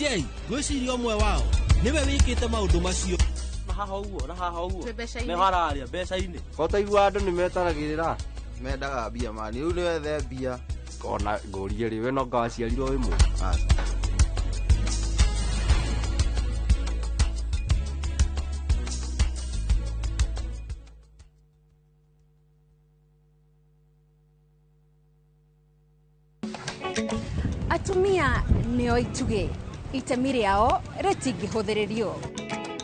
DJ gwiciria omwe wao niwe wikite maundu macio na haha uguo me hararia mbeca-ini kotaigua andu nimetaragirira mendaga mbia mani riu niwethe mbia kona ngurie riwe no ngaciarirwo imwe atumia nio ituge itemi riao ritingihuthirio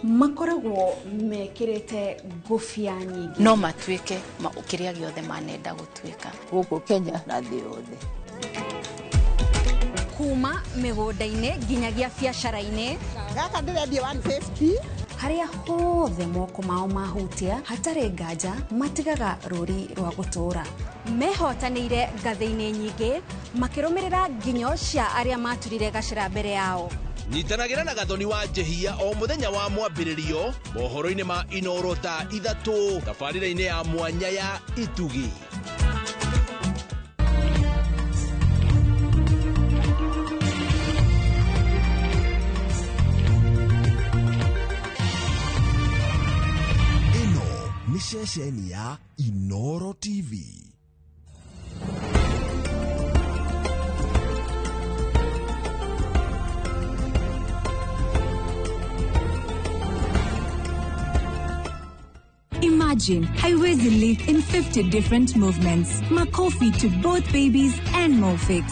makoragwo mekirite ngufia nyingi no matuike ukiria giothe manenda gutuika guku Kenya na thĩ yothe kuma migunda-ini nginyagia biacara-ini gaka ndirendia 150 haria hothe moko mao mahutia hatari nganja matigaga ruri rwa gutura mehotanĩire ngathĩ-inĩ nyingĩ makirumirira nginyo cia aria maturire gacira mbere yao nyitanagĩra na Gathoni wa Njehia o muthenya wa mwambĩrĩrio mohoro-inĩ ma Inooro ta 3 tabarĩra-inĩ ya mwanya ya Itugi. Ino ni ceceni ya Inooro TV. Imagine, haiwezi live in 50 different movements. Makofi to both babies and Morphix.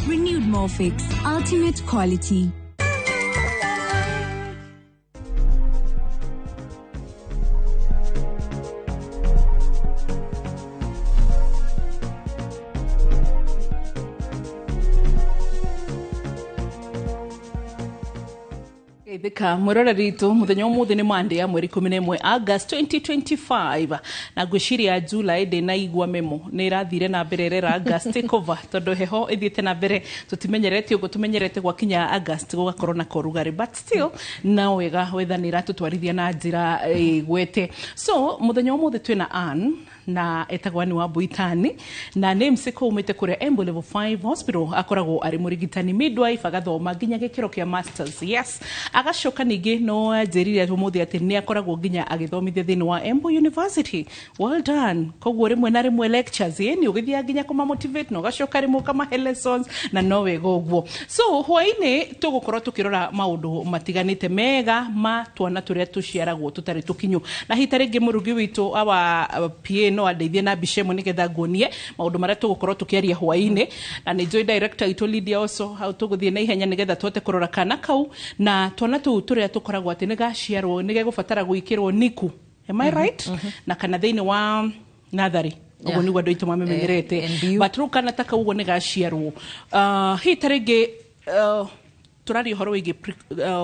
Renewed Morphix, ultimate quality. Thika mwirora ritu muthenya umuthi ni Monday ya mweri 11 August 2025 na gwiciria July de na igwa memo ni irathire na mbere rera August cover tondu heho ithiete na mbere tutimenyerete ugo tumenyerete gwa kinya August gugakorwo na korugari but still na wega wethanira tutwarithia na njira gwete so muthenya umuthi twina Ann na etagwani wa Buitani na namesake umite kuria Embu level 5 hospital akoragwo ari murigitani midwife agathoma nginya gikiro kia masters yes agacoka ningi no njirire tumuthi ati ni akoragwo nginya agithomithia thini wa Embu University well done kogwo rimwe na rimwe lectures ni ugithia nginya kuma motivate no gacoka rimwe kama lessons na no wega ugwo so hwaini tugukorwo tukirora maundu matiganite mega ma twana turia tuciaragwo tutari tukinyu na hitari ngi murugi witu awa PA no andeithie na bishemo nigetha ngonie maundu maria tugukorwo tukiaria hwaini na ni joy director itu Lydia also how tuguthie na ihenya nigetha twote kurora kana kau na twana tu turia tukoragwo ati nigaciarwo nigegubatara guikirwo niku am I right na kana thiini wa nathari ugo ni gwado ituma memenyerete but ruka nataka ugo nigaciarwo hitari ngi turari horo igi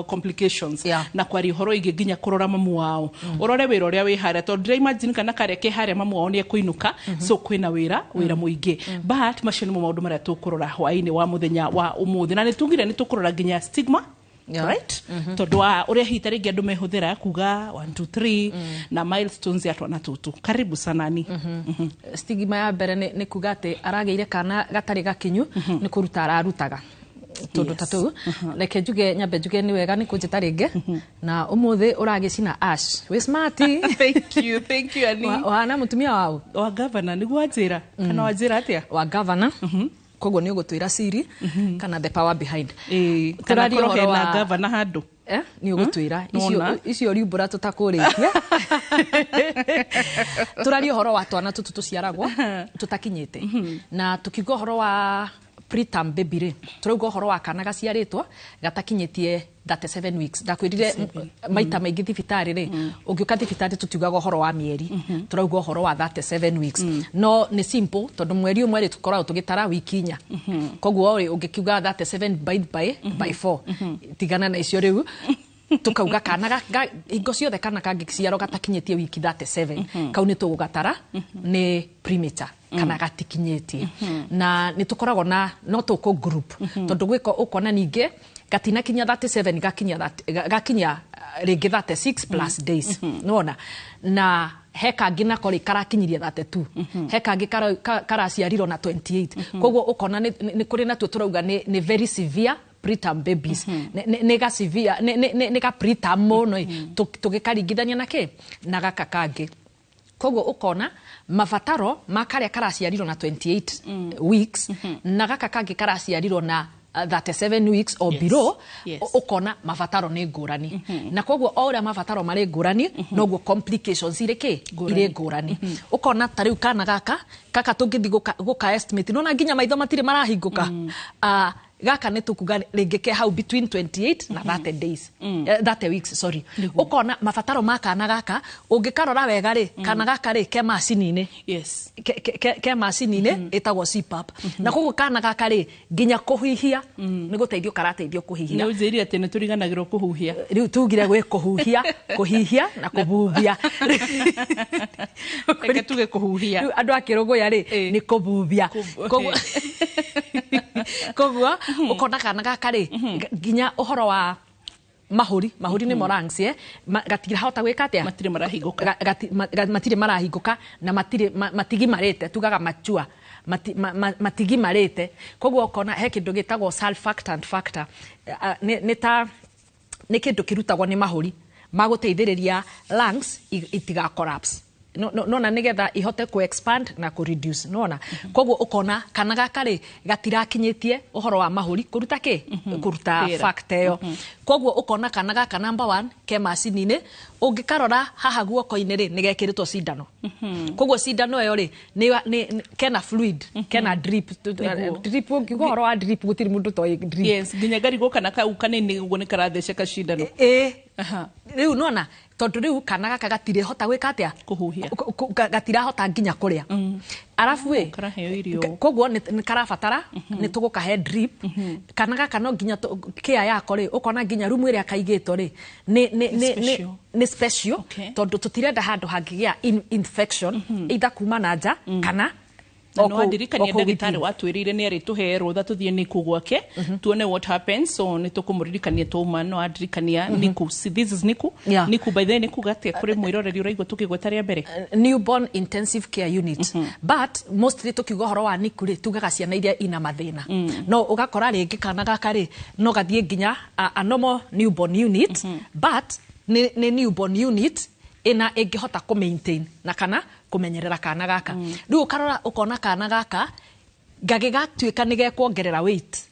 complications na kwari horo igi ginya kurora mamu wao urore wira uria wi haria to dry imagine kana kare ke haria mamu wao ni kuinuka so kwina wira muingi but macio ni maundu maria tukurora hwaini wa muthenya wa umuthi na ni tugire ni tukurora ginya stigma right tondu wa uria hitari ngi andu mehuthira kuga 1 2 3 na milestones ya twana tutu karibu sana ni stigma ya mbere ni kuga ati arageire kana gatari gakinyu ni kuruta ararutaga tondu tatu reke njuge nyambe njuge ni wega ni kunjita ringi na umuthi uragicina ash we smart thank you ani wana mutumia wao wa governor ni gwajira kana wajira atia wa governor kogo ni ugutwira siri kana the power behind kana korohe na governor handu ni ugutwira icio riumbura tutakurikia turari horo wa twana tutu tuciaragwo tutakinyite na tukigo horo wa preterm baby re turauga horo wa kana gaciaritwa gatakinyitie 37 weeks ndakwirire maita maingi thibitari re ungiuka thibitari tutiugaga horo wa mieri turauga horo wa 37 weeks no ni simple tondu mweri umwe ri tukoragwo tugitara wiki 4 kogwo ri ungikiuga 37 by 4 tigana na icio riu tukauga kana ingo ciothe kana kangiciaro gatakinyitie wiki 37 kau ni tugugatara ni premature kana gatikinyitie na ni tukoragwo na no tuko group tondu gwiko ukona ninge gatina kinya 37 gakinya ringi 36 plus days nona na heka ngina kori karakinyiria 32 heka ngi karaciariro na 28 kogwo ukona ni kuri na tu turauga ni very severe preterm babies nega severe nega preterm mono tugikaringithania na gaka kangi koguo ukona mafataro makaria karaciarirwo na 28 weeks na gaka kangi karaciarirwo na 37 weeks or below ukona mafataro ni ngurani na koguo ora mafataro mari ngurani noguo complications ire ngurani ukona tariu kana gaka tungithi guka estimate nona nginya maitho matire marahinguka gaka netukuga ringike hau between 28 na 30 days 30 weeks sorry ukona mafataro makana gaka ungikarora wega ri kana gaka ri ke macini-ini ke macini-ini etagwo CPAP na koguo kana gaka ri nginya kuhihia ni guteithio karateithio kuhihia ni uziri ati ni turiganagirwo kuhuhia riu tugire gwe kuhihia na kububia reke tuge kuhuhia riu andu akiruguya ri ni kububia koguo ukona kana gaka ri nginya uhoro wa mahuri ni morangs gatira hota gwika atia matire marahinguka na matigi marete tugaga machua matigi marete koguo ukona he kindu gitagwo surfactant factor ni kindu kirutagwo ni mahuri maguteithiriria lungs itiga collapse nona nigetha ihote ku expand na ku reduce nona koguo ukona kana gaka ri gatirakinyitie uhoro wa mahuri kuruta kuruta factor yo koguo ukona kana gaka number 1 ke macini-ini ungikarora haha guoko-ini ri nigekiritwo cindano koguo cindano yo ri ni kena fluid kena drip ngihoro wa drip gutiri mundu toy drip yes nginya gari go kana kau kanini guo ni karatheceka cindano riu nona tondu riu kana gaka gatire hota gwika atia kuhuhia gatira hota nginya kuria arafu koguo ni karabatara ni tugukahe drip kana gaka no nginya care yako ri ukona nginya rumu iria kaigitwo ri ni special tondu tutirenda handu hangigia infection either kuma na nja kana no andirikania ndagitari watwirire ni ari tuhe rutha tuthie niku gwake tuone what happens so ni tukumuririkania tuma no andirikania niku this is niku by the niku gatia kuri mwiroreri uraigwa tukigwetaria mbere newborn intensive care unit but mostly tukiuga horo wa niku ri tugaga ciana iria ina mathina no ugakora ringi kana gaka ri no gathie nginya a normal newborn unit but ni newborn unit ina ingihota ku maintain na kana kumenyerera kana gaka riu ukarora ukona kana gaka gagigatuika nige kuongerera weight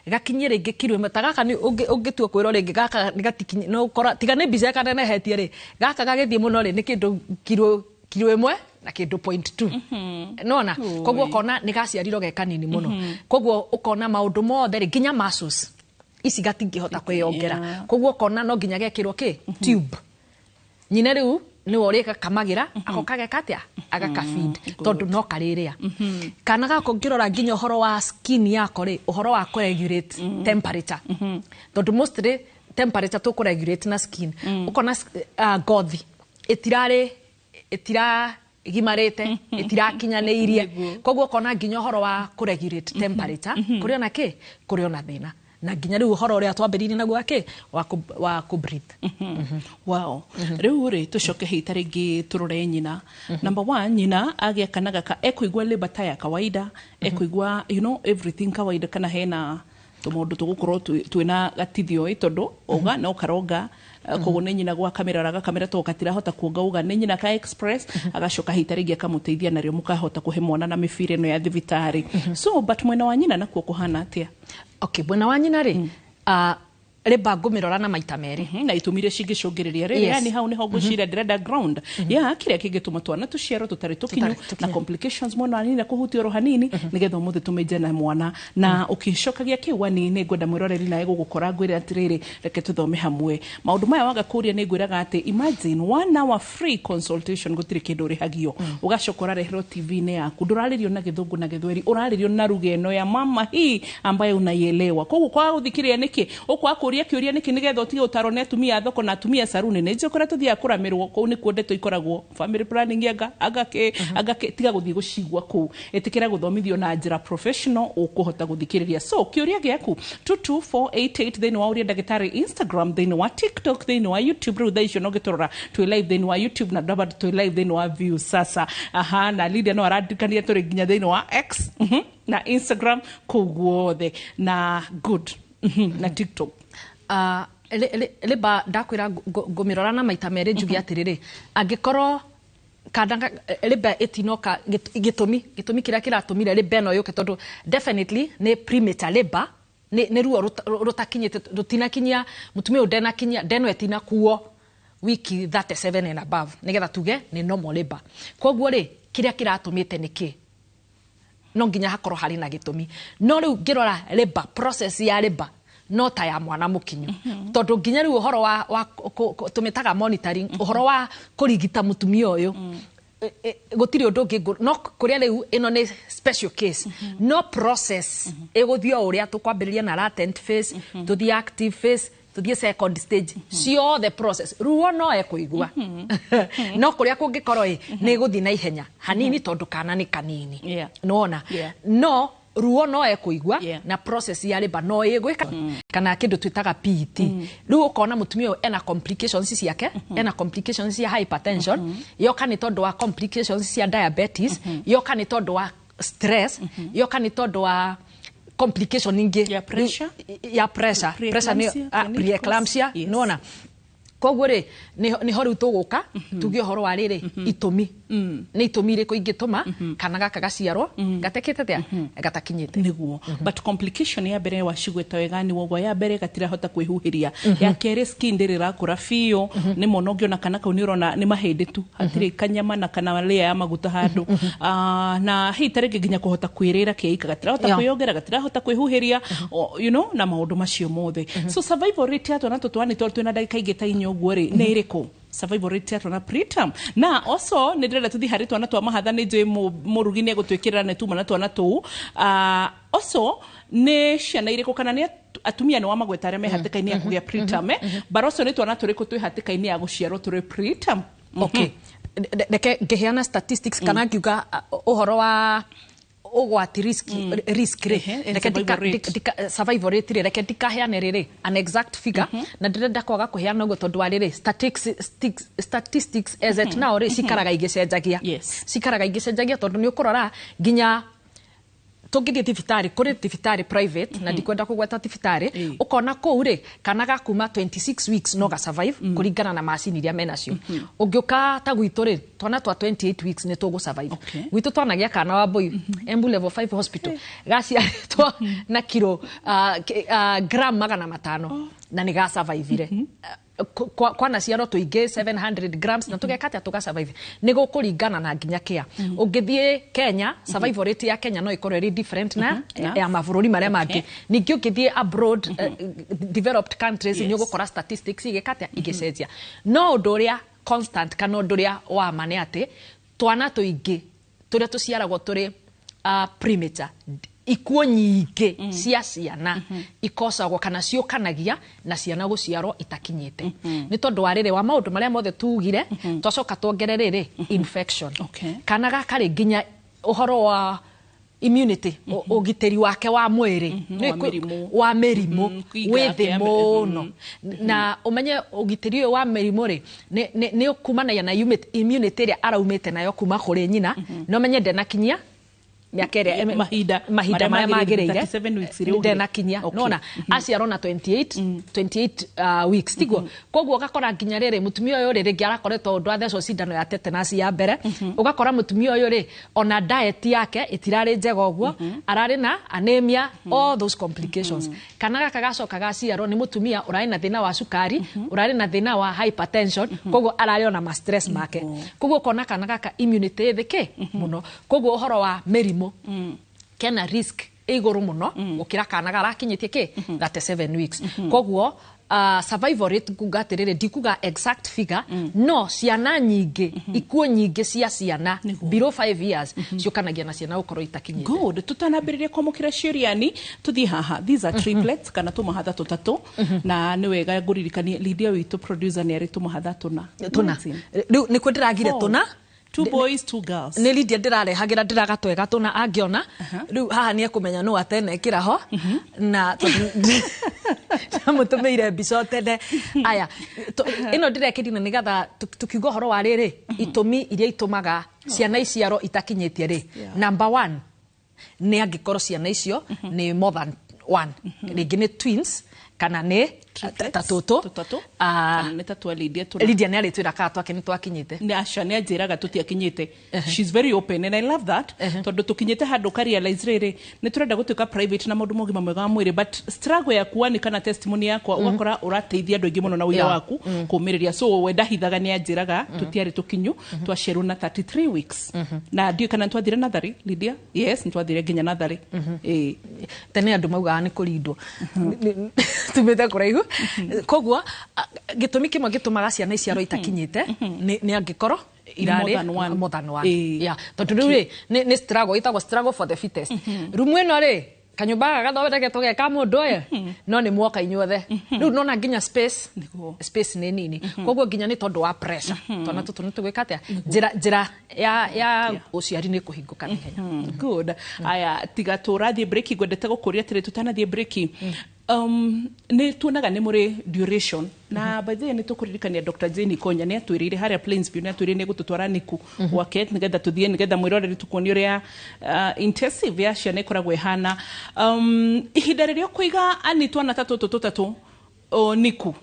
gakinyire ringi kilo imwe ta gaka ni ungitua kwiro ringi gaka ni gatikinye no ukora tiga ni bize kana nehetie ri gaka gagithie muno ri ni kindu kilo imwe na kindu 0.2 nona koguo ukona ni gaciarirwo ge kanini muno koguo ukona maundu mothe ri nginya muscles isi gatingihota kwiyongera koguo ukona no nginya gekirwo tube nyine riu ni worika kamagira akokage katia agaka feed tondu no kariria kana gako ngirora nginya horo wa skin yako ri uhoro wa ku regulate temperature tondu mostly temperature to ku regulate na skin ukona ngothi itira gimarete itirakinyaniirie koguo ukona nginya horo wa ku regulate temperature kuriona kuriona thina na nginya riu horo ria twambiririe naguo wa ku breathe wow riu ri tucoke hita ringi turore nyina number 1 nyina agia kana gaka ekuigwa labor ya kawaida ekuigwa everything kawaida kana hena tumundu tugukorwo twina gatithio tondu uga no karonga koguo ni nyina gwa kamera to gatira hota kuonga uga ni nyina ka express agacoka hita ringi akamuteithia nario mukahota kuhe mwana na mifire no ya thibitari so but mwena wa nyina nakuo kuhana atia okay mwena wa nyina ri reba ngumirora na maita meri na itumire cingicungiriria ri yani hau niho ngucira ndirenda ground ya kiria kingituma twana tuciaro tutari tukinyu na complications mwana nini na kuhutia ro hanini nigetha muthe tumeje na mwana na ukicokagia kiwani ni ngwenda mwiroreri na egugukora ngwire atiriri reke tuthome hamwe maundu maya waga kuria ni ngwiraga ati imagine 1 hour free consultation gutiri kindu rihagio ugacokora rehero TV ni yaku nduraririo na githungu na githweri uraririo na rugeno ya mama hii ambaye unaielewa koguo kwa uthikiria niki ukwa kuria kiuria niki nigetha utige utaro ne atumia thoko na atumia saruni ne njokora tuthia kuramirwo ko ni kuonde tuikoragwo family planning agake tiga guthii gucigwa ku etikira guthomithio na njira professional ukuhota guthikiriria so kiuria giaku 22488 thini wa uria ndagitari Instagram thini wa TikTok thini wa YouTube ru thaisho no gitorora twi live thini wa YouTube na ndaba twi live thini wa views sasa na Lydia no aradikania turi ginya thini wa X na Instagram kuguothe na good na TikTok leba ndakwira ngomirora na maita mere njugi atiriri angikorwo kadanga leba etinoka gitumi kira kiratumire leba no yoke tondu definitely ne premature labor ne ruo rutakinyite rutinakinya mutumia udena kinya deno etina kuo wiki 37 and above nigetha tuge ni normal labor koguo ri kiria kiratumite niki no nginya hakoro hari na gitumi no riu ngirora labor process ya labor no ta ya mwana mukinyu tondu nginya riu uhoro wa tumitaga monitoring uhoro wa kurigita mutumia uyu gutiri undu ngi no kuria riu ino ni special case no process eguthio uria tukwambiriria na latent phase to the active phase to the second stage sio the process ruo no ekuigua no kuria kungikorwo ni guthi na ihenya hanini tondu kana ni kanini noona no ruo no ekuigua na process ya labor no igwika kana kindu twitaga PET riu ukona mutumia ena complications ciake ena complications ya hypertension yoka ni tondu wa complications ya diabetes yoka ni tondu wa stress yoka ni tondu wa complication ningi ya pressure ni preeclampsia nona koguo ri ni horu tuguka tugi horo wa riri itumi ni itumi ri kuingituma kana gaka gaciarwo gatekete tia gatakinyite niguo but complication ya bere wa shigweta wegani wogo ya bere gatira hota kwihuhiria ya kere skin ndirira kura fio ni monogio na kana ka unirona ni mahende tu hatire kanyama na kana layer ya maguta handu na hitare ginya kuhota kwirira keika gatira hota kwiyogera gatira hota kwihuhiria you know na maundu macio mothe so survival rate ya twana tutwani twina ndagika igita nyogore ne iriko survival rate ya twana preterm na also ne ndira tuthi hari twana twa mahatha ne njoe murugi ne gutwikirira ne tuma na twana tu also ne ciana iriko kana ne atumia ne wa magwetare me hatikaini ya kugia preterm baroso ne twana turiko twi hatikaini ya guciarwo turi preterm okay deke gehiana statistics kana ngiuga uhoro wa ugwati risk survival rate reke dikaheane riri an exact figure na ndirenda kwaga kuheana ugo tondu wa riri statistics as it now ri cikaraga igicenjagia tondu ni ukurora ginya tungithie thibitari kuri thibitari private na ndikwenda kugweta thibitari ukona kou ri kana gakuma 26 weeks no ga survive kuringana na machine iria menacio ungiuka ta gwitu ri twana twa 28 weeks ni tugu survive gwitu twanagia kana wa boy Embu level 5 hospital gaciaritwo na kilo gram 500 na ni ga survive ire kwa na ciaro tuinge 700 grams na tugekata tuga survive nigo kuringana na nginya kia ungithie Kenya survival rate ya Kenya no ikorwe ri different na ya mavururi maria mangi ningi ungithie abroad developed countries ni ugukora statistics igekata igicenjia no unduria constant kana unduria wa mane ate twana tuinge turia tuciaragwo turi premature ikuo nyingi cia ciana ikosagwo kana ciukanagia na ciana guciarwo itakinyite ni tondu wa riri wa maundu maria mothe tugire twacoka tuongererere infection kana gakari ginya uhoro wa immunity ugiteri wake wa mwiri wa merimu withimo no na umenye ugiteri wa merimu ri ni ukumana na immunity ria araumite nayo kuma kuri nyina no menye ndenakinyia miakere mahida maria magireire 37 weeks ndena kinya nona aciarwo na 28 weeks tiguo koguo gakora nginya riri mutumia uyu riri ngiarakoretwo undu atheco cindano ya tetanus ya mbere ugakora mutumia uyu ri ona diet yake itirari njega uguo arari na anemia all those complications kana gaka gacoka gaciarwo ni mutumia urari na thina wa sukari urari na thina wa hypertension koguo arari ona ma stress make koguo kona kana gaka immunity thike muno koguo uhoro wa merimo kena risk iguru muno ukira kana garakinyitie ki 37 weeks koguo survival rate kugatirire dikuga exact figure no ciana nyingi ikuo nyingi cia ciana below 5 years ciukanagia na ciana ukorwo itakinyite good tutanambiririe kwamukira ciuriani tuthi haha these are triplets kana tumahatha tutatu na ni wega nguririkanie Lydia witu producer ni ari tumahatha tuna riu ni kwendiragire tuna 2 boys 2 girls ni Lydia ndirarehagira ndiragatwega tuna angiona riu haha ni ekumenya no atene kiraho na mutumeire mbicote aya ino ndirekirina nigatha tukiuga horo wa riri itumi iria itumaga ciana iciaro itakinyitie ri number 1 ni angikorwo ciana icio ni more than one rĩngĩ nĩ twins kana nĩ tatuto kana nĩ tatu Lydia Lydia nĩ arĩtwĩra kana twake nĩ twakinyĩte nĩ aca nĩ anjĩraga tũtiakinyĩte she's very open and I love that tondũ tũkinyĩte handũ ka realize rĩrĩ nĩ tũrenda gũtuĩka private na maũndũ mogima mwega wa mwĩrĩ but struggle yaku ni kana testimony yakwa ugakora ũrateithia andũ aingĩ mũno na wĩra waku kũmĩrĩria so we ndahithaga nĩ anjĩraga tũtiarĩ tũkinyu twaciarwo na 33 weeks na ndiũ kana twathire natharĩ Lydia yes nĩ twathire nginya natharĩ tene andũ maugaga nĩ kũrindwo tumĩte kũraihu koguo gĩtũmi kĩmwe gĩtũmaga ciana iciarwo itakinyĩte nĩ angĩkorwo irarĩ more than one tondũ rĩu nĩ struggle itagwo struggle for the fittest rumu ĩno rĩ kanyumba gathondeketwo geka mũndũ ũyũ no nĩ muoka inyuothe rĩu nona nginya space nĩ nini koguo nginya nĩ tondũ wa pressure twana tũtũ nĩ tũgwĩka atĩa njĩra ya ũciari nĩ kũhingũka naihenya good aya tiga tũrathiĩ break ngwendete gũkũria atĩrĩ tũtanathiĩ break nĩ tuonaga nĩ mũrĩ duration na by the way nĩ tũkũririkania Dr. Jane Konya nĩ atwĩrĩire harĩa Plainsview nĩ atwĩrĩire nĩ gũtũtwara niku gwake nĩgetha tũthiĩ nĩgetha mwĩroreri tukuonie ũrĩa intensive ya ciana ĩkoragwo ĩhana ihinda rĩrĩa kũiga anitwo na tũtatũ niku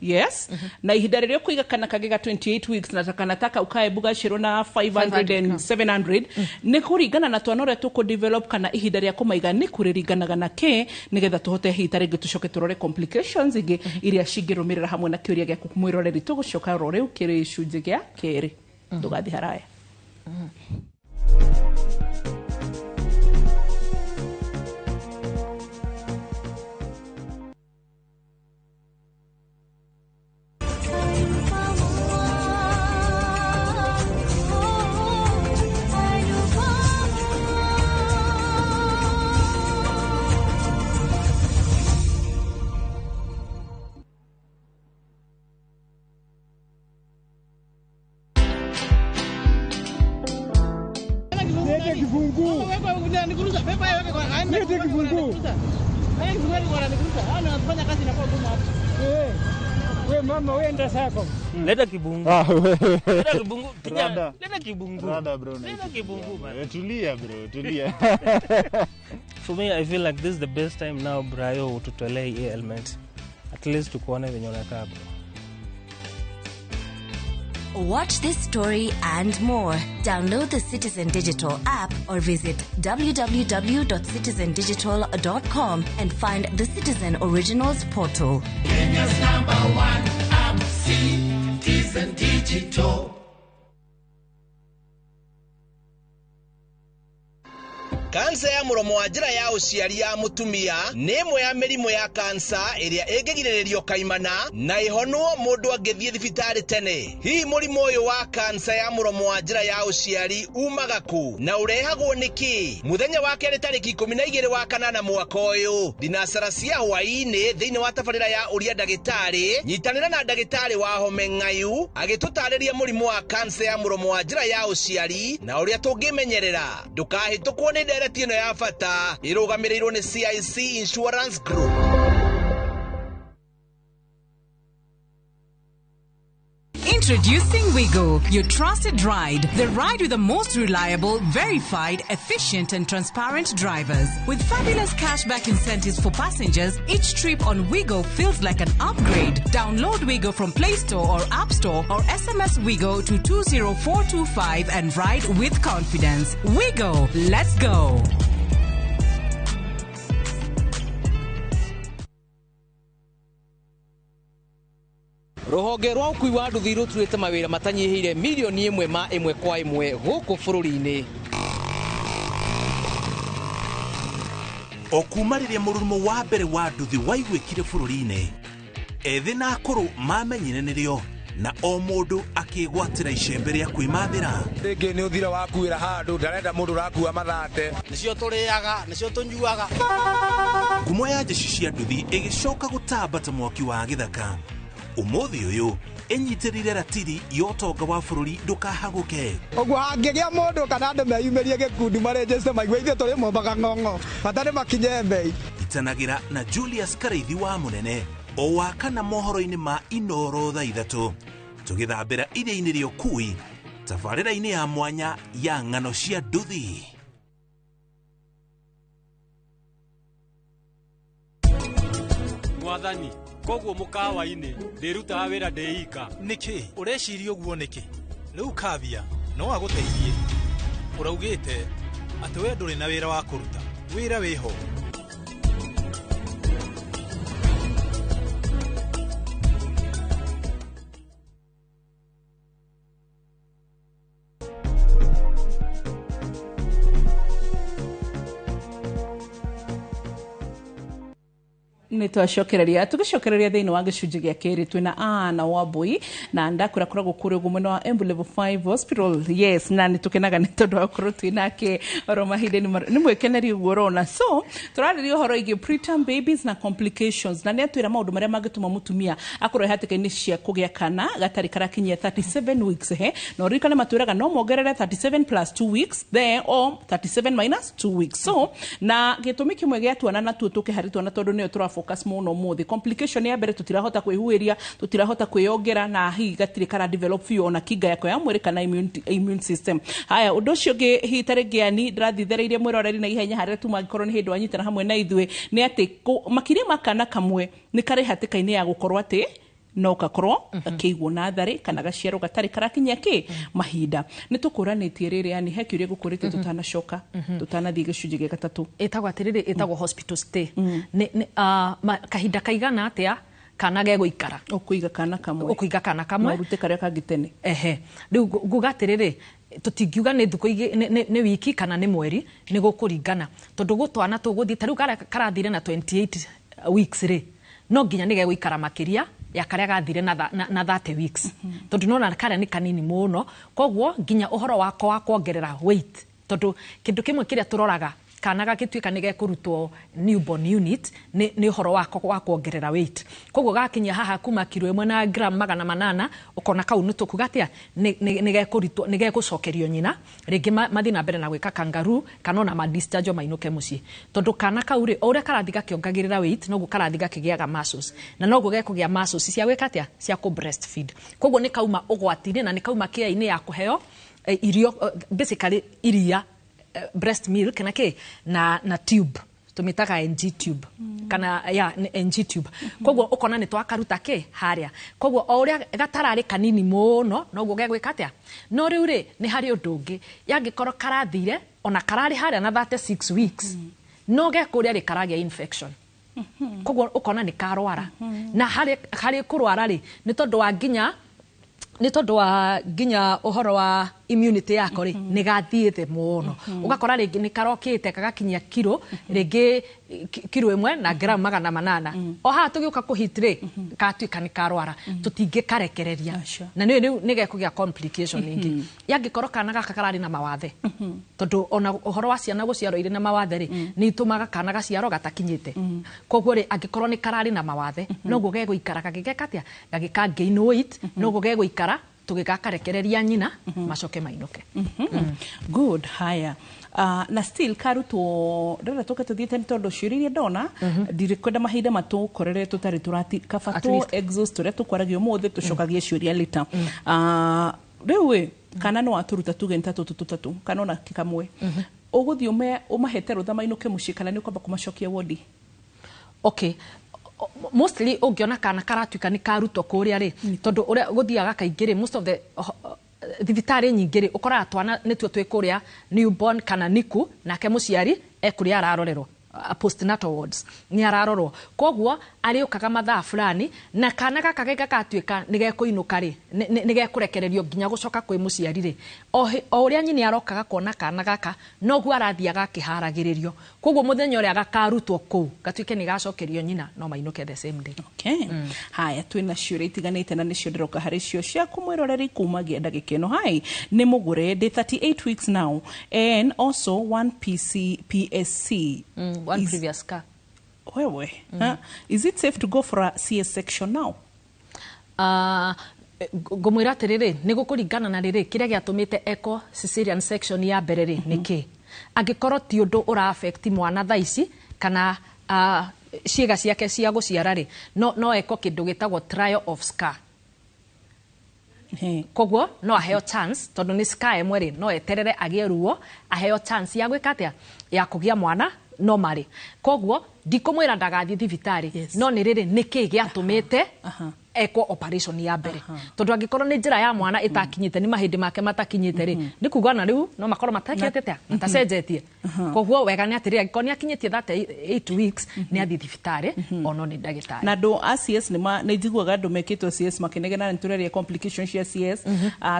yes na ihinda rĩrĩa kũiga kana kagega 28 weeks na kana taka ukae buga shiro na 500 and 700 nĩ kũringana na twana ũrĩa tũkũ develop kana ihinda rĩa kũmaiga nĩ kũrĩringanaga na ke nĩgetha tũhote hita rĩngĩ tũcoke tũrore complications ingĩ iria cingĩrũmĩrĩra hamwe na kĩũria gĩaku mwĩroreri tũgũcoka rore ũkĩrĩ icunjĩ gĩa kerĩ tũgathiĩ haraya Leta kibungu. Leta kibungu. Leta kibungu. Leta kibungu. Tulia bro, tulia. For me, I feel like this is the best time now, Brayo, to tolerate ailment. At least to kuona venye unakaa bro. Watch this story and more. Download the Citizen Digital app or visit www.citizendigital.com and find the Citizen Originals portal. Kenya's #1 app, Citizen Digital. Kansa ya muromo wa njira ya uciari ya mutumia nĩ ĩmwe ya mĩrimũ ya kansa ĩrĩa ĩngĩgirĩrĩrio kaimana na ihonwo mũndũ angĩthiĩ thibitarĩ tene. Hihi mũrimũ ũyũ wa kansa ya muromo wa njira ya uciari umaga kũ na ũrehagwo nĩkĩ? Mũthenya wa kerĩ tarĩki 12 wa kanana mwaka ũyũ, thinacara cia hwaĩ-inĩ thĩinĩ wa tabarĩra ya ũria ndagĩtarĩ, nyitanĩra na ndagĩtarĩ wa Home Ng'ayu agĩtũtarĩria mũrimũ wa kansa ya muromo wa njira ya uciari na ũrĩa tũngĩmenyerera. Ndũkahĩtũkwo nĩ ndereti ĩno ya bata ĩrũgamĩrĩirwo nĩ CIC Insurance Group. Introducing Wigo, your trusted ride. The ride with the most reliable, verified, efficient and transparent drivers. With fabulous cashback incentives for passengers, each trip on Wigo feels like an upgrade. Download Wigo from Play Store or App Store or SMS Wigo to 20425 and ride with confidence. Wigo, let's go. Rũhonge rwa ũkui wa nduthi rũturĩte mawĩra matanyihĩire milioni 1 ma 1 kwa 1 gũkũ bũrũri-inĩ. O kuma rĩrĩa mũrurumo wa mbere wa nduthi waiguĩkire bũrũri-inĩ, ethĩ na akũrũ mamenyire nĩrĩo na o mũndũ akĩgwatĩra icembe rĩa kwĩmathĩra. Rĩngĩ nĩ ũthira wakuĩra handũ ndarenda mũndũ ũrakua mathate. Nĩcio tũrĩaga, nĩcio tũnyuaga. Ngumo ya njeci cia nduthi ĩgĩcoka gũtamba ta mwaki wa gĩthaka. Ũmũthĩ ũyũ ĩnyitĩrĩire ratiri ya ũtonga wa bũrũri ndũkahagũke. Ũguo hangĩgĩa mũndũ kana andũ meyumĩrie gĩkundi marĩnjĩce maigua ithuĩ tũrĩ mombaga ng'ong'o bata nĩ makinye mbei. Itanagĩra na Julius Karaithi wa Mũnene o wakana mohoro-inĩ ma Inooro thaa 3 tũgĩthambĩra iria-inĩ rĩa ũkui tabarĩra-inĩ ya mwanya ya ng'ano cia nduthi. mwathani koguo mukawa-ini ndirutaga wira ndiika niki ureciria uguo niki riu kavia no aguteithie uraugite ati we nduri na wira wa kuruta wira wiho nä twacokereria tũgĩcokereria thĩinĩ wa gĩcunjĩ gĩa kerĩ twĩna Anna Wambui na ndakũra koragwo kũrĩ ũguo mwena wa Embu Level 5 Hospital. Yes, na nĩ tũkenaga nĩ tondũ wa gũkorwo twĩnake oro mahinda nĩ mwĩkeneri ũguo ũrona. So tũrarĩria ũhoro wĩgiĩ preterm babies na complications, na nĩ atwĩra maũndũ marĩa mangĩtũma mũtumia akorwo hatĩka-inĩ cia kũgĩa kana gatarĩ karakinyia 37 weeks na ũririkane matwĩraga no mongerere 37 plus 2 weeks there or 37 minus 2 weeks. So na gĩtũmi kĩmwe gĩa tuana natuo tũkĩharĩ tuana tondũ nĩyo focus muno muthi complication ya mbere tutirahota kwihuiria tutirahota kwiyongera na hihi gatire kara develop fio ona kinga yako ya mwiri kana immune system. Haya undu ucio ngi hitare giani ndirathithireirie mwiroreri na ihenya haria tu magikorwo ni hindu anyitana hamwe na ithue ni ati makiri makana kamwe ni kare hatika-ini ya gukorwo ati no gakorwo gakiigwo nathari kana gaciaro gatari karakinya ki mahinda ni tukuranitie riri yani he kiuria gukurite tutanacoka tutanathie gicunji gya gatatu etagwo atiriri etagwo hospital stay kahinda kaigana atia kana ge guikara ukuiga kana kamwe urute karia kangitene riu nguga atiriri tutingiuga ni thuko ni wiki kana ni mweri ni gukuringana tondu gutwana tuguthie tariu karathire na 28 weeks ri no nginya ni ge guikara makiria ya karia gathire na 30 weeks tondu nona karia ni kanini muno koguo nginya uhoro wako wa kuongerera weight tondu kindu kimwe kiria turoraga kana gakituika ni gekurutwo newborn unit ni uhoro wako wa kuongerera weight koguo gakinya haha kuma kilo 1 na gram 800 ukona kau nutuku gatia ni gekuritwo ni gegucokerio nyina ringi mathi na mbere na gwika kangaroo kana na ma discharge mainuke muci tondu kana kau ri uria karathiga kiongagirira weight noguo karathiga kigiaga muscles na noguo gekugia muscles cia gwika atia cia ku breastfeed koguo ni kauma ugwatini na ni kauma kia-ini ya kuheo irio basically iria breast milk na tube tumitaga NG tube kana NG tube koguo ukona ni twakaruta haria koguo o uria gatarari kanini muno noguo gegwika atia no riu ri ni hari undu ungi yangikorwo karathire ona karari haria na 36 weeks no gekuria ri karagia infection koguo ukona ni karwara na hari kurwara ri ni tondu wa nginya uhoro wa immunity yako ri ni gathiete muno ugakora ringi ni karokite kagakinyia kilo ringi kilo 1 na gram 800 o ha tugiuka kuhitire katuika ni karwara tutingi karekereria na ni gekugia complication ingi yangikorwo kana gaka karari na mawathe tondu ona uhoro wa ciana guciaro ire na mawathe ri ni tumaga kana gaciaro gatakinyite koguo ri angikorwo ni karari na mawathe noguo geguikara gagigekatia gagika gain weight noguo geguikara tugigakarekereria nyina macoke mainuke good. Haya na still karutwo rera tuke tuthiete tondu ciuririe ndona ndirikwenda mahinda matukorere tutari turati kabato exhaust turia tukwaragio muthi tucokagie ciuria lita riu kana no aturuta tuge ntatu tutatu kana ona kikamwe uguthio umahete rutha mainuke muci kana ni ukwamba kumacokia wodi. Okay, mostly ungiona kana karatuika ni karuto kuria ri tondu uria guthiaga kaingiri most of the thibitari nyingiri ukora twana nitwe twi kuria newborn kana niku nake muciari ekuria ararorerwo postnatal wards ni ararorwo koguo ariukaga mathaa fulani na kana gaka gakatuika ni gekuinuka ri ni gekurekererio nginya gucoka kwi muciari ri o uria nyini arokaga kuona kana gaka noguo arathiaga kiharagiririo koguo muthenya uria gakarutwo ku gatuike ni gacokerio nyina no mainuke the same day. Okay. Haya twina ciuria itiganite na nicio ndiroka hari cio cia kumwiroreri kumagia ndagika ino. Hai ni mugure ndi 38 weeks now and also one PSC one previous car. Wewe is it safe to go for a CS section now? Ngomwira atiriri ni gukuringana na riri kiria giatumite echo cesarean section ya mbere ri niki angikorwo ti undu ura affect mwana thaici kana ciega ciake cia guciara ri no eko kindu gitagwo trial of scar koguo no aheo chance tondu ni scar emwe ri no eterere agie ruo aheo chance ya gwika atia ya kugia mwana no marĩ koguo ndikumwĩra ndagathiĩ thibitarĩ no nĩ rĩrĩ nĩkĩ gĩatũmĩte ekwo operation ya mbere tondu angikorwo ni njira ya mwana itakinyite ni mahindi make matakinyite ri ni kuga na riu no makorwo matakete matacenjetie koguo wega ni atiri angikorwo ni akinyitie that 8 weeks ni athi thibitari ono ni ndagitari na do CS ni njiguaga andu mekitwo CS makinegena ni tureria complications cia CS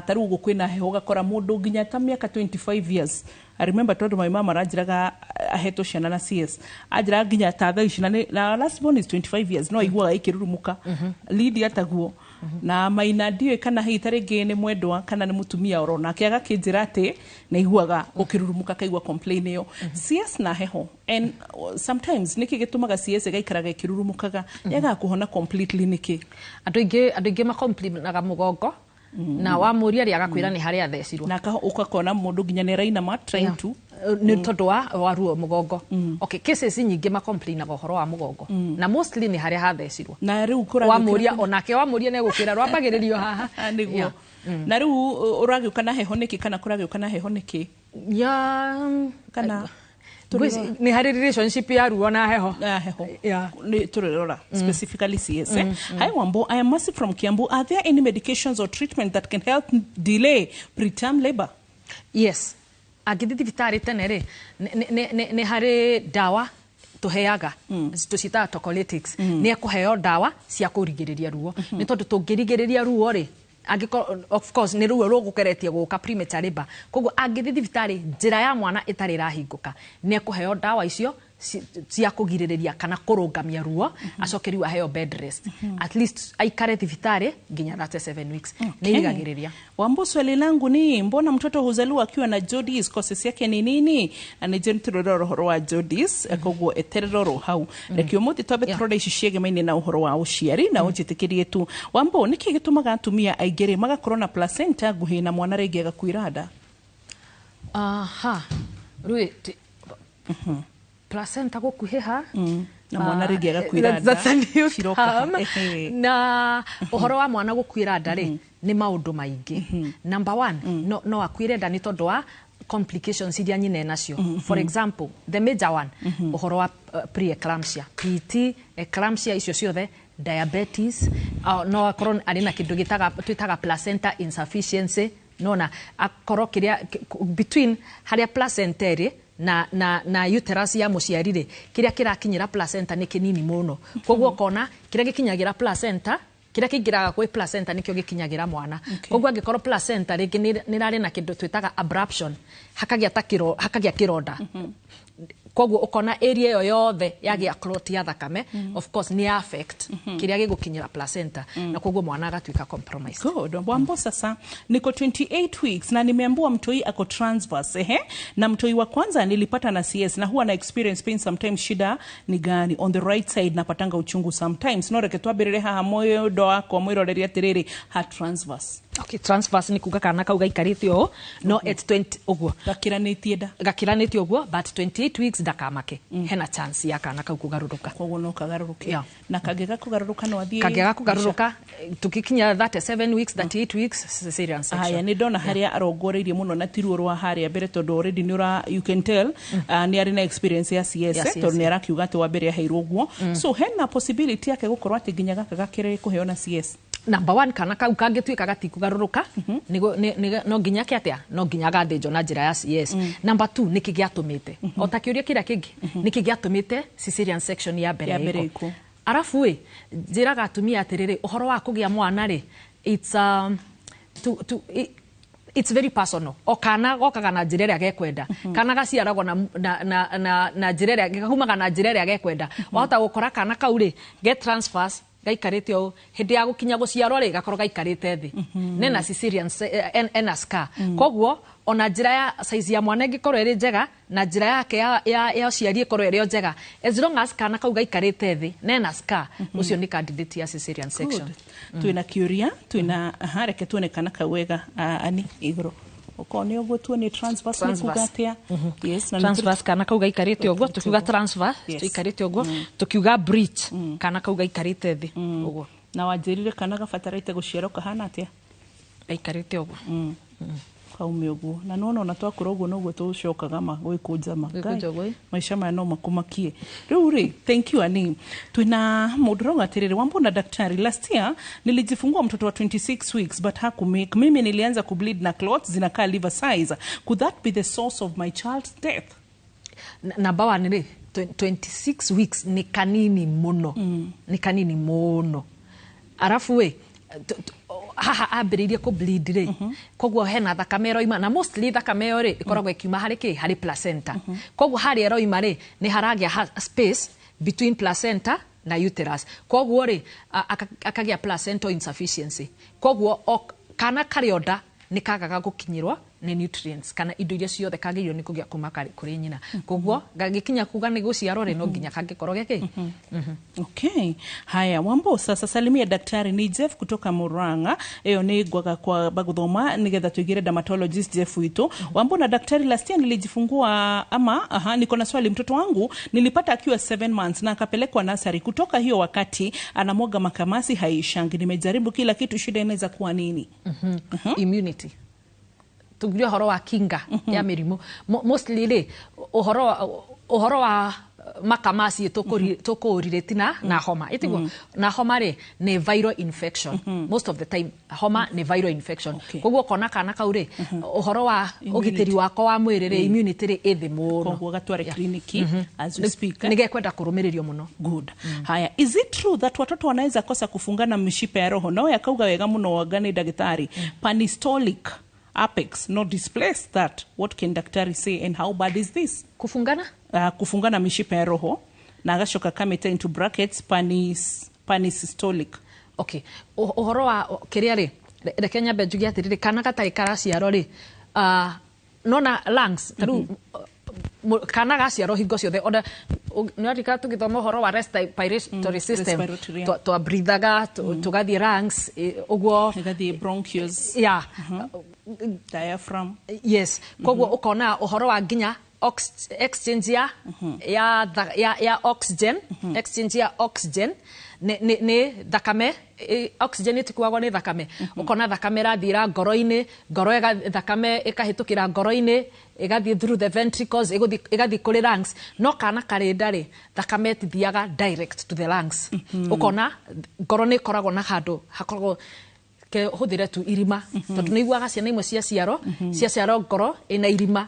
taru gukwina heho gakora mundu nginya ta miaka 25 years I remember tondu my mama ranjiraga aheto ciana na CS ajira nginya ta thaa ici na last born is 25 years no iguaga ikirurumuka Lydia taguo na maina ndiwe kana hita ringi ni mwendwa kana ni mutumia orona akiaga kinjira ati na iguaga ukirurumuka kaigua complain yo CS na heho and sometimes niki gitumaga CS gaikaraga ikirurumukaga yaga kuhona completely niki andu ingi ma complain naga mugongo na wa muria ri agakwira ni haria thecirwo na ukakona mundu nginya ni raina ma trying to ni tondu wa ruo mugongo okay cases nyingi ma complain naga horo wa mugongo na mostly ni haria hathecirwo na riu kura wa muria onake wa muria ne gukira rwambagiririo haha niguo na riu uragiuka na heho niki kana kuragiuka na heho niki kana ni hari relationship ya ruo na heho ni turerora specifically CS Hi Wambo, I am Mercy from Kiambu. Are there any medications or treatment that can help delay preterm labor? Yes, agithi thibitari tene ri ni hari dawa tuheaga tucita tocolytics ni ekuheo dawa cia kurigiriria ruo ni tondu tungirigiriria ruo ri of course ni ruo rugukeretie guka premature labor koguo angithi thibitari njira ya mwana itari rahinguka ni ekuheo dawa icio cia kugiririria kana kurungamia ruo acokeri wa heo bed rest at least aikare thibitari nginya 7 weeks ni igagiriria. Wambo, swali langu ni mbona mtoto huzaliwa akiwa na jaundice, causes yake ni nini? Ani jentiroro horo wa jaundice koguo eterero hau rekio muti tobe turore iciciege maine na uhoro wa uciari na ujitikirie tu. Wambo, niki gitumaga atumia aigere magakorwo na placenta guhi na mwana rege agakwirada? Rui placenta gukuhiha na mwana rege agakwirada na uhoro wa mwana gukwirada ri ni maundu maingi. Number 1 no akwire nda ni tondu wa complications iria nyine nacio. For example, the major one uhoro wa preeclampsia, PT, eclampsia icio ciothe, diabetes, no akorwo ari na kindu twitaga placenta insufficiency, nona akorwo kiria between haria placenta ri na uterus ya muciarire kiria kirakinyira placenta ni kinini muno koguo kona kiria gikinyagira placenta kiria kingiraga kwi placenta nikyo gikinyagira mwana koguo angikorwo placenta ringi ni rari na kindu twitaga abruption hakagia kironda koguo ukona area yo yothe yagia clot ya thakame of course ni affect kiria gigukinyira placenta na koguo mwana agatuika compromised. Good. Wambo, sasa niko 28 weeks na nimeambiwa mtoi ako transverse na mtoi wa kwanza nilipata na CS na huwa na experience pain sometimes. Shida ni gani? On the right side napatanga uchungu sometimes no reke twambirire haha moyo do wako mwiroreri atiriri ha transverse. Okay, transverse ni kuga kana kau gaikarite o no at 20 uguo gakiranite uguo but 28 weeks ndakamake hena chance ya kana kau kugaruruka koguo no kagaruruke na kagega kugaruruka no athie kagega kugaruruka tukikinya 7 weeks 38 weeks cesarean section. Aya ni ndona haria arongoreirie muno na tiruo rwa haria mbere tondu already ni you can tell ni ari na experience ya CS tondu ni arakiuga ati wa mbere aheirwo guo so hena possibility yake gukorwa ati nginya gaka gakire kuheo na CS. Number 1 kana kau kangituika gatikugaruruka no nginya kiatia no nginya gathinjo na njira ya CS. Number 2 niki giatumite otakiuria kira kingi niki giatumite cesarean section ya mbere iko arafu njiraga atumia atiriri uhoro wa kugia mwana ri it's very personal. O kana gokaga na njira ria gekwenda kana gaciaragwo na njira ria gakumaga na njira ria gekwenda wahota gukora kana kau ri get transfers gaikarite o hindi ya gukinya guciarwo ri gakorwo gaikarite thi nena cesarean ena scar koguo ona njira ya size ya mwana ngikorwo iri njega na njira yake ya uciari ikorwo iri njega as long as kana kau gaikarite thi nena scar ucio ni candidate ya cesarean section. Tuina curia tuina hareke tuone kana kawega ani iguru ukone ugo tuone transverse ni kugatia yes na transverse kana kau gaikarite ugo tukiuga transverse tuikarite ugo tukiuga breach kana kau gaikarite thi ugo na wanjirire kana gafatarite guciaroka hana atia gaikarite ugo kaume uguo na nona ona twakura uguo noguo tucokaga gwikuja magai maisha maya no makumakie riu ri thank you Ani twina mundu ronga tiriri Wambua daktari last year nilijifungua mtoto wa 26 weeks but hakumake mimi nilianza kubleed na clots zinakaa liver size could that be the source of my child's death na bawa ni 26 weeks ni kanini muno ni kanini muno arafu we haha ambiririe ku bleed ri koguo hena thakame roima na mostly thakame ri ikoragwo ikiuma hari placenta koguo hari roima ri ni haragia space between placenta na uterus koguo ri akagia placental insufficiency koguo kana karionda ni kagaga gukinyirwa ni nutrients kana indo iria ciothe kagirio ni kugia kuma kuri nyina koguo gagikinya kuga ni guciaro ri no nginya kangikorwo giki okay haya Wambua sasa salimia daktari ni Jeff kutoka Muranga eyo ni gwaga kwa baguthoma nigetha tuigire dermatologist Jeff wito Wambua na daktari last year nilijifungua ama niko na swali mtoto wangu nilipata akiwa 7 months na akapelekwa nursery kutoka hiyo wakati anamwaga makamasi haishangi nimejaribu kila kitu shida inaweza kuwa nini immunity tugirio horo wa kinga ya mirimu mostly ri uhoro wa makamasi tukurire tina na homa itigo na homa ri ni viral infection most of the time homa ni viral infection koguo kona kana kaure uhoro wa ugitiri wako wa mwiri ri immunity ri ithi muno koguo gatware kliniki as we speak nige kwenda kurumiririo muno good haya is it true that watoto wanaweza kosa kufungana mishipa ya roho no yakauga wega muno wagani daktari panistolic apex not displace that what can daktari say and how bad is this kufungana mishipa ya roho na agashoka kameta into brackets panisystolic okay uhoro wa kiria ri rekenya benjugia atiriri kana gatai karaciaro ri nona lungs taru kana gaciaro hingo ciothe ona no rika tugithoma uhoro wa respiratory system to breathaga tugathie lungs uguo gathie bronchioles diaphragm yes koguo ukona uhoro wa nginya exchange ya oxygen exchange ya oxygen ne thakame oxygen itikuagwo ni thakame ukona thakame rathira ngoro-ini ngoro thakame ikahitukira ngoro-ini igathie through the ventricles igathie kuri lungs no kana karindari thakame tithiaga direct to the lungs ukona ngoro ni koragwo na handu hakoragwo ke huthire tu irima tondu niguaga ciana imwe cia ciaro ngoro ina irima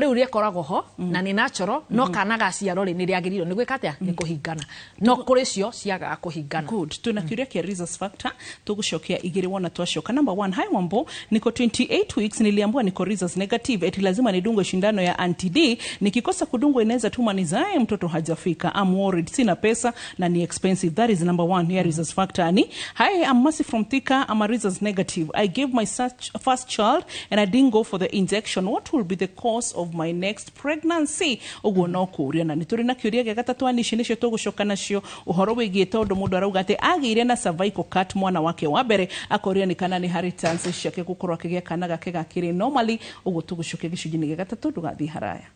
riu riekoragwo ho na ni natural no kana ga ciaro ri ni riagirirwo ni gwika atia ni kuhingana no kuri cio ciaga kuhingana good tuna kiuria kia rhesus factor tugucokia igiri wona twashoka number 1 hi Wambua niko 28 weeks niliambiwa niko rhesus negative eti lazima nidungwe shindano ya anti-D nikikosa kudungwa inaweza tuma nizae mtoto hajafika I'm worried sina pesa na ni expensive that is number 1 here rhesus factor ani hi I'm Mercy from Thika I'm a rhesus negative. I gave my first child and I didn't go for the injection. What will be the cause of my next pregnancy? Oguo no kuria na nituri na kiuria gya gatatu anishinisho tugucoka nacio uhoro wigie tondu mundu arauga ati agire na cervical cut mwana wake wa mbere akoria ni kana ni hari chances ciake gukorwo akigia kana gake gakiri normally oguo tugucoke gicujini gya gatatu ndugathi haraya.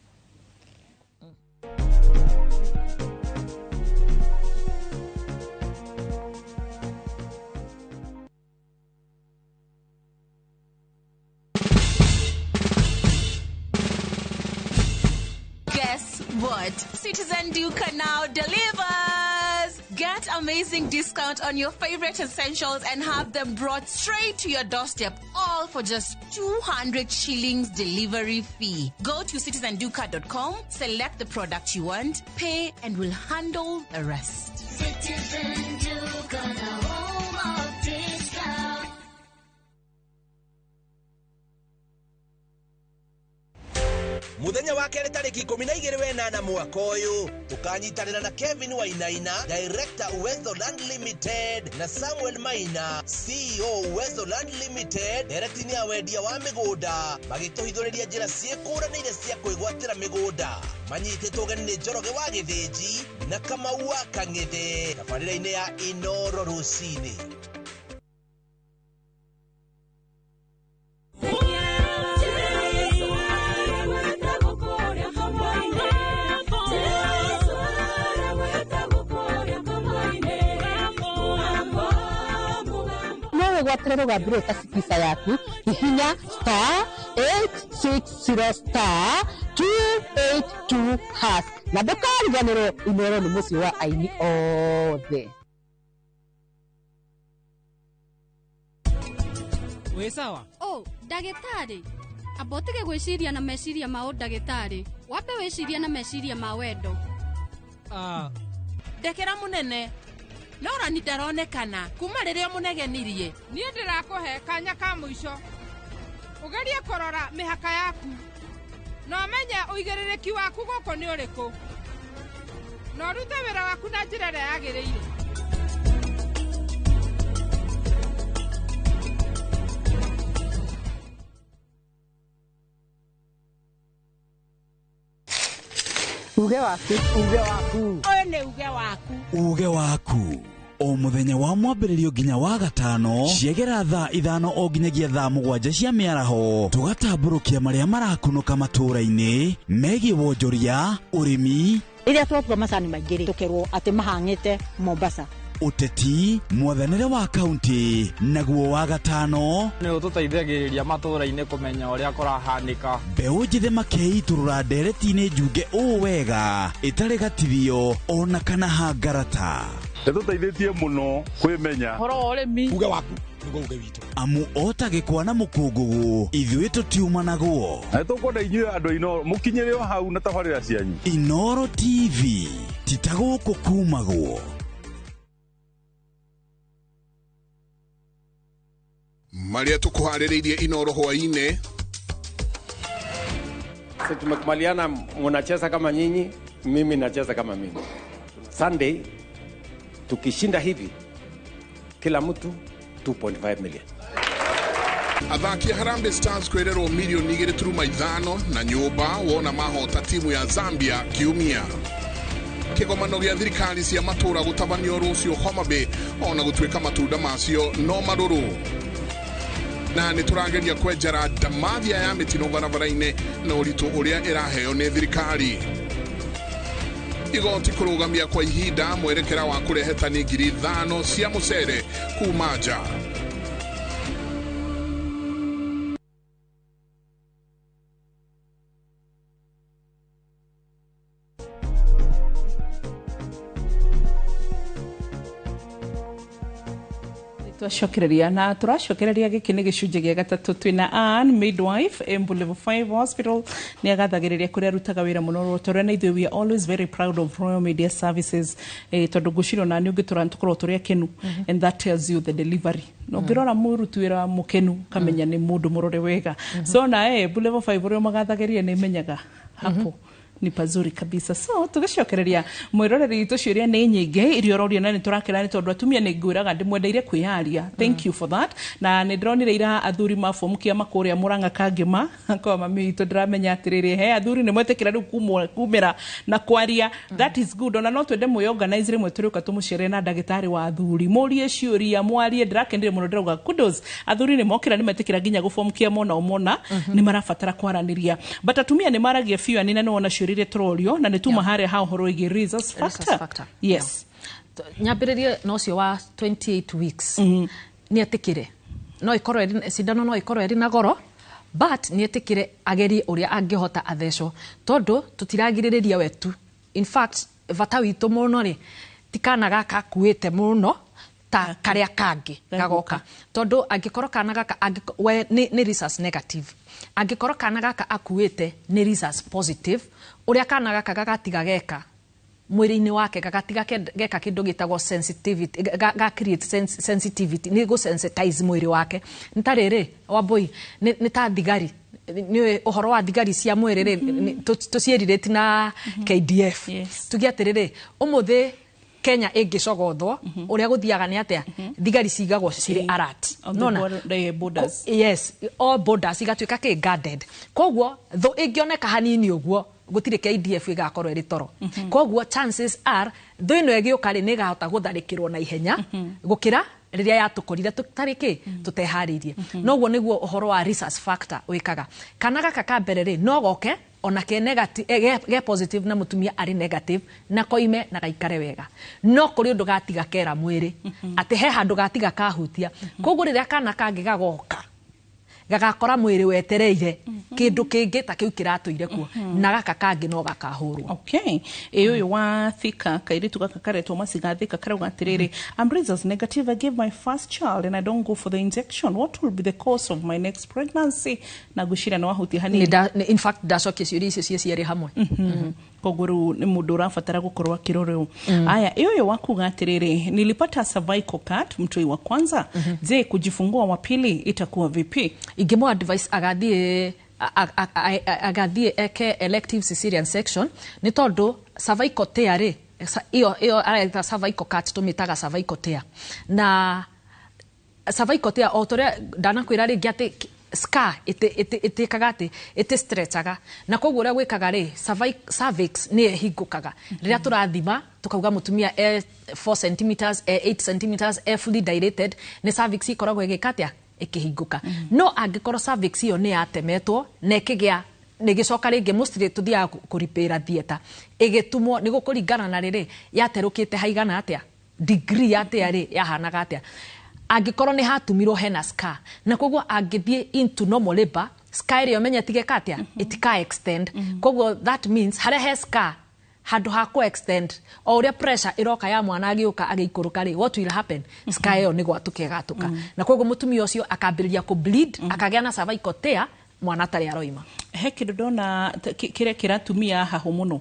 What? Citizen Duca now delivers! Get amazing discount on your favorite essentials and have them brought straight to your doorstep, all for just 200 shillings delivery fee. Go to citizenduca.com, select the product you want, pay, and we'll handle the rest. Citizen Duca, the home of discount. Muthenya wa kere tariki 18 mwaka uyu tukanyitanira na Kevin Wainaina, director Weatherland Limited, na Samuel Maina, CEO Weatherland Limited, directing ya wendia wa migunda magituhithuriria njira ciekuranire cia kwigwatira migunda manyititwo ugeni ni Njoroge wa Githinji na Kamau wa Kang'ethe tabarĩra-inĩ ya Inoro Rucini. gwatĩra rũgambi rũu ta sikica yaku hihinya *860*282# na ndũkariganĩrwo Inooro nĩ mũciĩ wa aini othe. Wĩ sawa? Ndagĩtarĩ, amba ũtige gwĩciria na meciria ma ũndagĩtarĩ, wambe wĩcirie na meciria ma wendo. Ndekera mũnene, Nora ni ndaronekana kuma rĩrĩa mũnegenirie. Niĩ ndĩrakũhe kanya ka mũico ũgerie kũrora mĩhaka yaku na ũmenye ũigĩrĩrĩki waku gũkũ nĩ ũrĩkũ na ũrute wĩra waku na njĩra ĩrĩa yagĩrĩire. Uge waku. Ũyũ nĩ uge waku. Uge waku. O muthenya wa mwambĩrĩrio nginya wa gatano ciegera thaa 5 o nginyagia thaa 7 cia mĩaraho tugatambũrũkia marĩa marakunũka matũũra-inĩ megiĩ wonjoria, ũrĩmi, rĩrĩa twatua macani maingĩ tũkerwo atĩ mahang'ĩte Mombasa, ũteti, mwathanĩre wa kaunti, naguo wa gatano nĩ ũtũteithagĩrĩria matũũra-inĩ kũmenya ũrĩa kũrahanĩka. Mbeũ njĩthĩ makeitũrũra ndereti-inĩ njunge ũũ wega ĩtarĩ gatithio ona kana hangarata. Nĩtũteithĩtie mũno kwĩmenya ũhoro wa ũrĩmi. Uge waku nĩguo uge witũ. Amu ota gĩkwa na mũkũngũgũ ithuĩ tũtiuma naguo. Tũkwenda inyuĩ andũ a Inooro mũkinyĩre o hau na tabarĩra cianyu. Inooro TV titagũkũ kumagwo. Maria tukuharĩrĩirie Inooro hwainĩ. Sisi tumekubaliana mnacheza kama nyinyi, mimi nacheza kama mimi. Sunday tukishinda hivi kila mtu 2.5 million. Athaki a Harambee Stars kwererwo milioni 2.5 na nyũmba wona mahota timu ya Zambia kiumia. Kĩgomano gĩa thirikari cia matũũra gũtabanio rũciũ Homa Bay ona gũtuĩka matunda macio no marũrũ. Na nĩtũrageria kwenjera ndamathia ya mĩtino barabara-inĩ na ũritũ ũrĩa ĩraheo nĩ thirikari. Igoti kũrũgamia kwa ihinda mwerekera wa kũrehe tani 5,000 cia mũcere kuma nja. twacokereria na turacokereria giki ni gicunje gia gatatu twina Ann midwife Embu level 5 hospital ni agathagiriria kuria rutaga wira muno rotore na ithuĩ we are always very proud of Royal Media Services tondu guciro na ni ungitura ntukorwo turia kenu and that tells you the delivery no ngirora murutu wira mukenu kamenya ni mundu murore wega so na Embu level 5 uria magathagiriria ni menyaga hapo ni pazuri kabisa so tugacokereria mwiroreri itu ciuria ni nyingi irio roria na ni turakira ni tondu atumia ni ngwiraga ndimwendeire kwiyaria thank you for that na ni ndronire ira athuri mafomukia makuria Murang'a Kangima kwa mami itu ndiramenya atiriri he athuri ni mwetekira riu kumira na kwaria that is good ona no twende mwe organize rimwe turiuka tumucere na ndagitari wa athuri murie ciuria mwarie ndirakendire muno ndiroga kudos athuri ni mokira ni metekira ginya gufomukia mona umona ni marafatara kwaraniria but atumia ni maragia fiu ani na no ona ciuria trorio na nituma hare ha horo igi results factor yes nyambiririe no cio wa 28 weeks ni atikire no ikorwo eri sindano no ikorwo eri na goro but ni atikire ageri uria angihota athesho tondu tutiragiririria wetu in fact vata witu muno ri tikana gaka kuite muno ta karia kangi gagoka tondu angikorwo kana gaka we ni results negative angikorwo kana gaka akuite ni results positive uria kana gaka gagatiga geka mwiri-ini wake gagatiga geka kindu gitagwo sensitivity ga create sensitivity ni go sensitize mwiri wake ntariri waboi ni ta thigari ni uhoro wa thigari cia mwiri tucierireti na KDF tugiatiriri umuthi Kenya ingicogothwo uria guthiaga ni atia thigari cigagwo ciri alert nona borders yes all borders igatuika ki guarded kogwo tho ingioneka hanini uguo gutire KDF igakorwo iri toro kogwo chances are tho ino egiukari ni gahota gutharikirwo na ihenya gukira riria yatukorire tutariki tuteharirie noguo niguo uhoro wa resource factor wikaga kana gaka ka mbere ri no goke ona ke negative ge positive na mutumia ari negative na koime na gaikare wega no kuri undu gatiga kera mwiri ati he handu gatiga kahutia koguo riria kana kangi gagoka gagakora mwiri wetereire kindu kingi ta kiu kiratuire kuo na gaka kangi no gakahurwo. Okay, eyo wa thika kairitu gaka karetwo masigathika karauga atiriri, I'm results negative, I gave my first child and I don't go for the injection, what will be the cause of my next pregnancy? Na gushira no wahuti hani in fact dacoke ciuri icio ciari hamwe koguru ni mundu urafatara gukorwa kiroreo. Aya eyo wakuga atiriri, nilipata cervical cut mtoi wa kwanza, je kujifungua wa pili itakuwa vipi? Ingemo advice agathie eke elective cesarean section ni tondu cervical tear iyo areta cervical cut tumitaga cervical tear na cervical tear otoria ndanakwira ringi ati scar ite kagati ite stretchaga na koguo ria gwikaga ri cervix ni hingukaga riria turathima tukauga mutumia 4 cm 8 cm fully dilated ni cervix ikoragwo igikatia ikihinguka no angikoro cervix iyo ni yatemetwo na ikigia nigicoka ringi mostly tuthia kuripira theater igitumwo ni gukuringana na riri yaterukite haigana atia degree yatia ri yahanaga atia angikoro ni hatumirwo hena scar na koguo angithie into normal labor scar iyo menya tigeka atia itika extend koguo that means hare he scar handu ha ko extend o uria pressure iroka ya mwana agiuka agikuruka ri what will happen scar iyo ni gwatuke gatuka na koguo mutumia ucio akambiriria ku bleed akagea na cervical tear mwana tari aroima he kindu ndona kire kiratumia haho muno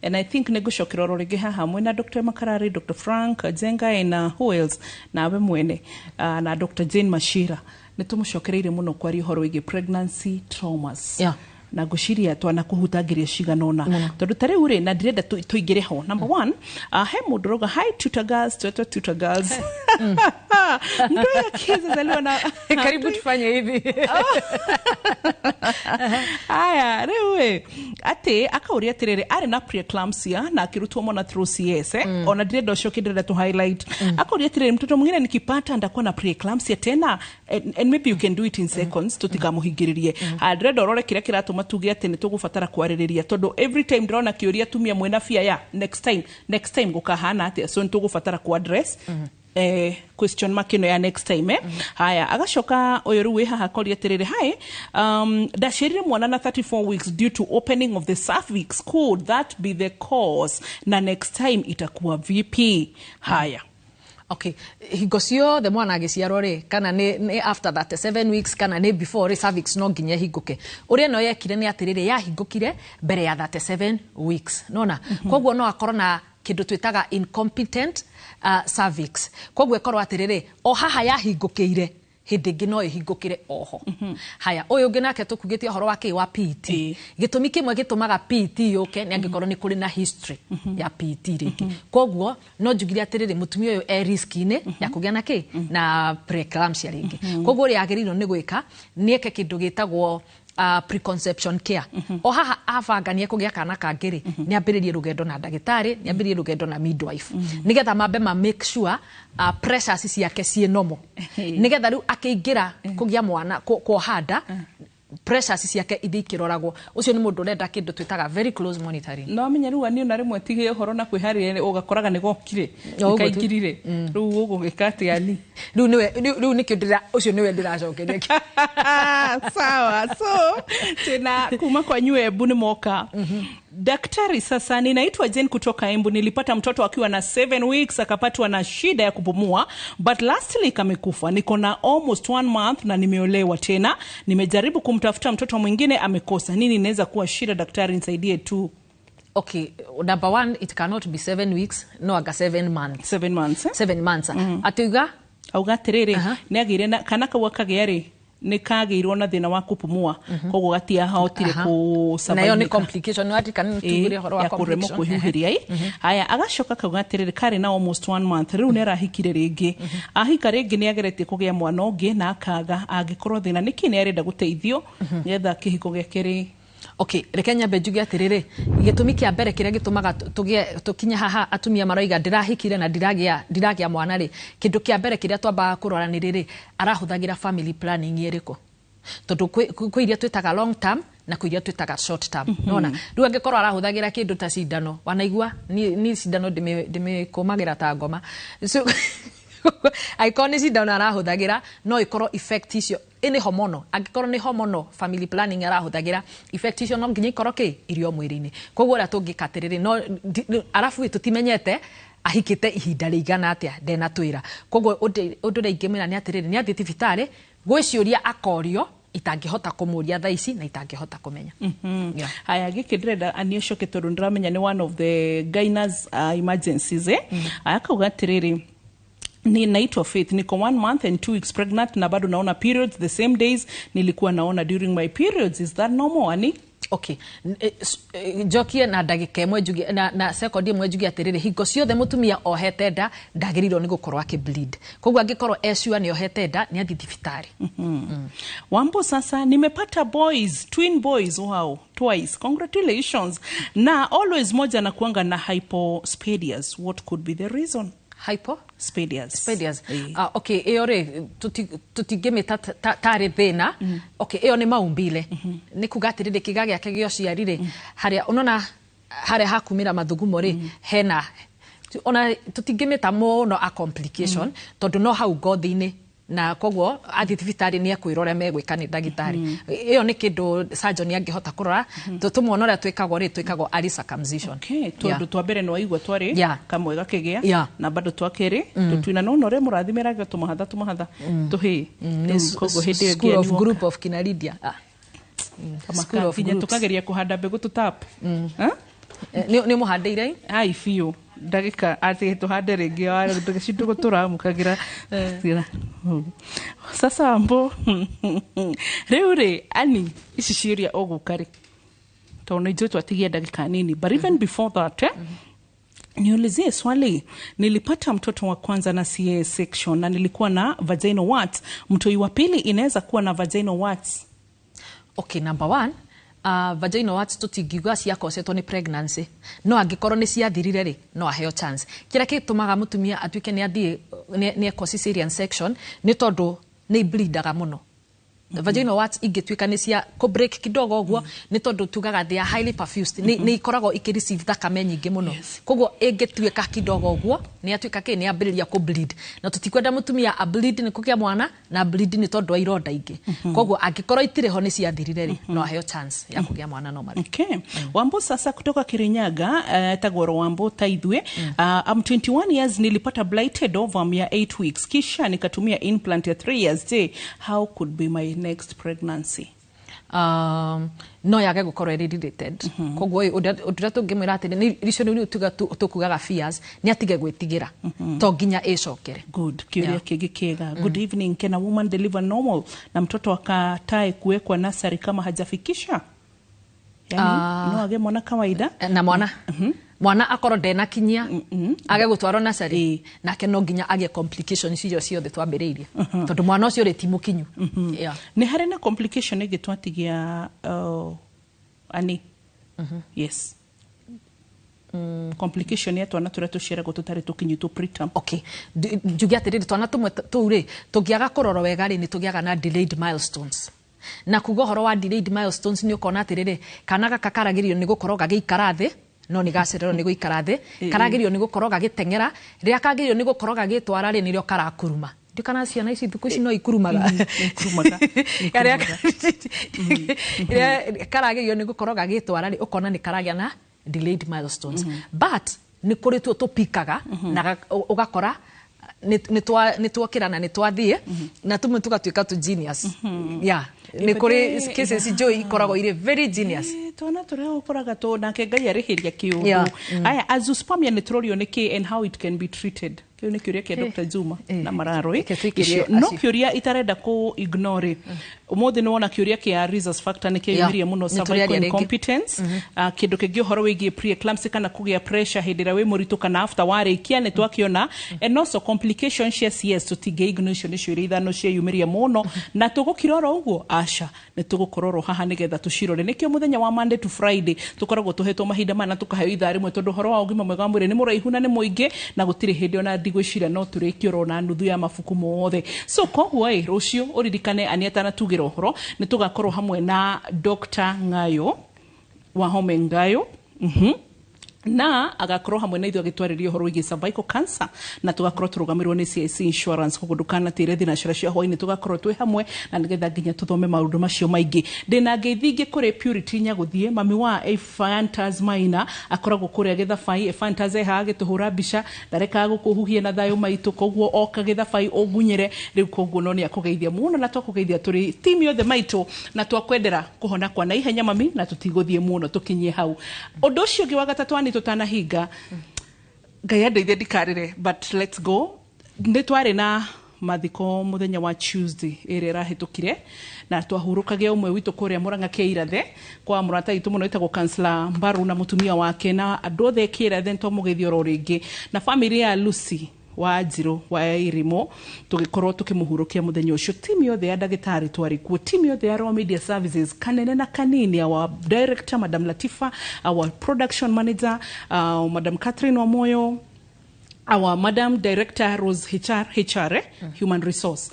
and I think negucokera ororingi haha mwena Dr. Makarari, Dr. Frank Jenga na who else na we mwene na Dr. Jane Mashira nitumucokereire muno kwari horo wigi pregnancy traumas na gushiria twana kuhutagiria shiganona tondu tari ure na direnda tuigire ho. Number 1 he muduroga hi tutor girls ndo ya kids zaliwa na karibu tufanye hivi aya rewe ate akauria tirere ari na preeclampsia na akirutwa mona through CS ona direnda ushokidira to highlight akauria tirere mtoto mwingine nikipata ndakuwa na preeclampsia tena and maybe you can do it in seconds tutikamuhingiririe direnda orore kira kiratuma tuge ati ni tugufatara kwaririria tondu every time ndrona kiuria tumia mwena fia ya next time gukahana ati so ntugufatara ku address question mark ino ya next time haya agashoka oyoru we haha kori atirire hai dashirire mwana na 34 weeks due to opening of the cervix, could that be the cause na next time itakuwa vipi? Haya okay higocio the mwana agiciarwo ri kana ni after that 7 weeks kana ni before cervix no nginya hinguke uria no yekire ni atirire ya hingukire mbere ya 37 weeks nona koguo no akorwo na kindu twitaga incompetent cervix koguo ekorwo atirire o haha ya hingukiire hindi ingi no ihingukire oho haya uyu ungi nake tukugitie horo wake wa PET gitumi kimwe gitumaga PET yuke ni angikorwo ni kuri na history ya PET ringi koguo no njugire atirire mutumia uyu e risk ine ya kugia na ki na preeclampsia ringi koguo ri agirirwo ni gwika ni eke kindu gitagwo preconception care o haha avangania kugia kana kangiri ni ambiririe rugendo na ndagitari ni ambiririe rugendo na midwife nigetha mambe ma make sure pressure ciake cie normal nigetha riu akiingira kugia mwana kwa handa pressure ciake ithikiroragwo ucio ni mundu renda kindu twitaga very close monitoring no menya riu ani ona rimwe tige horo na kwiharire ugakoraga ni gokire kaingirire riu ugo gikati ani riu ni kindira ucio niwe ndiracokeria sawa so tena kuma kwa nyue Embu ni moka daktari sasa ninaitwa Jane kutoka Embu nilipata mtoto akiwa na 7 weeks akapatwa na shida ya kupumua but lastly kamekufa niko na almost 1 month na nimeolewa tena nimejaribu kumtafuta mtoto mwingine amekosa nini inaweza kuwa shida daktari nisaidie tu okay number 1 it cannot be 7 weeks no aga 7 months 7 months atiga auga tiriri ni agire na kana kawa kagiari ni kagiirwo na thina wa kupumua koguo gatia hotire ku na yo ni complication no atikana tugire horo wa complication kuhihiria haya agashoka kauga atiriri kare na almost 1 month riu ni arahikire ringi ahika ringi ni agerete kugia mwana ungi na akaga agikorwo thina niki ni arenda guteithio yetha kihiko gekeri okay rekenya bejugi atiriri gitumi kia mbere kiria gitumaga tukinya haha atumia maroiga ndirahikire na ndiragia mwana ri kindu kia mbere kiria twamba kurora ni riri arahuthagira family planning iriko tondu kwi iria twitaga long term na kuiria twitaga short term nona riu angikorwo arahuthagira kindu ta cindano wanaigua ni cindano ndimikumagira ta ngoma so aikorwo ni cindano arahuthagira no ikorwo effect icio ini homono angikorwo ni homono family planning arahuthagira effect icio no nginya ikorwo irio mwiri-ini koguo ura tungikatiriri no arafu tutimenyete ahikite ihinda rigana atia ndena twira koguo undu ingimira ni atiriri ni athi thibitari gwiciuria akorio itangihota kumuria thaa ici na itangihota kumenya haya giki ndirenda anicoke tondu ndiramenya ni one of the gyners emergencies akauga atiriri ni naitwa Faith, niko 1 month and 2 weeks pregnant na bado naona periods the same days nilikuwa naona during my periods. Is that normal, ani? Okay. Jokie na ndagika imwe njugi na second imwe njugi atiriri hingo ciothe mutumia ohete nda ndagiriro ni gukorwa ki bleed. Koguo angikorwo esua ni ohete nda ni athi thibitari. Wambo sasa nimepata boys, twin boys, wow, twice. Congratulations. Na always moja na kuanga na hypospadias. What could be the reason? Spadias. Okay, iyo ri tutingimita tari thina. Okay, iyo ni maumbile. Ni kugatirire kiga giake gio ciarire haria unona haria hakumira mathugumo ri hena ona tutingimita muno a complication tondu no hau ngothi-ini na koguo athi thibitari ni ekwirora megwika ni ndagitari iyo ni kindu surgeon angihota kurora tutumwonora twikagwo early circumcision. Okay, tondu twa mbere no igwa twari kamwe gakigia na bado twakeri tutwina no nore murathimiraga tumahatha tuhi koguo hindi School of Group of Kinaridia School of Group tukageria kuhanda mbegu tutap ni muhandeire ai fiu ndagika ati tuhande ringi wa tugishindu guturamukagira sasa ambo riu ani ici ciria ogukari tona ijo twatigia ndagika nini but even before that niulizie swali. Nilipata mtoto wa kwanza na CA section na nilikuwa na vaginal warts. Mtoi wa pili inaweza kuwa na vaginal warts? Okay, number 1, vaginal warts tutingigwa ciakosetwo ni pregnancy no angikorwo ni ciathirire ri no aheo chance. Kira kitumaga mutumia atuike ni athie ni cesarean section ni tondu ni bleedaga muno. Vaginal warts ingituika ni cia ko break kidogo guo ni tondu tugaga they are highly perfused ni ikoragwo ikireceive thakame nyingi muno koguo ingituika kidogo guo ni atuika ni ambiriria ku bleed na tutikwenda mutumia a bleed ni kugia mwana na bleed ni tondu wa ironda ingi koguo angikorwo itireho ni ciathirire ri no aheo chance ya kugia mwana no mari. Okay. Wambo sasa kutoka Kirinyaga tagoro Wambo taithwe I'm 21 years nilipata blighted ovum ya 8 weeks kisha nikatumia implant ya 3 years. How could be my next pregnancy? No yage gukorwo related koguo udira tungimwira ati ni ricio ni tukugaga fears ni atige gwitigira to nginya icokere. Good. Kiuria kingi kiega. Good evening, can a woman deliver normal na mtoto akatae kuwekwa nasari kama hajafikisha? Yani no age mwana kawaida na mwana mwana akorwo ndena kinyia age gutwarwo nasari nake no nginya age complications icio ciothe twambiriirie tondu mwana ucio ri timukinyu. Ni hari na complication ige twatigia ani yes complication ya twana turia tuciragwo tutari tukinyu tu preterm. Okay, njugi atiriri twana tumwe turi tugiaga kuroro wega ri ni tugiaga na delayed milestones na kugo horo wa delayed milestones ni ukona atiriri kana gaka karagirio ni gukorwo gagiikara thi no ni gacerero ni guikara thi karagirio ni gukorwo gagitengera ria kagirio ni gukorwo gagitwara ri nirio karakuruma ndikana ciana ici thuku ici no ikurumaga karagirio ni gukorwo gagitwara ri ukona ni karagia na delayed milestones but ni kuri tu tupikaga na ugakora ni twokirana ni twathie na tumwe tugatuika tu genius ni kuri cases joy ikoragwo ire very genius tona turia ukoraga to nake Ngai arihiria kiungu aya azoospermia ni turorio niki and how it can be treated. Kiu ni kiuria kia Dr. Juma na Mararoi no kiuria itarenda ku ignore umuthi ni wona kiuria kia rhesus factor ni kiuria muno cervical incompetence kindu kingi horo wigie preeclampsia kana kugia pressure hindira we muritu kana after warikia ni twakiona and also complications cia CS tutige ignition ni ciuria ithano cia yumiria muno na tugukirora uguo asha ni tugukororo haha nigetha tucirore nikio muthenya wa Monday to Friday tukoragwo tuhetwo mahinda mana tukaheo ithaa rimwe tondu horo wa ugima mwega mwiri ni muraihu na ni muingi na gutiri hindi ona ndigwĩciria no tũrĩkio rona nuthu ya mabuku mothe. So koguo rũcio ũririkane aniatana tugĩra ũhoro nĩ tũgakorwo hamwe na Dr. Ngayo Wahome Ngayo na agakorwo hamwe na ithuĩ agĩtwarĩria ũhoro wĩgiĩ cervical cancer na tugakorwo tũrũgamĩrĩirwo nĩ CIC Insurance koguo ndũkanatĩre thina ciara cia hwainĩ tugakorwo twĩ hamwe na nĩgetha nginya tũthome maũndũ macio maingĩ. Ndĩna ngeithi ingĩ kũrĩ Purity Nyagũthiĩ mami wa Fantas Maina akoragwo kũrĩa Gĩthabai. Fantas eha agĩtũhũra mbica ndarekaga gũkũhuhia na thayũ maitũ koguo oka Gĩthabai ũgunyĩre rĩu koguo no nĩ akũgeithia mũno na twakũgeithia tũrĩ timu yothe maitũ na twakwendera kũhona kwa naihenya mami na tũtigũthiĩ mũno tũkinyie hau. Ũndũ ũcio ũngĩ wa gatatũ tutanahinga Ngai andeithie ndikarĩre but let's go. Nĩ twarĩ na mathiko muthenya wa Tuesday ĩrĩa ĩrahĩtũkire na twahurũkagia ũmwe witũ kũrĩa Mũrang'a Kĩirathe kwa mũrata witũ mũno wĩtagwo Kansla Mbaru na mũtumia wake na andũ othe Kĩirathe nĩtwamũgeithia oro rĩngĩ na family ya Lucy wa Njirũ wa Irimo tũgĩkorwo tũkĩmũhurũkia mũthenya ũcio. Timu yothe ya ndagĩtarĩ twarĩ kuo, timu yothe ya Raw Media Services kanene na kanini, our director Madam Latifa, our production manager Madam Catherine Wamoyo, our Madam Director Rose HR Human Resource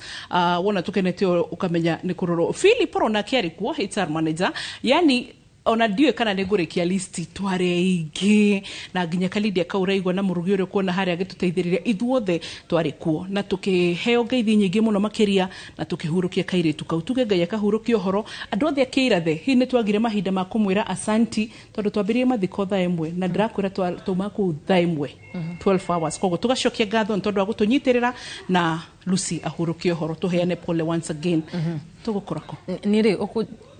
wona tukenete ukamenya nĩ kũrorwo Philip Rona kĩarĩ kuo HR manager, yani ona ndiwe kana nĩngũrĩkia listi tware ingĩ na nginya Kalidia Kauraigwa na mũrugi ũrĩa kuona harĩa agĩtũteithĩrĩria ithuothe tware kuo na tũkĩheo ngeithi nyingĩ mũno makĩria na tũkĩhurũkia kairĩtu kau tuge Ngai akahurũkia ũhoro andũ othe Kĩirathe. Hihi nĩ twagire mahinda ma kũmwĩra asanti tondũ twambĩrĩrie mathiko thaa ĩmwe na ndĩrakwĩra twauma kũu thaa ĩmwe 12 hours koguo tũgacokia ngatho nĩ tondũ wa gũtũnyitĩrĩra na Lucy ahurũkie ũhoro tũheane pole once again. Tũgũkorako nĩrĩ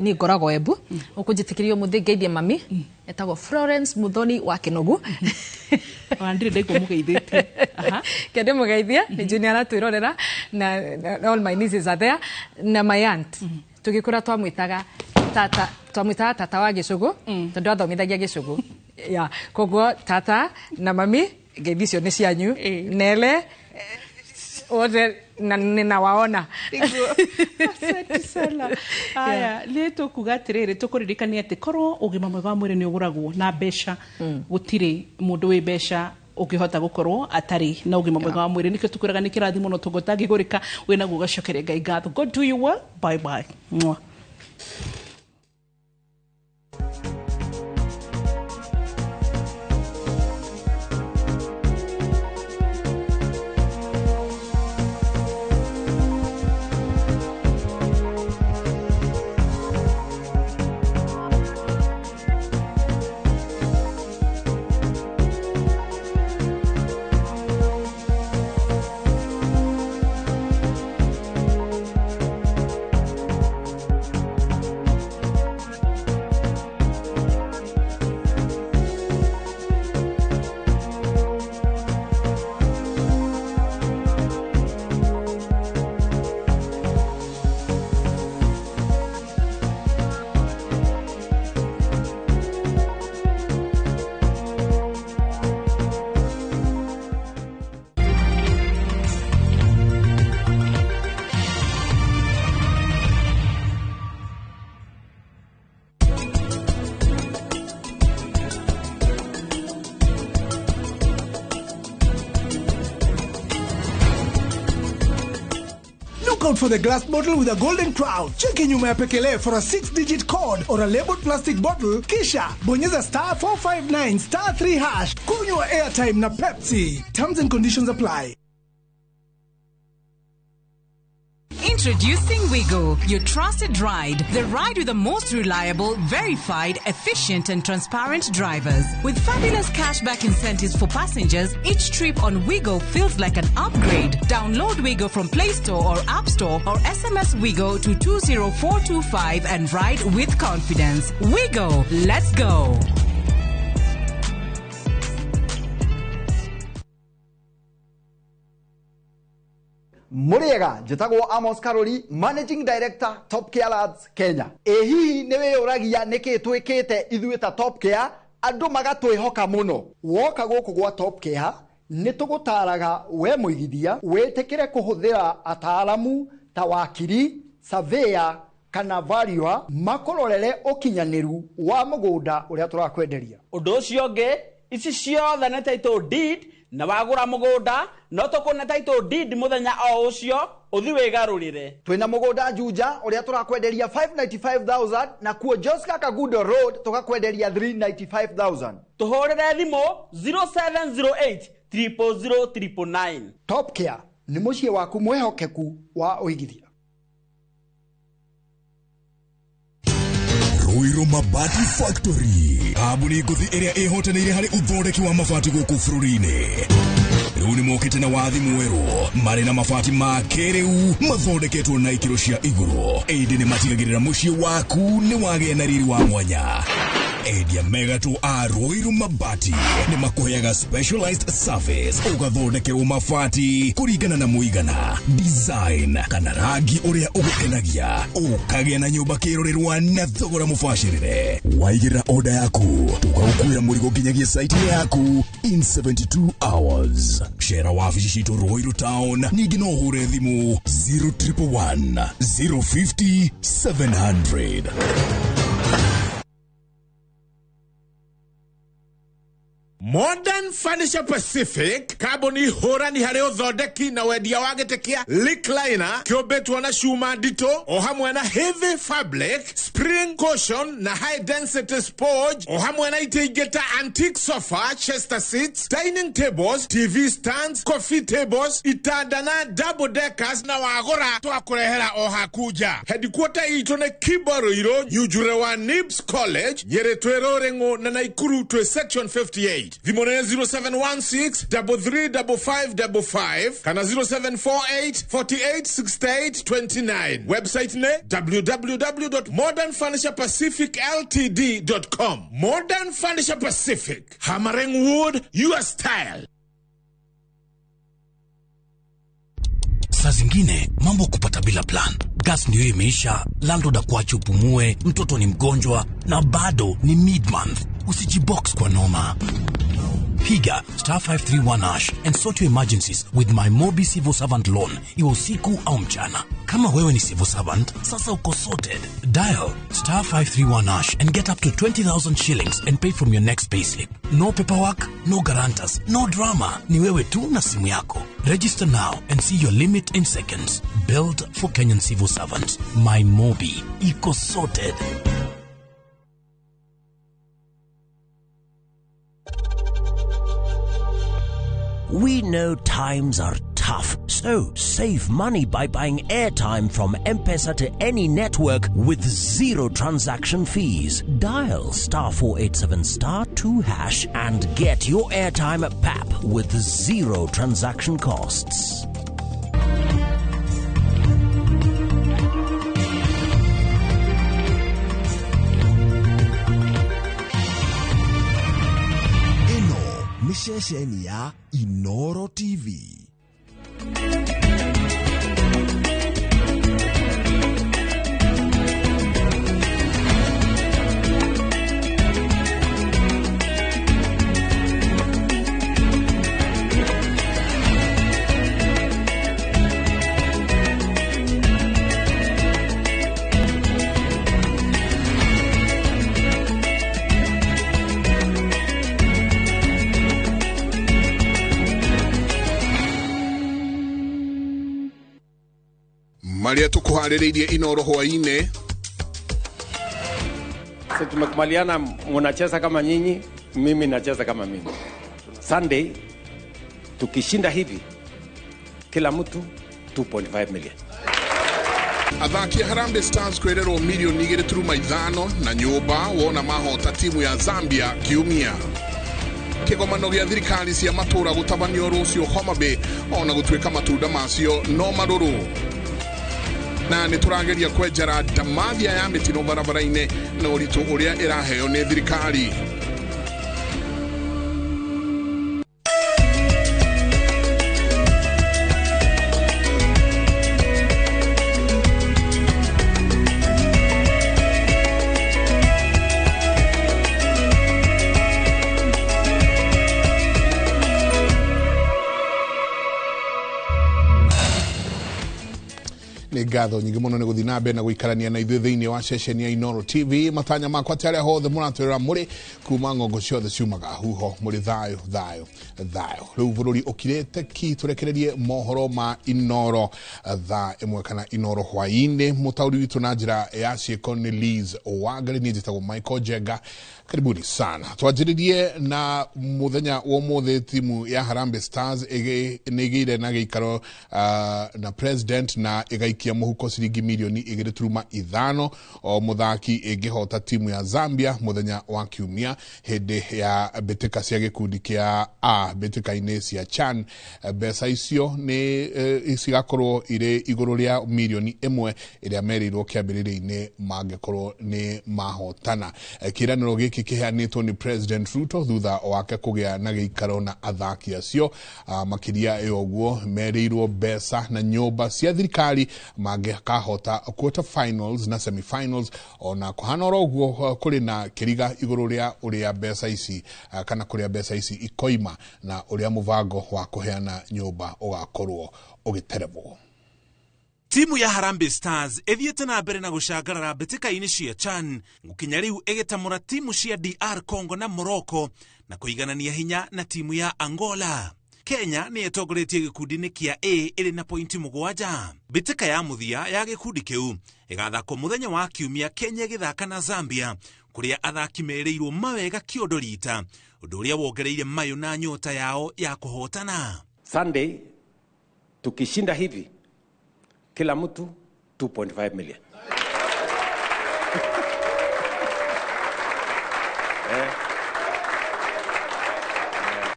nĩ ngoragwo Embu ũkũnjĩtĩkĩrio mũthĩ ngeithie mami etagwo Florence Muthoni wa Kĩnogu ndire ndaigua mũgeithĩtie kende mũgeithie nĩ junior aratwĩrorera na all my nieces are there na my aunt tũgĩkũra twamwĩtaga tata wa Gĩcũgũ tondũ athomithagia Gĩcũgũ koguo tata na mami ngeithi icio nĩ cianyu Nele othe na ninawaona. Asante sana. Aya nĩ tũkuga atĩrĩrĩ tũkũririkania atĩ korwo ũgima mwega wa mwĩrĩ nĩ ũgũragwo na mbeca gũtirĩ mũndũ wĩ mbeca ũngĩhota gũkorwo atarĩ na ũgima mwega wa mwĩrĩ. Nĩkĩo tũkwĩraga nĩ kĩrathi mũno tũngĩtangĩgũrĩka wĩnaguo ũgacokeria Ngai ngatho. God do you well. Bye bye. Mwah. Look out for the glass bottle with a golden crown. Cheki nyuma ya Pekele for a 6-digit code or a labeled plastic bottle. Kisha bonyeza *459 *3#. Kunywa airtime na Pepsi. Terms and conditions apply. Introducing Wigo, your trusted ride. The ride with the most reliable, verified, efficient and transparent drivers. With fabulous cashback incentives for passengers, each trip on Wigo feels like an upgrade. Download Wigo from Play Store or App Store or SMS Wigo to 20425 and ride with confidence. Wigo, let's go. Muriega, njĩtagwo Amos Karori, Managing Director, Top Care Lads, Kenya. Hihi nĩ wĩyũragia nĩkĩ twĩkĩte ithuĩ ta Top Care, andũ magatwĩhoka mũno. Woka gũkũ gwa Top Care, nĩ tũgũtaraga we mũigithia, wĩtĩkĩre kũhũthĩra ataalamu ta wakiri, surveyor, kana valuer, makororere ũkinyanĩru wa mũgũnda ũrĩa tũrakwenderia. Ũndũ ũcio ũngĩ, ici ciothe nĩ title deed na wagura mugunda no tukuna title deed muthenya o ucio uthi wigarurire. Twina mugunda Juja uria turakwenderia 595,000 na kuo Josca Kagundo Road tukakwenderia 395,000. Tuhurire thimu 0708 000 Top Care ni mucie waku mwehokeku wa uigithia. Ruiru Mabati Factory, kambuni nguthi iria ihotanire hari uthondeki wa mabati guku bururi-ini. Riu ni mokite na wathi mweru mari na mabati ma kiriu mathondeketwo na ikiro cia iguru. Indi ni matigagirira mucie waku ni wagĩa na riri wa mwanya. Endia megatu a Ruiru Mabati ni makuheaga specialized service ugathondekerwo mabati kuringana na muigana, design kana rangi uria ugukenagia, ukagĩa na nyumba kirorerwa na thogora mubashirire. Waigĩra order yaku tukaukuira murigo nginyagia site yaku in 72 hours. Share wabici citu Ruiru Town, ningi no hure thimu 0111 050 700. Modern Furniture Pacific, kambuni hurani hari uthondeki na wendia wa gĩtĩ Recliner kĩũmbĩtwo na cuma nditũ o hamwe na heavy fabric, spring cushion na high density sponge o hamwe na itĩ ingĩ ta antique sofa, chester seats, dining tables, TV stands, coffee tables, itanda na double deckers na wagũra twakũrehera o hakuja. Headquarter itũ nĩ Kiboruiro, Nyujure wa Nibs College, Nyeri twĩ Rũrĩng'ũ na Naikuru twĩ section 58. Thimone 0716 335555 kana 0748 4868 29. Website ne www.modernfurniturepacificltd.com. Modern Furniture Pacific, hammering wood, your style. Saa zingine mambo kupata bila plan. Gas ndio imeisha, landlord akuache upumue, mtoto ni mgonjwa na bado ni mid-month. Usijibox kwa noma. Piga *531# and sort your emergencies with my Mobi Civil Servant loan. Iwe usiku au mchana. Kama wewe ni civil servant, sasa uko sorted. Dial *531# and get up to 20,000 shillings and pay from your next payslip. No paperwork, no guarantors, no drama. Ni wewe tu na simu yako. Register now and see your limit in seconds. Built for Kenyan civil servants. My Mobi. Iko sorted. We know times are tough, so save money by buying airtime from M-Pesa to any network with zero transaction fees. Dial *487*2# and get your airtime PAP with zero transaction costs. Ceceni ya Inoro TV. Maria tukuharĩrĩirie Inoro hwainĩ. Sisi tumekubaliana mnacheza kama nyinyi, mimi nacheza kama mimi. Sunday tukishinda hivi kila mtu 2.5 million. Athaki Harambee Stars kwererwo milioni 2.5 na nyũmba wona mahota timu ya Zambia kiumia. Kĩgomano gĩa thirikari cia matũra gũtabanio rũciũ Homa Bay ona gũtuĩka matunda macio no marũrũ. Na niturageria kwenjera ndamathia ya mitino barabara-inĩ na ũritũ ũrĩa ĩraheo nĩ thirikari. nä ngatho nyingä må no nä gå thiä na mbere na gå ikarania na ithuä thä-inä wa ceceni ya Inoro TV matanya makwa tä arä a hothe må ratwä rä ra må rä kuma ngongo ciothe ciumaga huho må rä thayå thayå thayå rä u bå rå ri å kirä te ki tå rekererie mohoro ma Inoro thaa ĩmwe kana Inoro hwainä må taå witå na njä ra ya ciäko nä Liz Wangari niä njä tagwo Michael Jenga karibuni sana twanjĩrĩrie na muthenya wa ũmũthĩ timu ya Harambee Stars nĩ ĩgĩire na gĩikaro na president na ĩgaikia mũhuko ciringi milioni 2.5 o mũthaki ĩngĩhota timu ya Zambia muthenya wa kiumia hĩndĩ ya mbĩtĩka cia gĩkundi kĩa A mbĩtĩka-inĩ cia CHAN mbeca icio nĩ cigakorwo irĩ igũrũ rĩa milioni 1 ĩrĩa merĩirwo kĩambĩrĩria-inĩ mangĩkorwo nĩ mahotana kĩĩranĩro gĩkĩ kiheanitwo ni President Ruto thutha wake kugea na giikaro na athaki acio makiria yoguo merirwo mbeca na nyumba cia thirikari mangĩkahota quarter finals na semi finals ona kuhana roguo kuri na kiriga iguru ria uria mbeca ici kana kuria mbeca ici ikoima na uria muvango wa kuheana nyumba ugakorwo ugiteremwo. Timu ya Harambee Stars ethiete na mbere na gucangarara mbĩtĩka-inĩ cia CHAN gukinya riu ĩgĩtamũra timu cia DR Congo na Morocco na kũiganania hinya na timu ya Angola. Kenya nĩ ĩtongoretie gĩkundi-inĩ kĩa A ĩrĩ na pointi 7. Mbĩtĩka ya mũthia ya gĩkundi kĩu ĩgathakwo mũthenya wa kiumia Kenya ĩgĩthaka na Zambia kũrĩa athaki merĩirwo mawega kĩondo rita ũndũ ũrĩa wongereire mayũ na nyota yao ya kũhotana. Sunday tukishinda hivi kila mtu 2.5 million.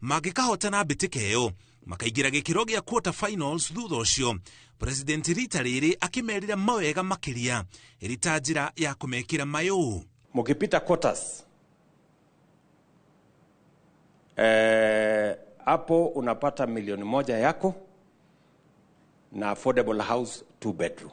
Mangĩkahotana mbĩtĩka ĩyo makaingĩra gĩkĩro gĩa quarter finals thutha ũcio President rita rĩrĩ akĩmerĩra mawega makĩria ĩrĩ njĩra ya kũmekĩra mayũ. Mukipita quarters hapo unapata milioni 1 yako na affordable house 2 bedroom.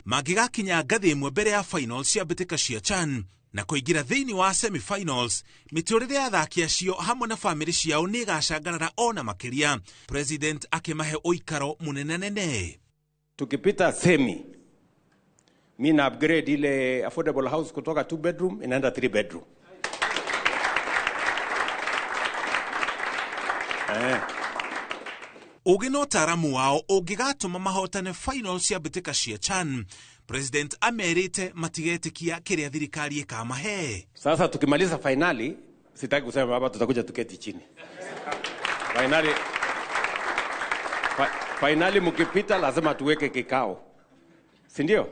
Mangĩgakinya ngathĩ ĩmwe mbere ya finals cia mbĩtĩka cia CHAN na kũingĩra thĩinĩ wa semi finals mĩtũrĩre ya athaki acio hamwe na famĩlĩ ciao nĩ ĩgacangarara ona makĩria President akĩmahe ũikaro mũnenanene. Tukipita semi mimi na upgrade ile affordable house kutoka 2 bedroom inaenda 3 bedroom. Ũgĩ na ũtaaramu wao ũngĩgatũma mahotane final cia mbĩtĩka cia CHAN, President amerite matigetĩkia kĩrĩa thirikari ĩkamahe. Sasa tukimaliza finali, sitaki kusema hapa tutakuja tuketi chini. Finali mkipita lazima tuweke kikao. Si ndio?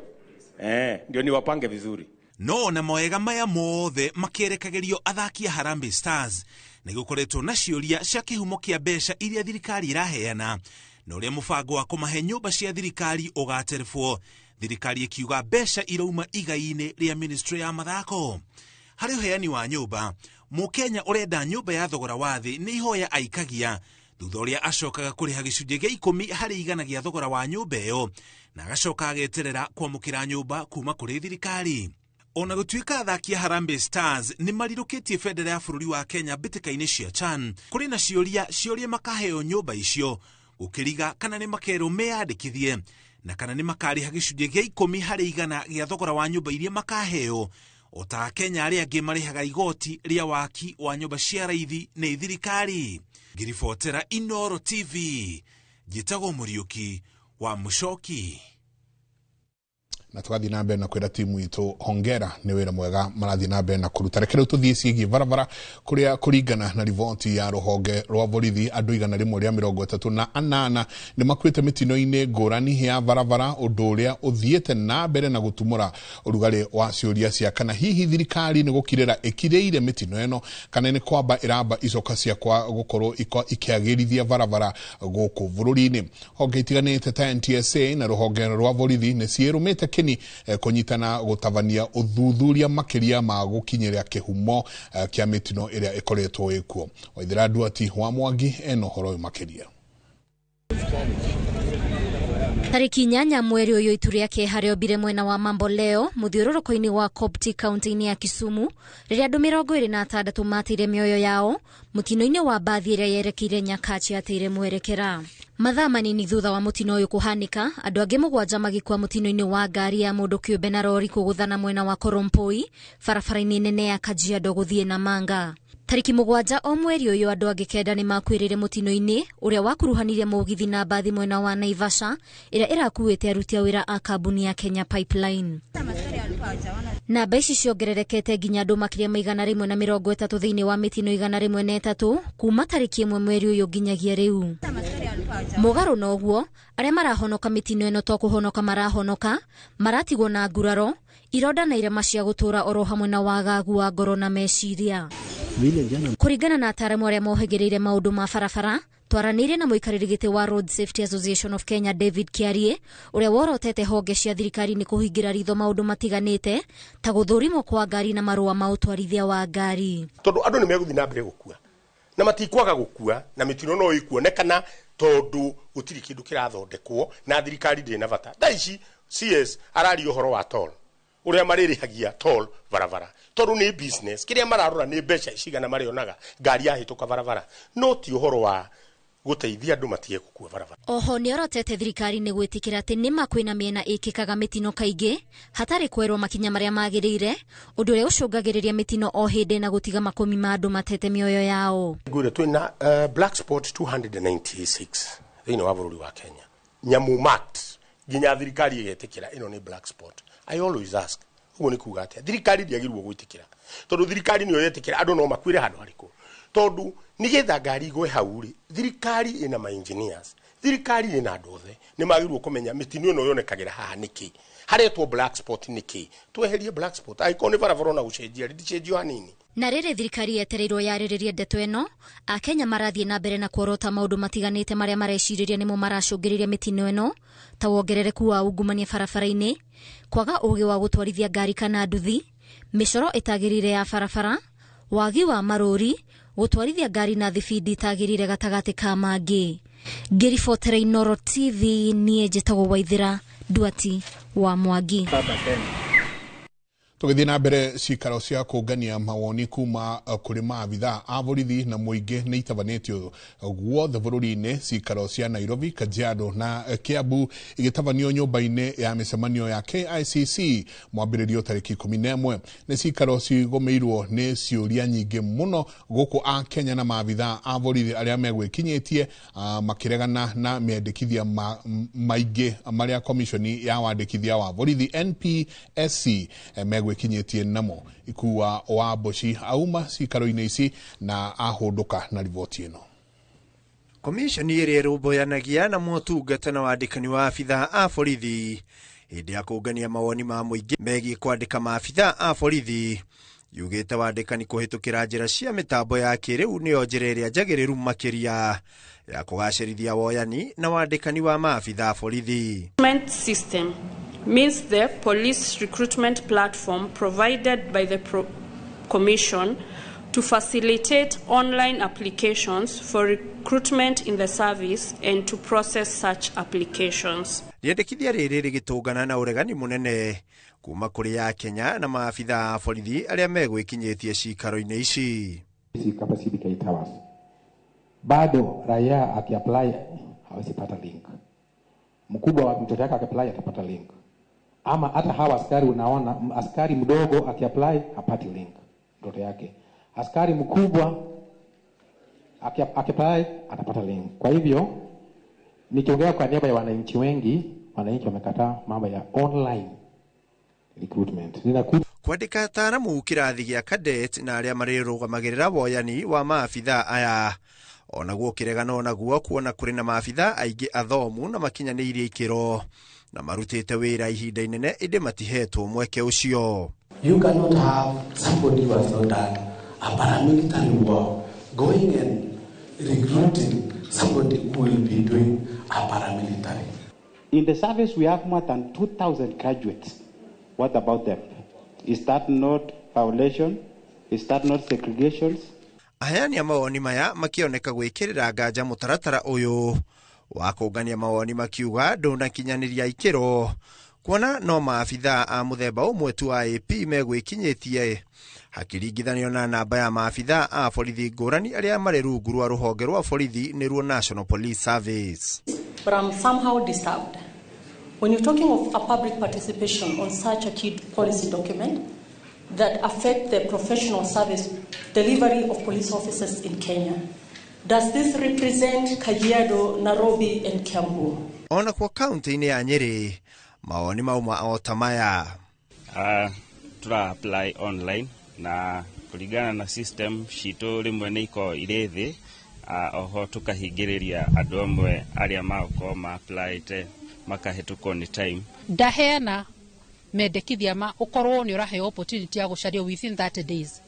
Ndio ni wapange vizuri. No na mawega maya mothe makĩerekagĩrio athaki a Harambee Stars nĩ gũkoretwo na ciũria cia kĩhumo kĩa mbeca iria thirikari ĩraheana na ũrĩa mũbango wa kũmahe nyũmba cia thirikari ũgaterefwo, thirikari ĩkiuga mbeca irauma igai-inĩ rĩa ministry ya mathako. Harĩ ũheani wa nyũmba, Mũkenya ũrenda nyũmba ya thogora wa thĩ nĩ ihoya aikagia thutha ũrĩa acokaga kũrĩha gĩcunjĩ gĩa 10 harĩ 100 gĩa thogora wa nyũmba ĩyo na agacoka ageterera kwamũkĩra nyũmba kuma kũrĩ thirikari. Ona gũtuĩka athaki a Harambee Stars nĩ marirũkĩtie bendera ya bũrũri wa Kenya mbĩtĩka-inĩ cia CHAN, kũrĩ na ciũria makaheo nyũmba icio gũkĩriga kana nĩ makerwo meyandĩkithie na kana nĩ makarĩha gĩcunjĩ gĩa 10 harĩ 100 gĩa thogora wa nyũmba iria makaheo, o ta Kenya arĩa angĩ marĩhaga igoti rĩa waki wa nyũmba cia raithi nĩ thirikari. Ngiribotera Inoro TV, njĩtagwo Mũriũki wa Mũcoki. na tugathi na mbere na kwira timu itu hongera ni wira mwega marathi na mbere na kuruta rekere tuthie ciĩgiĩ barabara kuria kuringana na rivoti ya ruhonge rwa borithi andu 138 ni makuite mitino-ini ngũrani ya barabara undu uria uthiete na mbere na gutumura urugari wa ciuria cia kana hihi thirikari ni gukirira ikireire mitino eno kana ni kwamba iramba icoka cia kwa gukorwo ikiagirithia barabara guku bururi-ini. Honge itiganite ta NTSA na ruhonge rwa borithi ni cierumite kini kunyitana gutavania uthuthuria makiria ma gukinyira kihumo kia mitino iria ikoretwo ikuo. Waithira Duati wa Mwangi eno horo makiria. Tariki 8 mweri uyu itu riake hario bire mwena wa Mambo Leo muthiururuko-ini wa Coptic kaunti-ini ya Kisumu riria andu 26 matire mioyo yao mutino-ini wa bathi iria yerekeire Nyakachi atire mwerekera. Mathaa manini thutha wa mutino uyu kuhanika, andu angi 7 magikua mutino-ini wa ngari ya mundu kiumbe na rori kuguthana mwena wa Korompoi barabara-ini nene ya Kajiado guthie Namanga. Tariki 7 o mweri uyu andu angi 9 ni makwirire mutino-ini uria wakuruhanirie mugithi na bathi mwena wa Naivasha iria irakuite aruti a wira a kambuni ya Kenya Pipeline. Namba ici ciongererekete nginya andu makiria 130 thiini wa mitino 103 kuma tariki 1 mweri uyu nginyagia riu. Mugaru na uguo aria marahonoka mitino eno to kuhonoka marahonoka maratigwo na nguraro ironda na irema cia gutura oro hamwe na wagagu wa ngoro na meciria. Kuringana na ataramu aria mohegereire maundu ma barabara, twaranire na muikariri giti wa Road Safety Association of Kenya David Kiarie uria worotete honge cia thirikari ni kuhingira ritho maundu matiganite ta guthurimwo kwa ngari na marua ma utwarithia wa ngari. Tondu andu ni meguthi na mbere gukua na matikwaga gukua na mitino no ikuonekana tondu gutiri kindu kirathondekwo na thirikari ndiri na bata. Daici CS arari uhoro wa toll uria maririhagia toll barabara tondu ni business kiria mararora ni mbeca cigana marionaga ngari yahituka barabara no ti uhoro wa guteithia andu matie gukua barabara. Oho ni orotete thirikari ni gwitikira ati ni makwina miena ikikaga mitino kaingi hatari kwerwo makinya maria magirire undu uria ucungagiriria mitino o hindi na gutiga makumi ma andu matete mioyo yao. Ngure twina black spot 296 thiini wa bururi wa Kenya. Nyamu mat ginya thirikari igetikira ino ni black spot. I always ask ugo ni kuga atia thirikari ndiagirwo gwitikira tondu thirikari niyo yetikira andu no makwire handu hariku tondu nigetha ngari igwe hauri thirikari ina ma engineers thirikari ina andu othe ni magirwo kumenya mitino no yonekagira haha niki haretwo black spot niki tweherie black spot aikoni barabara na gucenjia ndicenjio hanini. Na riri thirikari yetereirwo yariririe ndeto eno Akenya marathie na mbere na kuorota maundu matiganite maria mareciiriria nimo maracungiriria mitino eno ta wongerereku wa ungumania barabara-ini, kwaga ugi wa gutwarithia ngari kana nduthi, micoro itagirire ya barabara, wagi wa marori, gutwarithia ngari na thibidi itagirire gatagati ka mangi. Ngiribotera Inoro TV nie njitagwo Waithira Duati wa Mwangi. Tugithie na mbere cikaro cia kungania mawoni kuma kuri maabitha a borithi na muingi ni itabanitio guothe bururi-ini cikaro cia Nairobi, Kajiado na Kiambu igitabanio nyumba-ini ya micemanio ya KICC mwambiririo tariki 11. Ni cikaro cigomeirwo ni ciuria nyingi muno guku a Kenya na maabitha a borithi aria megwikinyitie makiregana na miendekithia maingi maria komishoni ya wandikithia wa borithi NPSC gwekinyetie namo ikuwa wa boshi auma cikaro-ini ici na ahunduka na riboti ino. Komishoni iri rũmbũyanagia na motungata na wandĩkani wa abitha a borithi hĩndĩ ya kũngania mawoni ma mũingĩ megiĩ kwandĩka maabitha a borithi yugĩte wandĩkani kũhĩtũkĩra njĩra cia mĩtambo ya kĩrĩu nĩyo njĩra ĩrĩa njagĩrĩru makĩria ya kũgacĩrithia woyani na wandĩkani wa maabitha a borithi. System means the police recruitment platform provided by the Commission to facilitate online applications for recruitment in the service and to process such applications. Riendekithia rĩrĩ rĩgĩtũngana na ũregani mũnene kuma kũrĩ ya Kenya na maabitha a borithi arĩa megwĩkinyĩtie cikaro-inĩ ici. Capacity towers. Bado raia akiapply hawezipata link. Mkubwa wa mtoto wake akiapply atapata link. Ama hata hawa askari unaona askari mdogo akiapply hapati link mtoto yake. Askari mkubwa akiapply atapata link. Kwa hivyo nikiongea kwa niaba ya wananchi wengi, wananchi wamekataa mambo ya online recruitment. Kwandĩka ataaramu kĩrathi gĩa cadet na arĩa marĩrũgamagĩrĩra woyani wa maabitha aya onaguo kĩregano naguo kuona kũrĩ na maabitha aingĩ athomu na makinyanĩirie ikĩro na marutĩte wĩra ihinda inene ĩndĩ matihetwo mweke ũcio. You cannot have somebody who has not done a paramilitary work going and recruiting somebody who will be doing a paramilitary. In the service we have more than 2,000 graduates. What about them? Is that not violation? Is that not segregations? Aheani a mawoni maya makĩoneka gwĩkĩrĩra nganja mũtaratara ũyũ wa kũngania mawoni makiuga ndũnakinyanĩria ikĩro, kuona no maabitha a mũthemba ũmwe tu wa AP megwĩkinyĩtie hakiringithanio na namba ya maabitha a borithi ngũrani arĩa marĩ rungu rwa rũhonge rwa borithi nĩruo National Police Service. But I'm somehow disturbed when you're talking of a public participation on such a key policy document that affect the professional service delivery of police officers in Kenya. Does this represent Kajiado, Nairobi and Kiambu? Ona kwa kaunti-inĩ ya Nyeri, maoni mauma o tamaya. Tura apply online na kuligana na system shito rimwe nĩ iko irĩ oho tukahingĩrĩria andũ amwe arĩa maũkorwo ma-applyte makahĩtũkwo nĩ time. Ndaheana mendekithia ma ukorwo nĩ ũraheo opportunity ya gũcario within 30 days.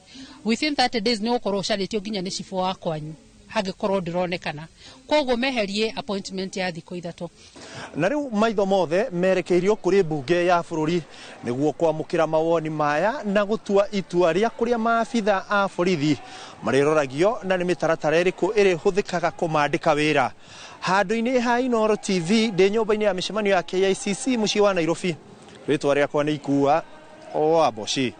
Within 30 days nĩ ũkorwo ũcarĩtio nginya nĩ cibũ wa kwanyu hangĩkorwo ndĩronekana. Koguo meherie appointment ya thikũ ithatũ. Na rĩu maitho mothe merekeirio kũrĩ mbunge ya bũrũri nĩguo kwamũkĩra mawoni maya na gũtua itua rĩa kũrĩa maabitha a borithi marĩroragio na nĩ mĩtaratara ĩrĩkũ ĩrĩhũthĩkaga kũmandĩka wĩra. Handũ-inĩ ha Inooro TV ndĩ nyũmba-inĩ ya mĩcemanio ya KICC mũciĩ wa Nairobi. Rĩtwa rĩakwa nĩ Ikua Wamboci.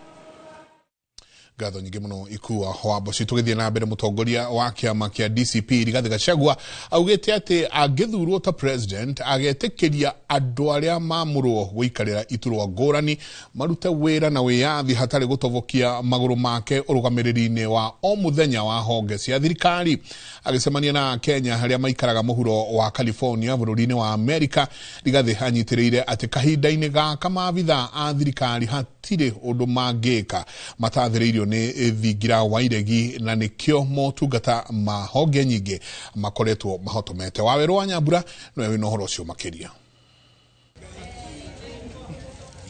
Ngatho nyingĩ mũno Ikua Wamboci. Tũgĩthiĩ na mbere, mũtongoria wa kĩama kĩa DCP Rigathĩ Gachagua augĩte atĩ angĩthurwo ta president agetĩkĩria andũ arĩa mamũrwo gũikarĩra iturwa ngũrani marute wĩra na wĩyathi hatarĩ gũtobokia magũrũ make ũrũgamĩrĩri-inĩ wa o mũthenya wa honge cia thirikari. Agĩcemania na Kenya arĩa maikaraga mũhuro wa California bũrũri-inĩ wa Amerika, Rigathĩ anyitĩrĩire atĩ kahinda-inĩ gaka maabitha a thirikari hatirĩ ũndũ mangĩka matathĩrĩirio nĩ thingira wa iregi na nĩkĩo motungata ma honge nyingĩ makoretwo mahotomete. Wawerũ wa Nyambura nĩwe wĩna ũhoro ũcio makĩria.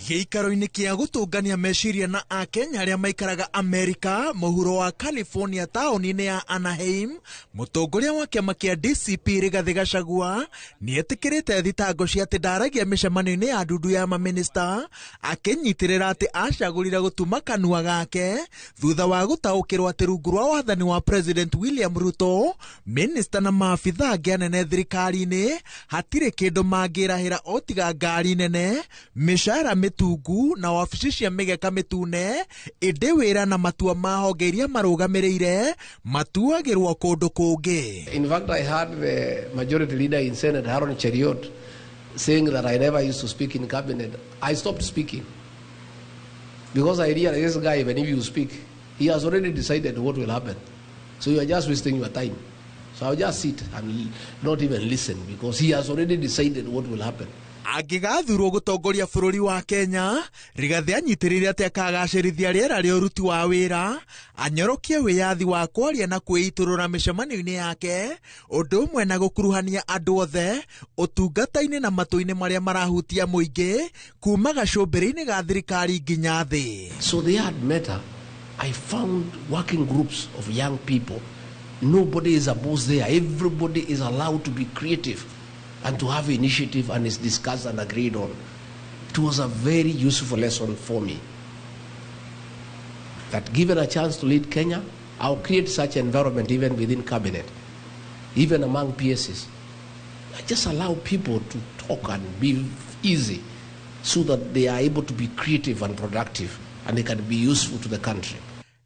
Gĩikaro-inĩ kĩa gũtũngania meciria na Akenya arĩa maikaraga Amerika mũhuro wa California taũni-inĩ ya Anaheim, mũtongoria wa kĩama kĩa DCP Rigathĩ Gachagua nĩetĩkĩrĩte thitango cia atĩ ndaragia mĩcemanio-inĩ ya ndundu ya mamĩnĩsta, akĩnyitĩrĩra atĩ acagũrire gũtuma kanua gake thutha wa gũtaũkĩrwo atĩ rungu rwa wathani wa President William Ruto, minista na maabitha angĩ anene thirikari-inĩ hatirĩ kĩndũ mangĩrahĩra o tiga ngari nene, mĩcara tungu na wabici cia mĩgeka mĩtune, ĩndĩ wĩra na matua ma honge iria marũgamĩrĩire matuagĩrwo kũndũ kũngĩ. In fact, I heard the majority leader in Senate, Haron Cheriot, saying that I never used to speak in cabinet. I stopped speaking because I realized this guy, even if you speak, he has already decided what will happen. So you are just wasting your time. So I'll just sit and not even listen because he has already decided what will happen. Angĩgathurwo gũtongoria bũrũri wa Kenya, Rigathĩ anyitĩrĩire atĩ akagacĩrithia rĩera rĩa ũruti wa wĩra, anyorokie wĩyathi wa kwaria na kwĩitũrũra mĩcemanio-inĩ yake, ũndũ ũmwe na gũkuruhania andũ othe ũtungata-inĩ na matũ-inĩ marĩa marahutia mũingĩ kuma gacũmbĩrĩ-inĩ ga thirikari nginya thĩ. So they had matter. I found working groups of young people. Nobody is a boss there. Everybody is allowed to be creative and to have initiative, and is discussed and agreed on. It was a very useful lesson for me. That given a chance to lead Kenya, I'll create such an environment even within cabinet, even among PSs. I just allow people to talk and be easy so that they are able to be creative and productive and they can be useful to the country.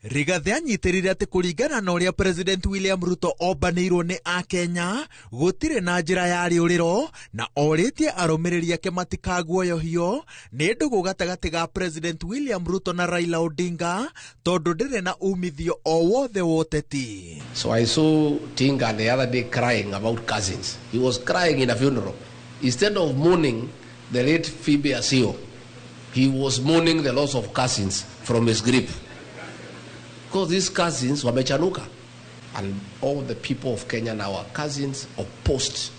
Rigathĩ anyitĩrĩire atĩ kũringana na ũrĩa President William Ruto ombanĩirwo nĩ Akenya gũtirĩ na njĩra ya rĩũrĩro, na orĩtie arũmĩrĩri ake matikaguoyohio nĩ ndũgũ gatagatĩ ga President William Ruto na Raila Odinga tondũ ndĩrĩ na umithio o wothe wa ũteti. So I saw Tinga the other day crying about cousins. He was crying in a funeral. Instead of mourning the late Phoebe Asio, he was mourning the loss of cousins from his grip. Because these cousins wamechanuka, and all the people of Kenya now are cousins opposed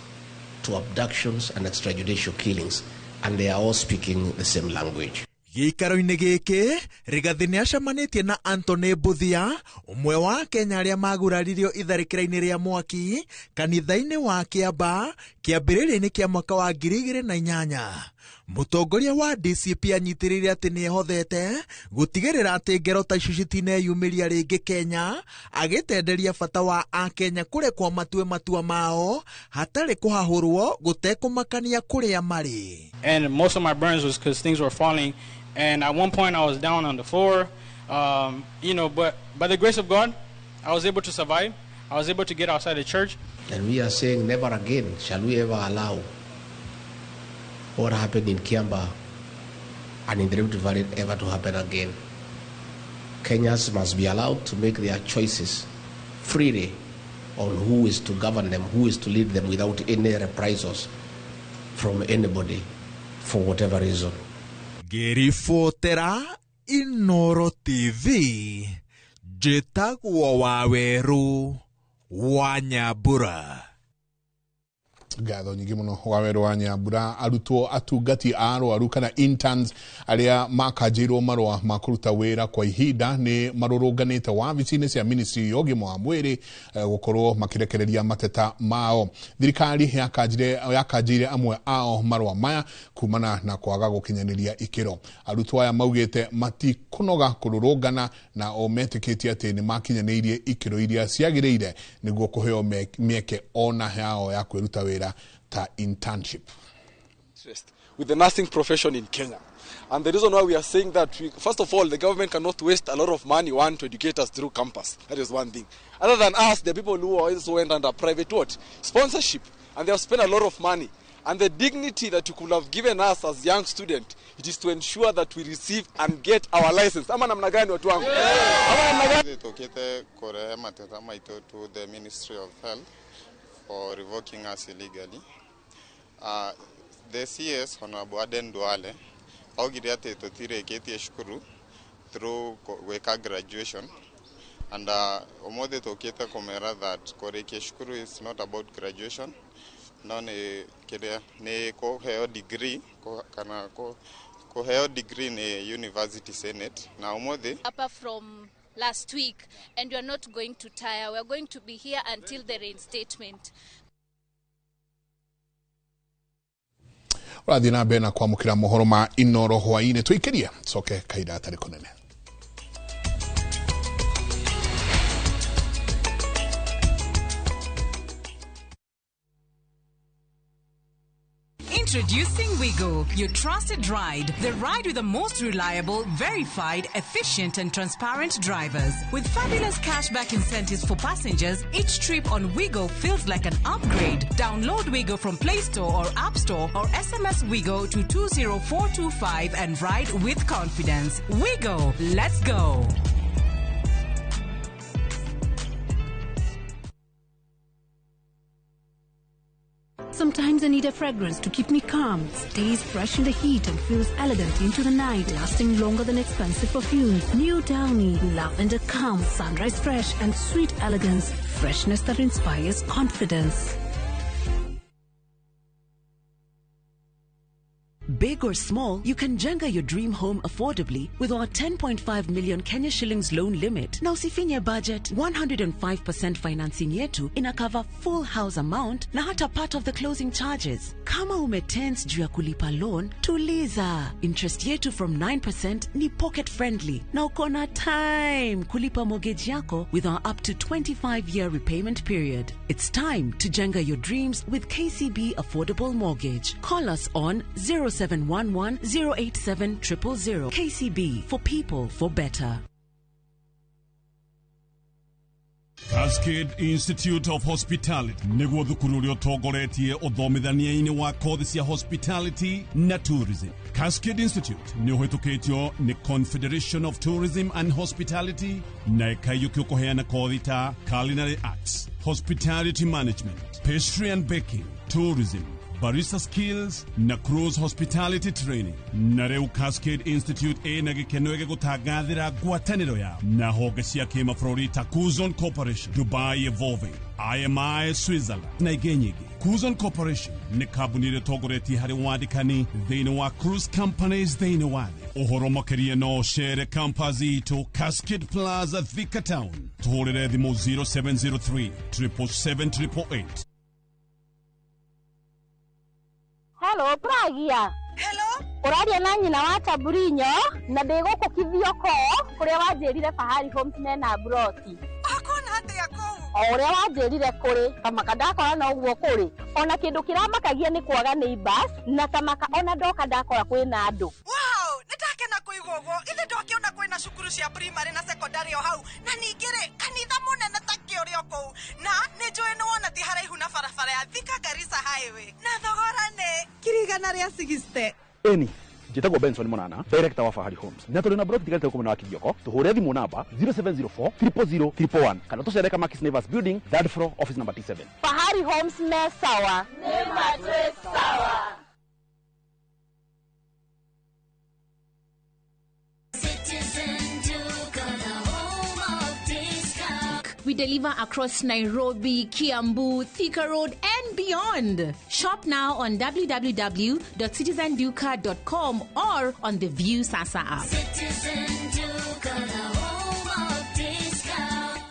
to abductions and extrajudicial killings, and they are all speaking the same language. Gĩikaro-inĩ gĩkĩ, Rigathĩ nĩacemanĩtie na Anthony Buthia, ũmwe wa Kenya arĩa maguraririo itharĩkĩra-inĩ rĩa mwaki kanitha-inĩ wa Kiamba kĩambĩrĩria-inĩ kĩa mwaka wa 2008. Mutongoria wa DCP anyitirire ati ni ehothete gutigirira ati ngero ta icio citineyumiria ringi Kenya, agitenderia bata wa Akenya kurekwo matue matua mao hatari kuhahurwo gutekumakania kuria mari. And most of my burns was because things were falling, and at one point I was down on the floor, but by the grace of God I was able to survive. I was able to get outside the church. And we are saying never again shall we ever allow what happened in Kiamba and in the Rift Valley ever to happen again. Kenyans must be allowed to make their choices freely on who is to govern them, who is to lead them without any reprisals from anybody for whatever reason. Gerifotera Inoro TV Jetagwo Waweru Wanyabura. Ngatho nyingi muno Waweru wa Nyambura. Arutwo atungati arwaru kana interns aria makajirwo marwa makuruta wira kwa ihinda ni marurunganite wabici-ini cia ministry ya ũgima wa mwĩrĩ gukorwo makirekereria mateta mao. Thirikari yakajire amwe ao marwa maya kumana na kwaga gukinyaniria ikiro. Arutwo aya maugite matikunoga kururungana na ometikitie ati ni makinyanirie ikiro iria ciagiriire niguo kuheo mieke ona yao ya kwiruta wira ta internship with the nursing profession in Kenya. And the reason why we are saying that, first of all, the government cannot waste a lot of money, to educate us through campus. That is one thing. Other than us, the people who also went under private sponsorship, and they have spent a lot of money. And the dignity that you could have given us as young students, it is to ensure that we receive and get our license. Ama namna gani watu wangu? Tokete korehe mateta maito to the Ministry of Health for revoking us illegally. The CS Honorable Aden Duale augiriate totire keti shukuru through weka graduation, and omode tokete komera that koreke shukuru is not about graduation. No ne kede ne ko heo degree ko kana ko heo degree ne University Senate na omode apart from last week, and we are not going to tire. We are going to be here until the reinstatement. Radina bena kwa mukira mohoro ma Inoro hwaine tuikiria soke kaida atari konene. Introducing Wigo, your trusted ride. The ride with the most reliable, verified, efficient and transparent drivers. With fabulous cashback incentives for passengers, each trip on Wigo feels like an upgrade. Download Wigo from Play Store or App Store or SMS Wigo to 20425 and ride with confidence. Wigo, let's go. Sometimes I need a fragrance to keep me calm, stays fresh in the heat and feels elegant into the night, lasting longer than expensive perfumes. New Downy, lavender calm, sunrise fresh and sweet elegance, freshness that inspires confidence. Big or small, you can jenga your dream home affordably with our 10.5 million Kenya shillings loan limit. Now usifinye budget, 105% financing yetu inakava full house amount na hata part of the closing charges. Kama umetense juu ya kulipa loan, tuliza. Interest yetu from 9% ni pocket friendly. Na ukona time kulipa mortgage yako with our up to 25-year repayment period. It's time to jenga your dreams with KCB Affordable Mortgage. Call us on 0711-087-000. KCB, for people, for better. Cascade Institute of Hospitality niguo thukuru uria utongoretie uthomithania-ini wa kothi cia hospitality na tourism. Cascade Institute ni uhitukitio ni Confederation of Tourism and Hospitality na ikayuki kuheana kothi ta culinary arts, hospitality management, pastry and baking, tourism, barista skills na cruise hospitality training. Na reu Cascade Institute na gikeno gigutangathira ngwataniro ya na honge cia kimabũrũri ta Kuzon Corporation, Dubai Evolving, IMI Switzerland na ingĩ nyingĩ. Kuzon Corporation ni kambuni ĩrĩa ĩtongoretie harĩ wandĩkani thĩinĩ wa cruise companies thĩinĩ wa thĩ. Ũhoro makĩria no chere campus itũ Cascade Plaza Thika Town. Tũhũrĩre thimũ 0703 777 888. Hello, Pragia. Hello? Uraria na nyina wa Taburinyo na ndiguku kithioko kuria wanjirire Fahari Homes mena broti. Akona hate yako. Uria wanjirire kuri kamaka ndakora na uguo kuri ona kindu kiramakagia ni kwaga neighbors na kamaka ona ndoka ndakora kwina andu. Wow, nitakena kuigugo ithe ndokiona kwina cukuru cia primary na secondary o hau na ningire kanitha munene ta kiurio kou na nijoe no wona ti haraihu na barabara ya Thika Garissa highway na thogora ne kirigana ria 60. Eni Jitagwo Benson Monana, director wa Fahari Homes. Na tuli na broti tigalite huko na Kivyoko. Tuhure thimu namba 0704 000 111. Kana tucereka Makis Nevers Building, 3rd floor, office number T7. Fahari Homes me sawa. Nema tre sawa. We deliver across Nairobi, Kiambu, Thika Road, and beyond. Shop now on www.citizenduca.com or on the View Sasa app. Citizen Duca, the home of discount.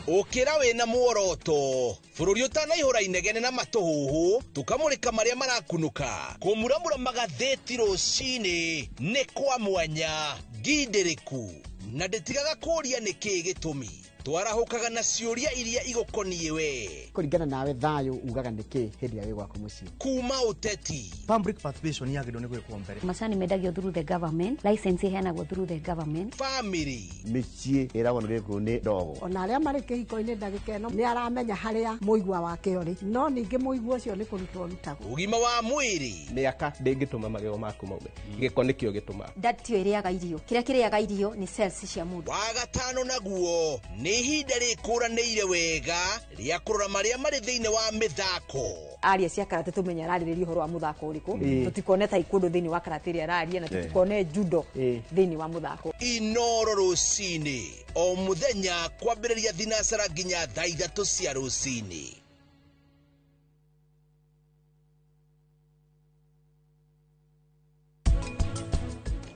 Ukira wina muoroto bururi utanaihura inegene na matuhuhu tukamurika maria marakunuka kumuramura magatheti rucini ni kwa mwanya ngindiriku na nditigaga kuria niki gitumi twarahukaga na ciuria iria igukonie we kuringana nawe thayo ugaga niki hindi ya wigwa kumuci kuma uteti public participation yagirwo ni gwikwo mbere macani mendagio through the government license iheanagwo through the government family micie iragwo niriko ni ndogo ona aria mari kihiko-ini ndagika ino ni aramenya haria muigwa wake uri no ningi muigwa ucio ni kurutwo rutagwo ugima wa mwiri miaka ndingituma magego maku maume giko nikio gituma datio iriaga irio kiria kiriaga irio ni cells cia mundu wa gatano naguo ni ihinda rikuranĩire wega rĩa kũrora marĩa marĩ thĩinĩ wa mĩthako aria cia karate tumenya ararĩrĩria ũhoro wa mũthako ũrĩkũ tutikone taekwondo thĩinĩ wa karate ĩrĩa araria na tutikone judo thĩinĩ wa mũthako Inoro rũcinĩ o mũthenya kwambĩrĩria thinacara nginya thaa 3 cia rũcinĩ.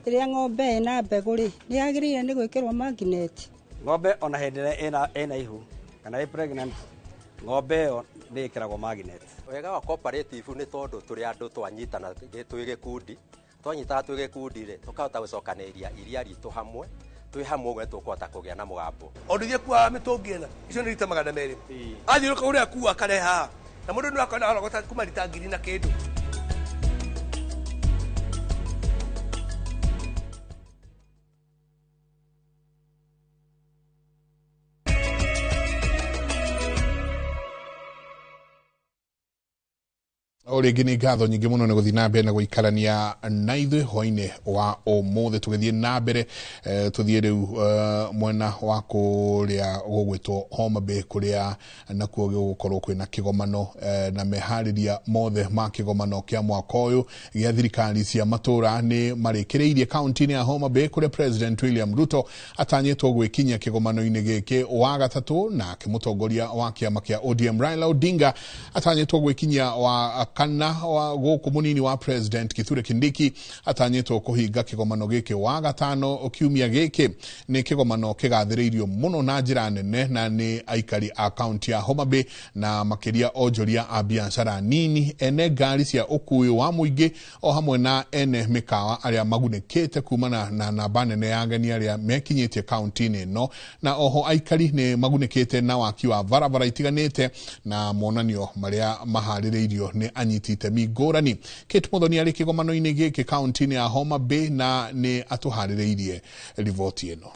Rĩrĩa ng'ombe ĩna mbegũ rĩ nĩ yagĩrĩire nĩ gwĩkĩrwo magnet. Ng'ombe ona hĩndĩ ĩna ihu kana ĩ pregnant ng'ombe ĩyo nĩ ĩkĩragwo magnet. Wega wa cooperative nĩ tondũ tũrĩ andũ twanyitana twĩ gĩkundi twanyitana twĩ gĩkundi rĩ tũkahota gũcokanĩrĩria iria ritũ hamwe twĩ hamwe ũguo tũkũhota kũgĩa na mũgambo. Ondithia kwa mĩtũngi ĩna icio nĩ rita 200 athiũrũka ũrĩa kuua kareha na mũndũ nĩ akona arogota kuma rita 1000 na kĩndũ. Origi ni ngatho nyingi muno ni guthii na mbere na guikarania na ithuĩ hwainĩ wa ũmũthĩ tũgĩthiĩ na mbere tũthiĩ rĩu mwena wa kũrĩa gũgwĩtwo Homa Bay kũrĩa nakuo gũgũkorwo kwĩna kĩgomano na meharĩria mothe ma kĩgomano kĩa mwaka ũyũ gĩa thirikari cia matũra nĩ marĩkĩrĩirie kaunti-inĩ ya Homa Bay kũrĩa President William Ruto atanyĩtwo gwĩkinyia kĩgomano-inĩ gĩkĩ wa gatatũ na mũtongoria wa kĩama kĩa ODM Raila Odinga atanyĩtwo gwĩkinyia wa kana wa gũkũ munini wa President Kithure Kindiki atanyĩtwo kũhinga kĩgomano gĩkĩ wa gatano kiumia gĩkĩ nĩ kĩgomano kĩgathĩrĩirio mũno na njĩra nene na nĩ aikari a kaunti ya Homa Bay na makĩria onjoria a biacara nini ene ngari cia ũkui wa mũingĩ o hamwe na ene mĩkawa arĩa magunĩkĩte kumana na namba nene ya ageni arĩa mekinyĩtie kaunti-inĩ ĩno na oho aikari nĩ magunĩkĩte na waki wa barabara itiganĩte na monanio marĩa maharĩrĩirio nĩ anyitite migorani. Kate Muthoni arĩ kĩgomano-inĩ gĩkĩ kaunti-inĩ ya Homa Bay na nĩ atũharĩrĩirie riboti ĩno.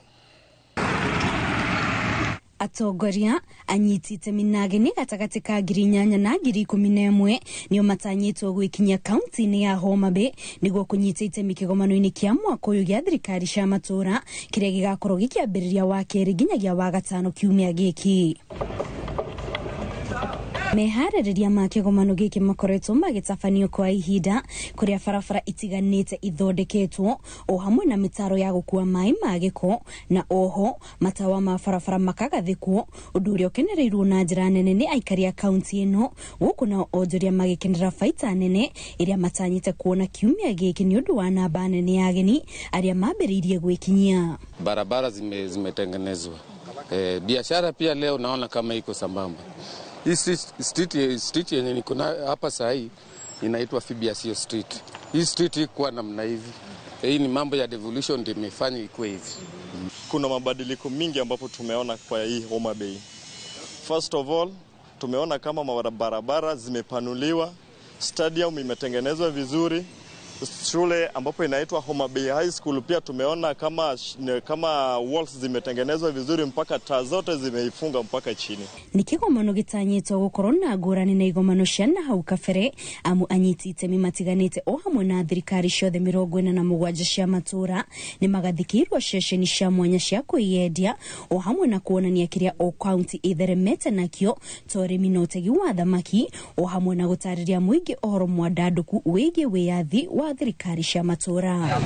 Atongoria anyiti itemi na ageni gatagatĩ ka 8,000 na 11,000 nĩo matanyĩtwo gwĩkinyia kaunti-inĩ ya Homa Bay nĩguo kũnyita itemi kĩgomano-inĩ kĩa mwaka ũyũ gĩa thirikari cia matũra kĩrĩa gĩgakorwo gĩkĩambĩrĩria wa kerĩ nginyagia wa gatano kiumia gĩkĩ. Meharĩrĩria ma kĩgomano gĩkĩ makoretwo magĩtabanio kwa ihinda kũrĩa barabara itiganĩte ithondeketwo o hamwe na mĩtaro ya gũkua maĩ ma gĩko na oho matawa ma barabara makagathĩkwo ũndũ ũrĩa ũkenereirwo na njĩra nene nĩ aikari a kaunti ĩno gũkũ nao onjoria magĩkenera baita nene ĩrĩa matanyĩte kuona kiumia gĩkĩ nĩ ũndũ wa namba nene ya ageni arĩa mambĩrĩirie gwĩkinyia. Barabara zimetengenezwa. Biashara pia leo naona kama iko sambamba. Hii street yenye niko hapa saa hii inaitwa Fibiasio Street. Hii street ikuwa namna hivi. Hii ni mambo ya devolution ndio imefanya ikuwe hivi. Kuna mabadiliko mingi ambapo tumeona kwa hii Homa Bay. First of all, tumeona kama barabara zimepanuliwa, stadium imetengenezwa vizuri, shule ambapo inaitwa Homa Bay High School pia tumeona kama walls zimetengenezwa vizuri mpaka taa zote zimeifunga mpaka chini. Nikigomano gitanyitwo gukorwo na ngurani na igomano cia na hau kabere amu anyiti itemi matiganite o hamwe na thirikari ciothe 47 cia matura ni magathikirwo ceceni cia mwanya cia kuiyendia o hamwe na kuonania kiria o county itheremete nakio torimi na utegi wa thamaki o hamwe na gutariria muingi ohoro mwandanduku wigi wiyathi wa thirikari cia matura.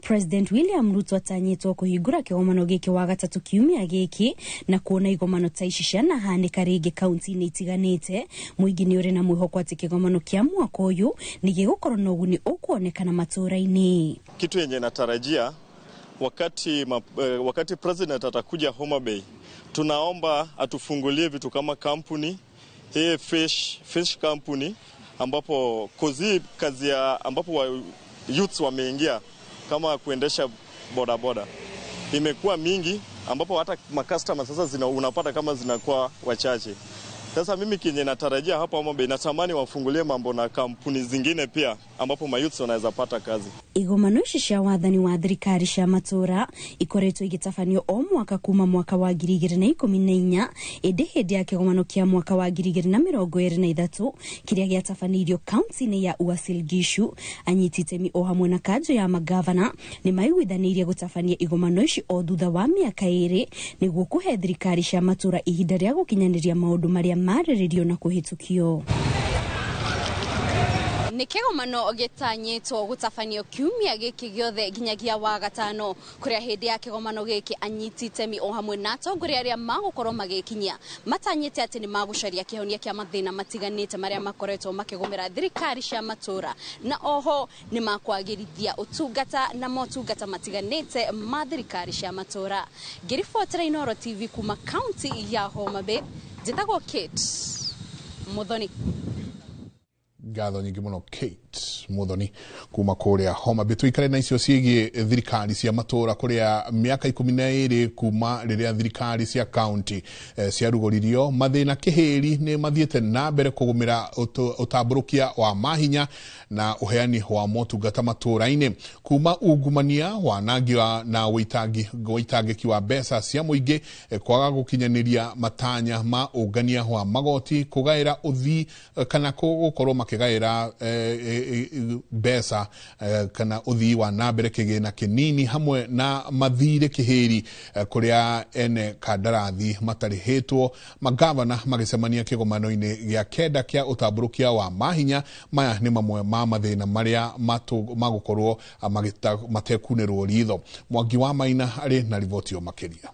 President William Ruto atanyitwo kuhingura kigomano giki wa gatatu kiumia giki na kuona igomano ta ici ciana hanika ringi kaunti-ini itiganite. Muingi ni uri na mwihoko ati kigomano kia mwaka uyu ni gigukorwo na uguni ukuonekana matura-ini. Kitu yenye natarajia wakati president atakuja Homa Bay, tunaomba atufungulie vitu kama kampuni hii fish company ambapo kazi ya ambapo youths wameingia kama kuendesha bodaboda imekuwa mingi, ambapo hata makastoma sasa unapata kama zinakuwa wachache. Sasa mimi kinye natarajia hapa Homa Bay, natamani wafungulie mambo na kampuni zingine pia ambapo mayouths wanaweza pata kazi. Igomano ici cia wathani wa thirikari cia matura ikoretwo igitafanio o mwaka kuma mwaka wa 2014 indi hindi ya kigomano kia mwaka wa 2023 kiria giatafanirio kaunti-ini ya Uasin Gishu. Anyiti itemi o hamwe na kanjo ya magavana ni maiguithanirie gutafania igomano ici o thutha wa miaka 2 niguo kuhe thirikari cia matura ihinda ria gukinyaniria maundu maria mariririo na kuhitukio. Ni kigomano gitanyitwo gutafanio kiumia giki giothe nginyagia wa gatano kuria hindi ya kigomano giki anyiti itemi o hamwe na atongoria aria magukorwo magikinyia matanyite ati ni magucaria kihonia kia mathina matiganite maria makoretwo makigumira thirikari cia matura na oho ni makwagirithia utungata na motungata matiganite ma thirikari cia matura. Ngiribotera Inooro TV kuma county ya Homa Bay, njitagwo Kate Muthoni. Ngatho nyingi muno Kate Muthoni kuma kuria Homa Bay. Tuikare na icio ciigie thirikari cia matura kuria miaka 12 kuma riria thirikari cia county cia rugoririo mathina kihiri ni mathiete na mbere kugumira utamburukia wa mahinya na uheani wa motungata matura-ini kuma ungumania wanangia na uitangiki wa mbeca cia muingi kwaga gukinyaniria matanya ma ungania wa magoti kugaira uthi kana gukorwo makigaira mbeca kana uthi wa nambere kigina kinini hamwe na mathire kihiri kuria ene kandarathi matarihetwo. Magavana magicemania kigomano-ini gia kenda kia utamburukia wa mahinya maya ni mamwe ma mathina maria magukorwo matekunirwo ritho. Mwangi wa Maina ari na riboti o makiria.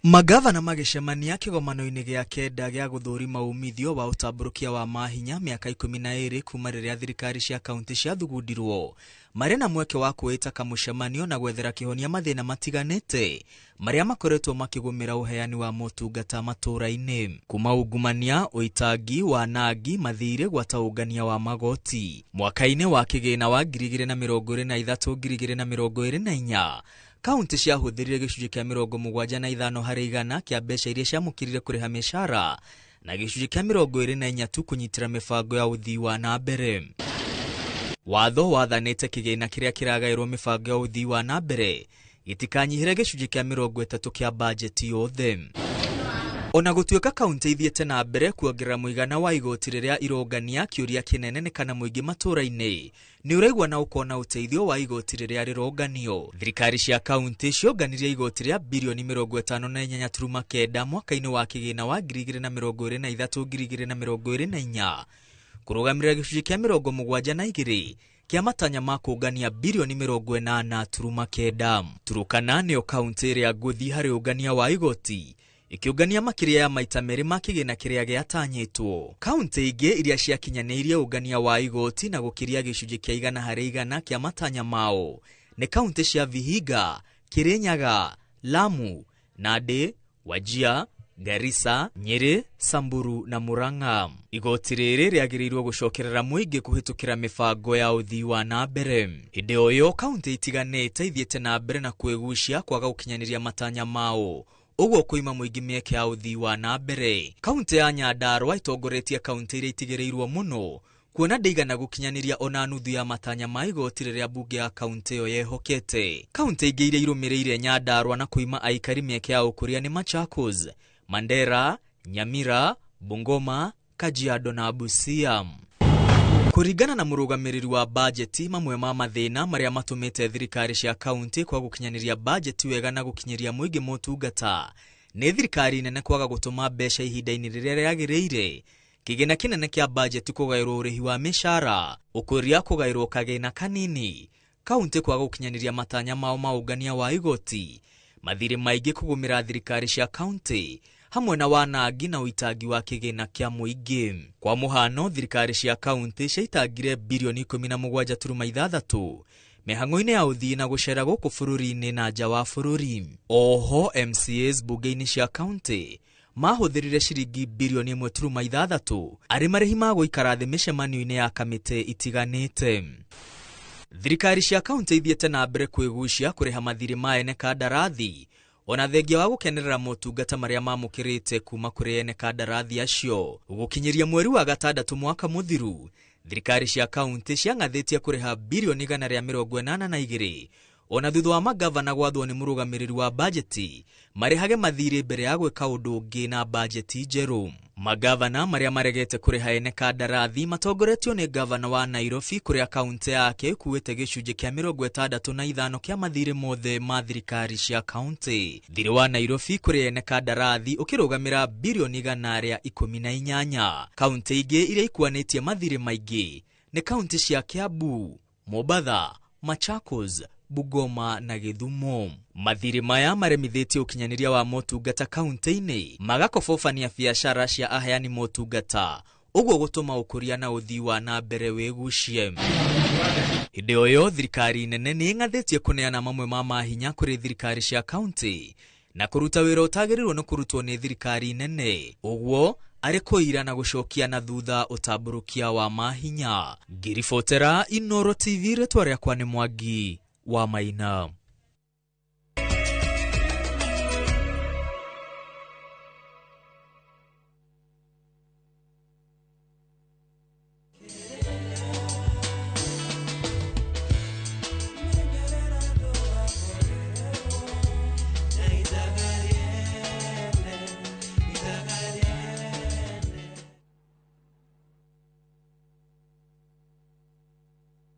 Magavana magicemania kigomano-ini gia kenda gia guthurima umithio wa utamburukia wa mahinya miaka 12 kuma riria thirikari cia kaunti cia thugundirwo maria na mweke wa kuita kamucemanio na gwethera kihonia mathina matiganite maria makoretwo makigumira uheani wa motungata matura-ini kuma ungumania uitangi wanangi mathire gwataungania wa magoti. Mwaka-ini wa kigina wa 2023-2024 kaunti cia huthirire gicunji kia 75% harĩ igana kia mbeca iria ciamukirire kuriha mishara na gicunji kia 24 tu kunyitira mibango ya uthii wa na mbere. Watho wathanite kigina kiria kiragairwo mibango ya uthii wa na mbere gitikanyihire gicunji kia 30 kia budget yothe. Ona gutuika kaunti ithiete na mbere kuongerera muigana wa igoti riria irongania kiuria kinene ni kana muingi matura-ini ni uraigwa na ukona uteithio wa igoti riria rironganio. Thirikari cia kaunti cionganirie igoti ria bilioni 58.9 mwaka-ini wa kigina wa 2023-2024 kurugamirira gicunji kia 72 kia matanya ma kungania bilioni 80.9. Turukana niyo kaunti iria nguthi hari ungania wa igoti ikiungania makiria ya maita meri ma kigina kiria giatanyitwo. Kaunti ingi iria ciakinyanirie ungania wa igoti na gukiria gicunji kia 100% kia matanya mao ni kaunti cia Vihiga, Kirinyaga, Lamu, Nandi, Wajia, Garissa, Nyeri, Samburu na Murang'a. Igoti riri riagiriirwo gucokerera muingi kuhitukira mibango ya uthii wa na mbere. Hindi oyo kaunti itiganite ithiete na mbere na kwigucia kwaga gukinyaniria matanya mao. Uguo kuima muingi mieke ya uthii wa na mbere. Kaunti ya Nyandarua itongoretie kaunti iria itigereirwo muno kuona ndeigana gukinyaniria ona nuthu ya matanya ma igoti riria bunge ya kaunti yo yehokete. Kaunti ingi iria irumireire Nyandarua na kuima aikari mieke ya ukuria ni Machakos, Mandera, Nyamira, Bungoma, Kajiado na Busia. Kuringana na murugamiriri wa bajeti, mamwe ma mathina maria matumite thirikari cia kaunti kwa gukinyaniria bajeti wega na gukinyiria muingi motungata ni thirikari nene kwaga gutuma mbeca ihinda-ini riria riagiriire, kigina kinene kia bajeti kugairwo urihi wa mishara, ukuria kugairwo kagina kanini, kaunti kwaga gukinyaniria matanya mao maungania wa igoti, mathiri maingi kugumira thirikari cia kaunti, hamwe na wanangi na uitagi wa kigina kia muingi. Kwa muhano, thirikari cia kaunti ciaitangire bilioni 17.6 mihango-ini ya uthii na gucera guku bururi-ini na nja wa bururi. Oho, MCAs bunge-ini cia kaunti mahuthirire ciringi bilioni 1.6 ari marihi ma guikara thi micemanio-ini ya kamite itiganite. Thirikari cia kaunti ithiete na mbere kwigucia kuriha mathiri ma ene kandarathi ona thengia wa gukenerera motungata maria mamukirite kuma kuri ene kandarathi acio. Gukinyiria mweri wa gatandatu mwaka muthiru, thirikari cia kaunti ciangathitie kuriha bilioni 182 ona thutha wa magavana gwathwo ni murugamiriri wa bajeti marihage mathiri mbere ya gwika undu ungi na bajeti njeru. Magavana maria maregete kuriha ene kandarathi matongoretio ni gavana wa Nairobi kuria kaunti yake kuwete gicunji kia 65 kia mathiri mothe ma thirikari cia kaunti. Thiri wa Nairobi kuria ene kandarathi ukirugamira bilioni 118. Kaunti ingi iria ikuanitie mathiri maingi ni kaunti cia Kiambu, Mombasa, Machakos, Bungoma na Githumo. Mathiri maya maremithitie ukinyaniria wa motungata kaunti-ini magakobobania biacara cia aheani motungata, uguo gutuma ukuria na uthii wa na mbere wigucie. Hindi oyo thirikari nene ni ngathitie kuneana mamwe ma mahinya kuri thirikari cia kaunti na kuruta wira utagirirwo no kurutwo ni thirikari nene, uguo ari kuira na gucokia na thutha utamburukia wa mahinya. Ngiribotera Inooro TV, retwa riakwa ni Mwangi wa Maina.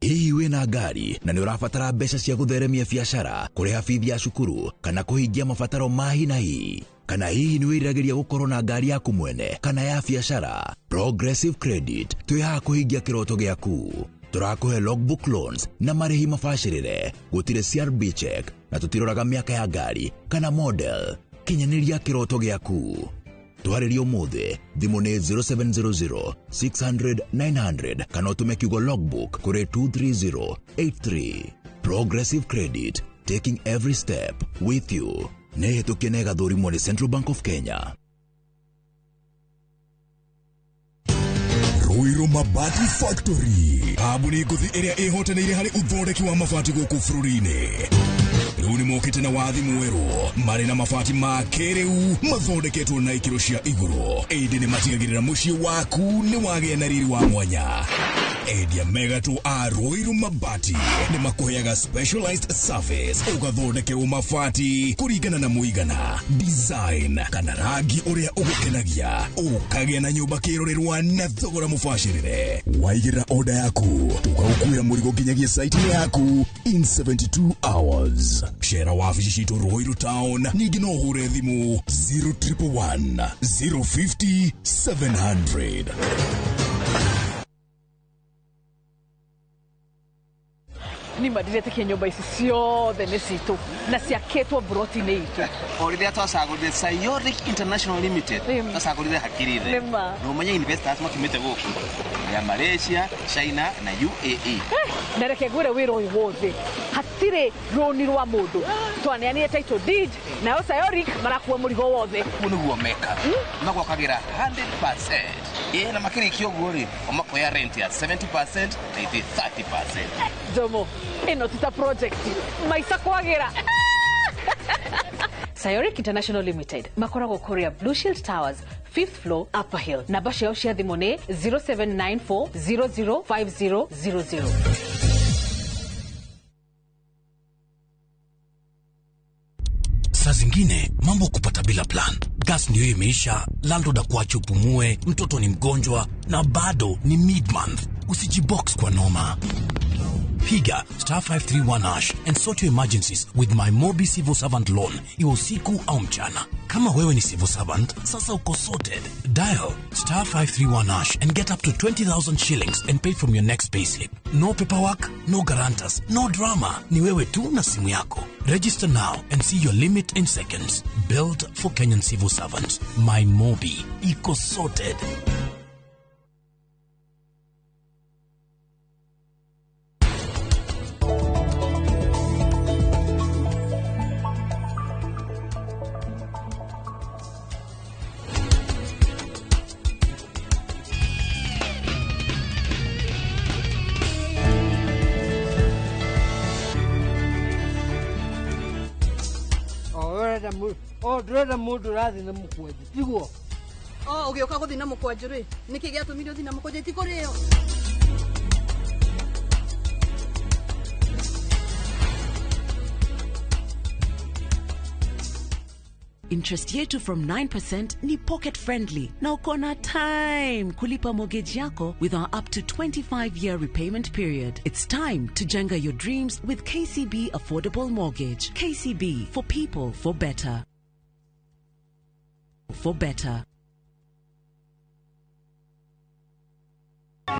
Hihi wina ngari na ni urabatara mbeca cia gutheremia biacara, kuriha bithi ya cukuru kana kuhingia mabataro ma hi na hi? Kana hihi ni wiriragiria gukorwo na ngari yaku mwene kana ya biacara? Progressive Credit twiha kuhingia kiroto giaku. Turakuhe logbook loans na marihi mabacirire, gutire CRB check na tutiroraga miaka ya ngari kana model. Kinyaniria kiroto giaku. Tuharirio mothe, thimu ni 0700 600 900 kana utume kiugo logbook kuri 23083. Progressive Credit, taking every step with you. Nehitukie na gathurimo ni Central Bank of Kenya. Ruiru Mabati Factory, kabuni nguthi iria ihotanire hari uthondeki wa mabati guku bururi-ini. Riu ni mokite na wathi mweru mari na mabati ma kiriu mathondeketwo na ikiro cia iguru. Indi ni matigagirira mucii waku ni wagia na riri wa mwanya. Endia megatu a Ruiru Mabati ni makuheaga specialized service ugathondekerwo mabati kuringana na muigana, design kana rangi uria ugukenagia, ukagia na nyumba kirorerwa na thogora mubacirire. Waigirira order yaku tugagukuira murigo nginyagia site yaku in 72 hours. Shera wabici citu Ruiru Town, ningi no hure thimu 0111 050 700. ni mandiretekia nyumba ici ciothe nĩ citũ na ciakĩtwo mburoti-inĩ itũ. O rĩrĩa twacagũrire Sayoric International Limited twacagũrire hakiri-ithe na ũmenye investors matumĩte gũkũ ya Malaysia, China na UAE. Na reke ngwĩre wĩra ũyũ wothe hatirĩ rũni rwa mũndũ, twaneanire title deed nayo Sayoric marakuua mũrigo wothe. Ũguo nĩguo meka magwakagira 100%. Na makĩrĩkia ũguo rĩ omakoya rent ya 70% na ithi 30%. Jomo, ĩno tita project maica kwagĩra. Sayoric International Limited makoragwo Korea Blue Shield Towers 5th floor Upper Hill. Namba ciao cia thimũ nĩ 0794005000. Saa zingine mambo kupata bila plan. Gas ndio imeisha, landlord akuache upumue, mtoto ni mgonjwa na bado ni mid-month. Usijibox kwa noma. Piga *531# and sort your emergencies with my Mobi Civil Servant Loan, iwe usiku au mchana. Kama wewe ni civil servant, sasa uko sorted. Dial *531# and get up to 20,000 shillings and pay from your next payslip. No paperwork, no guarantors, no drama. Ni wewe tu na simu yako. Register now and see your limit in seconds. Built for Kenyan civil servants. My Mobi. Iko sorted. Ndĩrenda mũndũ ũrathiĩ na mũkwanjũ tiguo. Ũgĩũka gũthiĩ na mũkwanjũ rĩ, nĩkĩ gĩatũmire ũthiĩ na mũkwanjũ itikũrĩo? Interest yetu from 9% ni pocket friendly. Na uko na time kulipa mortgage yako with our up to 25-year repayment period. It's time to jenga your dreams with KCB Affordable Mortgage. KCB, for people, for better. For better.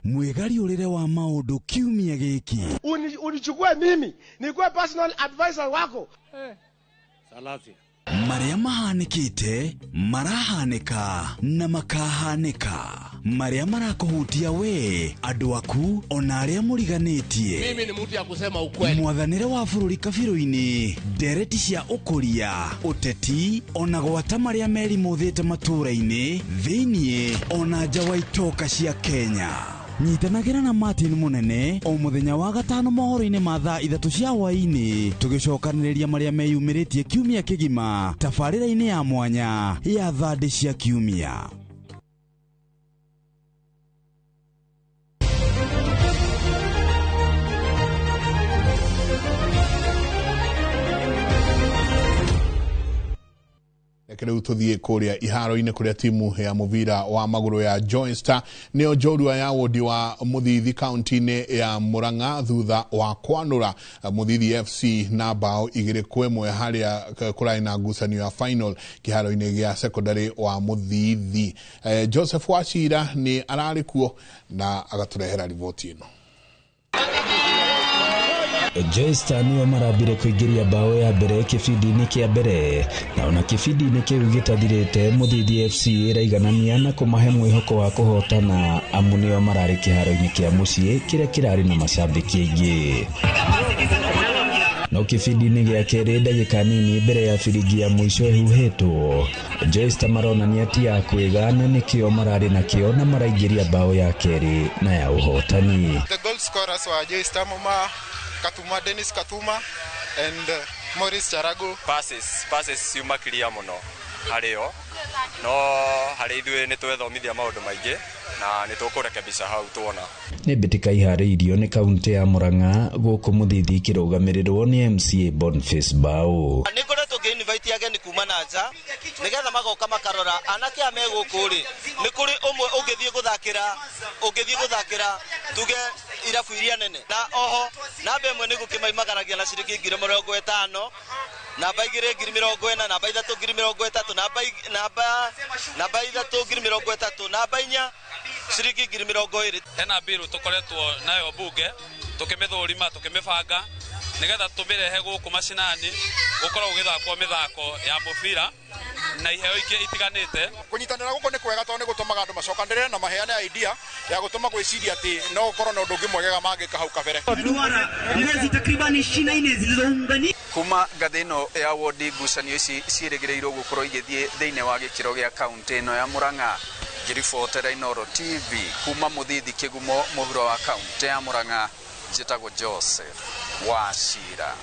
Mwegari urire wa maundu kiumia giki. Unichukue mimi nikuwe personal advisor wako. Salati. Maria mahanikite, marahanika na makahanika. Maria marakuhutia we, andu aku ona aria muriganitie. Mimi ni mtu ya kusema ukweli. Mwathanire wa bururi kabiru-ini, ndereti cia ukuria, uteti ona gwata maria meri muthite matura-ini, thiini ona nja wa itoka cia Kenya. Nyitanagira na Martin Munene o muthenya wa gatano mohoro-ini ma thaa 3 cia hwaini tugicokaniriria maria meyumiritie kiumia kigima tabarĩra-ini ya mwanya ya thandi cia kiumia. Rĩu tũthiĩ kũrĩa iharo-inĩ kũrĩa timu ya mũbira wa magũrũ ya Joystar nĩyo njorua ya wodi wa Mũthithi kaunti-inĩ ya Murang'a thutha wa kwanũra Mũthithi FC na bao 2-1 harĩa kũrarĩ na ngucanio ya final kĩharo-inĩ gĩa secondary wa Mũthithi. Joseph Wachira nĩ ararĩ kuo na agatũrehera riboti ĩno. Joystar nĩo marambire kũingĩria bao ya mbere kĩbindi-inĩ kĩa mbere, na ona kĩbindi-inĩ kĩu gĩtathirĩte Mũthithi FC ĩraiganania na kũmahe mwĩhoko wa kũhotana, amu nĩo mararĩ kĩharo-inĩ kĩa mũciĩ kĩrĩa kĩrarĩ na macambĩki aingĩ. No kĩbindi-inĩ gĩa kerĩ ndagĩka nini mbere ya biringi ya mũico ĩhuhĩtwo, Joystar maronania ti ya kwĩgana, nĩkĩo mararĩ nakĩo na maraingĩria bao ya kerĩ na ya ũhotani. The goal scorers wa Joystar Mama Katuma, Dennis Katuma and Maurice Charago. Passes yuma clear muno harĩo, no harĩ ithuĩ nĩ twethomithia maũndũ maingĩ na nĩ tũkũrekebisha hau tuona. Nĩ mbĩtĩka iharĩirio nĩ kaunti ya Murang'a gũkũ Mũthithi kĩrũgamĩrĩrwo nĩ MCA Boniface Bao. Nĩ ngoretwo ngĩ-invite ageni kuma na nja nĩgetha magoka makarora anake a me gũkũ rĩ, nĩ kũrĩ ũmwe ũngĩthiĩ gũthakĩra tuge irabu iria nene, na oho namba ĩmwe nĩ gũkĩmaimagaragia na ciringi 50,000, namba 2 40,000, namba 3 30,000, namba 3 30,000, namba 4 ciringi 20,000. Hena biru tukoretwo nayo bunge tukimithurima tukimibanga nigetha tumirehe guku macinani gukorwo githakwo mithako ya mubira na iheo ingi itiganite. Kunyitanira guko ni kwega tondu ni gutumaga andu macokanire na maheane idea ya gutuma gwiciria ati no ukorwo na undu ungi mwegega mangika hau kabere. Takriban 24 zilizoungani kuma gathino ya wodi ngucanio ici ciĩrĩgĩrĩirwo gukorwo igĩthiĩ thĩinĩ wa gĩkĩro gĩa kaunti ĩno ya Murang'a. Ngĩribotera Inooro TV kuma Mũthithi Kĩgumo mũhuro wa kaunti ya Murang'a. Njĩtagwo Joseph Wachira.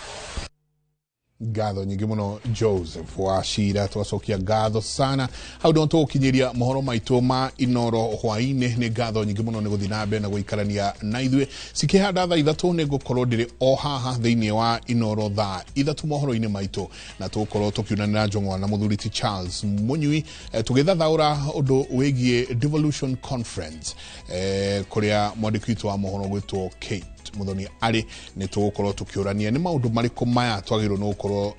Ngatho nyingi muno Joseph Wachira, twacokia ngatho sana hau ndo tukinyiria mohoro maitu ma Inooro hwaine. Ni ngatho nyingi muno ni guthi na mbere na guikarania na ithue cikihanda thaa ithatu ni gukorwo ndiri o haha thiini wa Inooro thaa ithatu mohoro-ini maitu na tukorwo tukiunanira njong'wa na muthuriti Charles Munyui tugithathaura undu wigie Devolution Conference kuria mwandiki witu wa mohoro gwitwo Kate Muthoni ari ni tugukorwo tukiurania ni maundu mariku maya twagirwo no gukorwo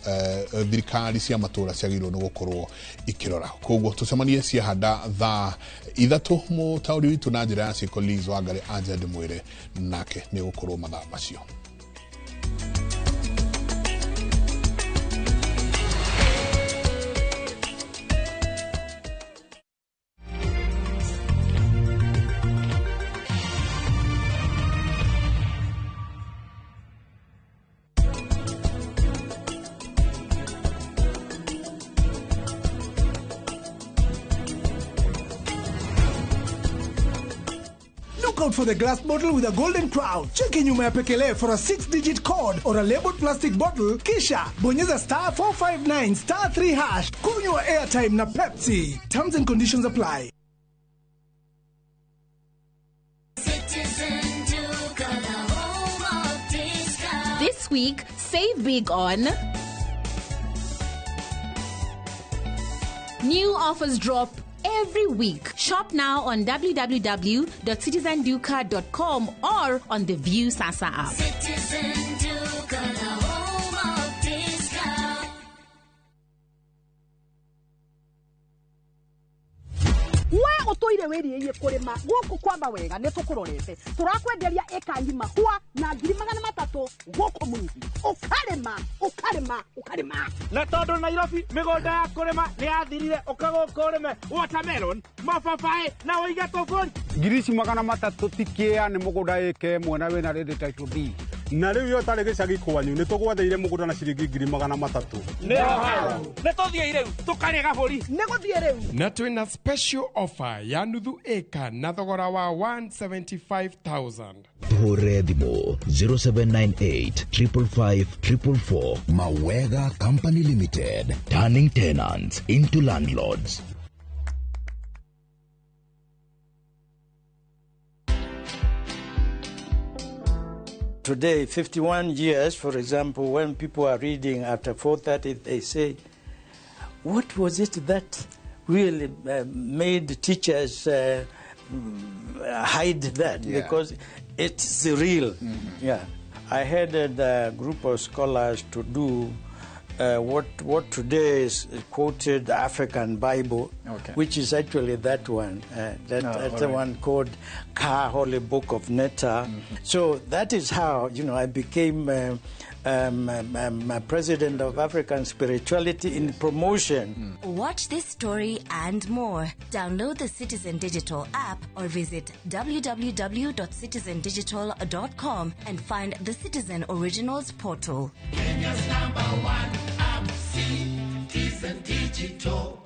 thirikari cia matura ciagirwo no gukorwo ikirora. Koguo tucemanie cia handa thaa ithatu mutauri witu na njira ya Ciiko Liz Wangari anja ndimwire nake ni gukorwo mathaa macio. Look out for the glass bottle with a golden crown. Cheki nyuma ya pekele for a 6-digit code or a labeled plastic bottle. Kisha bonyeza star 459 star 3 hash. Kunywa airtime na Pepsi. Terms and conditions apply. This week, save big on. New offers drop every week. Shop now on www.citizenduca.com or on the View Sasa app. Otoire weri ye kurima guku kwamba wega ne tukurorete turakwenderia eka ngima hua na 300 guku mungi ukarima na tondu Nairobi migonda ya kurima ni yathirire ukagokoreme watermelon mababae na oiga tofori 300 tikia ni mugunda eke mwena wena ready title D na riu yo tari gicagi kwanyu ni tugwatheire mugunda na ciringi 300 ne tothie riu tukarega buri ne guthie riu na twina special offer ya nuthu eka na thogora wa 175,000 Tuhure thimo 0798 555 444. Mawega Company Limited, turning tenants into landlords. Today, 51 years, for example, when people are reading after 4:30, they say, what was it that really made teachers hide that? Yeah. Because it's real. Yeah. I headed a group of scholars to do what today is quoted African Bible, which is actually that one. That's the one called Ka, Holy Book of Netta. So that is how, I became president of African Spirituality in Promotion. Watch this story and more. Download the Citizen Digital app or visit www.citizendigital.com and find the Citizen Originals portal. Kenya's #1 app, Citizen Digital.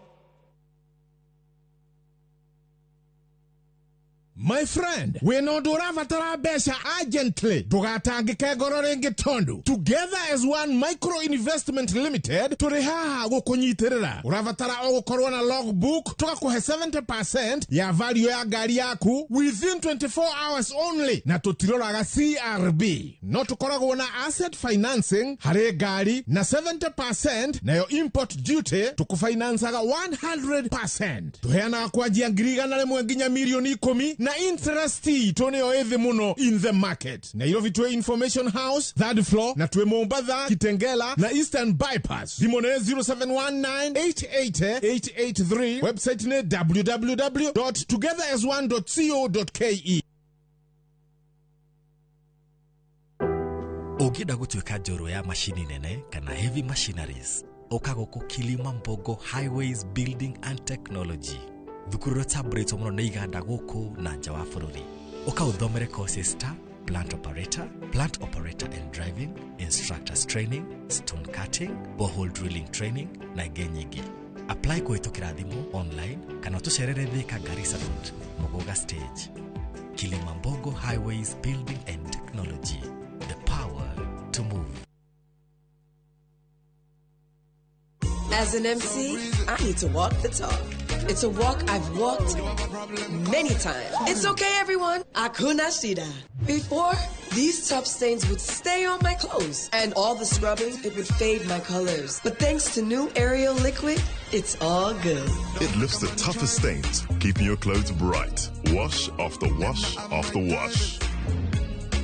My friend, we no duravatara besha urgently. Tugatangike gororengi tondu. Together as one micro investment limited, turihaha gukunyitirira. Uravatara ogukorwa na logbook, tukakuhe 70% ya value ya gari yaku within 24 hours only. Na tutiroraga CRB. No tukoragwo na asset financing, hare gari, na 70% na yo import duty, tukufinansaga 100%. Tuheana kwa jiangiriga na lemwe nginya milioni 10 na interesti toneo ethi muno in the market. Na Nairobi Twe Information House, 3rd floor, na Twe Mombasa, Kitengela, na Eastern Bypass. Dimone 0719-880-883. Website ne www.togetheras1.co.ke. Ũngĩenda gũtuĩka njorua ya mashini nene kana heavy machineries, ũka gũkũ Kilimambogo Highways Building and Technology. Thukuru rũtamburitwo mũno nĩ iganda gũkũ na nja wa bũrũri. Ũka ũthomere courses ta plant operator and driving, instructors training, stone cutting, borehole drilling training na ingĩ nyingĩ. Apply kũhĩtũkĩra thimũ online kana tũcerere Thika Garissa Road, Mogoga Stage. Kilimambogo Highways Building and Technology. The power to move. As an MC, I need to walk the talk. It's a walk I've walked many times. It's okay, everyone. Hakuna shida. Before, these tough stains would stay on my clothes, and all the scrubbing, it would fade my colors. But thanks to new Ariel liquid, it's all good. It lifts the toughest stains, keeping your clothes bright. Wash after wash after wash.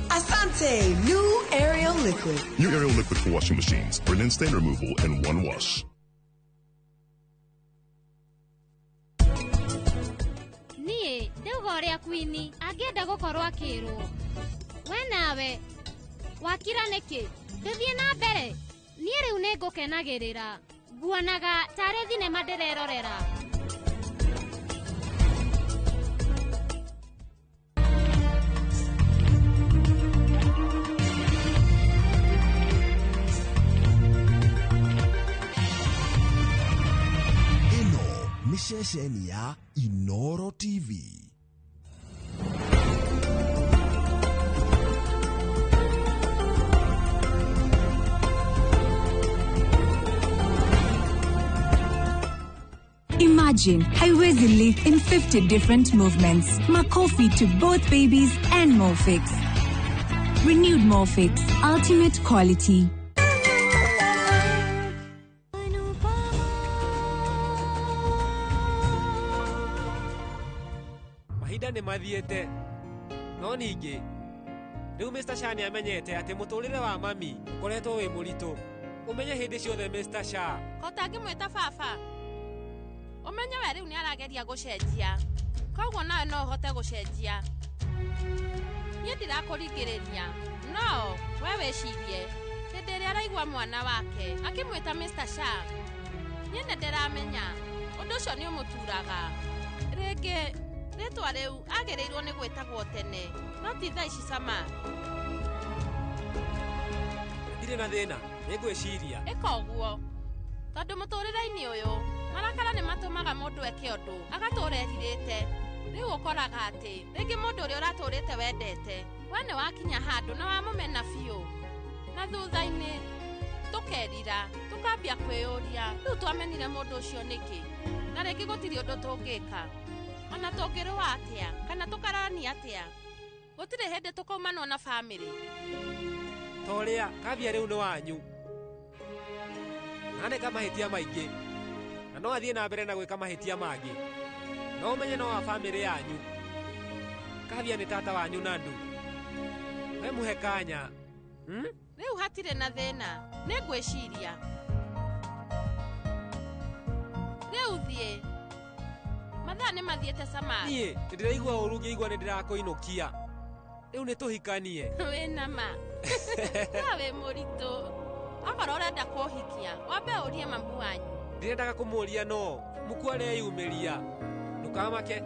Asante, new Ariel liquid. New Ariel liquid for washing machines. Brilliant stain removal in one wash. Oria Queenie agenda gukorwo akirwo we nawe wakira niki nduthie na mbere nie riu ningukenagirira nguonaga tare thinema ndirerorera ino ni ceceni ya Inoro TV. Imagine Highways Elite in 50 different movements. Makofi to both babies and Morphix. Renewed Morphix, ultimate quality. Mahinda ni mathiete. No ningi. Riu Mr. Shani amenyete ati muturire wa mami ukoretwo wi muritu. Umenye hindi ciothe Mr. Sha. Kotangi mwita baba. Umenye we riu ni arageria gucenjia. Koguo nawe no uhote gucenjia. Nie ndirakuringiriria. No, we wecirie. Hindi ria araigua mwana wake akimwita Mr. Sha. Nie ndiramenya. Undu ucio ni umuturaga. Rege ritwa riu agereirwo ni gwitagwo tene. No ti thaa ici sama. Ndire na thina, nigwiciria. Ikoguo. Tondu muturire-ini uyu marakara ni matumaga mundu eke undu agatura eririte. Riu ukoraga ati ringi mundu uria uraturite wendete we ni wakinya handu na wamumena biu na thutha-ini tukerira tukambia kwiyuria riu twamenire mundu ucio niki na ringi gutiri undu tungika ona tungirwa atia kana tukarani atia gutiri hindi tukaumanwo na family toria kabia riu ni wanyu nane kama hitia maingi na no athie na mbere na gwika mahitia mangi no umenye no wa family yanyu kabia ni tata wanyu nandu we muhe kanya riu hatire na thina ni gwiciria riu thie mathaa ni mathiete sama nie ndiraigua uru ngiigua ni ndirakuinukia riu ni tuhikanie we nama we muritu akora urenda kuhikia wambe urie mamu wanyu ndirendaga kumuria no mukware yumiria ndukamake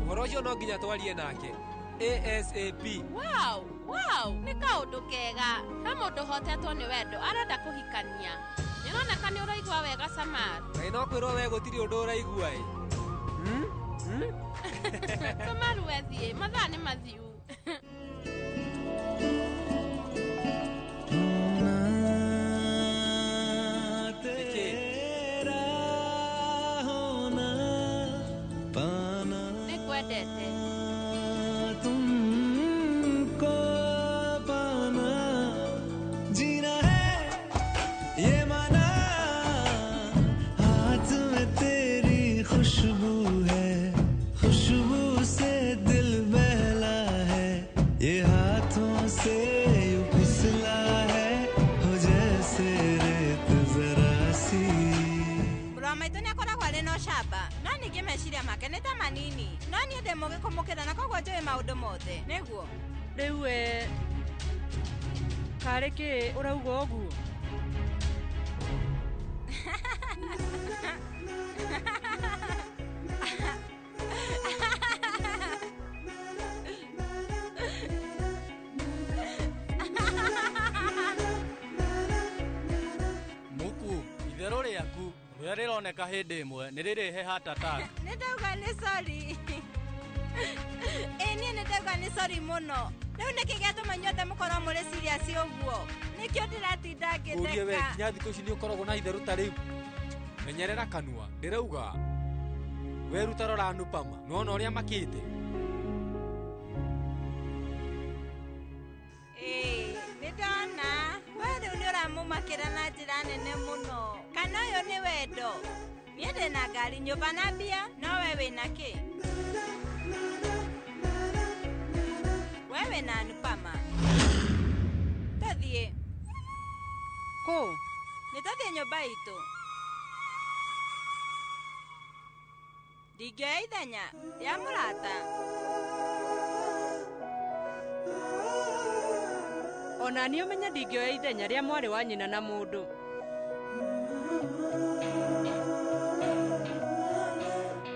uhoro ucio no nginya twarie nake ASAP. Wow ni kaundu kega ka mundu hotetwo ni wendo arenda kuhikania nironeka ni uraigua wega Samar ngai no kwirwo we gutiri undu uraigua Samar wethie mathaa ni mathiu meciria make nĩ ta manini no niĩ ndĩ mũgĩ kũmũkĩra na koguo njũĩ maũndũ mothe nĩguo rĩu Kareke urauga uguo. Muku, itherũ rĩaku rĩrĩa rĩroneka hĩndĩ ĩmwe nĩ rĩrĩhe heart attack. Nĩndauga nĩ sorry. Niĩ nĩndauga nĩ sorry mũno. Rĩu nĩkĩ gĩatũma inyuothe mũkorwo mũrĩ serious ũguo? Nĩkĩo ndĩratinda ngĩtheka. Ũrie we kinya thikũ ici nĩ ũkoragwo na itherũ ta rĩu. Menyerera kanua, ndĩrauga. We ruta rora Anupama, nĩwona ũrĩa makĩte. Nĩndona. We rĩu nĩ ũramũmakĩra na njĩra nene mũno. Kana ũyũ nĩ wendo? Niĩ ndĩna ngari, nyũmba na mbia, no we wĩna kĩ? We wĩna Anupama. Tũthiĩ. Kũ? Nĩtũthiĩ nyũmba itũ. Ndingĩoya ithenya rĩa mũrata. Ona niĩ ũmenya ndingĩoya ithenya rĩa mwarĩ wa nyina na mũndũ.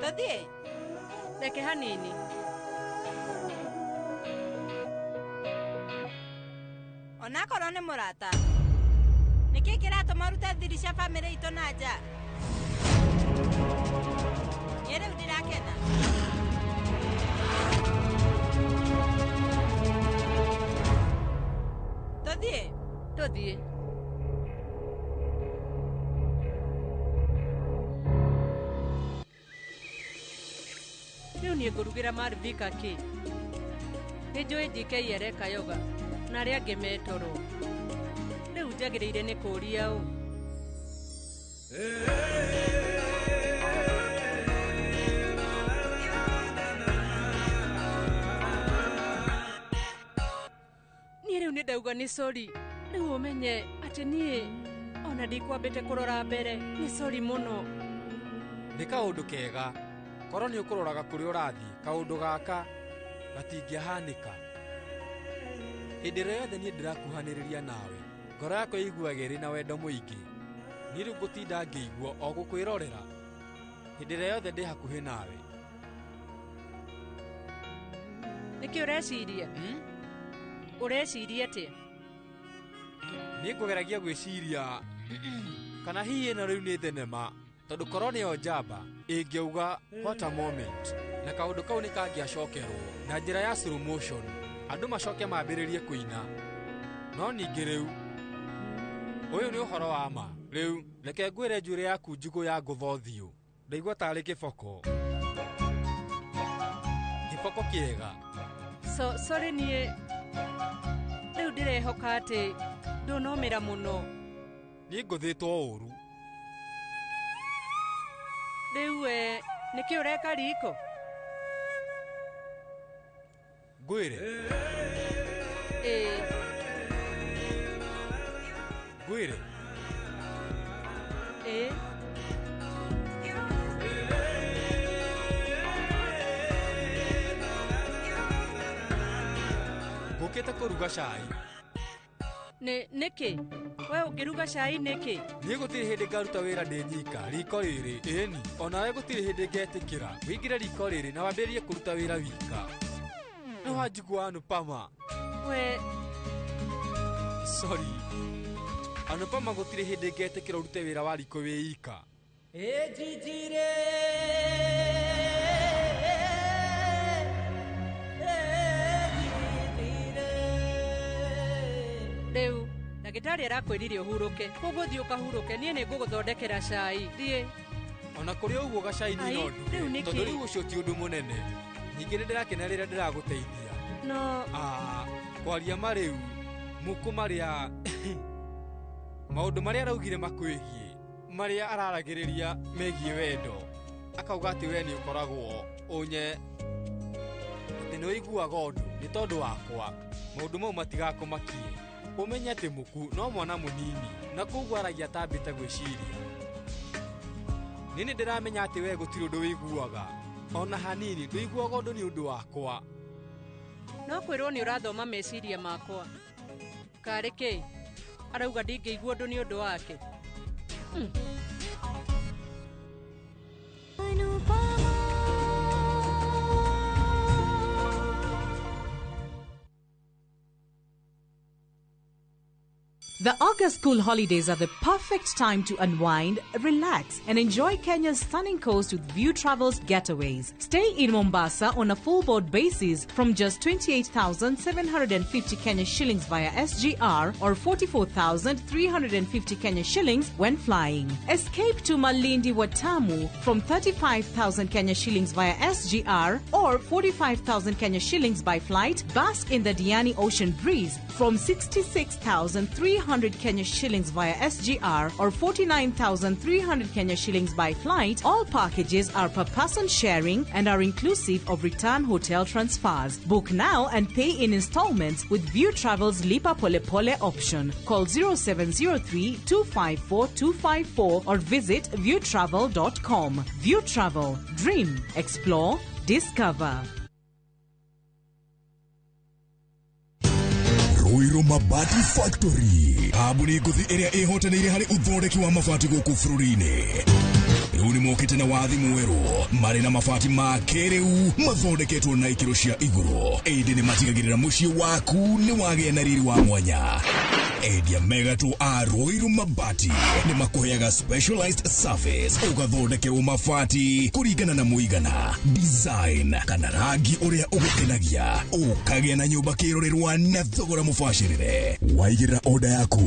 Tũthiĩ. Reke hanini. Onakorwo nĩ mũrata. Nĩkĩ kĩratũma rute thiri cia bamĩrĩ itũ na nja? Niĩ rĩu ndirakena. Tũthiĩ. Tũthiĩ. Rĩu niĩ ngũrugĩra Marvika kĩ? Nĩnjũĩ JK areka yoga na arĩa angĩ metoro. Rĩu njagĩrĩire nĩ kũũria ũ? Niĩ rĩu nĩndauga nĩ sorry. Rĩu ũmenye atĩ niĩ ona ndikwambĩte kũrora mbere. Nĩ sorry mũno. Nĩ kaũndũ kega. Korwo nĩ ũkũroraga kũrĩa ũrathiĩ, kaũndũ gaka gatingĩahanĩka. Hĩndĩ ĩrĩa yothe niĩ ndĩrakuhanĩrĩria nawe, ngoro yakwa ĩiguaga ĩrĩ na wendo mũingĩ. Niĩ rĩu ngũtinda ngĩigua o gũkwĩrorera hĩndĩ ĩrĩa yothe ndĩ hakuhĩ nawe. Nĩkĩ ũreciria? Ũreciria atĩa? Niĩ ngũgeragia gwĩciria kana hihi ĩno rĩu nĩ thenema, tondũ korwo nĩyo njamba ĩngĩauga what a moment, na kaũndũ kau nĩ kangĩacokerwo na njĩra ya slow motion, andũ macoke mambĩrĩrie kũina. No ningĩ rĩu ũyũ nĩ ũhoro wa ma. Rĩu reke ngwĩre njuĩrĩ yaku njigũ ya ngũthothiũ, ndaigua tarĩ kĩboko. Kĩboko kĩega. Sorry niĩ rĩu ndĩrehoka atĩ ndũnomĩra mũno. Niĩ ngũthĩtwo ũru. Rĩu nĩkĩ ũreka riko? Ngwĩre. Ngwĩre. Ngũkĩte kũruga cai. Nĩkĩ? We ũngĩruga cai nĩkĩ? Niĩ gũtirĩ hĩndĩ ngaruta wĩra ndĩ nyika riko rĩrĩ. Ĩni, onawe gũtirĩ hĩndĩ ngetĩkĩra wĩingĩre riko rĩrĩ na wambĩrĩrie kũruta wĩra wika. Nĩ wanjigua Anupama. We. Sorry. Anupama gũtirĩ hĩndĩ ngetĩkĩra ũrute wĩra wa riko wĩ ika. Ejijire. Rĩu ndagĩtarĩ arakwĩrire ũhurũke, ũgũthiĩ ũkahurũke, niĩ nĩ ngũgũthondekera cai. Thiĩ. Ona kũrĩ ũguo gacai nĩ nondu, tondũ rĩu ũcio ti ũndũ mũnene. Ningĩ nĩ ndĩrakena rĩrĩa ndĩragũteithia. No. Kwaria marĩu muku marĩa maũndũ marĩa araugire makwĩgiĩ, marĩa araragĩrĩria megiĩ wendo, akauga atĩ we nĩ ũkoragwo ũnye atĩ nĩ ũiguaga ũndũ nĩ tondũ wakwa. Maũndũ mau matigakũmakie. Ũmenye atĩ muku no mwana mũnini, na koguo aragia atambĩte gwĩciria. Niĩ nĩ ndĩramenya atĩ we gũtirĩ ũndũ wĩiguaga, ona hanini ndũiguaga ũndũ nĩ ũndũ wakwa. No kwĩrwo nĩ ũrathoma meciria makwa. Kareke. Arauga ndingĩigua ũndũ nĩ ũndũ wake. The August school holidays are the perfect time to unwind, relax, and enjoy Kenya's stunning coast with View Travel's getaways. Stay in Mombasa on a full board basis from just 28,750 Kenya shillings via SGR or 44,350 Kenya shillings when flying. Escape to Malindi Watamu from 35,000 Kenya shillings via SGR or 45,000 Kenya shillings by flight. Bask in the Diani Ocean Breeze from 66,300 Kenya shillings via SGR or 49,300 Kenya shillings by flight. All packages are per person sharing and are inclusive of return hotel transfers. Book now and pay in installments with View Travel's Lipa Pole Pole option. Call 0703 254 254 or visit viewtravel.com. View Travel. Dream. Explore. Discover. Ruiru Mabati Factory. Abuni nguthi iria ihotanire hari uthondeki wa mabati guku bururi-ini. Riu ni mokite na wathi mweru mari na mabati ma kiriu mathondeketwo na ikiro cia iguru. Indi ni matigagirira mucii waku ni wagia na riri wa mwanya. Endia megatu a Ruiru Mabati ni makuheaga specialized service ugathondekerwo mabati kuringana na muigana, design kana rangi uria ugukenagia, ukagia na nyumba kirorerwa na thogora mubashirire. Waigirira order yaku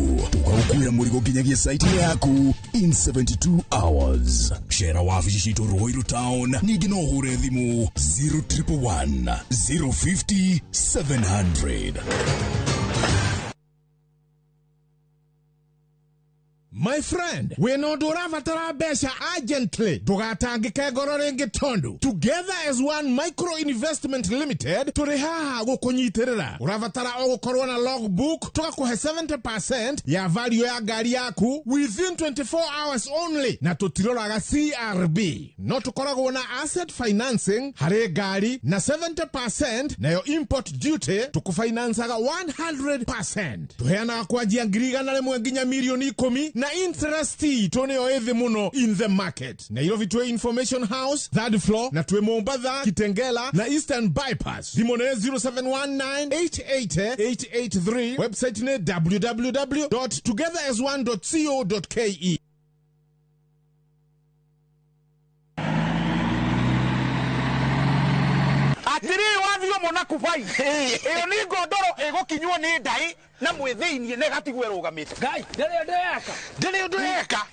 ugakuira murigo nginyagia site yaku in 72 hours. Share wabici citu Ruiru Town ningi no hure thimu 0111 050 700. My friend, we no duravatara besha urgently. Tugatangike ngoro ringi tondu. Together as one micro investment limited, turihaha gukunyitirira. Uravatara ogukorwo na logbook, tugakuhe 70% ya value ya gari yaku within 24 hours only. Na tutiroraga CRB. No tukoragwo na asset financing, hari gari na 70% na yo import duty tukufinansaga 100%. Tuheana kwanjia ngirigana rimwe nginya milioni 10 na interest tone oethi muno in the market. Nairobi Twe Information House, third floor, na Twe Mombasa, Kitengela, na Eastern Bypass. Dimone 0719-880-883. Website ne www.togetheras1.co.ke. Atiri wathio mona kubai. Eyo ni godoro egokinywo ni ndai na mwithiinie negatigwe rugamite. Ngai, ndere ndeka.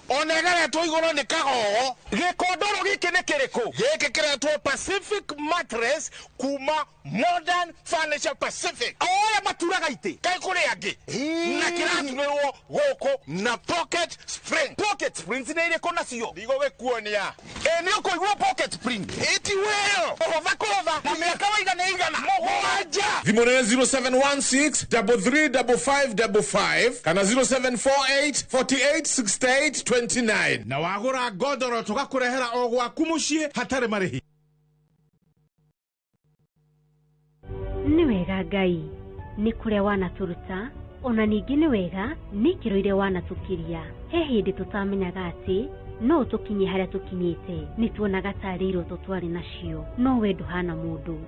Onegeretwo iguru ni kagogo. Gikondoro giki ni kiriku. Giki kiretwo Pacific Mattress kuma Modern Furniture Pacific. Oya maturaga ite. Kai kuri angi. Na kiratunirwo goko na pocket spring. Pocket springs ni ile kona cio. Digo gekuonia. Ni ukoigwa pocket spring. Eti well. Ovakova. Na miaka waigana igana. Moja. Dimone 0716 335555 kana 0748 4868 29. Na wagura godoro tugakurehera ogwa kumushie hatare marihi. Ni wega Ngai ni kuria wanaturuta ona ningi ni wega ni kiroire wanatukiria. He hindi tutamenyaga ati no tukinye haria tukinyite ni tuonaga tariro tutwari nacio no we nduhana mundu.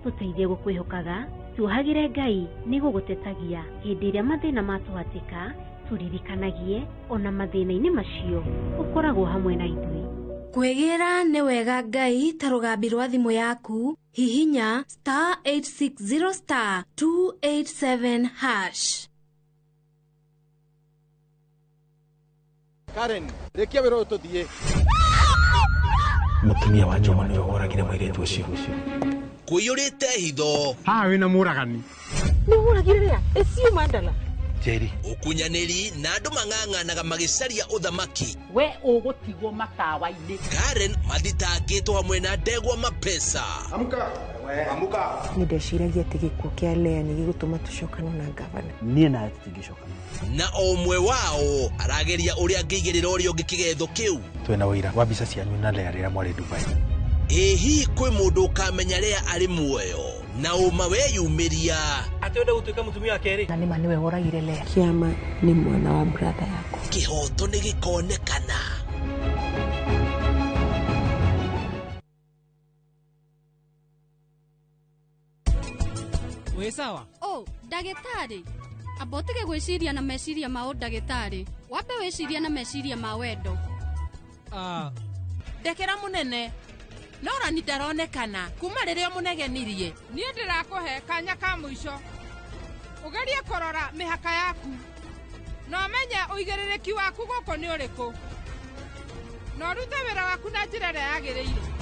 Tuteithie gukwihokaga tuhagire Ngai ni gugutetagia hindi iria mathina matuhatika turirikanagie ona mathina-ini macio ukoragwo hamwe na ithui. Kwegira ni wega Ngai ta rugambi rwa thimu yaku hihinya *860 *287#. Karen, rekia wero tuthie. Mutumia wa Joma ni oragire mwiretu ucio. Kuyurite hitho. Ha wina muragani. Ni muragire esiu mandala. Jerry. Ukunyaniri na andu mang'ang'anaga magicaria uthamaki. We ugutigwo matawa-ini. Karen mathitangitwo hamwe na ndegwa mapesa. Amuka. Amuka. Nindeciragia ati gikuo kia Lea ni gigutuma tucokana na gavana. Nie na tutingicokana. Na omwe wao arageria uria ngigirira urio ngikigetho kiu. Twena wira wa bica cianyu na Lea rira mwari Dubai. Ehi kwe mundu ukamenya ria ari muoyo na uma weyumiria atwenda gutuika mutumia keri na nima niwe woragire Lea. Kiama ni mwana wa brother yako. Kihoto ni gikonekana. We sawa? Oh, ndagĩtarĩ. Abotige gwĩciria na meciria ma ũndagĩtarĩ. Wambe wĩciria na meciria ma wendo. Ndekera munene. Nora ni ndaronekana kuma rĩrĩa mũnegenirie. Niĩ ndĩrakũhe kanya ka mũico. Ũgerie kũrora mĩhaka yaku. Na ũmenye ũigĩrĩrĩki waku gũkũ nĩ ũrĩkũ. Na ũrute wĩra waku na njĩra ĩrĩa yagĩrĩire.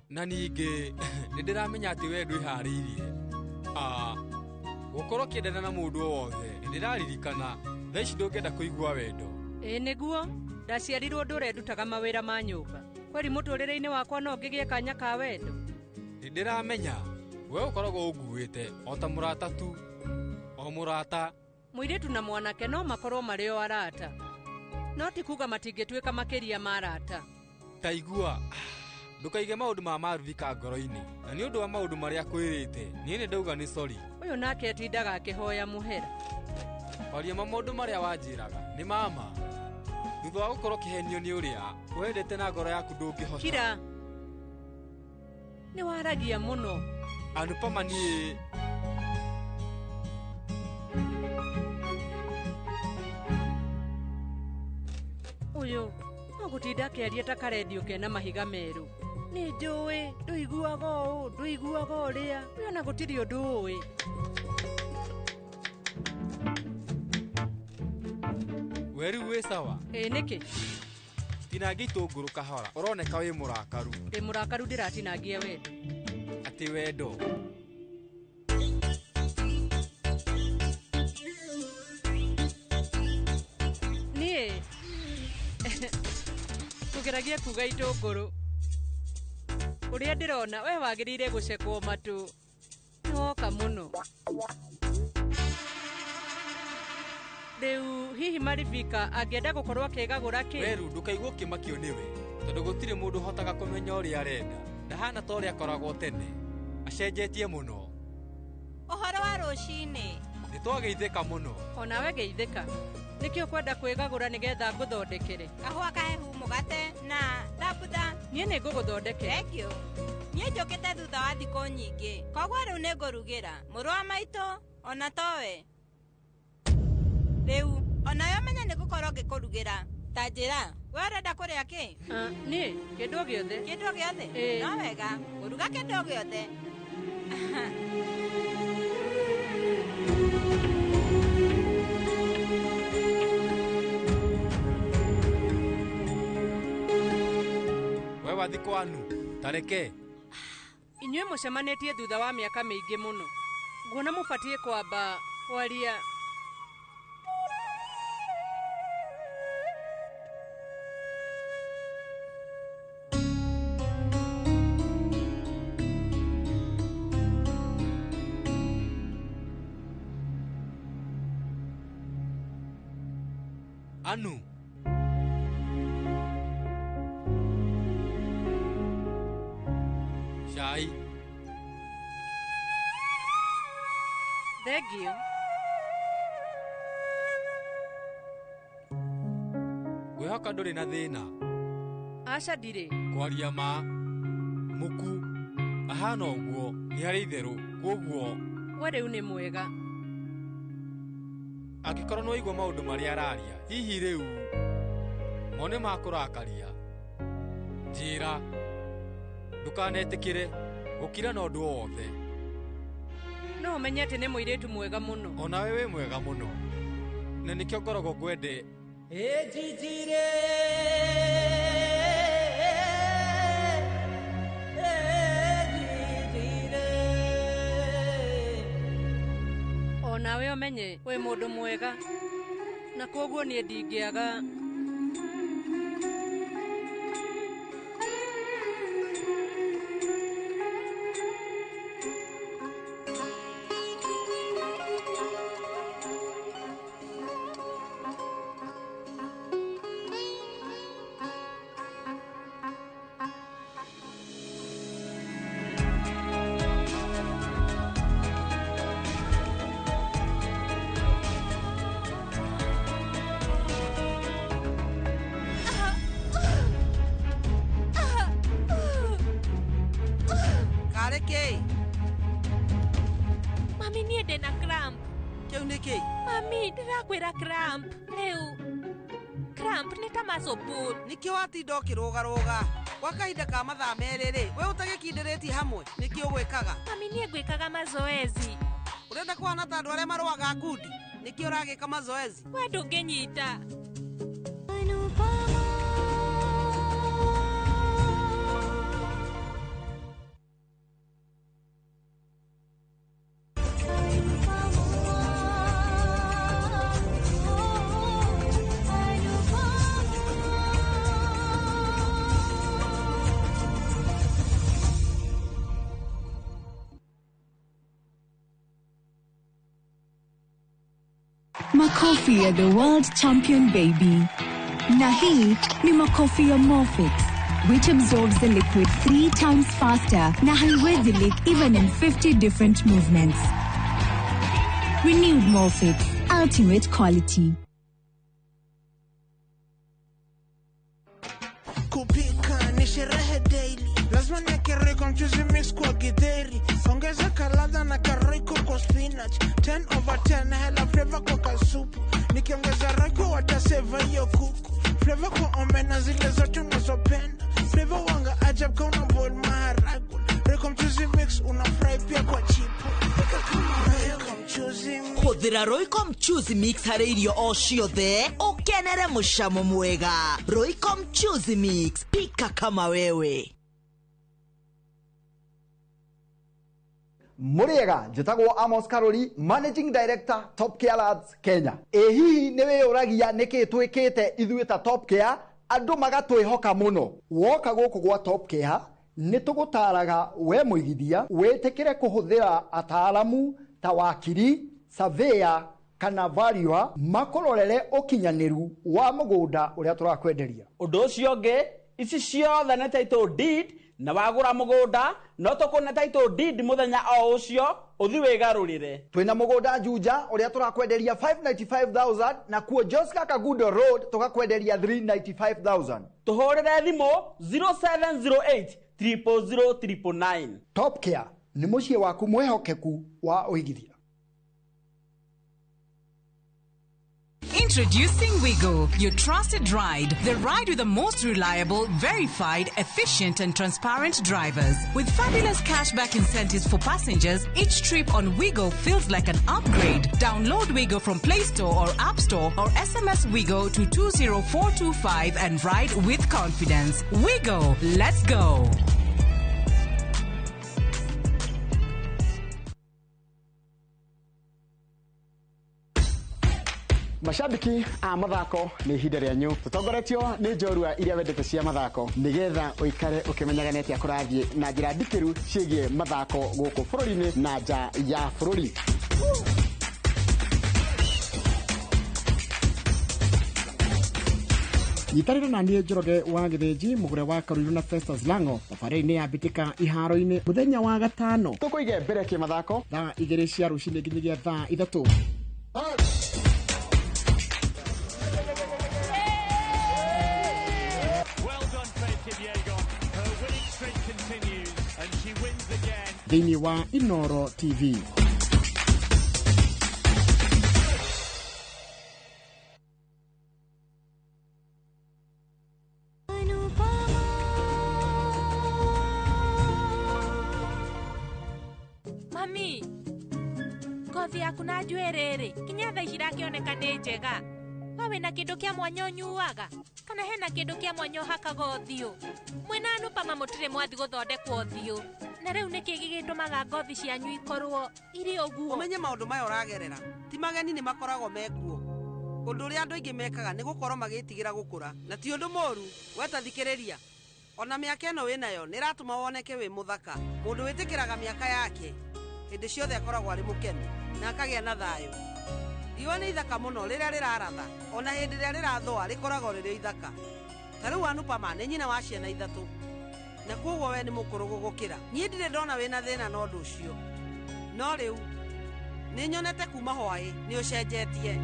Na ningĩ nĩndĩramenya atĩ we ndwĩharĩirie gũkorwo kĩendana na mũndũ wothe. Nĩndĩraririkana thaa ici ndũngĩenda kũigua wendo. Ĩĩ nĩguo ndaciarirwo ndũrendutaga mawĩra ma nyũmba. Kweri mũtũrĩre-inĩ wakwa no ngĩgĩe kanya ka wendo. Nĩndĩramenya we ũkoragwo ũnguĩte o ta mũrata tu. O mũrata mũirĩtu na mwanake no makorwo marĩ o arata, no ti kuga matingĩtuĩka makĩria ma arata. Ta igua ndukaige maundu ma Marvika ngoro-ini, na ni undu wa maundu maria kwirite nie ni ndauga ni sorry. Uyu nake atindaga akihoya muhera. Kwaria maundu maria wanjiraga ni mama. Thutha wa gukorwo kihenio ni uria wendete na ngoro yaku ndungihota. Kira ni waragia muno. Anupama ni uyu no gutinda akiaria ta karedio kena mahiga meru. Ni njũĩ ndũiguaga ũũ ndũiguaga ũrĩa wĩona gũtirĩ ũndũ ũĩ. Weru wĩ sawa? Ĩĩ nĩkĩ? Tinangia itũngũrũ kahora, ũroneka wĩ mũrakaru. Ndĩ mũrakaru ndĩratinangia wendo. Atĩ wendo? Niĩ tũgeragie kuga itũngũrũ. Uria ndirona we wagirire gucekwo matu. Noka muno. Riu hihi Marivika angĩenda gukorwo akĩgagũra kĩ? Weru ndukaigwo kĩmakio nĩwe, tondũ gũtirĩ mũndũ hotaga kũmenya ũrĩa arenda. Ndahana ta ũrĩa akoragwo tene. Acenjetie mũno. Ũhoro wa rũcinĩ. Nĩtwageithĩka mũno. Onawe geithĩka. Nĩkĩ ũkwenda kwĩgagũra nĩgetha ngũthondekere? Kahũa kahehu mũgate na thambutha. Niĩ nĩ ngũgũthondekera. Thank you. Niĩ njũkĩte thutha wa thikũ nyingĩ. Koguo rĩu nĩ ngũrugĩra mũrũ wa maitũ ona towe. Rĩu onayo menya nĩ ngũkorwo ngĩkũrugĩra. Ta njĩra we ũrenda kũrĩa kĩ? Niĩ kĩndũ o gĩothe. Kĩndũ o gĩothe? No wega ngũruga kĩndũ o gĩothe. We wathiko wanu tareke. Inyuĩ mũcemanĩtie thutha wa mĩaka mĩingĩ mũno. Nguona mũbatiĩ kwamba kwaria. Anu Shai Thegio. Ngwĩhoka ndũrĩ na thĩna. Aca ndirĩ. Kwaria ma muku ahana ũguo nĩ harĩ itherũ, koguo we rĩu nĩ mwega. Angĩkorwo nĩ waigua maũndũ marĩa araria, hihi rĩu mone ma kũrakaria, njĩra ndũkanetĩkĩre gũkira na ũndũ wothe. No ũmenye atĩ nĩ mũirĩtu mwega mũno. Onawe wĩ mwega mũno, na nĩkĩo ngoragwo ngwende. Ejijire onawe ũmenye wĩ mũndũ mwega, na koguo niĩ ndingĩaga Arĩ kĩ? Mami niĩ ndĩna cramp. Kĩu nĩ kĩ? Mami ndĩrakwĩra cramp. Rĩu cramp nĩ ta muscle pull. Nĩkĩo watinda ũkĩrũgarũga. Gwa kahinda ka mathaa merĩ-rĩ, we ũtagĩkindĩrĩtie hamwe, nĩkĩo ũgwĩkaga? Mami niĩ ngwĩkaga mazoezi. Ũrenda kũhana ta andũ arĩa marũaga ngundi? Nĩkĩo ũragĩka mazoezi? We ndũngĩnyita. Makofi are the world champion baby. Na hii ni Makofi ya Morphix, which absorbs the liquid 3 times faster na haiwezi leak even in 50 different movements. Renewed Morphix, ultimate quality. Kupika ni sherehe daily, lazima niweke Royco mchuzi mix kwa githeri, ongeza kaladha na Royco kwa spinach, 10/10 hela flavor kwa kasupu, nikiongeza Royco wataseva hiyo kuku, flavor kwa omena zile zote unazopenda, flavor wanga ajab kwa una boil maharagwe, Royco mchuzi mix unafry pia kwa chipo, pika kama Royco mchuzi mix. Hũthĩra Royco mchuzi mix harĩ irio o ciothe ũkenere mũcamo mwega. Royco mchuzi mix, pika kama wewe. Muriega, njĩtagwo Amos Karori, Managing Director Top Care Lads Kenya. Hihi nĩ wĩyũragia nĩkĩ twĩkĩte ithuĩ ta Top Care andũ magatwĩhoka mũno. Woka gũkũ gwa Top Care nĩ tũgũtaraga we mũigithia wĩtĩkĩre kũhũthĩra ataalamu ta wakiri, surveyor kana valuer makororere ũkinyanĩru wa mũgũnda ũrĩa tũrakwenderia. Ũndũ ũcio ũngĩ, ici ciothe nĩ title deed na wagũra mũgũnda no tũkũne title deed mũthenya o ũcio ũthi wĩgarũrĩre. Twĩna mũgũnda Juja ũrĩa tũrakwenderia 595,000 na kuo Joska Kagundo Road tũgakwenderia 395,000. Tũhũrĩre thimũ 0708 000 999. Top Care nĩ mũciĩ waku mwĩhokeku wa ũigithia. Introducing Wigo, your trusted ride. The ride with the most reliable, verified, efficient and transparent drivers. With fabulous cashback incentives for passengers, each trip on Wigo feels like an upgrade. Download Wigo from Play Store or App Store or SMS Wigo to 20425 and ride with confidence. Wigo, let's go. Mashabiki a mathako nĩ ihinda rĩanyu tũtongoretio nĩ njorua iria wendete cia mathako nĩgetha ũikare ũkĩmenyaga nĩ atĩa kũrathiĩ na njĩra ndikĩru ciĩgiĩ mathako gũkũ bũrũri-inĩ na nja ya bũrũri. Nyitanĩra na niĩ Njoroge wa Gĩthĩnji mũgũre wa Karũirũ na Festus Lango thabarĩ-inĩ ya mbĩtĩka iharo-inĩ mũthenya wa gatano tũkũige mbere kĩmathako thaa 2 cia rũcinĩ nginyagia thaa 3. Thĩinĩ wa Inoro TV. Mami, ngothi yaku na njuĩrĩ kinya thaa ici irakĩoneka nĩ njega. We wĩna kĩndũ kĩa mwanya ũnyuaga kana hena kĩndũ kĩa mwanya ũhakaga ũthiũ? Mwĩna Nupama mũtirĩ mwathi gũthondekwo ũthiũ, na rĩu nĩkĩ gĩgĩtũmaga ngothi cianyu ikorwo irĩ ũguo? Ũmenye maũndũ maya ũragerera ti mageni nĩ makoragwo mekuo. Ũndũ ũrĩa andũ aingĩ mekaga nĩ gũkorwo magĩtigĩra gũkũra, na ti ũndũ mũru. Weta thikĩrĩria, ona mĩaka ĩno wĩnayo nĩ ĩratũma woneke wĩ mũthaka. Mũndũ wĩtĩkĩraga mĩaka yake hĩndĩ ciothe akoragwo arĩ mũkenu na akagĩa na thayũ. Riũa nĩ ithaka mũno rĩrĩa rĩraratha, ona hĩndĩ ĩrĩa rĩrathũa rĩkoragwo rĩrĩ ithaka. Ta rĩu Nupama nĩ nyina wa ciana 3 na koguo we nĩ mũkũrũ gũgũkĩra. Niĩ ndirĩ ndona wĩna thĩna na ũndũ ũcio, no rĩu nĩ nyonete kuma hwaĩ nĩ ũcenjetie,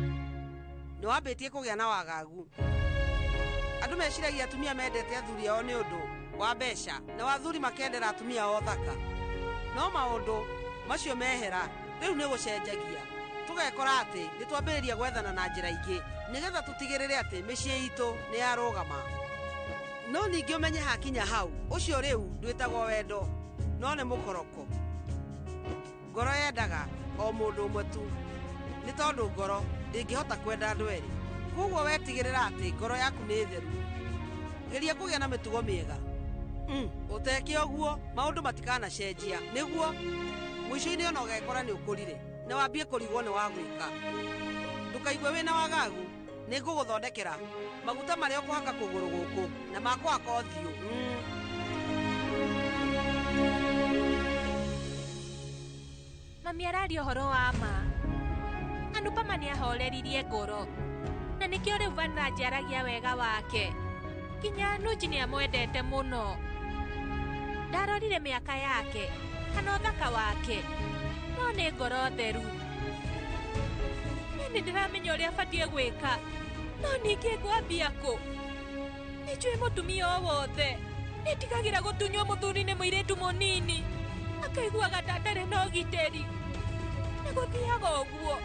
nĩ wambĩtie kũgĩa na wagagu. Andũ meciragia atumia mendete athuri ao nĩ ũndũ wa mbeca na athuri makendera atumia ao thaka. no maũndũ macio mehera rĩu nĩ gũcenjagia tũgekora atĩ nĩ twambĩrĩria gwethana na njĩra ingĩ nĩgetha tũtigĩrĩre atĩ mĩciĩ itũ nĩ yarũgama no ningĩ ũmenye hakinya hau ũcio rĩu ndwĩtagwo wendo no nĩ mũkoroko ngoro yendaga o mũndũ ũmwe tu nĩ tondũ ngoro ndĩngĩhota kwenda andũ erĩ koguo wetigĩrĩra atĩ ngoro yaku nĩ theru geria kũgĩa na mĩtugo mĩega ũteke ũguo maũndũ matikanacenjia nĩguo mũico-inĩ ona ũgekora nĩ ũkũrire na wambie kũrigwo nĩ wa gwĩka ndũkaigue wĩna wagagu nĩ ngũgũthondekera maguta marĩa ũkũhaka kũgũrũ gũkũ na makũhaka ũthiũ mami araria ũhoro wa ma Anupama nĩ ahoreririe ngoro na nĩkĩo rĩu Vanraji aragia wega wake kinya Anuji nĩ amwendete mũno ndarorire mĩaka yake kana ũthaka wake no nĩ ngoro theru nĩ ndĩramenya ũrĩa batiĩ gwĩka no ningĩ ngwambia kũ nĩnjũĩ mũtumia o wothe nĩtigagĩra gũtunywo mũthuri nĩ mũirĩtu mũnini akaiguaga ta ndarĩ na ũgitĩri nĩgũthiaga ũguo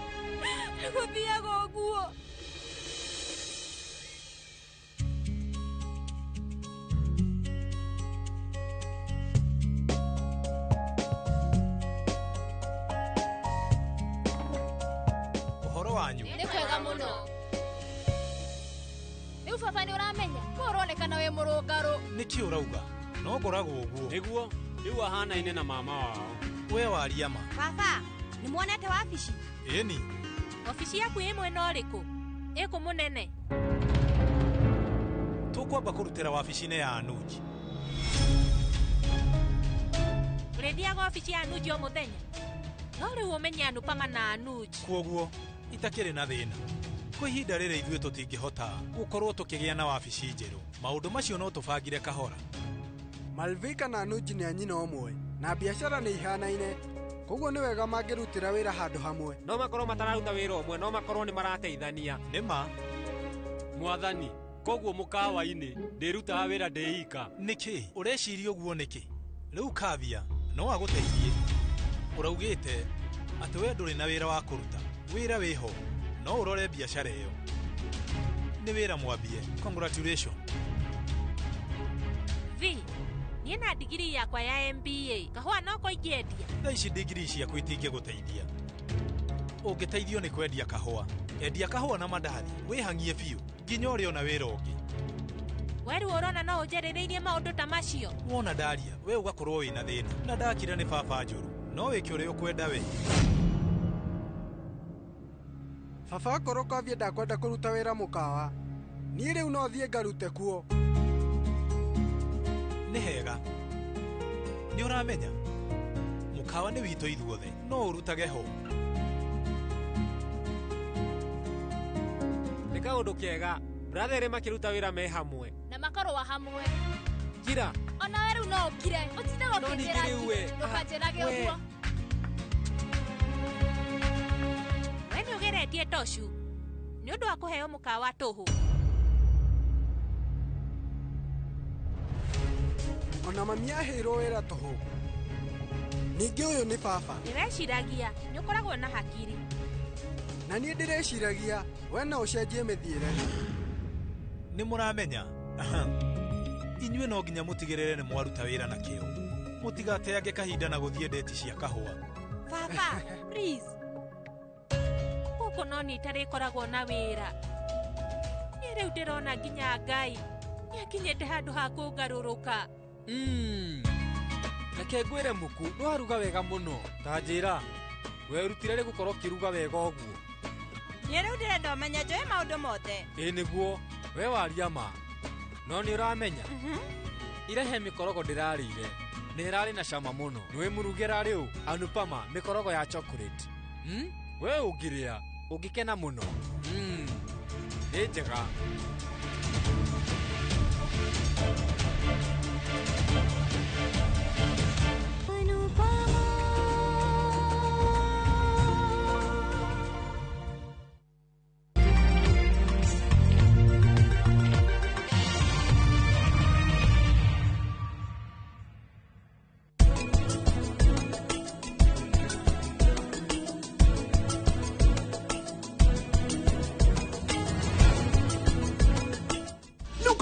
ũhoro wanyu nĩ kwega mũno rĩu baba nĩ ũramenya ko ũronekana wĩ mũrũngarũ nĩkĩ ũrauga no ngoragwo ũguo nĩguo rĩu ahanaine na mama wao we waria ma baba nĩ muonete wabici ĩni ofici yaku ĩ mwena ũrĩkũ ĩkũ mũnene tũkwamba kũrutĩra wabici-inĩ ya Anuji ũrĩthiaga ofici ya Anuji o mũthenya no rĩu ũmenye Anupama na Anuji kwoguo itakĩrĩ na thĩna kwa ihinda rĩrĩ ithuĩ tũtingĩhota gũkorwo tũkĩgĩa na wabici njerũ maũndũ macio no tũbangire kahora Malvika na Anuji nĩ anyina ũmwe na biacara nĩ ihanaine koguo nĩ wega mangĩrutĩra wĩra handũ hamwe no makorwo matararuta wĩra ũmwe no makorwo nĩ marateithania nĩma mwathani koguo mũkawa-inĩ ndĩrutaga wĩra ndĩika nĩkĩ ũreciria ũguo nĩkĩ rĩu Kavia no agũteithie ũraugĩte atĩ we ndũrĩ na wĩra wa kũruta wĩra wĩho no ũrore biacara ĩyo nĩ wĩra mwambie congratulations vi niĩ na digiri yakwa ya MBA kahũa no ingĩendia thaa ici digiri ciaku itingĩgũteithia ũngĩteithio nĩ kwendia kahũa endia kahũa na mandathi wĩhangie biũ nginya ũrĩ ona wĩra ũngĩ weru ũrona no ũnjarĩrĩirie maũndũ ta macio wona ndaria we ũgakorwo wĩna thĩna na ndakira nĩ baba njũru no wĩke ũrĩa ũkwenda we baba akorwo Kavia ndakwenda kũruta wĩra mũkawa niĩ rĩu no thiĩ ngarute kuo nĩ hega nĩ ũramenya mũkawa nĩ witũ ithuothe no ũrutage ho nĩ kaũndũ kega brathere makĩruta wĩra me hamwe na makorwo hamwe kira ona we rĩu no ũkire ũtinde gũkĩnjĩra ndũkanjĩrage ũguo we nĩ ũgeretie tocu nĩ ũndũ wa kũheo mũkawa tũhũ ona mami aheirwo wĩra tũhũ ningĩ ũyũ nĩ baba ndĩreciragia nĩ ũkoragwo na hakiri na niĩ ndĩreciragia we no ũcenjie mĩthiĩre nĩ mũramenya inyuĩ no nginya mũtigĩrĩre nĩ mwaruta wĩra na kĩo mũtigateange kahinda na gũthiĩ ndeti cia kahũa baba please gũkũ no nĩ itarĩkoragwo na wĩra niĩ rĩu ndĩrona nginya Ngai nĩakinyĩte handũ ha kũngarũrũka reke ngwĩre muku no aruga wega mũno ta njĩra werutire rĩ gũkorwo ũkĩruga wega ũguo niĩ rĩu ndĩrenda ũmenye njũĩ maũndũ mothe ĩ nĩguo we waria ma no nĩ ũramenya irehe mĩkorogo ndĩrarĩire nĩ ĩrarĩ na cama mũno nĩwe mũrugĩra rĩu Anupama mĩkorogo ya chocolate we ũngĩrĩa ũngĩkena mũno nĩ njega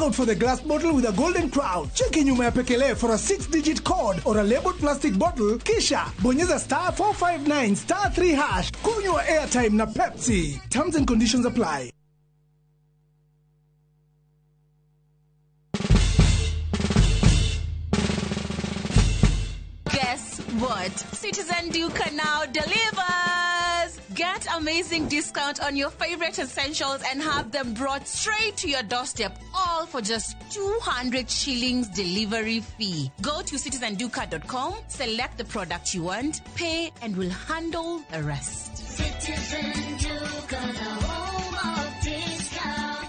out for the glass bottle with a golden crown. Cheki nyuma ya Pekele for a 6-digit code or a labeled plastic bottle. Kisha bonyeza star 459 star 3 hash. Kunywa airtime na Pepsi. Terms and conditions apply. Guess what? Citizen Duca now delivers! Get amazing discount on your favorite essentials and have them brought straight to your doorstep, all for just 200 shillings delivery fee. Go to citizenduca.com, select the product you want, pay, and we'll handle the rest. Citizen Duca, the home of discount.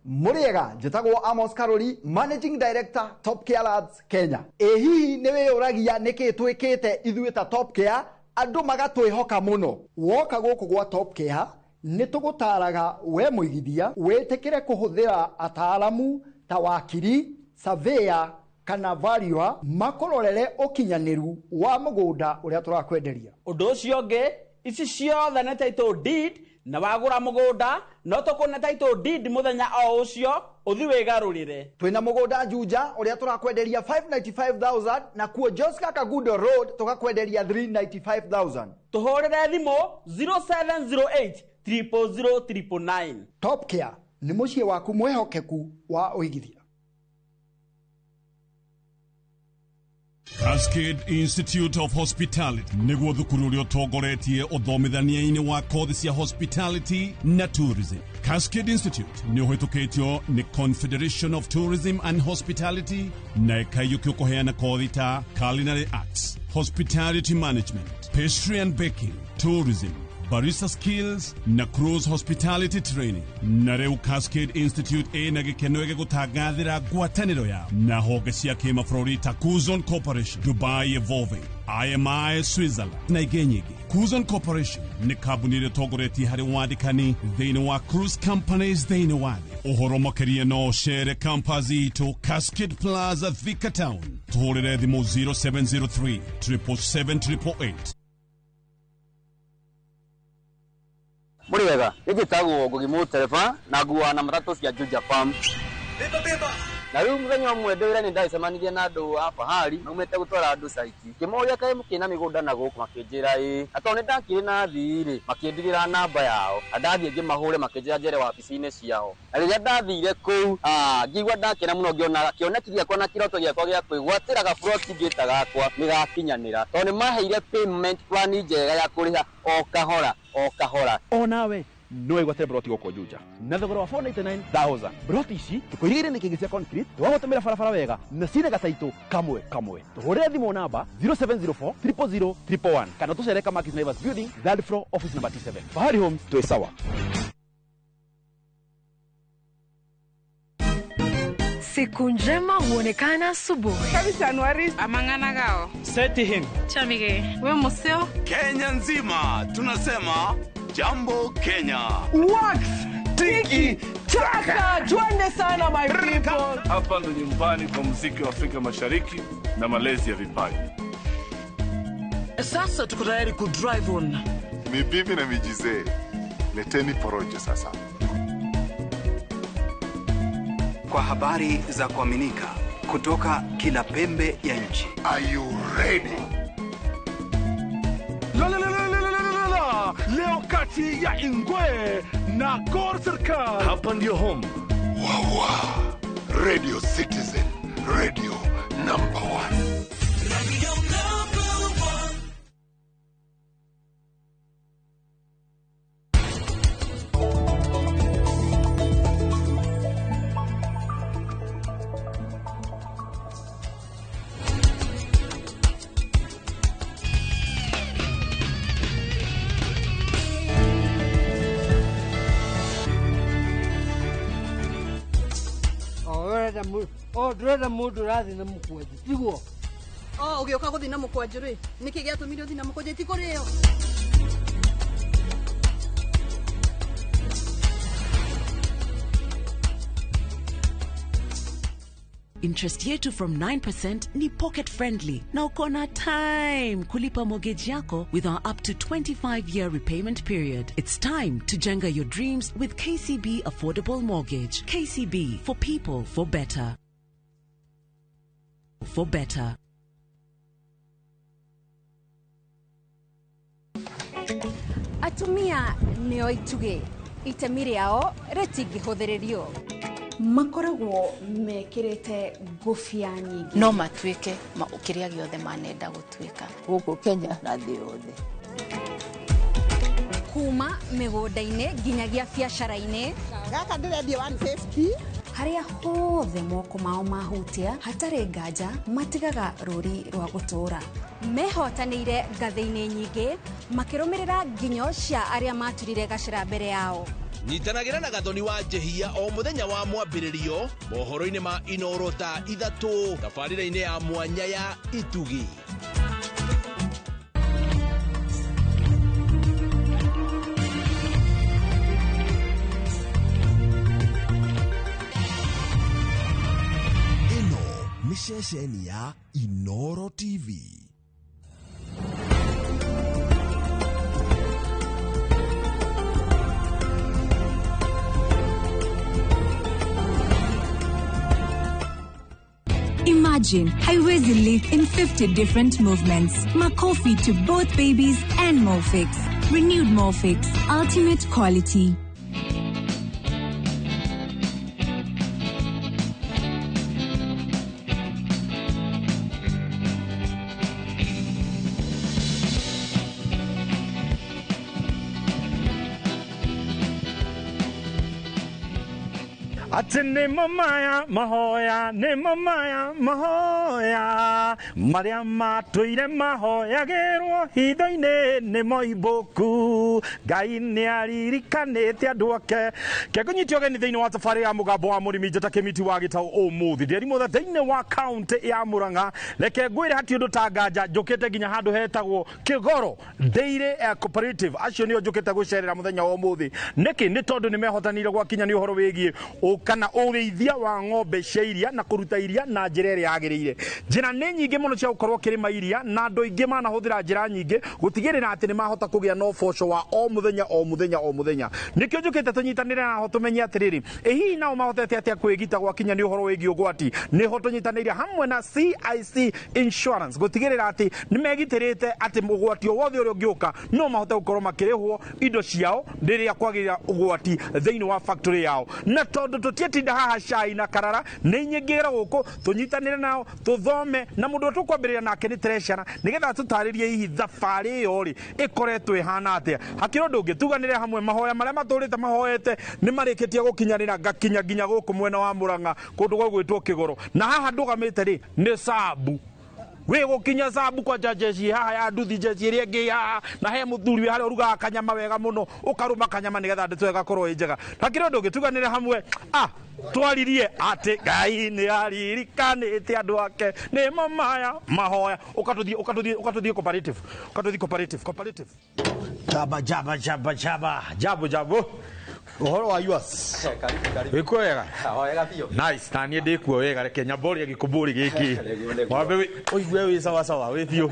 Muriega, njitagwo Amos Karoli, Managing Director, Top Care Lads, Kenya. Hihi niwe uragia niki twikite ithuĩ ta Top Care, andu magatwihoka muno. Woka guku gwa Top Care, nitugutaraga we muigithia, witikire kuhuthira ataalamu ta wakiri, surveyor kana valuer makororere ukinyaniru wa mugunda uria turakwenderia. Undu ucio ungi, ici ciothe nĩ title deed na wagura mugunda no tukuna title deed muthenya o ucio uthi wigarurire. Twina mugunda Juja uria turakwenderia 595,000 na kuo Joska Kagundo Road tukakwenderia 395,000. Tuhorere thimu 0708 000 Top Care ni mucie waku mwehokeku wa uigithia. Cascade Institute of Hospitality niguo thukuru uria utongoretie uthomithania-ini wa kothi cia hospitality na tourism. Cascade Institute ni uhitukitio ni Confederation of Tourism and Hospitality na ikaiyukio kuheana kothi ta culinary arts, hospitality management, pastry and baking, tourism, barista skills na cruise hospitality training. Na reu Cascade Institute na gikeno gigutangathira ngwataniro yao na honge cia kimabũrũri ta Kuzon Corporation, Dubai Evolving, IMI Switzerland na ingĩ nyingĩ. Kuzon Corporation ni kambuni ĩrĩa ĩtongoretie harĩ wandĩkani thĩinĩ wa cruise companies thĩinĩ wa thĩ. Ũhoro makĩria no cere campus itũ Cascade Plaza Thika Town. Tũhũrĩre thimũ 0703 777 Muriega, igitagwo Ngugi Mutereba na nguwa na matatu cia Juja Farm. Na riu muthenya umwe ndwira ni ndaicemanirie na andu a fahari maumite gutwara andu saiki. Kimoria kae mukina migunda na guku makinjira ato ni ndakire na thiri makindigira namba yao. Andathie ngimahure makinjira njere wabici-ini ciao. Na riria ndathire kuu ngigwa ndakena muno ngiona kioneki giakwa na kiroto giakwa gia kwigwatira ga froti ngita gakwa nigakinyanira. To ni maheire payment plan njega ya kuriha o kahora. O nawe no igwate broti goko Juja na thogora wa 499,000. Broti ici tukoirigire ni kigisia concrete twagotemera barabara wega na cine gataito kamwe. Tuhore thimo namba 0704 000 111 kana tucereka Markis Naivas Building, third floor, office number 27. Fahari Homes, tuwe sawa. Siku njema huonekana asubuhi. Kabisa Januari amangana gao. Seti him. Chamige, we museo. Kenya nzima tunasema jambo Kenya. Wax, tiki, taka. Twende sana my people. Hapa ndo nyumbani kwa muziki wa Afrika Mashariki na malezi ya vipaji. Sasa tuko tayari ku drive on. Mibibi na mijize. Leteni porojo sasa. Kwa habari za kuaminika kutoka kila pembe ya nchi. Are you ready? Leo kati ya Ingwe na Gor Serikali. Hapa ndio home. Wawa. Radio Citizen. Radio number 1. Radio number 1. Ndrenda mundu rathi na mukwenji tiguo ugiuka guthi na mukwenji ri niki giatumire uthi na mukwenji ti kurio Interest yetu from 9% ni pocket friendly. Na uko na time kulipa mortgage yako with our up to 25-year repayment period. It's time to jenga your dreams with KCB Affordable Mortgage. KCB, for people, for better. For better. Atumia nio ituge itemi riao ritingihuthirio makoragwo mekirite ngufia nyingi no matuike kiria giothe manenda gutuika guku Kenya na thi yothe kuma migunda-ini nginyagia biacara-ini gaka ndirendia 150 haria hothe moko mao mahutia hatari nganja matigaga ruri rwa gutura mehotanĩire ngathĩ-inĩ nyingĩ makirumirira nginyo cia aria maturire gacira mbere yao nyitanagĩra na Gathoni wa Njehia o muthenya wa mwambĩrĩrio mohoro-inĩ ma Inooro ta 3 tabarĩra-inĩ ya mwanya ya Itugi. Ino nĩ ceceni ya Inooro TV. Imagine haiwezi live in 50 different movements. Makofi to both babies and Morphix. Renewed Morphix, ultimate quality. Ati ni mamaya mahoya, ni mamaya mahoya, maria matuire mahoya gerwo hitho-ini ni moiboku Ngai ni aririkanite andu ake kekunyitio geni thiini wa safari ya mugambo wa murimi njata kimiti wa gitau umuthi nderi mutha thiini wa county ya Murang'a reke ngwire hati undu ta nganja njukite nginya handu hetagwo Kigoro Dairy Cooperative acio nio njukite gucerera muthenya wa umuthi niki ni tondu ni mehotanire gwakinya ni uhoro wigie kana urithia wa ng'ombe cia iria na kuruta iria na njira ĩrĩa yagĩrĩire njĩra nĩ nyingĩ mũno cia gũkorwo kĩrĩma iria na andũ aingĩ manahũthĩra njĩra nyingĩ gũtigĩrĩra atĩ nĩ mahota kũgĩa na ũboco wa o mũthenya o mũthenya o mũthenya nĩkĩo njũkĩte tũnyitanĩre naho tũmenye atĩrĩrĩ hihi nao mahotete atĩa kwĩgita gwakinya nĩ ũhoro wĩgiĩ ũgwati nĩho tũnyitanĩire hamwe na CIC Insurance gũtigĩrĩra atĩ nĩ megitĩrĩte atĩ ũgwati o wothe ũrĩa ũngĩũka no mahote gũkorwo makĩrĩhwo indo ciao rĩrĩa kwagĩrĩra ũgwati thĩinĩ wa factory yao na tondũ tũtiatinda haha cai na karara nĩ nyingĩra gũkũ tũnyitanĩre nao tũthome na mũndũ tũkwambĩrĩria nake nĩ Treasurer nĩgetha tũtarĩrie hihi thabarĩ ĩyo rĩ ĩkoretwo ĩhana atĩa hakĩrĩ ũndũ ũngĩ tuganĩre hamwe mahoya marĩa matũrĩte mahoete nĩ marĩkĩtie gũkinyanĩra ngakinya nginya gũkũ mwena wa Murang'a kũndũ gwĩtwo Kigoro na haha ndũgamĩte rĩ nĩ Sabu we gukinya Sabu kwa jeshi haha ya nduthi jeshi ĩrĩa ĩngĩ haha na he mũthuri harĩa ũrugaga kanyama wega mũno ũkarũma kanyama nĩgetha ndeto ĩgakorwo ĩ njega hakĩrĩ ũndũ ũngĩ tuganĩre hamwe twaririe atĩ Ngai nĩ aririkanĩte andũ ake nĩ mamaya mahoya ũkatũthiĩ cooperative jabo uhoro wa yours wiko wega nice na niĩ ndĩkuo wega reke nyamboria gĩkũmbũri gĩkĩ wambe ũigue wĩ sawa wĩ biũ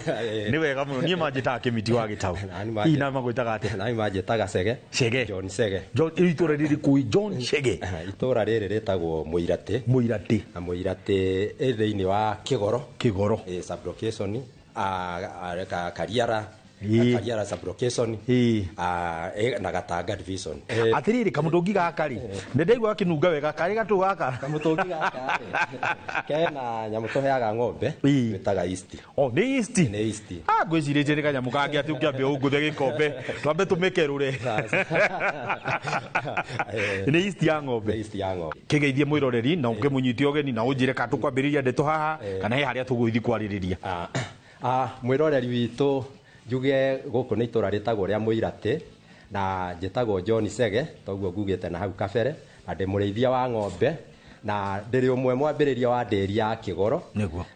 nĩ wega mũno niĩ manjĩtaga kĩmiti wa gĩtau hihi na magwĩtaga atĩa nani manjĩtaga Cege John Cege itũra rĩrĩ kũi John Cege itũra rĩrĩ rĩtagwo Mũiratĩ na Mũiratĩ thĩinĩ wa Kigoro sublocation Kariara Kariara sublocation na Gatanga division atiriri kamutongi gaka ri ndaigua kinunga wega kari gatu gaka kamutongi gaka kena nyamu toheaga ng'ombe wetaga East ni East ngwicirĩtie nĩ kanyamu kangi ati ũkĩambia ũngũthe gĩkombe twambe tũmĩkerũre nĩ East ya ng'ombe kĩgeithie mwĩroreri na ũkĩmũnyitie ũgeni na ũnjĩre ka tũkwambĩrĩria ndeto haha kana he harĩa tũgũithi kwarĩrĩria mwĩroreri witũ njuge gũkũ nĩ itũra rĩtagwo rĩa Mũiratĩ na njĩtagwo John Cege toguo ngugĩte na hau kabere na ndĩ mũrĩithia wa ng'ombe na ndĩrĩ ũmwe mwambĩrĩria wa ndĩri ya Kigoro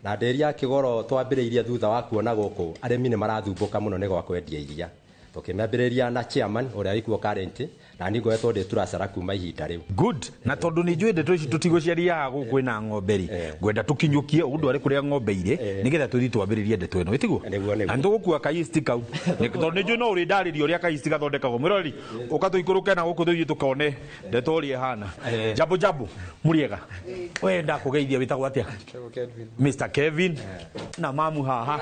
na ndĩri ya Kigoro twambĩrĩirie thutha wa kuona gũkũ arĩmi nĩ marathumbũka mũno nĩ gwa kwendia iria tũkĩmĩambĩrĩria na chairman ũrĩa wĩkuo current na ni ngoetwo ndi turacara kuma ihinda riu. Good. Na tondu ni njui ndeto ici tutigociaria guku na ng'ombe ri ngwenda tukinyukie undu ari kuria ng'ombe ire nigetha tuthi twambiririe ndeto ino itiguo na ndugukua kaisti kau tondu ni njui no uri ndaririo ria kaisti gathondekagwo mwirori ukatuikuruke na guku thuthi tukone ndeto ri hana jabu muriega we ndakugeithia witagwo atia Mr Kevin na mamu haha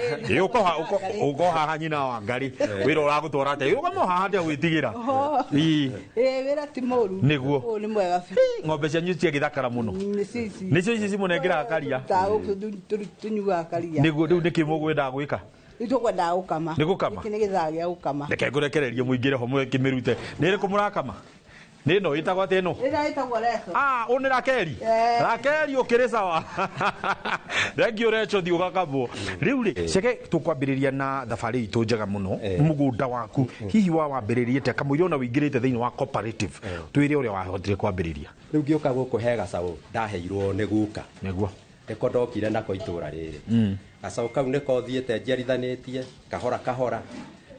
uko haha nyina wa ngari wira uragutwara atia uko mo haha atia gwitigira wira ti moru niguo ni mwega ng'ombe cianyu ciagithakara muno nicio ici cimunengeraga karia tunyuaga karia niguo riu niki mugwenda gwika itugwenda gukama nigukama iki ni githaa gia gukama reke ngurekererie muingire ho mukimirute nire kumurakama nino itagwa teno itagwa Rachel une Rakeri Rakeri ukiri sawa regio Rachel thi ugakamwo riu ri ceke tukwambiriria na thabari itu njega muno mugunda waku hihi wambiririe kamuira ona wingirite thiini wa cooperative twire uria wahotire kwambiriria riu ngiuka guku he gacaũ ndaheirwo ni guka niguo niko ndokire nako itura riri gacaũ kau niko thiete njiarithanĩtie kahora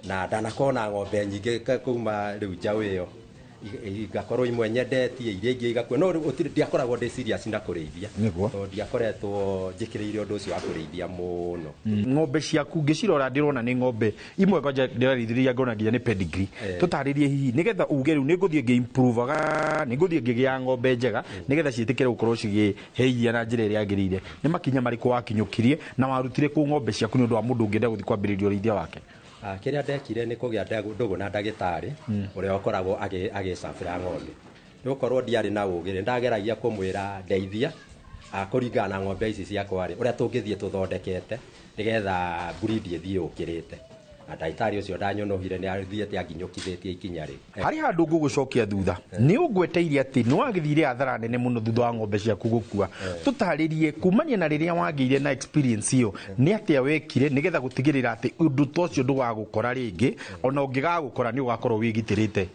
na ndanakona ng'ombe nyingĩ kuma riu njaũ ĩyo igakorwo imwe nyendetie iria ingĩ igakua no ndiakoragwo ndi serious na kũrĩithia tondũ ndiakoretwo njĩkĩrĩire ũndũ ũcio wa kũrĩithia mũno. Ng'ombe ciaku ngĩcirora ndĩrona nĩ ng'ombe imwe kwanja ndĩrarithĩria ngona nginya nĩ pedigree tũtarĩrie hihi nĩgetha uge rĩu nĩngũthiĩ ngĩimprovaga nĩngũthiĩ ngĩgĩa ng'ombe njega nĩgetha ciĩtĩkĩre gũkorwo cigĩheithia na njĩra ĩrĩa yagĩrĩire nĩ makinya marĩkũ wakinyũkirie na warutire kũ ng'ombe ciaku nĩ ũndũ wa mũndũ ũngĩenda gũthiĩ kwambĩrĩria ũrĩithia wake? Kiria ndekire ni kugia ndũgũ na ndagĩtarĩ uria okoragwo agĩcabĩra ng'ombe nĩgũkorwo ndiarĩ na ũgĩ ndageragia kũmwĩra ndeithia kũringana na ng'ombe ici ciakwa rĩ ũrĩa tũngĩthiĩ tũthondekete nĩgetha breed ĩthiĩ ũkĩrĩte na ndagĩtarĩ ũcio ndanyonohire nĩ athiĩte anginyũkithĩtie ikinya rĩu. Harĩ handũ ngũgũcokia thutha nĩ ũgweteire atĩ nĩ wagĩthire hathara nene mũno thutha wa ng'ombe ciaku gũkua tũtarĩrie kumania na rĩrĩa wagĩire na experience ĩyo nĩ atĩa wekire nĩgetha gũtigĩrĩra atĩ ũndũ ta ũcio ndũgagũkora rĩngĩ ona ũngĩgagũkora nĩ ũgakorwo wĩgitĩrĩte?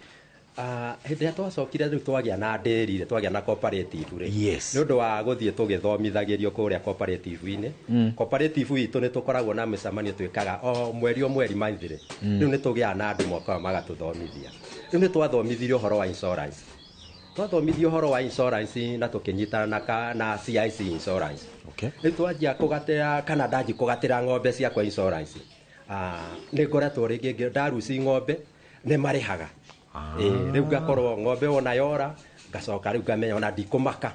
Hĩndĩ ĩrĩa twacokire rĩu twagĩa na ndĩri twagĩa na cooperative rĩ nĩ ũndũ wa gũthiĩ tũgĩthomithagĩrio kũrĩa cooperative-inĩ cooperative itũ nĩ tũkoragwo na mĩcemanio twĩkaga o mweri maithire rĩu nĩ tũgĩaga na andũ mokaga magatũthomithia rĩu nĩ twathomithirio ũhoro wa insurance twathomithio ũhoro wa insurance na tũkĩnyitana na CIC insurance rĩu twanjia kũgatĩra kana ndanji kũgatĩra ng'ombe ciakwa insurance nĩ ngoretwo rĩngĩ ndaruci ng'ombe nĩ marĩhaga rĩu ngakorwo ng'ombe ona yora ngacoka rĩu ngamenya ona ndikũmaka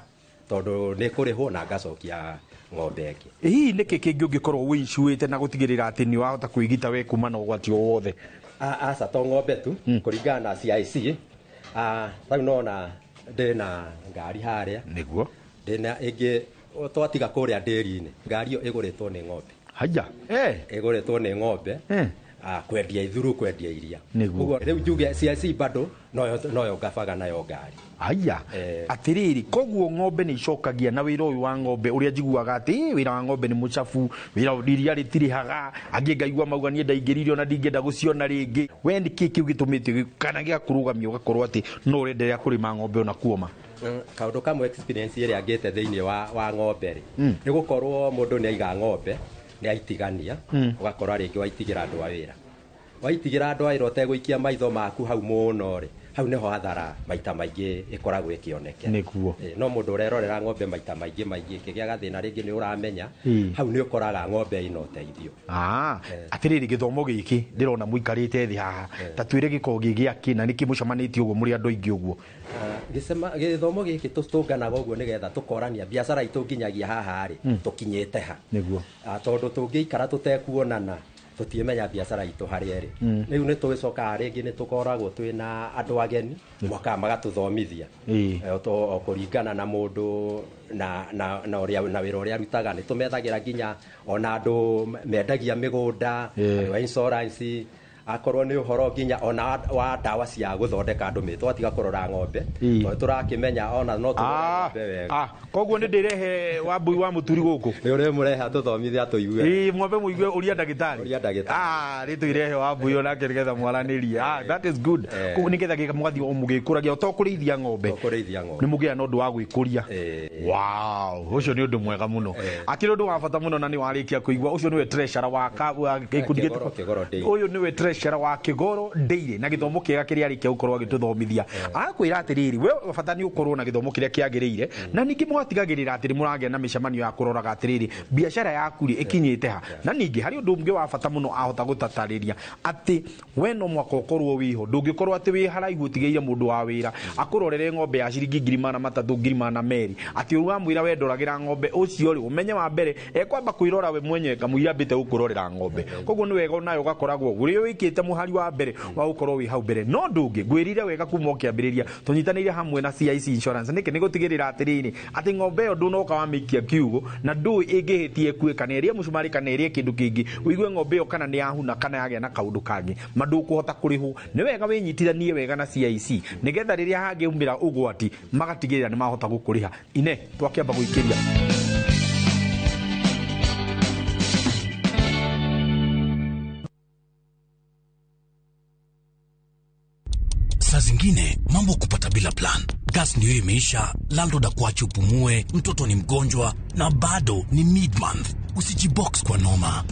tondũ nĩ kũrĩhwo na ngacokia ng'ombe ĩngĩ. Hihi nĩkĩ kĩngĩ ũngĩkorwo wĩicuĩte na gũtigĩrĩra atĩ nĩ wahota kwĩgita we kuma na ũgwati o wothe? Aca to ng'ombe tu kũringana na CIC rĩu nona ndĩna ngari harĩa nĩguo ndĩna ĩngĩ twatiga kũrĩa ndĩri-inĩ ngari ĩyo ĩgũrĩtwo nĩ ng'ombe haja ĩgũrĩtwo nĩ ng'ombe kwendia ithuru kwendia iria niguo riu njuge CIC bado noyo ngabaga nayo ngari aya atiriri koguo ng'ombe nĩ icokagia na wĩra ũyũ wa ng'ombe ũrĩa njiguaga atĩ wĩra wa ng'ombe nĩ mũcabu wĩra iria rĩtirĩhaga angĩ ngaigua mauga niĩ ndaingĩrire ona ndingĩenda gũciona rĩngĩ we nĩ kĩĩ kĩu gĩtũmĩte kana gĩakũrũgamia ũgakorwo atĩ no ũrenderea kũrĩma ng'ombe ona kuoma? Kaũndũ kamwe experience ĩrĩa ngĩte thĩinĩ wa ng'ombe rĩ nĩ gũkorwo mũndũ nĩ aiga ng'ombe nĩ aitigania ũgakora rĩngĩ waitigĩra andũ a wĩra waitigĩra andũ a wĩra ũtegũikia maitho maku hau mũno rĩ hau nĩho hathara maita maingĩ ĩkoragwo ĩkĩoneke nĩguo no mũndũ ũrerorera ng'ombe maita maingĩ kĩgĩa gathĩna rĩngĩ nĩ ũramenya hau nĩ ũkoraga ng'ombe ĩna ũteithio. Atĩrĩrĩ gĩthomo gĩkĩ ndĩrona mũikarĩte thĩ haha ta twĩre gĩkorwo gĩgĩakĩ na nĩkĩ mũcemanĩtie ũguo mũrĩ andũ aingĩ ũguo? Gĩthomo gĩkĩ tũtũnganaga ũguo nĩgetha tũkorania biacara itũ nginyagia haha rĩ tũkinyĩte ha nĩguo tondũ tũngĩikara tũtekuonana tũtiemenya biacara itũ harĩa ĩrĩ rĩu nĩ tũgĩcokaga rĩngĩ nĩ tũkoragwo twĩna andũ ageni mokaga magatũthomithia kũringana na mũndũ na wĩra ũrĩa arutaga nĩ tũmethagĩra nginya ona andũ mendagia mĩgũnda andũ a insurance akorwo nĩ ũhoro nginya ona wa ndawa cia gũthondeka andũ twatiga kũrora ng'ombe tũrakĩmenya ona no ng'ombe wega koguo nĩ ndĩrehe wambui wa mũturi gũkũ nĩ ũrĩmũrehe tũthomithia tũigue ng'ombe mũigue ũria ndagĩtarĩ rĩtũ irehe wambui onake nĩgetha mwaranĩrie that is good koguo nĩgetha mũgathiĩ mũgĩkũragia o to kũrĩithia ng'ombe nĩ mũgĩa na ũndũ wa gwĩkũria ũcio nĩ ũndũ mwega mũno akĩrĩ ũndũ wa bata mũno na nĩ warĩkia kũigua ũcio nĩwe treasurer wa gĩkundi ũyũ nĩwe treasurer wa Kigoro Daily na githomo kiega kiria ari kiukorwo agituthomithia akwira atiriri we bata ni ukorwo na githomo kiria kiagiriire na ningi mugatigagirira atiri muragea na micemanio ya kuroraga atiriri biashara yaku ri ikinyite ha na ningi hari undu ungi wa bata muno ahota gutatariria ati we no mwaka ukorwo wiho ndungikorwo ati wi haraihu utigeire mundu wa wira akurorere ng'ombe ya ciringi 3,200 ati uramwira we ndoragira ng'ombe ucio ri umenye wa mbere ekwamba kuirora we mwenye kamwira mbite ukurorera ng'ombe koguo ni wega nayo gakoragwo uri wikite muhari wa mbere wa ukorwo wi hau mbere no ndungi ngwirire wega kuma ukiambiriria tunyitanire hamwe na CIC Insurance niki nigutigirira atiriri ati ng'ombe yo ndunoka wa mikia kiugo na ndu ingihitie kue kana iria mucumari kana iria kindu kingi uigue ng'ombe yo kana ni yahuna kana yagea na kaundu kangi mandu kuhota kurihu ni wega winyitithanie wega na CIC nigetha riria hangi umira ugwati magatigirira ni mahota gukuriha ine twakiamba guikiria Saa zingine mambo kupata bila plan. Gas ndio imeisha, landlord akuache upumue, mtoto ni mgonjwa na bado ni mid-month. Usijibox kwa noma.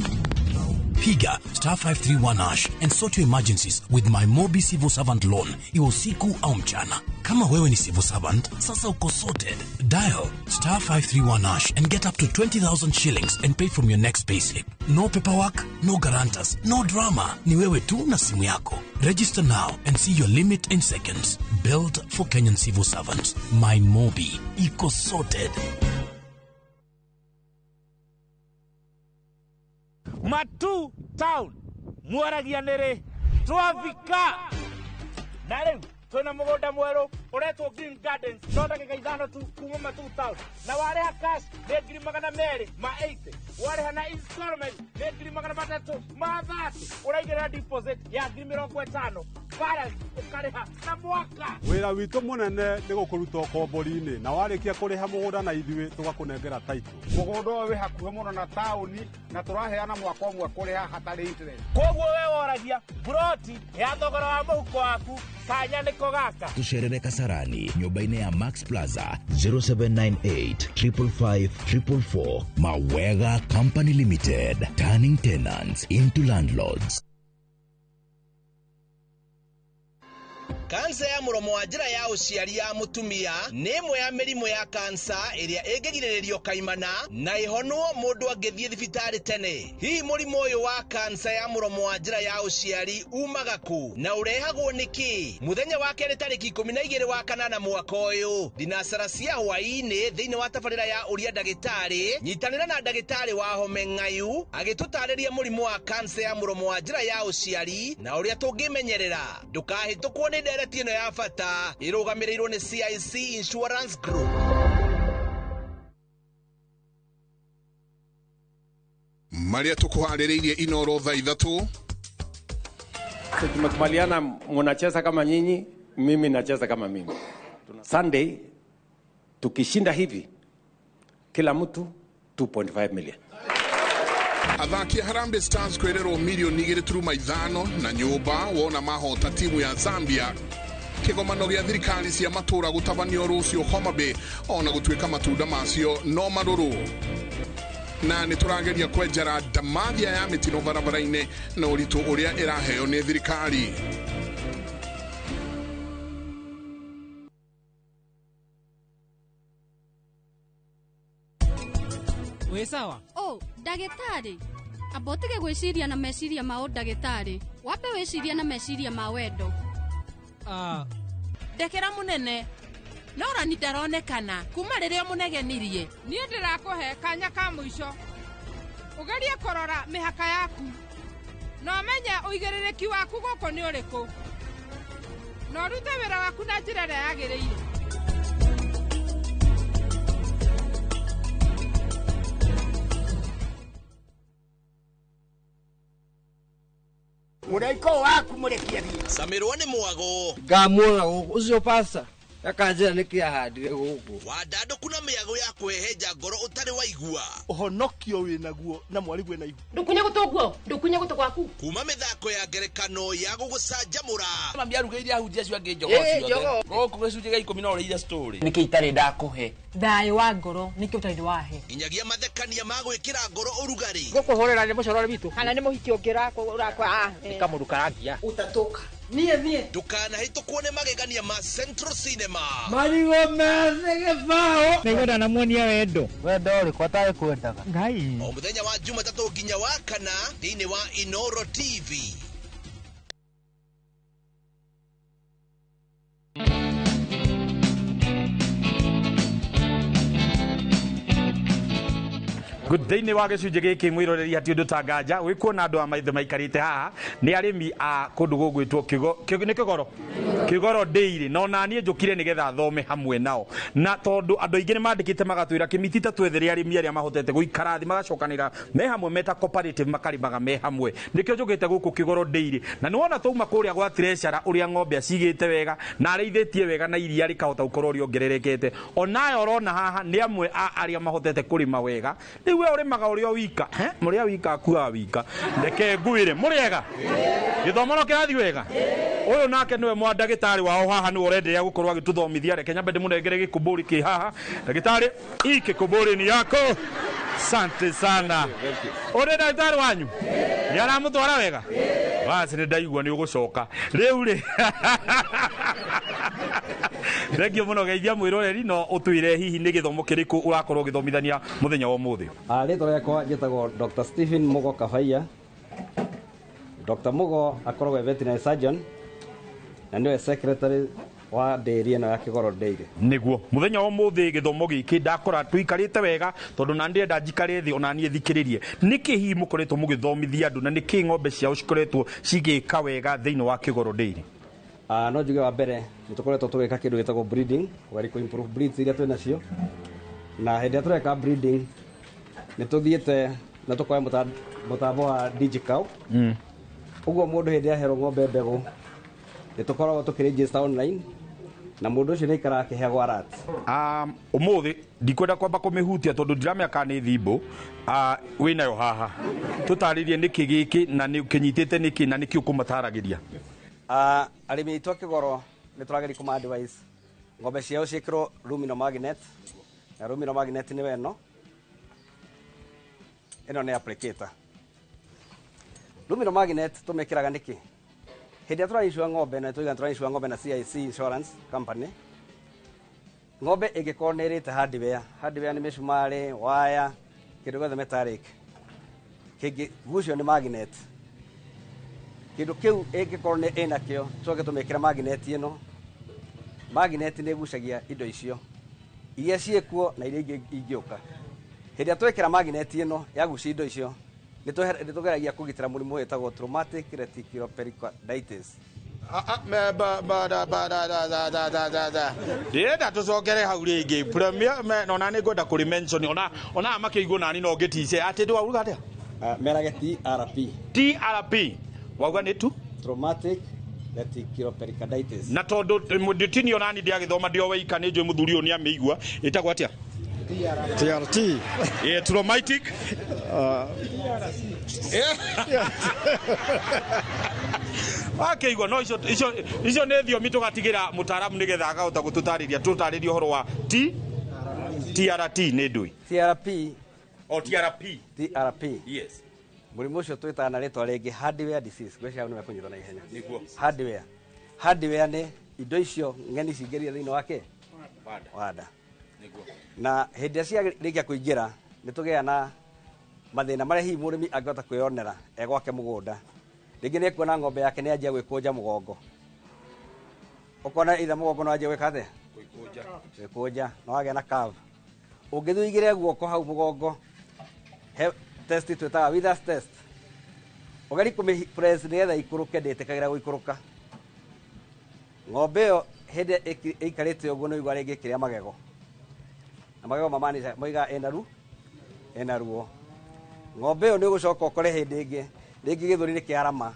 Piga *531# and sort your emergencies with my Mobi Civil Servant Loan. Iwe usiku au mchana. Kama wewe ni civil servant, sasa uko sorted. Dial *531# and get up to 20,000 shillings and pay from your next payslip. No paperwork, no guarantors, no drama. Ni wewe tu na simu yako. Register now and see your limit in seconds. Built for Kenyan civil servants. My Mobi. Iko sorted. Matu town mwaragia nere twavika na riu twina mugunda mweru uretwo Green Gardens no ndagika ithano tu kuma Matu town na wareha cash ni 280 ma 80 wareha na installment ni 330 ma 30 uraigera deposit ya 50 balance ukareha na mwaka wira witu munene ni gukuruta kombori-ini na warikia kuriha mugunda na ithui tugakunengera title mugunda we hakuhe muno na tauni na turaheana mwaka umwe kuriha hatari interest koguo we woragia broti ya thogora wa muhuko waku kanya niko gaka tucerere Kasarani nyumba-ini ya Max Plaza 0798 555 444 Mawega Company Limited, turning tenants into landlords. Kansa ya muromo wa njira ya uciari ya mutumia ni imwe ya mirimo ya kansa iria ingigiririo kaimana na ihonwo mundu angithie thibitari tene. Hihi murimo uyu wa kansa ya muromo wa njira ya uciari umaga ku na urehagwo niki? Muthenya wa keri tariki 12 wa kanana mwaka uyu dinasara cia hwaini thiini wa tabarira ya uria ndagitari nyitanira na ndagitari wa Home Ng'ayu agitutariria murimo wa kansa ya muromo wa njira ya uciari na uria tungimenyerera. Ndukahitukwo ni ino ya fata irugamirirwo ni CIC Insurance Group. Maria tukuhaririirie inoro thaa ithatu. Tumekubaliana mnacheza kama nyinyi, mimi nacheza kama mimi. Sunday tukishinda hivi kila mtu 2.5 million. Athaki Harambee Stars kwererwo milioni 2.5 na nyumba wona mahota timu ya Zambia. Kigomano gya thirikari cia matura gutabanio rucio Homa Bay ona gutwika matunda macio no maruru. Na niturageria kwenjera ndamathia ya mitino barabara-ini na uritu uria iraheo ni thirikari. We sawa? Oh, ndagitari. Abotige gwiciria na meciria ma ndagitari. Wape wiciria na meciria ma wendo. Ndekera munene. Nora ni ndaronekana kuma riria munegenirie. Nie ndirakuhe kanya ka muico. Ugerie korora mihaka yaku. No menya uigerereki waku guko ni uriku. No rute wira waku na njira ria yagireire. Muraiko waku murekiaria Samirwa ni mwago ngamwona ucio pasta akanjira nikiahandire guku Wadando kuna miago ya kweheja ngoro utari waigua uhonokio winaguo na mwarigu wina igu ndukunye guto gwaku kuma mithako ya ngerekano ya gugucanjamura mami arugeire ahunjia cio angi njogo ciothe goku gicunjĩ gĩa 10 no ũrĩire story niki itari ndakuhe thayũ wa ngoro niki utari wahe inyagia mathekania ma gwikira ngoro urugari gukuhurira ni mucorore bitu kana ni muhiki ungira urakwa ikamurukarangia utatoka nie ndukanahĩtũkwo nĩ magegania ma Central Cinema marigo methege bao nĩgwenda namuonia wendo uri kwatawe kwendaga ngai o mũthenya wa Jumatatũ nginya wa kana thĩinĩ wa Inoro TV. Good day wa gicunjĩ gĩkĩ mwĩroreri hati ũndũ tanganja wĩkuona andũ a maitho maikarĩte haha nĩ arĩmi a kũndũ gũgwĩtwo Kĩgoro Dairy no na niĩ njũkire nĩgetha thome hamwe nao na tondũ andũ aingĩ nĩ mandĩkĩte magatwĩra kĩmiti ta twethere arĩmi arĩa mahotete gũikara thĩ magacokanĩra me hamwe meta cooperative makarimaga me hamwe nĩkĩo njũkĩte gũkũ Kĩgoro Dairy na nĩwona twauma kũrĩa gwa Treasure ũrĩa ng'ombe acigĩte wega na arĩithĩtie wega na iria rĩkahota gũkorwo rĩongererekete onayo ũrona haha nĩ amwe a arĩa mahotete kũrĩma wega we ũrĩmaga ũrĩa wika mũrĩa wika akuaga wika ndeke ngwĩre mũrĩega gĩthomo no kĩrathi wega ũyũ nake nĩwe mwandagĩtarĩ wao haha nĩwe ũrenderea gũkorwo agĩtũthomithia reke nyambe ndĩmũnengere gĩkũmbũri kĩ haha ndagĩtarĩ kĩkũmbũri ni yako asante sana ũrĩ ndagĩtarĩ wanyu nĩ aramũtwara wega basi nĩ ndaigua nĩ ũgũcoka rĩu rĩ Thengiũ mũno geithia mwĩroreri no ũtwĩre hihi nĩ gĩthomo kĩrĩkũ ũrakorwo ũgĩthomithania mũthenya wa ũmũthĩ. Rĩtwa rĩakwa njĩtagwo Dr. Stephen Mugo Kabaiya. Dr. Mugo akoragwo veterinary surgeon na nĩwe secretary wa dairy ĩno ya Kĩgoro Dairy. Nĩguo mũthenya wa ũmũthĩ gĩthomo gĩkĩ ndakora tũikarĩte wega tondũ na ndĩrenda njikare thĩ ona niĩ thikĩrĩrie nĩkĩ hihi mũkoretwo mũgĩthomithia andũ na nĩkĩ ng'ombe ciao cikoretwo cigĩka wega thĩinĩ wa Kĩgoro Dairy. No njuge wa mbere nĩ tũkoretwo tũgĩka kĩndũ gĩtagwo breeding ũgari kũ improve breeds iria twĩ nacio na hĩndĩ ĩrĩa tũreka breeding nĩ tũthiĩte na tũkoya mũtambo wa DigiCow ũguo mũndũ hĩndĩ ĩrĩa aherwo ng'ombe mbegũ nĩ tũkoragwo tũkĩregister online na mũndũ ũcio nĩ aikaraga akĩheagwo alert. Ũmũthĩ ndikwenda kwamba kũmĩhutia tondũ ndiramĩaka nĩ thimbũ wĩnayo haha tũtarĩrie nĩkĩ gĩkĩ na nĩ kĩnyitĩte nĩkĩ na nĩkĩ ũkũmataragĩria. Arĩmi aitũ a Kĩgoro nĩ tũrageria kũma advice ng'ombe ciao ciĩkĩrwo lumino magnet na lumino magnet nĩ ĩno nĩ applicator. Lumino magnet tũmĩkĩraga nĩkĩ hĩndĩ ĩrĩa tũrainsure ng'ombe na tũiga tũrainsure ng'ombe na CIC Insurance Company ng'ombe ĩngĩkorwo nĩ ĩrĩte hardware nĩ mĩcumarĩ waya kĩndũ gĩothe metallic kĩngĩgucio nĩ magnet kĩndũ kĩu ĩngĩkorwo nĩ ĩnakĩo tũcoke tũmĩkĩra magnet ĩno magnet nĩ ĩgucagia indo icio iria ciĩkuo na iria ingĩũka hĩndĩ ĩrĩa twekĩra magnet ĩno yagucia indo icio nĩ tũgeragia kũgitĩra mũrimũ wĩtagwo traumatic reticulopericarditis. Ndĩrenda tũcokere hau rĩngĩ premier ona nĩ ngwenda kũrĩ mention ona makĩigua nani no ngĩtice atĩ ndĩ wauga atĩa merage TRP wauga nĩ tu traumatic reticulopericarditis na tondũ ndĩtinio nani ndĩagĩthoma ndĩo weika nĩ njũĩ mũthuri ũyũ nĩ amĩigua ĩtagwo atĩa TRT traumatic akĩigua no icio nĩ thiomi tũgatigĩra mũtaaramu nĩgetha agahota gũtũtarĩria ũhoro wa TRT nĩ ndũĩ TRP yes mũrimũ ũcio twĩtaga na rĩtwa rĩngĩ hardware disease gwĩciria nĩ mekũnyitwo na ihenya nĩguo hardware nĩ indo icio ng'eni cingĩria thĩinĩ wake wada na hĩndĩ ĩrĩa ciarĩkia kũingĩra nĩ tũgĩa na mathĩna marĩa hihi mũrĩmi angĩhota kwĩyonera gwake mũgũnda rĩngĩ nĩ kuona ng'ombe yake nĩ anjia gwĩkũnja mũgongo ũkona ithe mũgongo no anjia gwĩka atĩa gwĩkũnja no wagĩa na curve ũngĩthiĩ ũigĩre guoko hau mũgongo he test twĩtaga withers test ũgari kũmĩ-press nĩgetha ikũrũke ndĩtĩkagĩra gũikũrũka ng'ombe ĩyo hĩndĩ ĩikarĩte ũguo nĩ ũigua rĩngĩ kĩrĩa magego na magego mamaanisha moiga ena ruo ng'ombe ĩyo nĩ ũgũcoka ũkore hĩndĩ ĩngĩ rĩngĩ gĩthũri nĩ kĩarama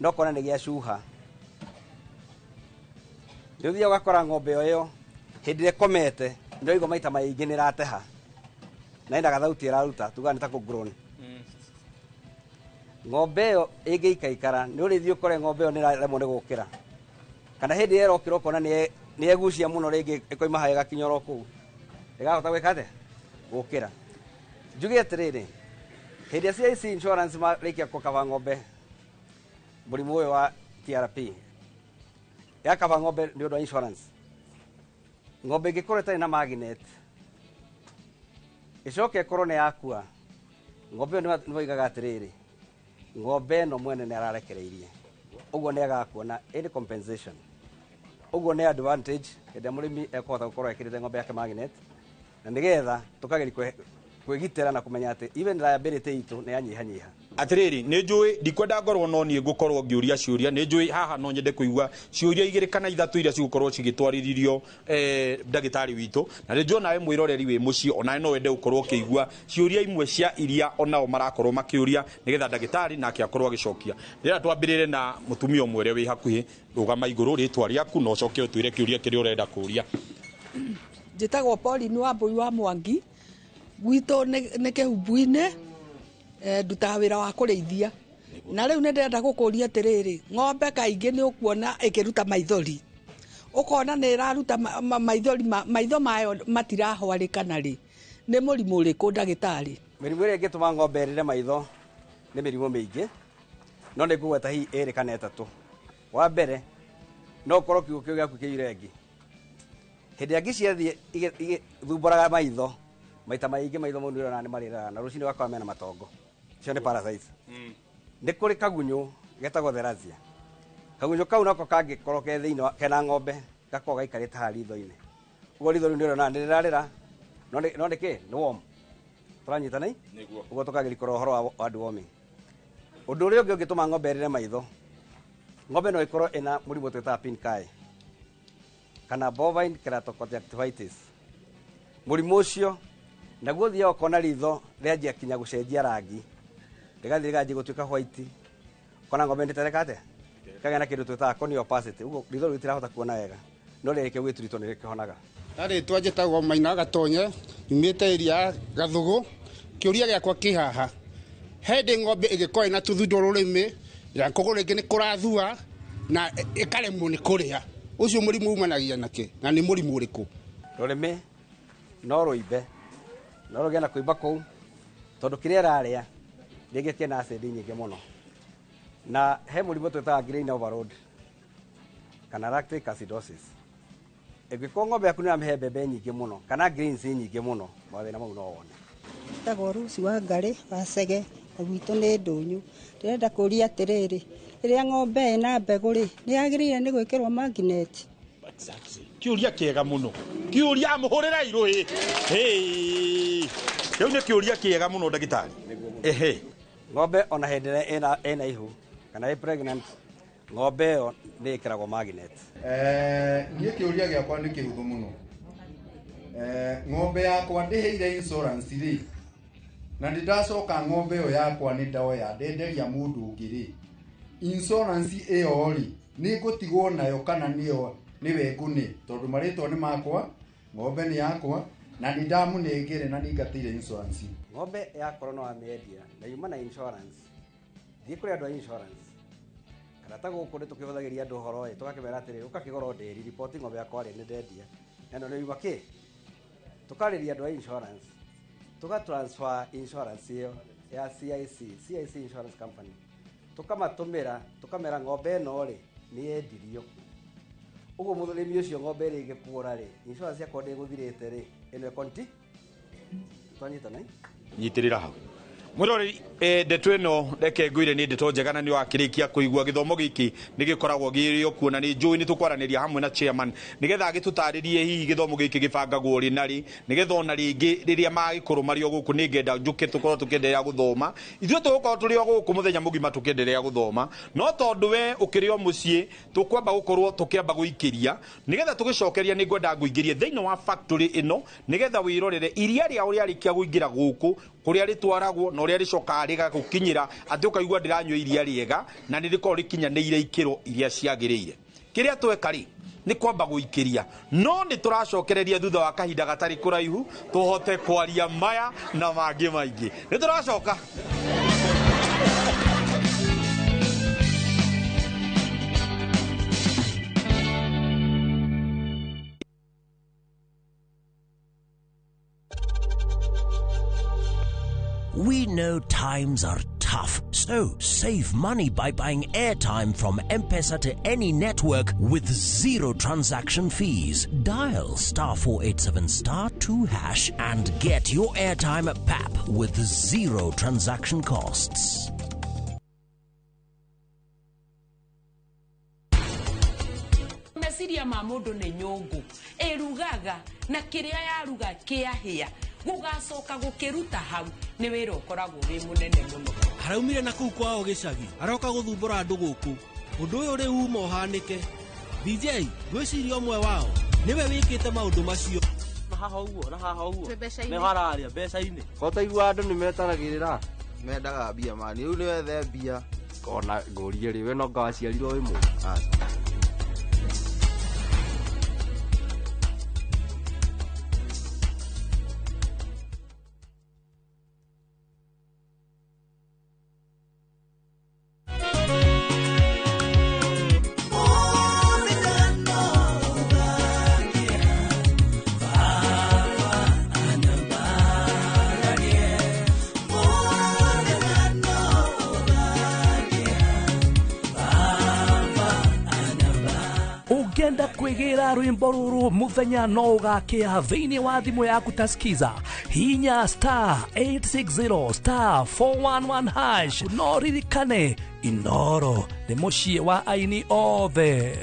no kona nĩ gĩacuha Nĩ ũthiaga ũgakora ng'ombe ĩyo hĩndĩ ĩrĩa ĩkomete nĩũraigua maita maingĩ nĩ ĩrateha na ĩna gathauti ĩraruta tuga nĩ ta kũ-groan. Ng'ombe ĩyo ĩngĩikaikara nĩ ũrĩthiĩ ũkore ng'ombe ĩyo nĩ ĩraremwo nĩ gũkĩra kana hĩndĩ ĩrĩa ĩrokĩra ũkona nĩ egucia mũno rĩngĩ ĩkoima haha ĩgakinya oro kũu ĩkahota gwĩka atĩa gũkĩra. Njuge atĩrĩrĩ, hĩndĩ ĩrĩa CIC Insurance marĩkia gũkaba ng'ombe mũrimũ ũyũ wa TRP yakaba ng'ombe nĩ ũndũ wa insurance, ng'ombe ĩngĩkorwo ĩtarĩ na magnet ĩcoke ĩkorwo nĩ yakua, ng'ombe ĩyo nĩ moigaga atĩrĩrĩ, ng'ombe ĩno mwene nĩ ararekereirie, ũguo nĩ agakuona any compensation. Ũguo nĩ advantage hĩndĩ ĩrĩa mũrĩmi ekũhota gũkorwo ekĩrĩte ng'ombe yake magnet, na nĩgetha tũkageria kwĩgitĩra na kũmenya atĩ even liability itũ nĩ yanyihanyiha. Atiriri nĩ njũĩ ndikwenda ngorwo no niĩ ngũkorwo ngĩũria ciũria, nĩ njũĩ haha no nyende kũigua ciũria igĩrĩ kana ithatũ iria cigũkorwo cigĩtwarĩrio ndagĩtarĩ witũ, na nĩ njũĩ nawe mwĩroreri wĩ mũciĩ onawe no wende gũkorwo ũkĩigua ciũria imwe cia iria onao marakorwo makĩũria nĩgetha ndagĩtarĩ nake akorwo agĩcokia. Rĩrĩa twambĩrĩre na mũtumia ũmwe ũrĩa wĩ hakuhĩ, rũgama igũrũ rĩtwa rĩaku na ũcoke ũtwĩre kĩũria kĩrĩa ũrenda kũũria. Njĩtagwo Pauline Wambui wa Mwangi, gwitũ nĩ kĩhumbu-inĩ, ndutaga wĩra wa kũrĩithia, na rĩu nĩ ndĩrenda gũkũria atĩrĩrĩ, ng'ombe kaingĩ nĩ ũkuona ĩkĩruta maithori, ũkona nĩ ĩraruta maithori, maitho mayo matirahwarĩkana rĩ, nĩ mũrimũ ũrĩkũ ndagĩtarĩ? Mĩrimũ ĩrĩa ĩngĩtũma ng'ombe ĩrĩre maitho nĩ mĩrimũ mĩingĩ, no nĩ ngũgweta hihi ĩrĩ kana ĩtatũ. Wa mbere no ũkorwo kiugũ kĩu gĩaku kĩire ngi, hĩndĩ ĩrĩa ngi ciathiĩ igĩthumbũraga maitho, maita maingĩ maitho mau nĩũrona nĩ marĩraga na rũcinĩ ũgakora mena matongo, icio nĩ parasites. Nĩ kũrĩ kagunyũ getagwo theracia, kagunyũ kau nako kangĩkorwo ke thĩinĩ kena ng'ombe gakorwo gaikarĩte haha ritho-inĩ, ũguo ritho rĩu nĩũrona nĩ rĩrarĩra, no nĩ kĩ? Nĩ worm. Tũranyitana? Ũguo tũkageria kũrora ũhoro wa worming. Ũndũ ũrĩa ũngĩ ũngĩtũma ng'ombe ĩrĩre maitho, ng'ombe no ĩkorwo ĩna mũrimũ twĩtaga pink eye kana bovine keratoconjunctivitis. Mũrimũ ũcio naguo thiaga ũkona ritho rĩanjia kinya gũcenjia rangi, rĩgathiĩ rĩkanjia gũtuĩka white, ũkona ng'ombe nĩtereka atĩa, kagĩa na kĩndũ twĩtaga corneal opacity, ũguo ritho rĩu rĩtirahota kuona wega, no rĩrĩkĩo gwĩturitwo nĩ rĩkĩhonaga. Rĩtwa njĩtagwo Maina Gatonye, nyumĩte iria Gathũgũ. Kĩũria gĩakwa kĩ haha, hĩndĩ ng'ombe ĩgĩkorwo ĩna tũthundo rũrĩmĩ, ya kũgũrũ rĩngĩ nĩ kũrathua na ĩkaremwo nĩ kũrĩa, ũcio mũrimũ umanagia nake na nĩ mũrimũ ũrĩkũ? Rũrĩmĩ no rũimbe, no rũgĩa na kũimba kũu tondũ kĩrĩa ararĩa rĩngĩ kĩna acid nyingĩ mũno, na he mũrimũ twĩtaga grain overload kana lactic acidosis. Ĩngĩkorwo ng'ombe yaku nĩramĩhe mbembe nyingĩ mũno kana greens nyingĩ mũno, mathĩna mau no wone. Njĩtagwo Ruci wa Ngarĩ wa Cege, na gwitũ nĩ Ndũnyũ. Ndĩrenda kũria atĩrĩrĩ, rĩrĩa ng'ombe ĩna mbegũ rĩ, nĩ yagĩrĩire nĩ gwĩkĩrwo magnet? Kĩũria kĩega mũno, kĩũria mũhũrĩra irũĩ. Kĩu nĩ kĩũria kĩega mũno ndagĩtarĩ. Ehe, ng'ombe ona hĩndĩ ĩrĩa ĩna ihu kana ĩ pregnant, ng'ombe ĩyo nĩ ĩkĩragwo magnet. Niĩ kĩũria gĩakwa nĩ kĩhũthũ mũno. Ng'ombe yakwa ndĩheire insurance rĩ, na ndacoka ng'ombe ĩyo yakwa nĩ ndoya ndenderia mũndũ ũngĩ rĩ, insurance ĩyo rĩ nĩ ngũtigwo nayo kana nĩwe ngũne, tondũ marĩtwa nĩ makwa, ng'ombe nĩ yakwa na nĩ ndamũnengere na nĩ ngatĩire insurance. Ng'ombe yakorwo no amĩendia na yuma na insurance, thiĩ kũrĩ andũ a insurance kana ta gũkũ nĩ tũkĩhũthagĩria andũ ũhoro ĩ, tũgakĩmera atĩrĩrĩ, ũkakĩgora ndĩri riboti ng'ombe yakwa rĩ nĩ ndendia na nĩ yuma kĩ, tũkarĩria andũ a insurance, tũgatransfer insurance ĩyo ya CIC Insurance Company, tũkamatũmĩra tũkamera ng'ombe ĩno rĩ nĩ yendirio. Ũguo mũrĩmi ũcio ng'ombe ĩrĩ ĩgĩkũra rĩ, insurance yakwa ndĩgũthirĩte rĩ, ĩno ĩkonti twanyitana nyitĩrĩra hau. Mwĩroreri, ndeto ĩno reke ngwĩre nĩ ndeto njega na nĩ wakĩrĩkia kũigua gĩthomo gĩkĩ nĩ gĩkoragwo gĩrĩ o kuona nĩ njũĩ nĩ tũkwaranĩria hamwe na chairman nĩgetha agĩtũtarĩrie hihi gĩthomo gĩkĩ gĩbangagwo rĩ na rĩ, nĩgetha ona rĩngĩ rĩrĩa magĩkorwo marĩ o gũkũ nĩ ngenda njũke tũkorwo tũkĩenderea gũthoma, ithuĩ tũgũkorwo tũrĩ o gũkũ mũthenya mũgima tũkĩenderea gũthoma, no tondũ we ũkĩrĩ o mũciĩ tũkwamba gũkorwo tũkĩamba gũikĩria nĩgetha tũgĩcokeria nĩ ngwenda ngũingĩrie thĩinĩ wa factory ĩno nĩgetha wĩrorere iria rĩao rĩarĩkia gũingĩra gũkũ kũrĩa rĩtwaragwo na ũrĩa rĩcokaga rĩgagũkinyĩra atĩ ũkaigua ndĩranyua iria rĩega na nĩ rĩkorwo rĩkinyanĩire ikĩro iria ciagĩrĩire. kiria twekari ni kwamba guikiria no ni turacokereria thutha wa kahinda gatari kuraihu tuhote kwaria maya na mangi maingi ni turacoka. We know times are tough, so save money by buying airtime from M-Pesa to any network with zero transaction fees. Dial *487*2# and get your airtime PAP with zero transaction costs. Mesiria mamundu ni nyungu erugaga na kiria yaruga kiahia gugacoka gukiruta hau ni wira ukoragwo wi munene muno. Haraumire na kuu kwao gicagi aroka guthumbura andu guku undu uyu ri uma uhanike. DJ gwiciria umwe wao niwe wikite maundu macio na haha uguo ni hararia mbeca-ini kotaigua andu ni metanagirira mendaga mbia mani riu ni wethe mbia kona ngurie riwe no ngaciarirwo imwe. Ugenda kwigira rwimbo ruru muthenya no ugakia thiini wa thimu yaku taskiza hinya *860 *411# no ririkane Inoro ni mucii wa aini othe.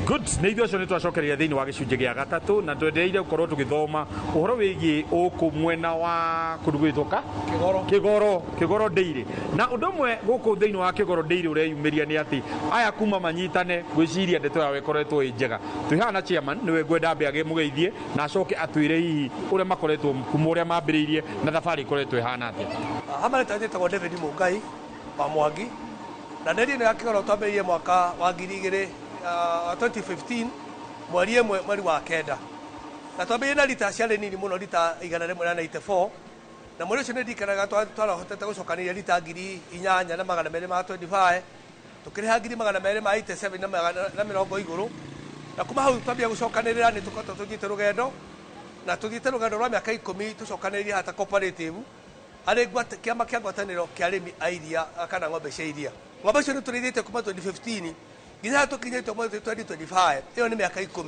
Good, nä ithuä acio nä twacokereria thä inä wa gä cunjä gä a gatatå na twendereire gå korwo tå gä thoma å horo wä giä å kå mwena wa kå ndå gwä kä goro ndäirä na å ndå mwe gå kå thä inä wa kä goro ndäirä å reyumä ria nä atä aya kuma manyitane gwä ciria ndeto yawe ĩkoretwo ĩ njega twä hana chairman nä we ngwenda mbä agä må geithie na acoke atwä re hihi å rä a makoretwo kuma å rä a mambä rä irie na thabarä ĩkoretwo ĩ hana atä hamwe nĩtagwo David Mungai wa Mwangi na nä ä kä goro twambä rä irie mwaka wa 2015 mweri ĩmwe mweri wa kenda na twambĩrĩirie na rita ciarĩ nini mũno rita 194 na mweri ũcio nĩ ndikanaga twarahotete gũcokanĩria rita 8,225 tũkĩrĩha 2,287 na mĩrongo igũrũ na kuma hau twambia gũcokanĩrĩra nĩ tũkoretwo tũthiĩte rũgendo na tũthiĩte rũgendo rwa mĩaka 10 tũcokanĩrĩrie hata cooperative harĩ kĩama kĩa ngwatanĩro kĩa arĩmi a iria kana ng'ombe cia iria. Ng'ombe icio nĩ tũrĩithĩtie kuma 2015 nginya tũkinyĩte mwezi 2025 ĩyo nĩ mĩaka 10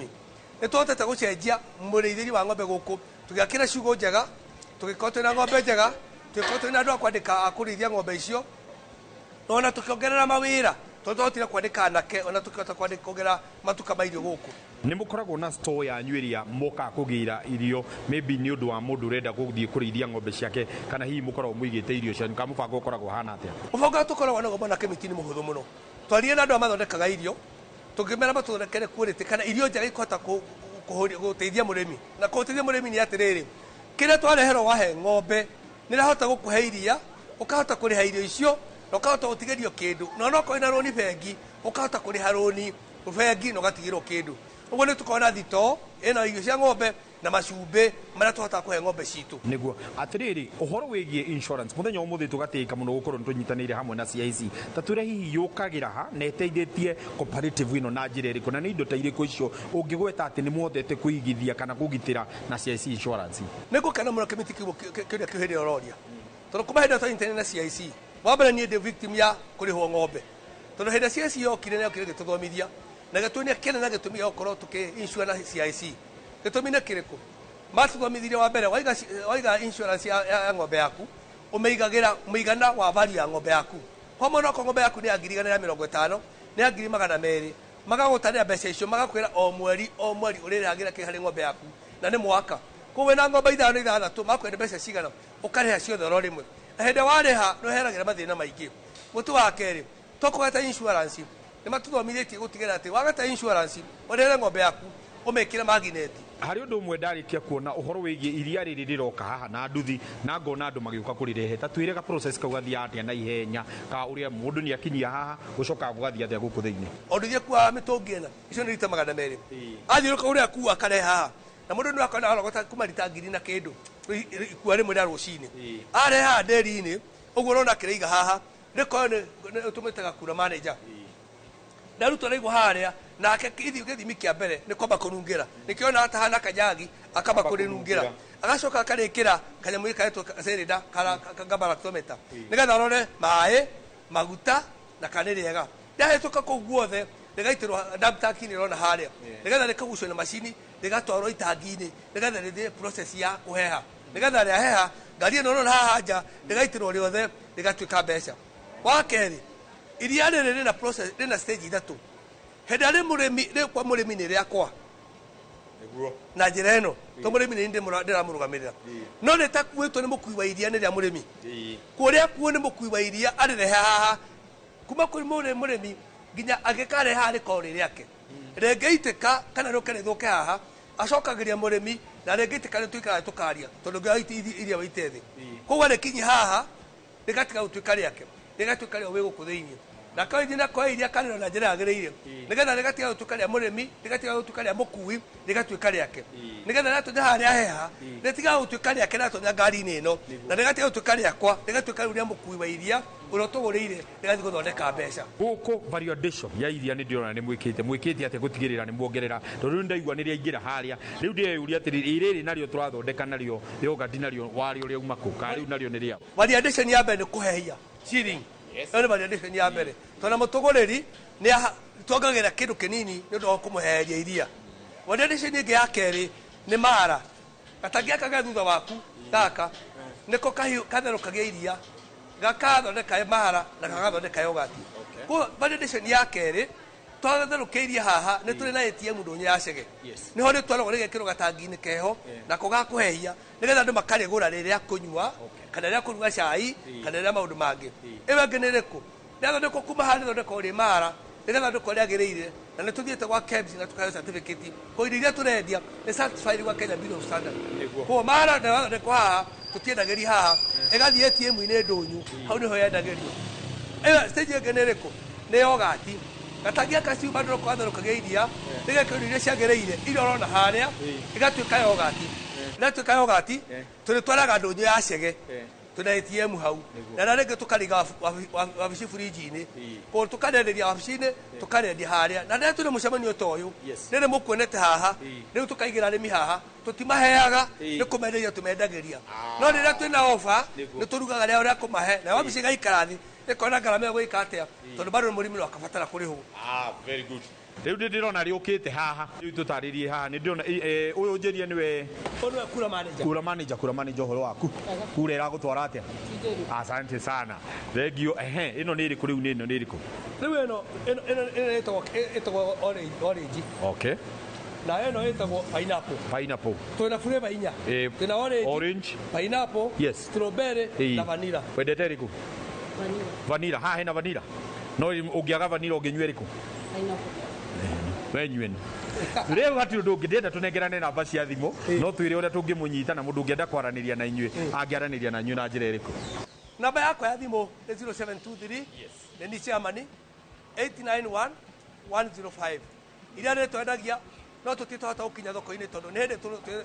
nĩ tuhotete gũcenjia mũrĩithĩri wa ng'ombe gũkũ tũgĩakĩra ciugũ njega tũgĩkorwo twĩna ng'ombe njega tũgĩkorwo twĩna andũ a kwandĩka a kũrĩithia ng'ombe icio na ona tũkĩongerera mawĩra tondũ twahotire kwandĩka anake ona tũkĩhota kwongerera matuka ma irio gũkũ. nä må koragwo na store yanyu ĩrĩa moka kũgĩra irio maybe nĩ ũndũ wa mũndũ ũrenda gũthiĩ kũrĩithia ng'ombe ciake kana hihi mũkoragwo mũigĩte irio cianyu kana mũbango ũkoragwo hana atĩa? Mũbango tũkoragwo naguo na kĩmĩtĩ nĩ mũhũthũ mũno twarire na andũ a mathondekaga irio tũngĩmera matũthondekere quality kana irio njega ikũhota gũteithia mũrĩmi na gũteithia mũrĩmi nĩ atĩrĩrĩ kĩrĩa twareherwo wahe ng'ombe nĩ rahota gũkũhe iria ũkahota kũrĩha irio icio na ũkahota gũtigĩrio kĩndũ na onokorwo ĩna rũni bengi ũkahota kũrĩha rũni bengi na ũgatigĩrwo kĩndũ. Ũguo nĩ tũkorwo na thitoo ĩna irio cia ng'ombe na macumbĩ marĩa tũhotaga kũhe ng'ombe citũ. Nĩguo atĩrĩrĩ ũhoro wĩgiĩ insurance mũthenya ũmũthĩ tũgatĩĩka mũno gũkorwo nĩ tũnyitanĩire hamwe na CIC ta twĩre hihi yũkagĩra ha na ĩteithĩtie cooperative ĩno na njĩra ĩrĩkũ na nĩ indo ta irĩkũ icio ũngĩgweta atĩ nĩ mũhotete kũigithia kana kũgitĩra na CIC insurance? Nĩ ngũkena mũno kĩmĩtĩ kĩrĩa kĩhĩrĩire ũroria tondũ kuma hĩndĩ ĩyo twanyitane na CIC wa mbere niĩ ndĩ victim ya kũrĩhwo ng'ombe tondũ hĩndĩ CIC yokire nĩ yokire gĩtũthomithia na gĩtũonia kĩnene na gĩtũmi ya gũkorwo tũkĩ-insure na CIC. Gĩtũmi nĩ kĩrĩkũ? Matũthomithirie wa mbere waiga insurance ya ng'ombe yaku ũmĩigagĩra mũigana wa value ya ng'ombe yaku. Kwa mũno ko ng'ombe yaku nĩ ya 150 nĩ ya 200 magagũtarĩra mbeca icio magakwĩra o mweri ũrĩrĩhagĩra kĩ harĩ ng'ombe yaku na nĩ mwaka. Koguo na ng'ombe 5 makwenda mbeca cigana ũkarĩha ciothe oro rĩmwe na hĩndĩ warĩha nĩ ũheragĩra mathĩna maingĩ. Mũtu wa kerĩ tokũgata insurance nĩ matũthomithĩtie gũtigĩrĩra atĩ wagata insurance ũrĩhe ng'ombe yaku umekira magnet hari undu umwe ndarikia kuona uhoro wigie iria riri riroka haha na nduthi na ngona andu magiuka kurirehe tatuire ga process kau gathia atia na ihenya ka uria mundu ni akinyia haha gucoka gugathia atia guku thiini onduthie kwa mitungi ena icio ni rita magana meri athiuruka uria kuwa kare haha na mundu ni akona arogota kumarita ngiri na kindu kuwa rimwe rya rucini are haha nderi-ini uguo urona kireiga haha niko ni utumitaga kura manager ndaruto raigwo haria nake githimi kia mbere ni kwamba kunungira nikiona hata hana kajagi akaba kurinungira agacoka akarikira kanyamu kaetwo serida kagabara kilometer nigetha rore maaĩ maguta na kaniriega ndahetũka kũu guothe rigaitirwo dabtakini rona haria nigetha rikagucwo na macini rigatwarwo itangi-inĩ nigetha rĩthiĩ process ya kũheha nigetha rĩaheha ngari ĩno rona haha nja rigaitirwo rĩothe rigatuĩka mbeca wa kerĩ iria rĩrĩ rĩna process rĩna stage ithatu hĩndĩ arĩ mũrĩmi rĩ kwa mũrĩmi nĩ rĩakwa na njĩra ĩno to mũrĩmi nĩ ndĩramũrũgamĩrĩra no nĩ takuĩtwo nĩ mũkui wa iria nĩ rĩa mũrĩmi kũrĩa kuo nĩ mũkui wa iria arĩrehe haha kuma kũrĩ mũrĩmi nginya angĩkarehe haha rĩkorwo rĩ rĩake rĩngĩitĩka kana rĩũke rĩthũke haha acokagĩria mũrĩmi na rĩngĩitĩka nĩtũikaraga tũkaria tondũ ngĩaiti iria waite thĩ koguo rĩkinyi haha rĩgatiga gũtuĩka rĩake rĩgatuĩka rĩo wĩ gũkũ thĩinĩ na kawaida na kwa iria kaneno na njĩra yagĩrĩire nigetha rĩgatiga gũtuĩka rĩa mũrĩmi rĩgatiga gũtuĩka rĩa mũkui rĩgatuĩka rĩake nigetha natũnya haha rĩaheha rĩtigaga gũtuĩka rĩake natũnya ngari-inĩ ĩno na rĩgatiga gũtuĩka rĩakwa rĩgatuĩka rĩu rĩa mũkui wa iria ũrĩa tũgũrĩire rĩgathiĩ gũthondeka mbeca gũkũ variation ya iria nĩ ndĩrona nĩ mwĩkĩte atĩ gũtigĩrĩra nĩ muongerera tondũ rĩu ndaigua nĩ rĩaingĩra harĩa rĩu ndĩreyũria atĩrĩrĩ rĩrĩ narĩo tũrathondeka narĩo yogati narĩo warĩo rĩauma kũ kana rĩu narĩo nĩ rĩa variation ya mbere nĩ kũhehia chilling ĩyo nĩ variation ya mbere tondũ mũtũgũrĩri nĩ tuongagĩra kĩndũ kĩnini nĩ ũndũ wa kũmũheheria iria variation ĩngĩ ya kerĩ nĩ mara gatangi aka thutha waku gaka nĩko katherũkagia iria gakathondeka mara na gagathondeka yogati koguo variation ya kerĩ twatherũkia iria haha nĩ tũrĩ na ATM ndũnyũ ya cege nĩho rĩtwaragwo rĩgekĩrwo gatangi-inĩ keho nako gakũhehia nĩgetha andũ makarĩgũra rĩrĩa kũnyua kana rĩrĩa kũruga cai kana rĩrĩa maũndũ mangĩ ĩyo ĩngĩ nĩ rĩkũ rĩathondekwo kuma haha rĩthondekwo rĩ mara rĩrĩa thondekwo rĩagĩrĩire na nĩ tũthiĩte gwa KEBS na tũkaheo certificate koguo irio iria tũrendia nĩ certified gwa Kenya Bureau of Standards koguo mara rĩathondekwo haha tũtiendagĩria haha ĩgathiĩ ATM-inĩ ndũnyũ hau nĩho yendagĩrio ĩyo stage ĩngĩ nĩ rĩkũ nĩ yogati gatangi aka ciuma ndĩroko gatherũkagia iria rĩgekĩrwo iria ciagĩrĩire iria ũrona harĩa ĩgatuĩka yogati rĩatuĩka yogati tũrĩtwaraga ndũnyũ ya cege tuna ATM hau na rĩngĩ tũkariga wabici fridge-inĩ koguo tũkarenderia wabici-inĩ tũkarendia harĩa na rĩrĩa tũrĩ mũcemanio ta ũyũ rĩrĩ mũkuonete haha rĩu tũkaigĩra arĩmi haha tũtimaheaga nĩ kũmenderia tũmendagĩria no rĩrĩa twĩna ofa nĩ tũrugaga rĩa ũrĩa kũmahe na wabici ĩgaikara thĩ ĩkona ngarama ĩyo gũika atĩa tondũ bado mũrĩmi no akabatara kũrĩhwo very good rĩu nĩ ndĩrona rĩũkĩte haha rĩu tũtarĩrie haha nĩ ndĩrona ũyũ njĩrie nĩwe kura manager ũhoro waku kura ĩragũtwara atĩa asante sana thengio ĩno nĩ ĩrĩkũ rĩu ĩno nĩ ĩrĩkũ rĩu ĩno ĩtagwo orange okay na ĩno ĩtagwo pineapple twĩna flavor inya twĩna orange pineapple strawberry na vanilla wendete ĩrĩkũ vanilla haha hena vanilla no ũngĩaga vanilla ũngĩnyua ĩrĩkũ wenyue ĩno rĩu hatirĩ ũndũ ũngĩ ndĩenda tũnengerane namba cia thimũ no twĩre ũrĩa tũngĩmũnyita na mũndũ ũngĩenda kwaranĩria na inyuĩ angĩaranĩria na inyuĩ na njĩra ĩrĩkũ namba yakwa ya thimũ nĩ 0723 nĩ ni chairman 891105 iria nĩ twendagia no tũtitahota gũkinya thoko-inĩ tondũ nĩ hĩndĩ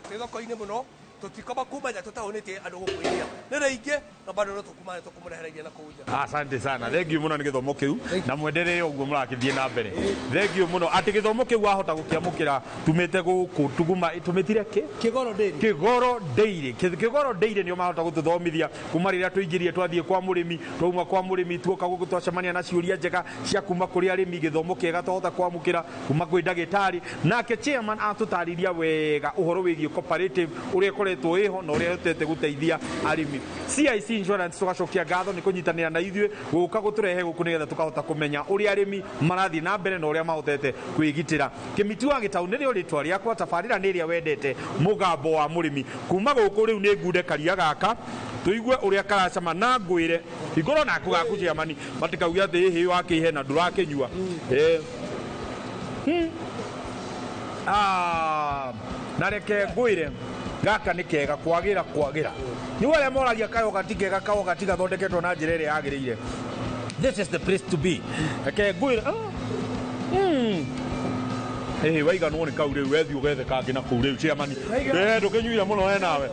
twĩ thoko-inĩ mũno tũtikoma kuma nja tũtahũnĩtie andũ gũkũ iria nĩ rĩingĩ na bado no tũkũmũrehera iria na kũu nja asante sana thengiũ mũno nĩ gĩthomo kĩu na mwenderee ũguo mũrakĩthiĩ na mbere thengiũ mũno atĩ gĩthomo kĩu wahota gũkĩamũkĩra tumĩte gũkũ tuguma tũmĩtire kĩgoro ndĩirĩ nĩo mahota gũtũthomithia kuma rĩrĩa tũingĩrie twathiĩ kwa mũrĩmi twauma kwa mũrĩmi tuoka gũkũ twacemania na ciũria njega cia kuma kũrĩ arĩmi gĩthomo kĩega twahota kwamũkĩra kuma kwĩ ndagĩtarĩ nake chairman atũtarĩria wega ũhoro wĩgiĩ cooperative ũrĩa koretwo ĩho na ũrĩa hotete gũteithia arĩmi CIC Insurance tũgacokia ngatho nĩ kũnyitanĩra na ithuĩ gũka gũtũrehe gũkũ nĩgetha tũkahota kũmenya ũrĩa arĩmi marathiĩ na mbere na ũrĩa mahotete kwĩgitĩra Kĩmĩtĩ wa Gĩtaũ nĩrĩo rĩtwa rĩakwa tabarĩra nĩ ĩrĩa wendete mũgambo wa mũrĩmi kuma gũkũ rĩu nĩ ngunde karia gaka tũigue ũrĩa karacama na ngwĩre igũrũ naku gaku ciamani matikauge atĩ hĩ wakĩihe na ndũrakĩnyua na reke ngwire gaka nĩ kega kwagĩra nĩ wale moragia kayo gatikega kao gatigathondeketwo na njĩra ĩrĩa yagĩrĩire. This is the place to be. Reke ngwire waiganwo nĩ kau rĩu wethi ũgethe kangĩ na kũu rĩu chairman ndũkĩnyuire mũno we nawe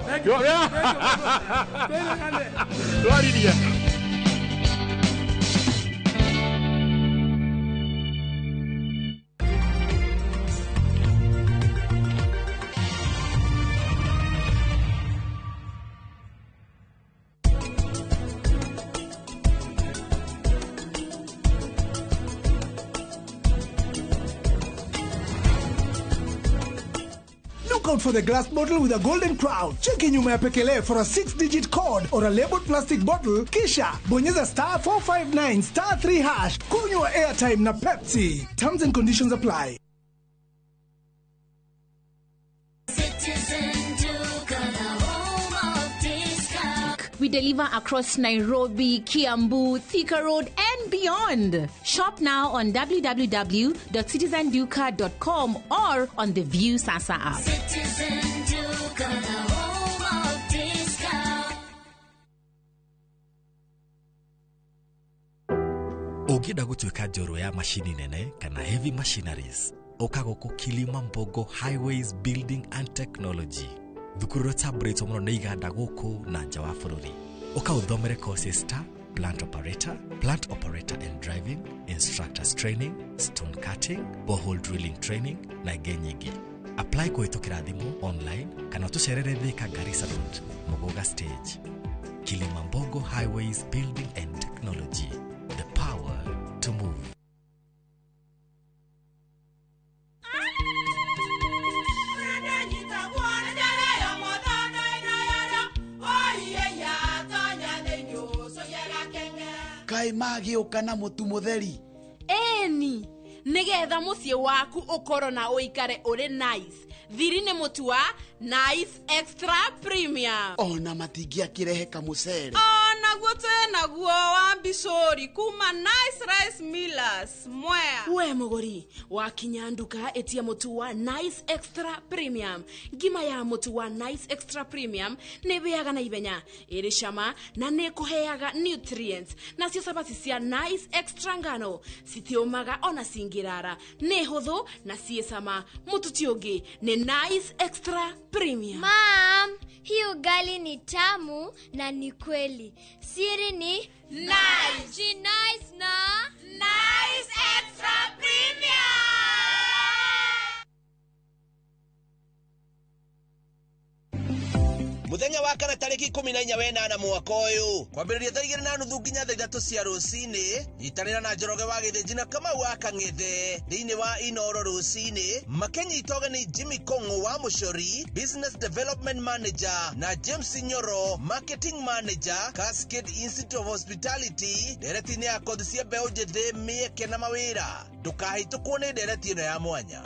twaririe. Out for the glass bottle with a golden crown. Check in nyuma ya Pekele for a 6-digit code or a labeled plastic bottle. Kisha bonyeza *459 *3#. Kunywa airtime na Pepsi. Terms and conditions apply. We deliver across Nairobi, Kiambu, Thika Road, and beyond. Shop now on www.citizenduka.com or on the View Sasa app. Citizen Duka, the home of discount. Ũngĩenda gũtuĩka njorua ya machini nene kana heavy machineries, ũka gũkũ Kilimambogo Highways Building and Technology. Thukuru rũtamburitwo mũno nĩ iganda gũkũ na nja wa bũrũri. Ũka ũthomere courses ta plant operator and driving, instructors training, stone cutting, borehole drilling training na ingĩ nyingĩ. Apply kũhĩtũkĩra thimũ online kana tũcerere Thika Garissa Road, Mogoga Stage. Kilimambogo Highways Building and Technology. The power to move. Kai magĩũka na mũtu mũtheri. Eni, nĩgetha mũciĩ waku ũkorwo na ũikare ũrĩ nice. Thiri nĩ mũtu wa Nice Extra Premium. Ona matingĩakĩrehe kamũcere. Naguo naguo wa Bishori kuma Nice Rice Millers Mwea. We mũgũri wakinya nduka etia mũtu wa Nice Extra Premium. Ngima ya mũtu wa Nice Extra Premium nĩ bĩaga na ibenya, ĩrĩ cama na nĩ kũheaga nutrients. Nacio sabati cia Nice Extra ngano citiũmaga ona cingĩrara, nĩ hũthũ na ciĩ cama. Mũtu ti ũngĩ nĩ Nice Extra Premium. Mom, hii ugali ni tamu na ni kweli. Siri ni Nice. Ji nice na Nice Extra Premium. Muthenya wa kana tariki 14 wenana mwaka uyu kwambiriria thaa 2:30 nginya thaa 3 cia rucini itanira na Njoroge wa Githĩnji na Kamau wa Kang'ethe thiini wa Inoro rucini makenyitoge ni Jimmy Kongo wa Mushori Business Development Manager na James Nyoro Marketing Manager Cascade Institute of Hospitality dereti-inĩ ya kothi cia mbeũ njĩthĩ mĩeke na mawĩra ndũkahĩtũkwo nĩ dereti ĩno ya mwanya.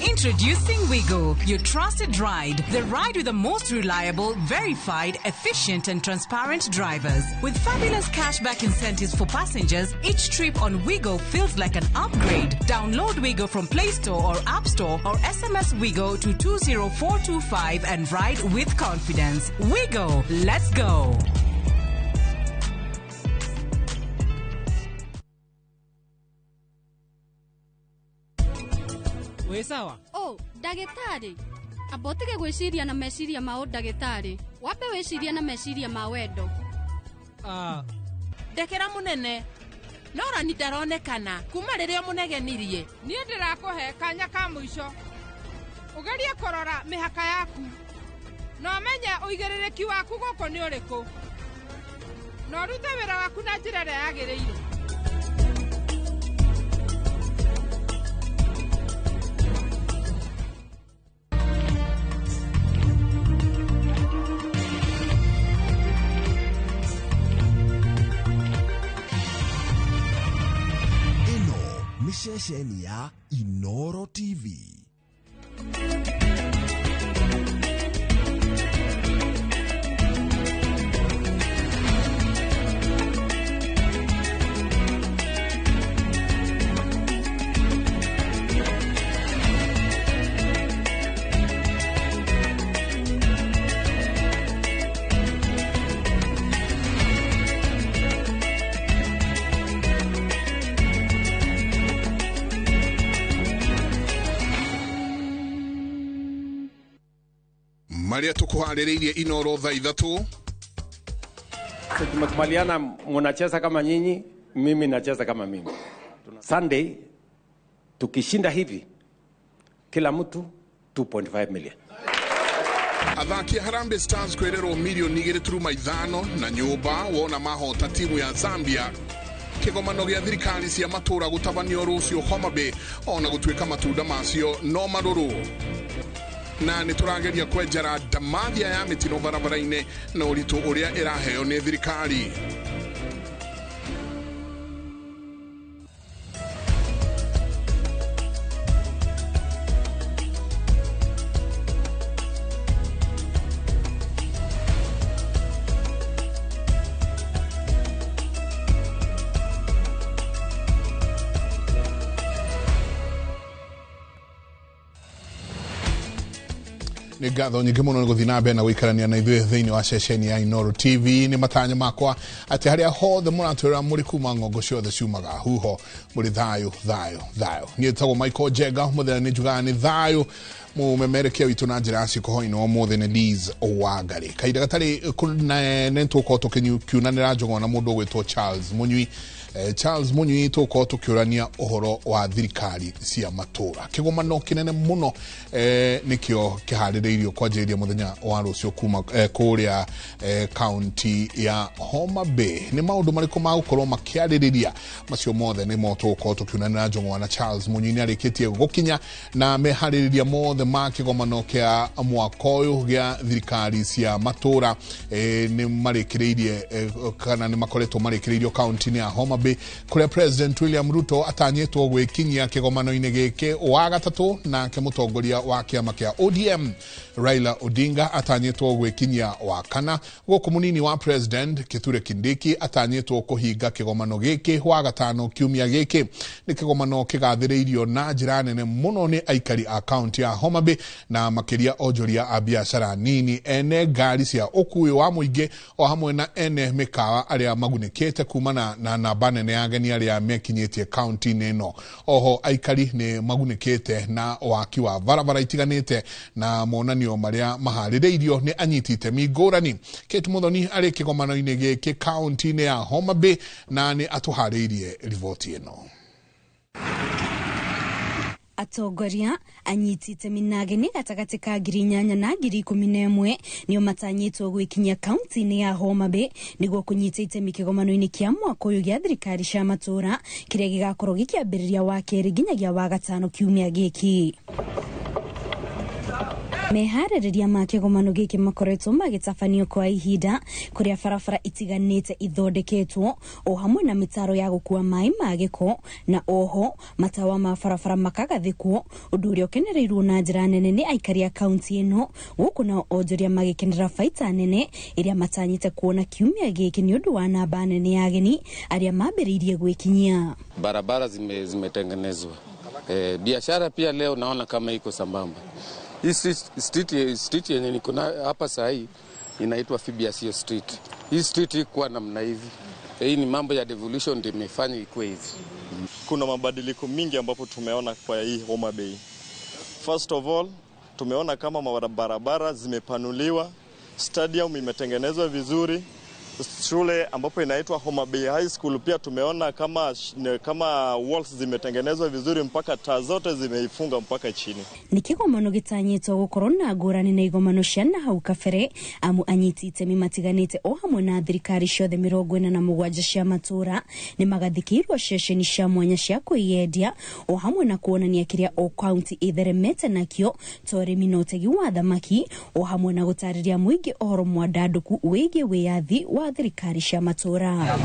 Introducing Wigo, your trusted ride. The ride with the most reliable, verified, efficient and transparent drivers. With fabulous cashback incentives for passengers, each trip on Wigo feels like an upgrade. Download Wigo from Play Store or App Store or SMS Wigo to 20425 and ride with confidence. Wigo, let's go. We sawa? Oh, ndagĩtarĩ. Abotige gwĩciria na meciria ma ndagĩtarĩ. Wape wĩciria na meciria ma wendo. Ndekera mũnene. Nora ni ndaronekana kuma rĩrĩa mũnegenirie. Niĩ ndĩrakũhe kanya ka mũico. Ũgerie kũrora mĩhaka yaku. Na ũmenye ũigĩrĩrĩki waku gũkũ nĩ ũrĩkũ. Na ũrute wĩra waku na njĩra ĩrĩa yagĩrĩire. Ceceni ya Inoro TV. maria tukuhaririirie inoro thaa ithatu. Tumekubaliana mnacheza kama nyinyi, mimi nacheza kama mimi. Sunday tukishinda hivi kila mtu 2.5 million. Athaki Harambee Stars kwererwo milioni 2.5 na nyumba wona mahota timu ya Zambia. Kigomano gya thirikari cia matura gutabanio rucio Homa Bay ona gutwika matunda macio no maruru. Na niturageria kwenjera damathia ya mitino barabara-ine na uritu uria iraheo ni thirikari. Ni gatho nyingi muno ni guthina mbere na guikarania na ithuĩ thĩinĩ wa ceceni ya Inooro TV. Ni matanya makwa atĩ harĩa hothe mũratwĩra mũrĩ kuma ng'ongo ciothe ciumaga huho mũrĩ thayũ thayũ thayũ. Niĩ njĩtagwo Michael Njenga, mũthenya nĩ njugaga nĩ thayũ. Mũmemerekia witũ na njĩra ya cikoho-inĩ ũmũthĩ nĩ Liz Wangari. Kahinda gatarĩ nĩ tũkorwo tũkiunanĩra njũng'wa na mũndũ ũgwĩtwo Charles Mũnyui. Charles Mũnyui tũkorwo tũkĩũrania ũhoro wa thirikari cia matũra. Kĩgomano kĩnene mũno nĩkĩo kĩharĩrĩirio kwanjĩrĩria mũthenya wa rũciũ kuma kũrĩa kaunti ya Homa Bay. Nĩ maũndũ marĩkũ magũkorwo makĩarĩrĩria macio mothe nĩmo tũkorwo tũkiunanĩra njũng'wa na Charles Mũnyui nĩ arĩkĩtie gũkinya na meharĩrĩria mothe ma kĩgomano kĩa mwaka ũyũ gĩa thirikari cia matũra nĩ marĩkĩrĩirie kana nĩ makoretwo marĩkĩrĩirio kaunti-inĩ ya Homa Bay, kuria President William Ruto atanyĩtwo gwĩkinyia kĩgomano-inĩ gĩkĩ wa gatatũ, nake mũtongoria wa kĩama kĩa ODM Raila Odinga atanyĩtwo gwĩkinyia wa kana. Gũkũ mũnini wa President Kithure Kindiki atanyĩtwo kũhinga kĩgomano gĩkĩ wa gatano kiumia gĩkĩ. Nĩ kĩgomano kĩgathĩrĩirio na njĩra nene mũno nĩ aikari a kaunti ya Homa Bay na makĩria onjoria a biacara nini, ene ngari cia ũkui wa mũingĩ o hamwe na ene mĩkawa arĩa magunĩkĩte kumana na namba nene ya ageni arĩa mekinyĩtie kaunti-inĩ ĩno. Oho aikari nĩ magunĩkĩte na waki wa barabara itiganĩte na monanio marĩa maharĩrĩirio nĩ anyiti itemi ngũrani. Kate Muthoni arĩ kĩgomano-inĩ gĩkĩ kaunti-inĩ ya Homa Bay na nĩ atũharĩirie riboti ĩno. Atongoria anyiti itemi na ageni gatagatĩ ka 8,000 na 11,000 nĩo matanyĩtwo gwĩkinyia kaunti-inĩ ya Homa Bay nĩguo kũnyita itemi kĩgomano-inĩ kĩa mwaka ũyũ gĩa thirikari cia matũra kĩrĩa gĩgakorwo gĩkĩambĩrĩria wa kerĩ nginyagia wa gatano kiumia gĩkĩ. Meharĩrĩria ma kĩgomano gĩkĩ makoretwo magĩtabanio kwa ihinda kũrĩa barabara itiganĩte ithondeketwo o hamwe na mĩtaro ya gũkua maĩ ma gĩko na oho matawa ma barabara makagathĩkwo, ũndũ ũrĩa ũkenereirwo na njĩra nene nĩ aikari a kaunti ĩno, gũkũ nao onjoria magĩkenera baita nene ĩrĩa matanyĩte kuona kiumia gĩkĩ nĩ ũndũ wa namba nene ya ageni arĩa mambĩrĩirie gwĩkinyia. Barabara zimetengenezwa, biashara pia leo naona kama iko sambamba. Hii street yenye niko hapa saa hii inaitwa Fibiasio Street. Hii street ikuwa namna hivi. Hii ni mambo ya devolution ndio imefanya ikuwe hivi. Kuna mabadiliko mingi ambapo tumeona kwa hii Homa Bay. First of all, tumeona kama barabara zimepanuliwa, stadium imetengenezwa vizuri. Shule ambapo inaitwa Homa Bay High School pia tumeona kama walls zimetengenezwa vizuri mpaka taa zote zimeifunga mpaka chini. Nĩ kĩgomano gĩtanyĩtwo gũkorwo na ngũrani na igomano cia na hau kabere, amu anyiti itemi matiganĩte o hamwe na thirikari ciothe 47 cia matũra nĩ magathikĩirwo ceceni cia mwanya cia kwĩyendia o hamwe na kuonania kĩrĩa o kaunti itheremete nakĩo ta ũrĩmi na ũtegi wa thamaki o hamwe na gũtarĩria mũingĩ ũhoro mwandandũku wĩgiĩ wĩyathi wa thirikari cia matũra.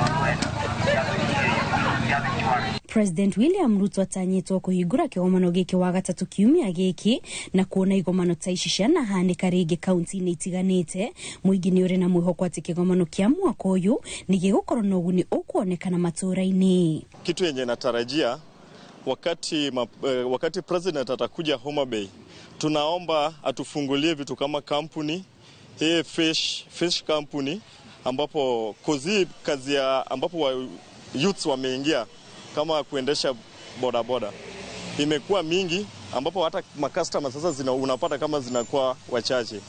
President William Ruto atanyĩtwo kũhingũra kĩgomano gĩkĩ wa gatatũ kiumia gĩkĩ na kuona igomano ta ici cianahanĩka rĩngĩ kaunti-inĩ itiganĩte. Mũingĩ nĩ ũrĩ na mwĩhoko atĩ kĩgomano kĩa mwaka ũyũ nĩ gĩgũkorwo na ũguni ũkuonekana matũra-inĩ. Kitu yenye natarajia wakati president atakuja Homa Bay, tunaomba atufungulie vitu kama kampuni hii fish company ambapo kazi ya ambapo youths wameingia kama kuendesha bodaboda imekuwa mingi, ambapo hata makastoma sasa unapata kama zinakuwa wachache.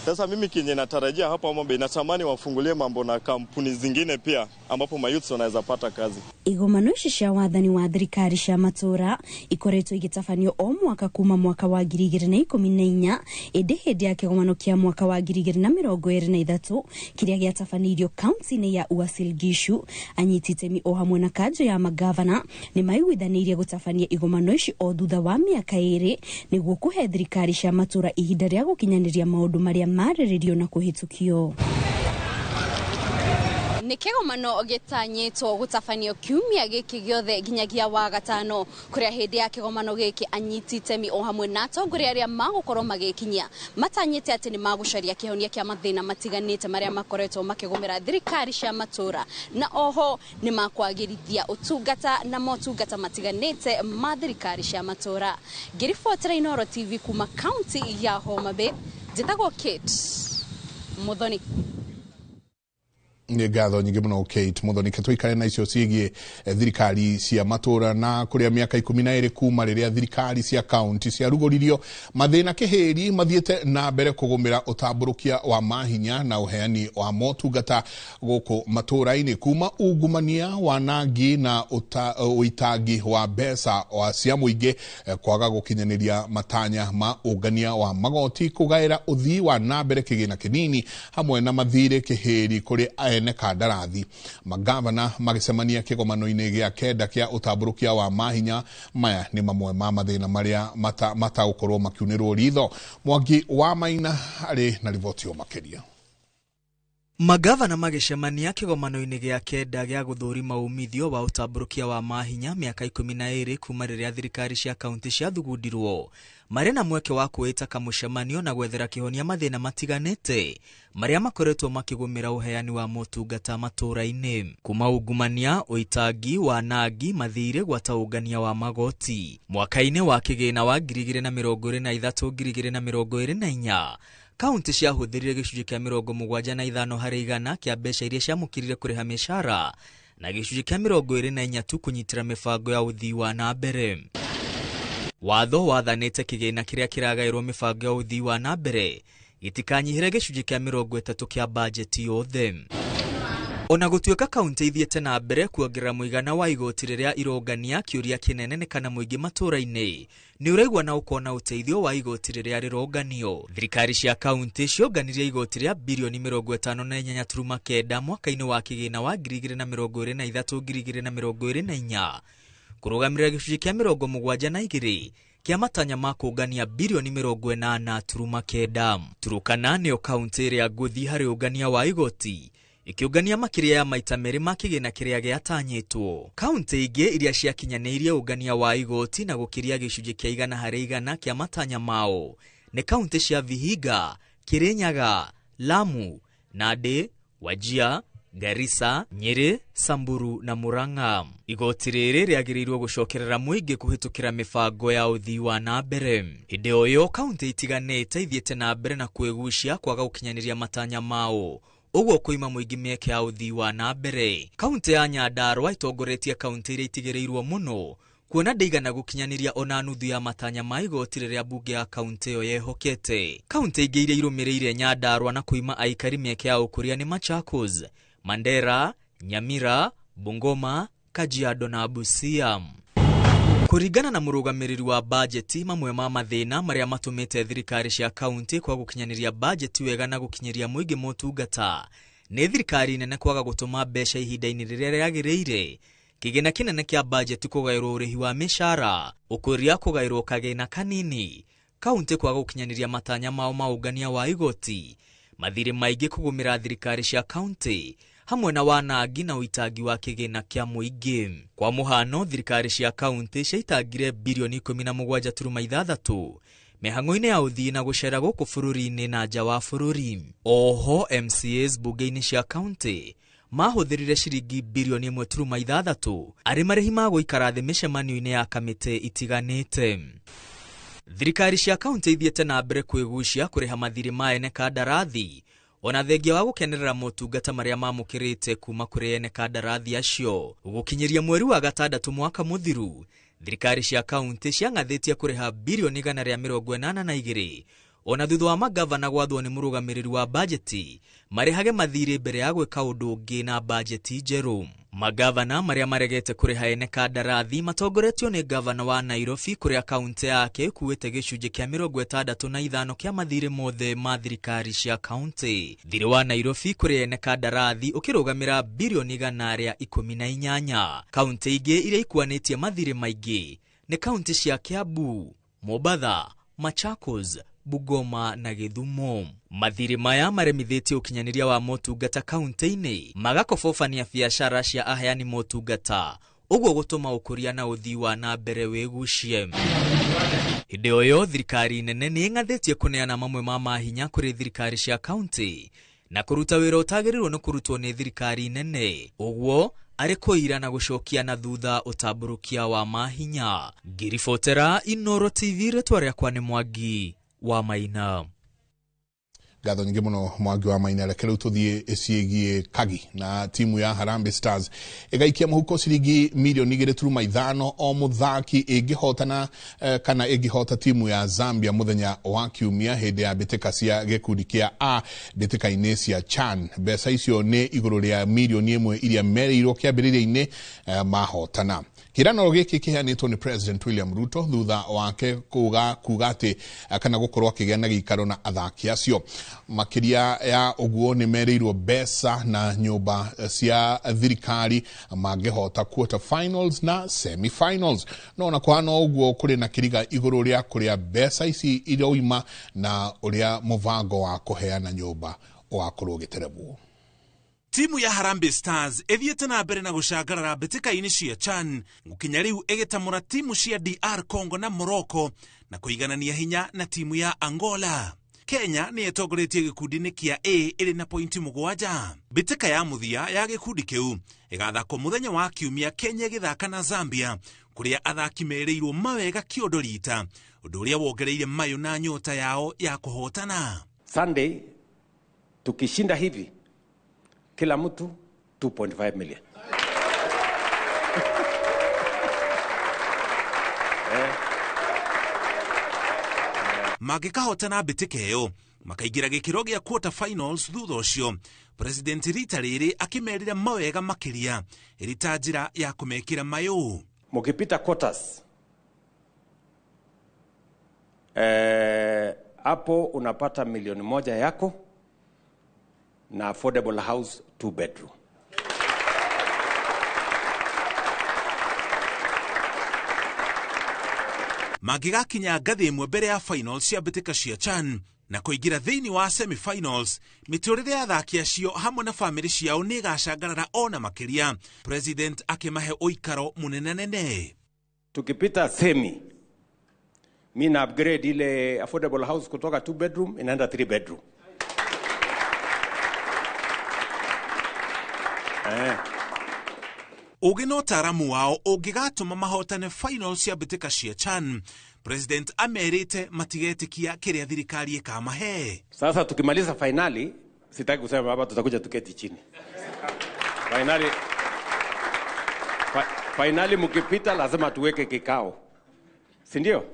Sasa mimi kinye natarajia hapa Homa Bay, natamani wafungulie mambo na kampuni zingine pia ambapo mayouths wanaweza pata kazi. Igomano ici cia wathani wa thirikari cia matura ikoretwo igitafanio o mwaka kuma mwaka wa 2014 indi hindi ya kigomano kia mwaka wa 2023 kiria giatafanirio kaunti-ini ya Uasin Gishu, anyiti itemi o hamwe na kanjo ya magavana ni maiguithanirie gutafania igomano ici o thutha wa miaka 2 niguo kuhe thirikari cia matura ihinda ria gukinyaniria maundu maria mariririo na kuhitukio. Nĩ kĩgomano gĩtanyĩtwo gũtabanio kiumia gĩkĩ gĩothe nginyagia wa gatano, kũrĩa hĩndĩ ya kĩgomano gĩkĩ anyiti itemi o hamwe na atongoria arĩa magũkorwo magĩkinyia matanyĩte atĩ nĩ magũcaria kĩhonia kĩa mathĩna matiganĩte marĩa makoretwo makĩgũmĩra thirikari cia matũra, na oho nĩ makwagĩrithia ũtungata na motungata matiganĩte ma thirikari cia matũra. Ngĩribotera Inooro TV kuma kaunti ya Homa Bay, njĩtagwo Kate Muthoni. Nĩ ngatho nyingĩ mũno Kate Muthoni. Tũikare na icio ciĩgiĩ thirikari cia matura na kũrĩa mĩaka 12 kuma rĩrĩa thirikari cia kaunti cia rugũririo mathĩna kĩhĩri mathiĩte na mbere kũgũmĩra ũtambũrũkia wa mahinya na ũheani wa motungata gũkũ matũra-inĩ, kuma ungumania, wanangi na ũitangi wa mbeca cia mũingĩ, kwaga gũkinyanĩria matanya ma ũngania wa magoti, kũgaĩra ũthii wa na mbere kĩgĩna kĩnini, hamwe na mathirĩ kĩhĩri kũrĩ ene kandarathi. Magavana magĩcemania kĩgomano-inĩ gĩa kenda kĩa ũtambũrũkia wa mahinya. Maya nĩ mamwe ma mathĩna marĩa matagũkorwo makiunĩrwo ritho. Mwangi wa Maina arĩ na riboti makĩria. Magavana magĩcemania kĩgomano-inĩ gĩa kenda gĩa gũthũrima umithio wa ũtambũrũkia wa mahinya mĩaka 12 kuma rĩrĩa thirikari cia kaunti ciathugundirwo, marĩ na mweke wa kwĩta kamũcemanio na gwethera kĩhonia mathĩna matiganĩte marĩa makoretwo makĩgũmĩra ũheani wa motungata matũra-inĩ, kuma ungumania, ũitangi, wanangi, mathirĩ, gwataũngania wa magoti. Mwaka-inĩ wa kĩgĩna wa 2023-2024 kaunti ciahũthĩrire gĩcunjĩ kĩa 75% harĩ 100 kĩa mbeca iria ciamũkĩrire kũrĩha mĩcara na gĩcunjĩ kĩa 24 tu kũnyitĩra mĩbango ya ũthii wa na mbere. Watho wathanĩte kĩgĩna kĩrĩa kĩragaĩrwo mĩbango ya ũthii wa na mbere gĩtikanyihĩre gĩcunjĩ kĩa 30 kĩa bajeti yothe. Ona gũtuĩka kaunti ithiĩte na mbere kuongerera mũigana wa igoti rĩrĩa irongania, kĩũria kĩnene nĩ kana mũingĩ matũra-inĩ nĩ ũraigua na ũkona ũteithio wa igoti rĩrĩa rĩronganio. Thirikari cia kaunti cionganirie igoti rĩa birioni 58.9 mwaka-inĩ wa kĩgĩna wa 2023-2024 kũrũgamĩrĩra gĩcunjĩ kĩa 72 kĩa matanya ma kũngania birioni 80.9. Turukana nĩyo kaunti ĩrĩa ngũthi harĩ ũngania wa igoti, ikiungania makĩria ya maita merĩ ma kĩgĩna kĩrĩa gĩatanyĩtwo. Kaunti ingĩ iria ciakinyanĩirie ũngania wa igoti na gũkĩria gĩcunjĩ kĩa 100% kĩa matanya mao nĩ kaunti cia Vihiga, Kirinyaga, Lamu, Nandi, Wajir, Garissa, Nyeri, Samburu na Murang'a. Igoti rĩrĩ rĩagĩrĩirwo gũcokerera mũingĩ kũhĩtũkĩra mĩbango ya ũthii wa na mbere. Hĩndĩ ũyũ kaunti itiganĩte ithiĩte na mbere na kwĩgucia kwaga gũkinyanĩria matanya mao, ũguo kũima mũingĩ mĩeke ya ũthii wa na mbere. Kaunti ya Nyandarua itongoretie kaunti iria itigĩrĩirwo mũno, kuona ndĩigana gũkinyanĩria ona nuthu ya matanya ma igoti rĩrĩa mbunge ya kaunti ĩyo yehokete. Kaunti ingĩ iria irũmĩrĩire Nyandarua na kuima aikari mĩeke ya ũkũria nĩ Machakos, Mandera, Nyamira, Bungoma, Kajiado na Busia. Kũringana na mũrũgamĩrĩri wa bajeti, mamwe ma mathĩna marĩa matũmĩte thirikari cia kaunti kwa gũkinyanĩria bajeti wega na gũkinyĩria mũingĩ motungata nĩ thirikari nene kwaga gũtũma mbeca ihinda-inĩ rĩrĩa rĩagĩrĩire, kĩgĩna kĩnene kĩa bajeti kũgaĩrwo ũrĩhi wa mĩcara, ũkũria kũgaĩrwo kagĩna kanini, kaunti kwaga gũkinyanĩria matanya mao ma ũngania wa igoti, mathirĩ maingĩ kũgũmĩra thirikari cia kaunti, hamwe na wanangi na ũitangi wa kĩgĩna kĩa mũingĩ. Kwa mũhano, thirikari cia kaunti ciaitangire birioni 17.6 mĩhang'o-inĩ ya ũthii na gũcera gũkũ bũrũri-inĩ na nja wa bũrũri. Oho MCAs mbunge-inĩ cia kaunti mahũthĩrire ciringi birioni 1.6 arĩ marĩhi ma gũikara thĩ mĩcemanio-inĩ ya kamĩtĩ itiganĩte. Thirikari cia kaunti ithiĩte na mbere kwĩgucia kũrĩha mathirĩ ma ene kandarathi, ona thengia wa gũkenerera motungata marĩa mamũkĩrĩte kuma kũrĩ ene kandarathi acio. Gũkinyĩria mweri wa gatandatũ mwaka mũthiru, thirikari cia kaunti ciang'athĩtie kũrĩha birioni 182 ona thutha wa magavana gwathwo nĩ mũrũgamĩrĩri wa bajeti marĩhage mathirĩ mbere ya gwĩka ũndũ ũngĩ na bajeti njerũ. Magavana marĩa maregete kũrĩha ene kandarathi matongoretio nĩ gavana wa Nairobi kũrĩa kaunti yake kuĩte gĩcunjĩ kĩa 65 kĩa mathirĩ mothe ma thirikari cia kaunti. Thirĩ wa Nairobi kũrĩ ene kandarathi ũkĩrũgamĩra birioni 118. Kaunti ingĩ iria ikuanĩtie mathirĩ maingĩ nĩ kaunti cia Kiambu, Mombasa, Machakos, Bungoma na Githumo. Mathirĩ maya maremithĩtie ũkinyanĩria wa motungata kaunti-inĩ, magakobobania biacara cia aheani motungata, ũguo gũtũma ũkũria na ũthii wa na mbere wĩgucie. Hĩndĩ ĩyo thirikari nene nĩ ĩng'athĩtie kũneana mamwe ma mahinya kũrĩ thirikari cia kaunti na kũruta wĩra ũtagĩrĩirwo nĩ kũrutwo nĩ thirikari nene, ũguo arĩ kũira na gũcokia na thutha ũtambũrũkia wa mahinya. Ngiribotera Inooro TV, rĩtwa rĩakwa nĩ Mwangi wa Maina. Ngatho nyingĩ mũno Mwangi wa Maina. Reke rĩu tũthiĩ ciĩgiĩ Kagi na timu ya Harambee Stars ĩgaikia mũhuko ciringi milioni 2.5 o mũthaki ĩngĩhotana kana ĩngĩhota timu ya Zambia mũthenya wa Kiumia hĩndĩ ya mbĩtĩka cia gĩkundi kĩa A mbĩtĩka-inĩ cia CHAN. Mbeca icio nĩ igũrũ rĩa milioni 1 iria merĩirwo kĩambĩrĩria-inĩ mahotana. Kĩrano gĩkĩ kĩheanĩtwo nĩ President William Ruto thutha wake kuga atĩ kana gũkorwo akĩgĩa na gĩikaro na athaki acio. Makĩria ya ũguo nĩ merĩirwo mbeca na nyũmba cia thirikari mangĩhota quarter finals na semi finals. No na kũhana ũguo kũrĩ na kĩriga igũrũ rĩa kũrĩa mbeca ici iroima na ũrĩa mũbango wa kũheana nyũmba ũgakorwo ũgĩteremwo. Timu ya Harambee Stars ĩthiĩte na mbere na gũcangarara mbĩtĩka-inĩ cia CHAN gũkinya rĩu ĩgĩtamũra timu cia DR Congo na Morocco na kũiganania hinya na timu ya Angola. Kenya nĩ ĩtongoretie gĩkundi-inĩ kĩa A ĩrĩ na pointi 7. Mbĩtĩka ya mũthia ya gĩkundi kĩu ĩgathakwo mũthenya wa Kiumia, Kenya ĩgĩthaka na Zambia, kũrĩa athaki merĩirwo mawega kĩondo rita, ũndũ ũrĩa wongereire mayo na nyota yao ya kũhotana. Sunday tukishinda hivi kila mtu 2.5 million. Mangĩkahotana mbĩtĩka ĩyo makaingĩra gĩkĩro gĩa quarter finals thutha ũcio, President rita rĩrĩ akĩmerĩra mawega makĩria ĩrĩ ta njĩra ya kũmekĩra mayo. Mũkĩpita quarters hapo unapata milioni 1 yako na affordable house 2 bedroom. Mangĩgakinya ngathĩ ĩmwe mbere ya finals cia mbĩtĩka cia CHAN na kũingĩra thĩinĩ wa semi finals, mĩtũrĩre ya athaki acio hamwe na famĩlĩ ciao nĩ ĩgacangarara ona makĩria, President akĩmahe ũikaro mũnenanene. Tukipita semi, mimi na upgrade ile affordable house kutoka 2 bedroom inaenda 3 bedroom. Ũgĩ na ũtaaramu wao ũngĩgatũma mahotane final cia mbĩtĩka cia CHAN, President amerite matigetĩkia kĩrĩa thirikari ĩkamahe. Sasa tukimaliza finali, sitaki kusema hapa tutakuja tuketi chini. Finali mkipita lazima tuweke kikao. Si ndio?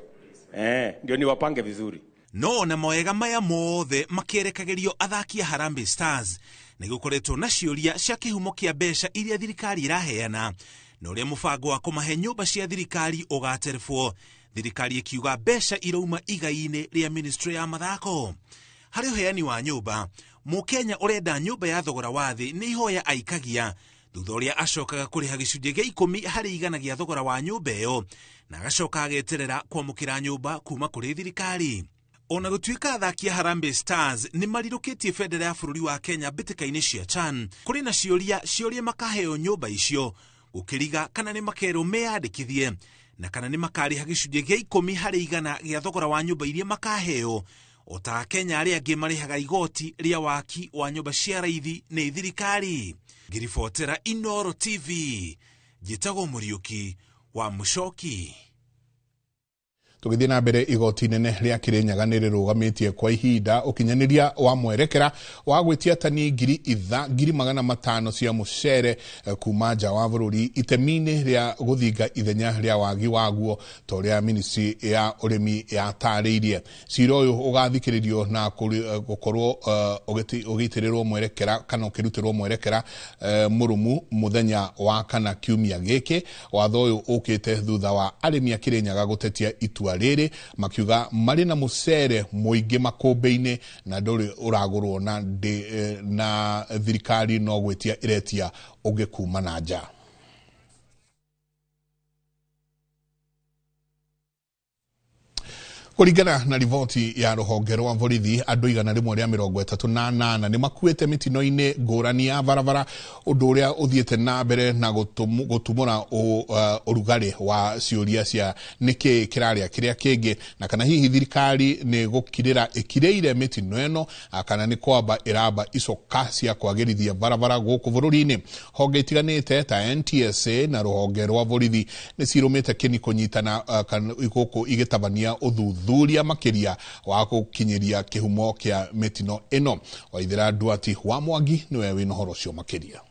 Ndio ni wapange vizuri. No na mawega maya mothe makĩerekagĩrio athaki a Harambee Stars na gũkoretwo na ciũria cia kĩhumo kĩa mbeca iria thirikari iraheana na ũrĩa mũbango wa kũmahe nyũmba cia thirikari ũgaterefwo, thirikari ĩkiuga mbeca irauma igai-inĩ rĩa ministry ya mathako. Harĩ ũheani wa nyũmba, Mũkenya ũrenda nyũmba ya thogora wa thĩ nĩ ihoya aikagia thutha ũrĩa acokaga kũrĩha gĩcunjĩ gĩa 10 harĩ 100 gĩa thogora wa nyũmba ĩyo na agacoka ageterera kwamũkĩra nyũmba kuma kũrĩ thirikari. Ona gũtuĩka athaki a Harambee Stars nĩ marirũkĩtie bendera ya bũrũri wa Kenya mbĩtĩka-inĩ cia CHAN, kũrĩ na ciũria makaheo nyũmba icio, gũkĩriga kana nĩ makerwo meyandĩkithie na kana nĩ makarĩha gĩcunjĩ gĩa 10 harĩ 100 gĩa thogora wa nyũmba iria makaheo, o ta Kenya arĩa angĩ marĩhaga igoti rĩa waki wa nyũmba cia raithi nĩ thirikari. Ngiribotera Inooro TV, njĩtagwo Mũriũki wa Mũcoki. Tugithie na mbere igoti nene ria Kirinyaga nĩ rĩrũgamĩtie kwa ihinda ũkinyanĩria wa mwerekera wa gwĩtia tani 500,000 cia mũcere kuma nja wa bũrũri itemi-inĩ rĩa gũthinga ithenya rĩa wagi waguo ta ũrĩa ministry ya ũrĩmi yatarĩirie. Cira ũyũ ũgathikĩrĩrio na gũkorwo ũgĩitĩrĩrwo mwerekera kana ũkĩrutĩrwo mwerekera mũrũmu mũthenya wa kana kiumia gĩkĩ. Watho ũyũ ũkĩte thutha wa arĩmi a Kirinyaga gũtetia itua rĩrĩ makiuga marĩ na mũcere mũingĩ makũmbĩ-inĩ na ndũrĩ ũragũrwo na thirikari no gwĩtia iretia ũngĩ kuma na nja. Kũringana na riboti ya rũhonge rwa borithi, andũ 138 nĩ makuĩte mĩtino-inĩ ngũrani ya barabara, ũndũ ũrĩa ũthiĩte na mbere na gũtumũra ũrugarĩ wa ciũria cia nĩkĩ kĩrarĩa kĩrĩa kĩngĩ na kana hihi thirikari nĩ gũkirĩra ĩkirĩire mĩtino ĩno kana nĩ kwamba ĩramba icoka cia kwagĩrithia barabara gũkũ bũrũri-inĩ. Honge itiganĩte ta NTSA na rũhonge rwa borithi nĩ cirũmĩte kĩni kũnyitana gũkũ igĩtabania ũthuthuria makiria wa gũkinyĩria kĩhumo kĩa mĩtino ĩno. Waithĩra Duati wa Mwangi nĩwe wĩna ũhoro ũcio makiria.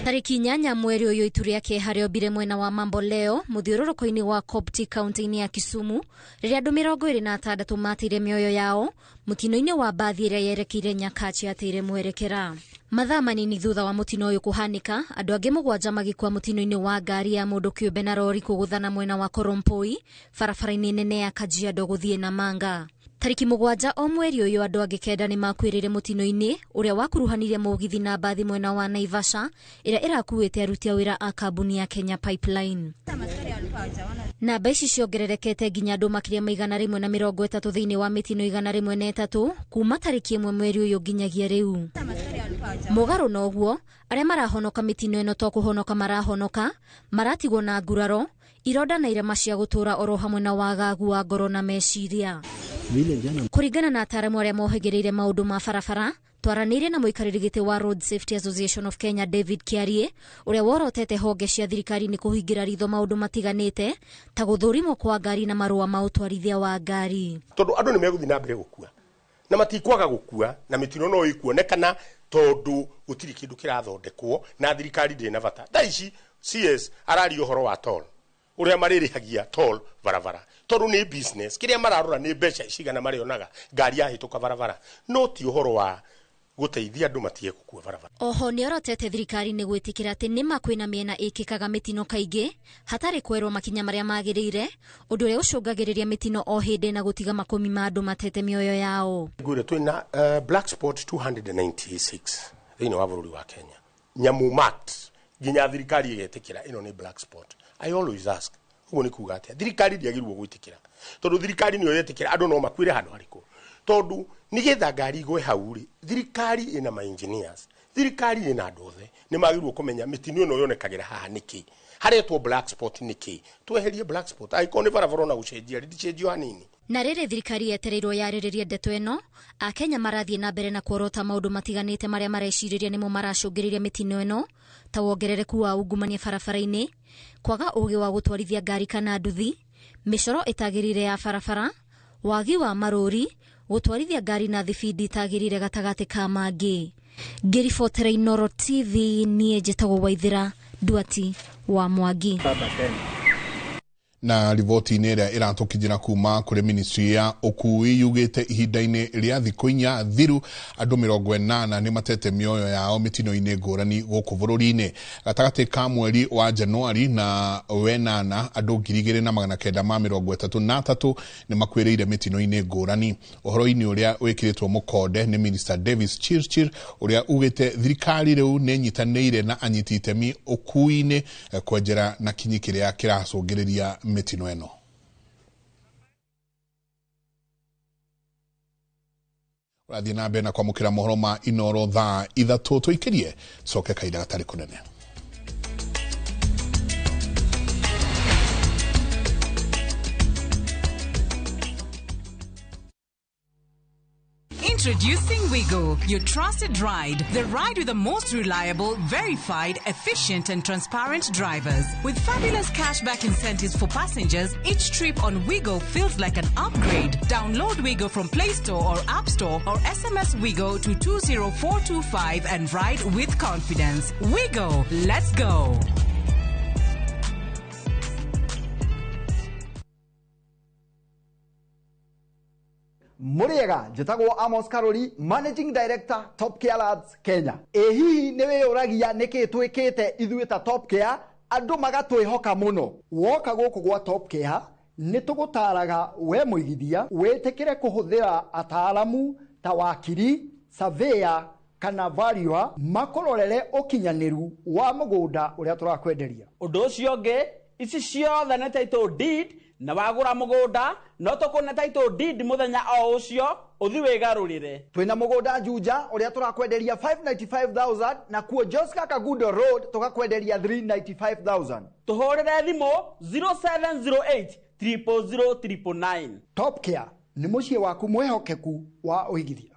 Tariki 8 mweri ũyũ itu rĩake harĩombire mwena wa Mamboleo mũthiũrũrũko-inĩ wa Coptic kaunti-inĩ ya Kisumu rĩrĩa andũ 26 matire mĩoyo yao mũtino-inĩ wa mbathi ĩrĩa yerekeire Nyakachi atĩire mwerekera. Mathaa manini thutha wa mũtino ũyũ kũhanĩka, andũ angĩ 7 magĩkua mũtino-inĩ wa ngari ya mũndũ kĩũmbe na rori kũgũthana mwena wa Korompoi barabara-inĩ nene ya Kajiado gũthiĩ Namanga. Tariki 7 o mweri ũyũ andũ angĩ 9 nĩ makuĩrĩire mũtino-inĩ ũrĩa wakuruhanirie mũgithi na mbathi mwena wa Naivasha ĩrĩa ĩrakuĩte aruti a wĩra a kambuni ya Kenya Pipeline. Namba ici ciongererekete nginya andũ makĩria ma 130 thĩinĩ wa mĩtino 103 kuma tariki 1 mweri ũyũ nginyagia rĩu. Mũgarũ na ũguo, arĩa marahonoka mĩtino ĩno to kũhonoka marahonoka, maratigwo na nguraro, ironda na irema cia gũtũra oro hamwe na wagagu wa ngoro na meciria. Kũringana na ataaramu arĩa mohĩgĩrĩire maũndũ ma barabara, twaranĩire na mũikarĩri gĩtĩ wa Road Safety Association of Kenya David Kiarie, ũrĩa worotete honge cia thirikari nĩ kũhingĩra ritho maũndũ matiganĩte ta gũthũrimwo kwa ngari na marũa ma ũtwarithia wa ngari. Tondũ andũ nĩ megũthiĩ na mbere gũkua na matikwaga gũkua na mĩtino no ĩkuonekana tondũ gũtirĩ kĩndũ kĩrathondekwo na thirikari ndĩrĩ na bata. Thaa ici CS araria ũhoro wa toll ũrĩa marĩrĩhagia toll barabara tondũ nĩ business, kĩrĩa mararora nĩ mbeca cigana marĩonaga ngari yahĩtũka barabara, no ti ũhoro wa gũteithia andũ matige gũkua barabara. Oho nĩ orotete thirikari nĩ gwĩtĩkĩra atĩ nĩ makwĩna mĩena ĩkĩkaga mĩtino kaingĩ hatarĩ kwerwo makinya marĩa magĩrĩire, ũndũ ũrĩa ũcũngagĩrĩria mĩtino o hĩndĩ na gũtiga makũmi ma andũ matete mĩoyo yao. Ngwĩre twĩna black spot 296 thĩinĩ wa bũrũri wa Kenya. Nyamu marked nginya thirikari ĩgetĩkĩra ĩno nĩ black spot. I always ask, ũguo nĩ kuuga atĩa? Thirikari ndĩagĩrĩirwo gwĩtĩkĩra. Tondũ thirikari nĩyo yetĩkĩra andũ no makuĩre handũ harĩkũ. Tondũ nĩgetha ngari igwe hau rĩ, thirikari ĩna ma engineers, thirikari ĩna andũ othe nĩ magĩrĩirwo kũmenya mĩtino ĩno yonekagĩra haha nĩkĩ, haretwo black spot nĩkĩ, tweherie black spot angĩkorwo nĩ barabara na gũcenjia rĩcenjio hanini. Na rĩrĩ thirikari yetereirwo yarĩrĩrie ndeto ĩno, Akenya marathiĩ na mbere na kuorota maũndũ matiganĩte marĩa marecirĩria nĩmo maracũngĩrĩria mĩtino ĩno ta wongerereku wa ungumania barabara-inĩ, kwaga ũgĩ wa gũtwarithia ngari kana nduthi, mĩcoro ĩtagĩrĩire ya barabara, wagi wa marũri, gũtwarithia ngari na thibindi itagĩrĩire gatagatĩ ka mangĩ. Ngĩribotera Inooro TV, niĩ njĩtagwo Waithĩra Duati wa Mwangi. Na riboti-inĩ ĩrĩa ĩratũkinyĩra kuma kũrĩ ministry ya ũkui yugĩte ihinda-inĩ rĩa thikũ 4 thiru andũ 80 nĩ matete mĩoyo yao mĩtino-inĩ ngũrani gũkũ bũrũri-inĩ. Gatagatĩ ka mweri wa Januari na wenana andũ 2,933 nĩ makuĩrĩire mĩtino-inĩ ngũrani. Ũhoro-inĩ ũrĩa wĩkĩrĩtwo mũkonde nĩ Minister Davis Chirchir ũrĩa ugĩte thirikari rĩu nĩ nyitanĩire na anyiti itemi ũkui-inĩ kwenjera na kinyi kĩrĩa kĩracũngĩrĩria mĩtino ĩno. Ũrathiĩ na mbere na kwamũkĩra mohoro ma Inooro thaa 3 tũikĩrie coke kaida gatarĩ kũnene. Introducing Wigo, your trusted ride. The ride with the most reliable, verified, efficient and transparent drivers. With fabulous cashback incentives for passengers, each trip on Wigo feels like an upgrade. Download Wigo from Play Store or App Store or SMS Wigo to 20425 and ride with confidence. Wigo, let's go. Muriega, njitagwo Amos Karoli, Managing Director, Top Care Lads, Kenya. Hihi niwe uragia niki twikite ithuĩ ta Top Care, andu magatwihoka muno. Woka guku gwa Top Care, nitugutaraga we muigithia, witikire kuhuthira ataalamu ta wakiri, surveyor, kana valuer makororere ukinyaniru wa mugunda uria turakwenderia. Undu ucio ngi, ici ciothe nĩ title deed na wagura mugunda no tukuna title deed muthenya o ucio uthi wigarurire. Twina mugunda Juja uria turakwenderia 595,000 na kuo Joska Kagundo Road tukakwenderia 395,000. Tuhurire thimu 0708 000 999. Top Care ni mucie waku mwehokeku wa uigithia.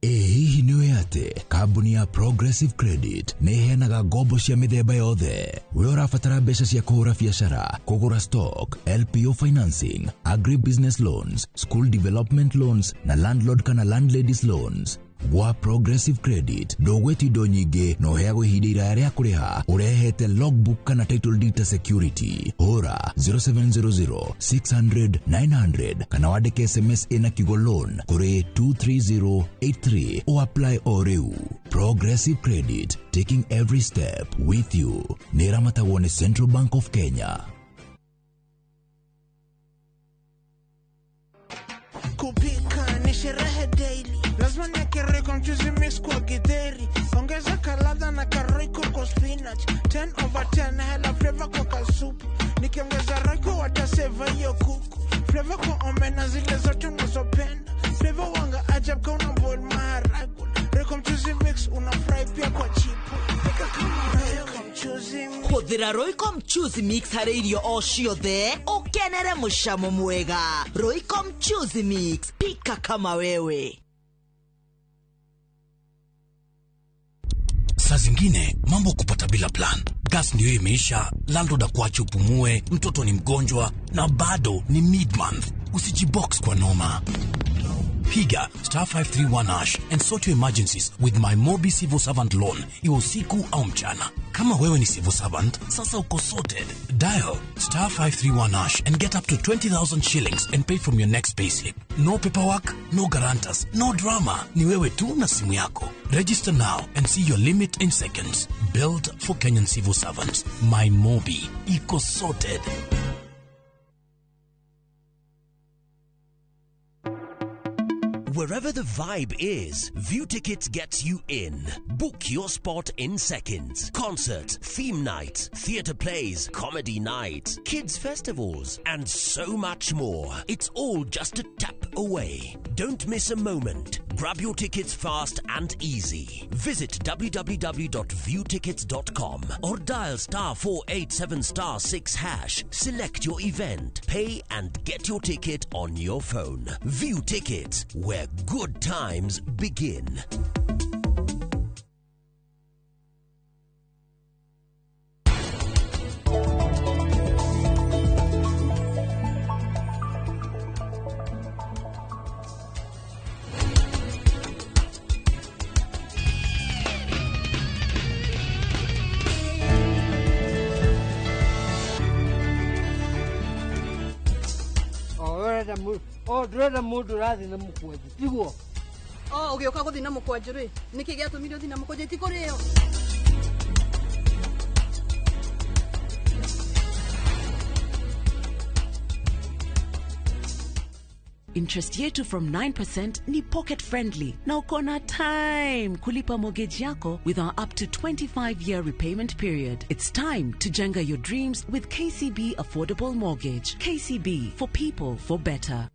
Hihi niwe ate kambuni ya Progressive Credit neheanaga ngombo cia mithemba yothe. We urabatara mbeca cia kuhura biashara, kugura stock, LPO financing, agribusiness loans, school development loans na landlord kana landladies loans. Gwa Progressive Credit ndogwetindo nyingi no heagwo ihinda iraya ria kuriha urehete logbook kana title deed security. Hora 0700 600 900 kana wandike SMS ina kigo loan kuri 23083 o apply oreu. Progressive Credit, taking every step with you. Niramatagwo ni Central Bank of Kenya. Kupika ni sherehe daily, lazima niakere kwa mchuzi mix kwa githeri, ongeza kalada na karoiko kwa spinach, 10 over 10 hela flavor kwa kasupu, nikiongeza roiko wataseva hiyo kuku, flavor kwa omena zile zote unazopenda, flavor wanga ajab kwa unaboil maharagwe, roiko mchuzi mix unafry pia kwa chipu, pika kama roiko mchuzi mix. Huthira roiko mchuzi mix hari irio o ciothe ukenere mucamo mwega. Roiko mchuzi mix, pika kama wewe. Saa zingine mambo kupata bila plan. Gas ndio imeisha, landlord akuache upumue, mtoto ni mgonjwa na bado ni mid-month. Usijibox kwa noma. Piga *531# and sort your emergencies with my Mobi Civil Servant Loan. Iwe usiku au mchana. Kama wewe ni civil servant, sasa uko sorted. Dial *531# and get up to 20,000 shillings and pay from your next payslip. No paperwork, no guarantors, no drama. Ni wewe tu na simu yako. Register now and see your limit in seconds. Built for Kenyan civil servants. My Mobi. Iko sorted. Wherever the vibe is, View Tickets gets you in. Book your spot in seconds. Concert, theme night, theatre plays, comedy night, kids festivals, and so much more. It's all just a tap away. Don't miss a moment. Grab your tickets fast and easy. Visit www.viewtickets.com or dial *487*6#. Select your event, pay and get your ticket on your phone. View Tickets, where good times begin. Ndĩrenda mũndũ ũrathiĩ na mũkwanjũ tiguo. Ũgĩũka gũthiĩ na mũkwanjũ rĩ, nĩkĩ gĩatũmire ũthiĩ na mũkwanjũ ti kũrĩo? Interest yetu from 9% ni pocket friendly. Na uko na time kulipa mortgage yako with our up to 25-year repayment period. It's time to jenga your dreams with KCB Affordable Mortgage. KCB, for people, for better.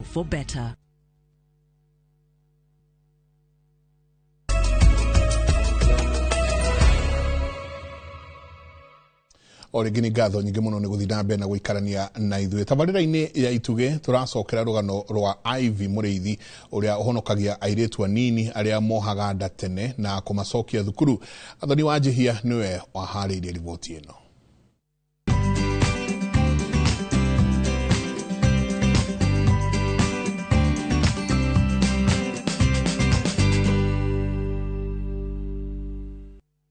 For better. o rĩngĩ nĩ ngatho nyingĩ mũno nĩ gũthiĩ na mbere na gũikarania na ithuĩ. Tabarĩra-inĩ ya Ituge tũracokera rũgano rwa Ivy Mũrĩithi ũrĩa ũhonokagia airĩtu anini arĩa mohaga nda tene na kũmacokia thukuru. Athoni wa Njihia nĩwe waharĩirie riboti ĩno.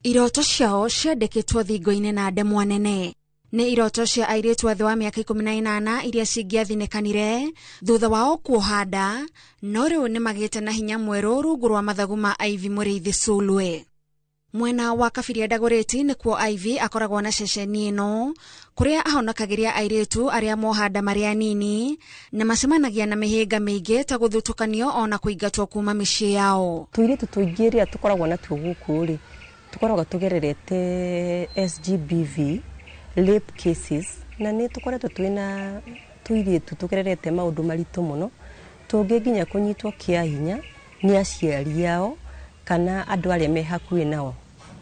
Iroto ciao ciandĩkĩtwo thingo-inĩ na ndemwa nene. Nĩ iroto cia airĩtu a thĩ wa mĩaka 18 iria cingĩathinekanire thutha wao kuoha nda, no rĩu nĩ magĩte na hinya mwerũ rungu rwa mathagu ma Ivy Mũrĩithi Sulwe. Mwena wa Kabiria Dagoretti nĩkuo Ivy akoragwo na ceceni ĩno kũrĩa ahonokagĩria airĩtu arĩa moha nda marĩ anini na macemanagia na mĩhĩnga mĩingĩ ta gũthutũkanio ona kũingatwo kuma mĩciĩ yao. Tũirĩtu tũingĩ rĩrĩa tũkoragwo natuo gũkũ rĩ, tukoragwo tugererete SGBV rape cases na nĩ tukoretwo twina tuirĩtu tugererete maũndũ maritũ mũno tũngĩ nginya kũnyitwo kĩa hinya nĩ aciari ao kana andũ arĩa me hakuhĩ nao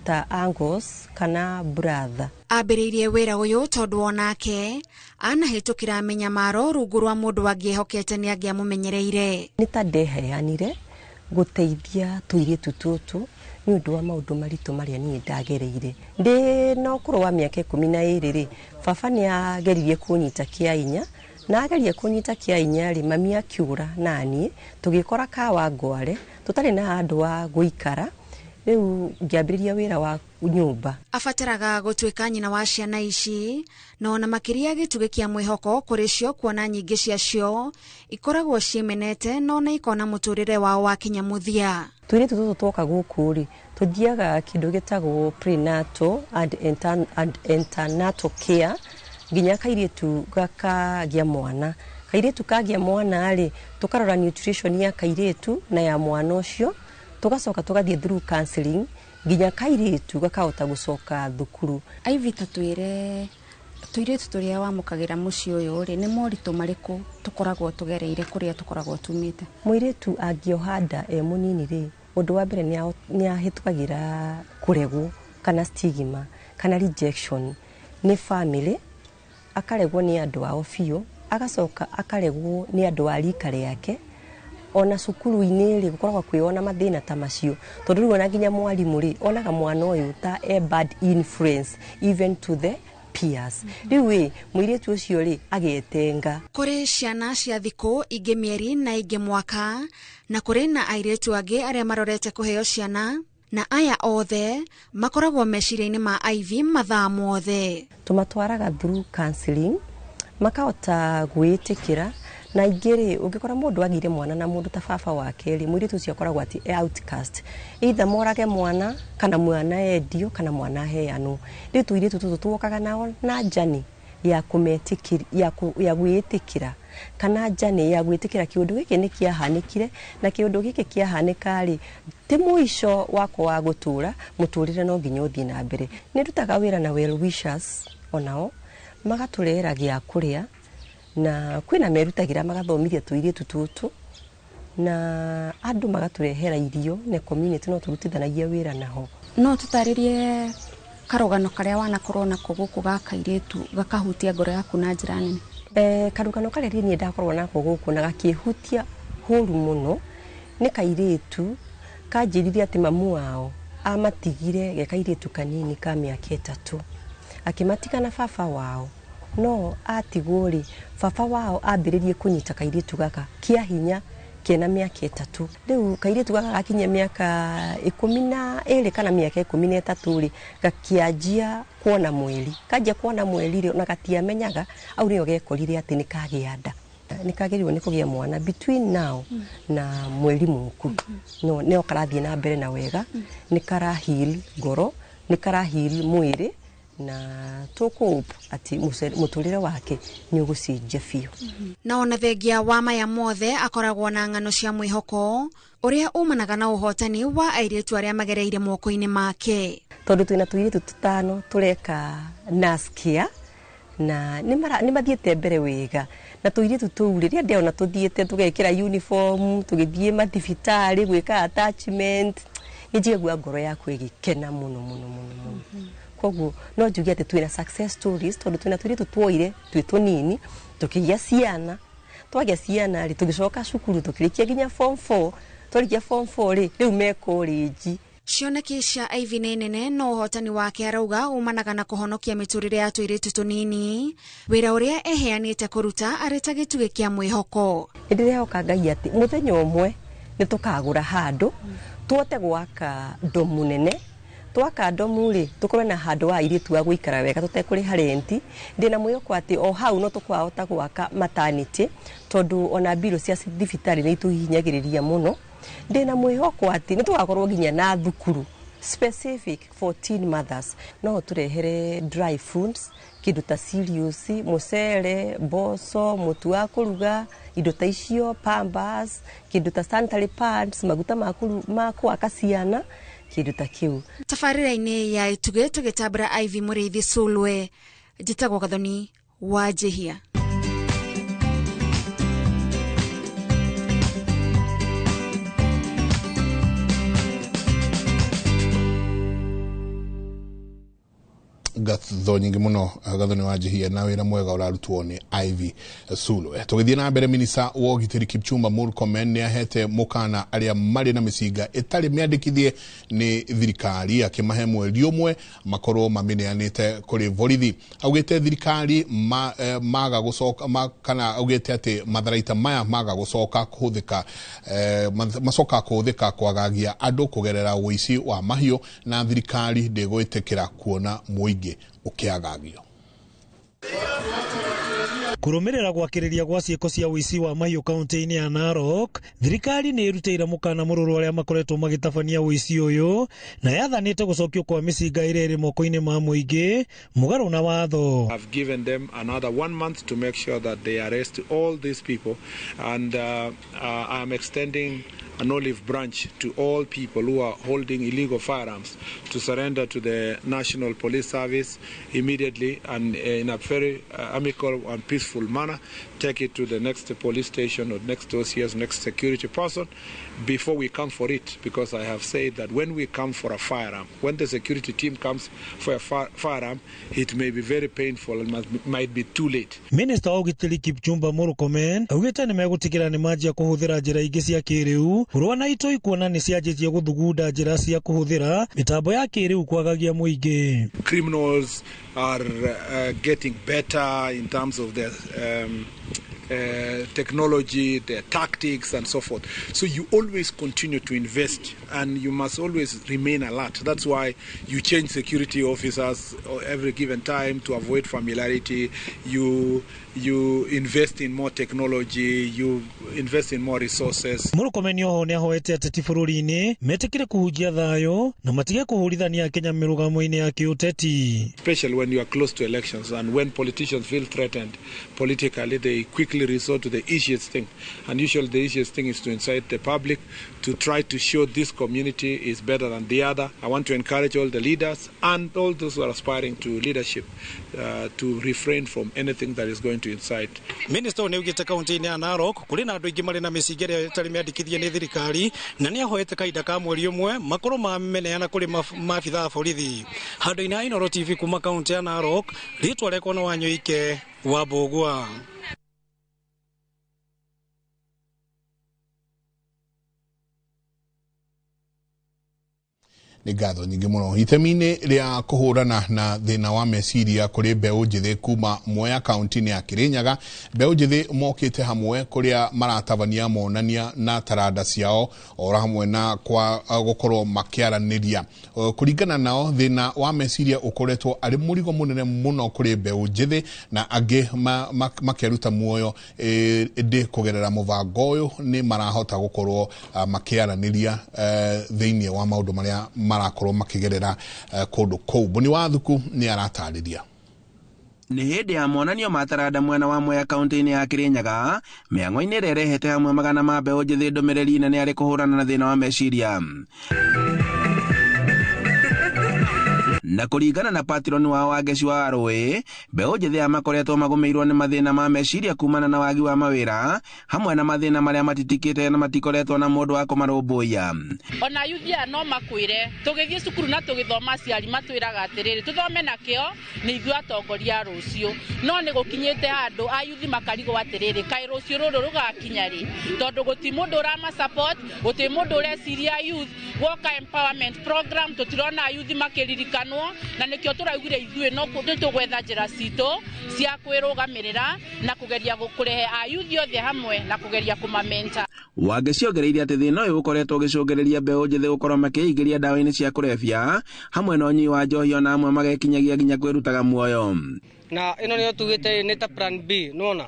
ta uncles kana brother. Ambĩrĩirie wĩra ũyũ tondũ onake anahĩtũkĩra menyamaro rungu rwa mũndũ angĩehokete nĩ angĩamũmenyereire. Nĩ ta ndeheanire gũteithia tuirĩtu tũtũ nĩ ũndũ wa maũndũ maritũ marĩa niĩ ndagereire. Ndĩ na ũkũrũ wa mĩaka 12 rĩ, baba nĩ ageririe kũnyita kĩa hinya na ageria kũnyita kĩa hinya rĩ, mami akiura naniĩ tũgĩkora Kawangware tũtarĩ na handũ wa gũikara. Rĩu ngĩambĩrĩria wĩra wa nyũmba. Abataraga gũtuĩka nyina wa ciana ici na ona makĩria gĩtugĩ kĩa mwĩhoko kũrĩ cio kuona nyingĩ ciacio ikoragwo ciĩmenete no na ikona mũtũrĩre wao wa kinyamũthia. Tũirĩtu tũtũ twoka gũkũ rĩ, tũthiaga kĩndũ gĩtagwo prenatal and antenatal care nginya kairĩtu gakagĩa mwana. Kairĩtu kagĩa mwana rĩ, tũkarora nutrition ya kairĩtu na ya mwana ũcio, tugacoka tugathiĩ through counseling nginya kairĩtu gakahota gũcoka thukuru. Ivy tatwĩre tuirĩtu tũrĩa wamũkagĩra mũciĩ ũyũ rĩ, nĩ moritũ marĩkũ tũkoragwo tugereire kũrĩa tũkoragwo tumĩte? Mũirĩtu angĩoha nda mũnini rĩ, ũndũ wa mbere nĩ ahĩtũkagĩra kũregwo kana stigma kana rejection nĩ family, akaregwo nĩ andũ ao biũ, agacoka akaregwo nĩ andũ a rika rĩake. Ona cukuru-inĩ rĩ, gũkoragwo kwĩona mathĩna ta macio tondũ rĩu ona nginya mwarimũ rĩ, onaga mwana ũyũ ta bad influence even to the peers. Rĩu mũirĩtu ũcio rĩ, agetenga. Kũrĩ ciana cia thikũ ingĩ mĩeri na ingĩ mwaka na kũrĩ na airĩtu angĩ arĩa marorete kũheo ciana na aya othe makoragwo meciria-inĩ ma Ivy mathaa mothe. Tũmatwaraga through counseling makahota gwĩtĩkĩra na ingĩ ũngĩkora mũndũ agire mwana na mũndũ ta baba wake rĩ, mũirĩtu ũcio akoragwo ati outcast, either morage mwana kana mwana endio kana mwana heanwo. Rĩu tuirĩtu tũtũ tuokaga nao na njani ya kũmetĩkĩra ya gwĩtĩkĩra kana njani ya gwĩtĩkĩra kĩũndũ gĩkĩ nĩ kĩahanĩkire na kĩũndũ gĩkĩ kĩahanĩka rĩ, ti mũico wako wa gũtũra, mũtũrĩre no nginya ũthiĩ na mbere. Nĩ ndutaga wĩra na well wishers onao magatũrehera gĩa kũrĩa na kwĩna merutagĩra magathomithia tuirĩtu tũtũ na andũ magatũrehera irio na community no tũrutithanagia wĩra naho. No tũtarĩrie karũgano karĩa wanakorwo nako gũkũ ga kairĩtu gakahutia ngoro yaku na njĩra nene? Karũgano karĩa niĩ ndakorwo nako gũkũ na gakĩhutia hũru mũno nĩ kairĩtu kanjĩrire atĩ mamu wao amatigire ge kairĩtu kanini ka mĩaka 3 akĩmatiga na baba wao. No atigwo rĩ, baba wao ambĩrĩrie kũnyita kairĩtu gaka kĩa hinya kena mĩaka 3. Rĩu kairĩtu gaka gakinya mĩaka 12 kana mĩaka 13 rĩ, gakĩanjia kuona mweri. Kanjia kuona mweri rĩ, ona gatiamenyaga au nĩo gekorire atĩ nĩ kagĩa nda. Nĩ kagĩrĩirwo nĩ kũgĩa mwana between now na mweri mũku. No nĩo karathiĩ na mbere na wega, nĩ karahil ngoro, nĩ karahil mwĩrĩ na tũkũhope ati mũtũrĩre wake nĩ ũgũcenjia biũ. Na ona thengia wa maya mothe akoragwo na ng'ano cia mwĩhoko ũrĩa umanaga na ũhotani wa airĩtu arĩa magereire moko-inĩ make. Tondũ twĩna tuirĩtu 5 tũreka naskia na nĩ mathiĩte mbere wega na tuirĩtu tũu rĩrĩa ndĩona tũthiĩte tũgekĩra uniform tũgĩthiĩ mathibitarĩ gwĩka attachment, nĩ njigua ngoro yakwa ĩgĩkena mũno mũno mũno mũno. koguo no njugia ati twina success stories tondu twina twiritu twoire twitunini tukigia ciana twagia ciana ri tugicoka cukuru tukirikia ginya form 4 twarikia form 4 ri riu me college. Cioneki cia IV nĩ nene no ũhotani wake arauga umanaga na kũhonokia mĩtũrĩre ya tũirĩtu tũnini, wĩra ũrĩa eheanĩte kũruta arĩ ta gĩtugĩ kĩa mwĩhoko. Ndĩrehoka Ngai atĩ mũthenya ũmwe nĩ tũkagũra handũ tuote gwaka ndomu nene, twaka ndomu rĩ tukorwo na handũ wa airĩtu wa gũikara wega tũtekũrĩha renti. Ndĩna mwĩhoko atĩ o hau no tũkwahota gwaka maternity tondu ona mbiro cia thibitarĩ nĩ itũhihinyagĩrĩria mũno. Ndĩna mwĩhoko atĩ nĩ tũgakorwo nginya na thukuru specific for teen mothers. No tũrehere dry foods, kĩndũ ta cereals, mũcere, mboco, mũtu wa kũruga, indo ta icio, pampers, kĩndũ ta sanitary pads, maguta ma kwaka ciana, kĩndũ ta kĩu. Tabarĩra-inĩ ya itugĩ tũgĩtambũra IV Mũrĩithi Sulwe, njĩtagwo Gathoni wa Njĩhia. gatho nyingi muno Gathoni wa Njĩhia na wĩra mwega ũrarutwo nĩ IV Sulwe. Tũgĩthiĩ na mbere, minista wa ũgitĩri Kipchumba Murkomen nĩ ahete mũkana arĩa marĩ na mĩcinga ĩtarĩ mĩandĩkithie nĩ thirikari, akĩmahe mweri ũmwe makorwo mamĩneanĩte kũrĩ borithi. Augĩte thirikari maga gũcoka kana augĩte atĩ matharaita maya maga gũcoka kũhũthĩka macoka kũhũthĩka kwagagia andũ kũgerera ũici wa mahiũ, na thirikari ndĩgwĩtĩkĩra kuona mũingĩ ukiagagio. Kurumirira gwakiriria gwa ciiko cia uici wa mahiũ kaunti-inĩ ya Narok, thirikari nĩ irutĩire mũkana mũrũrũ arĩa makoretwo magitabania uici ũyũ na yathanĩte gũcokio kwa mĩcinga ĩrĩa ĩrĩ moko-inĩ ma mũingĩ mũgarũ na watho. I've given them another 1 month to make sure that they arrest all these people, and I am extending an olive branch to all people who are holding illegal firearms to surrender to the National Police Service immediately and in a very amicable and peaceful manner. Take it to the next police station or next OCS, next security person before we come for it, because I have said that when we come for a firearm, when the security team comes for a firearm, it may be very painful and might be too late. Minister wa ũgitĩri Kipchumba Murkomen augĩte nĩ megũtigĩra nĩ manjia kũhũthĩra njĩra ingĩ cia kĩrĩu kũrũa na itoi kuona nĩ cianjĩtie gũthugunda njĩra cia kũhũthĩra mĩtambo ya kĩrĩu kwagagia mũingĩ. Criminals are getting better in terms of their technology, their tactics and so forth. So you always continue to invest and you must always remain alert. That's why you change security officers every given time to avoid familiarity. You invest in more technology, you invest in more resources. Murkomen oho nĩ ahoete ateti bũrũri-inĩ metĩkĩre kũhunjia thayũ na matige kũhũrithania Kenya mĩrũgamo-inĩ ya kĩũteti. Especially when you are close to elections and when politicians feel threatened politically, they quickly resort to the easiest thing. And usually the easiest thing is to incite the public to try to show this community is better than the other. I want to encourage all the leaders and all those who are aspiring to leadership to refrain from anything that is going to incite. Minister nĩ ugĩte kaunti-inĩ ya Narok kũrĩ na andũ aingĩ marĩ na mĩcinga ĩrĩa ĩtarĩ mĩandĩkithie nĩ thirikari, na nĩ ahoete kahinda ka mweri ũmwe makorwo mameneana kũrĩ maabithaa a borithi. Handũ-inĩ ha Inooro TV kuma kaunti ya Narok, rĩtwa rĩakwa nĩ Wanyoike wa Mbũgua. Nĩ ngatho nyingĩ mũno itemi-inĩ rĩa kũhũrana na thĩna wa meciria kũrĩ mbeũ njĩthĩ kuma Mwea kaunti-inĩ ya Kirinyaga. Mbeũ njĩthĩ mokĩte hamwe kũrĩa maratabania monania na taranda ciao o hamwe na kwa gũkorwo makĩaranĩria. Kũringana nao, thĩna wa meciria ũkoretwo arĩ mũrigo mũnene mũno kũrĩ mbeũ njĩthĩ, na angĩ makĩruta muoyo ĩndĩ kũgerera mũbango ũyũ nĩ marahota gũkorwo makĩaranĩria thĩinĩ wa maũndũ marĩa marakorwo makigerera kũndũ kũu. Boni wa Thuku nĩ aratarĩria. Nĩ hĩndĩ ya monanio ma taranda mwena wa Mwea kaunti-inĩ ya Kirinyaga, mĩang'o-inĩ ĩrĩa ĩrehete hamwe magana ma mbeũ njĩthĩ ndũmĩrĩri nene arĩ kũhũrana na thĩna wa meciria. na kuringana na patron wa Wangeci wa Rũĩ, mbeũ njĩthĩ aya makoretwo magomeirwo nĩ mathĩna ma meciria kumana na wagi wa mawĩra hamwe na mathĩna marĩa matitikĩte na matikoretwo na mũndũ wa kũmarũmbũiya. Ona yuthia no makwĩre tũgĩthiĩ cukuru na tũgĩthoma aciari matwĩraga atĩrĩrĩ tũthome na kĩo nĩ ithuĩ atongoria rũciũ, no nĩ gũkinyĩte handũ ayuthi makarigwo atĩrĩrĩ kaĩ rũciũ rũrũ rũgakinya rĩ, tondũ gũtirĩ mũndũ ũrama support, gũtirĩ mũndũ ũreciria youth worker empowerment program, tũtirona ayuthi makĩririkanwo, na nĩkĩo tũraugire ithuĩ no tũgwetha njĩra citũ cia kwĩrũgamĩrĩra na kũgeria kũrehe ayuthi othe hamwe na kũgeria kũmamenta. Wangeci ongereire atĩ thĩna ũyũ ũkoretwo ũgĩcũngĩrĩria mbeũ njĩthĩ gũkorwo makĩingĩria ndawa-inĩ cia kũrebia hamwe na ũnyui wa njohi ona amwe magekinyagia nginya kwĩrutaga muoyo. Na ĩno nĩyo tugĩte nĩ ta plan B, nona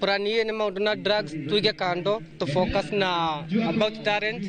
plan A nĩ maũndũ na drugs tuige kando to focus na about talent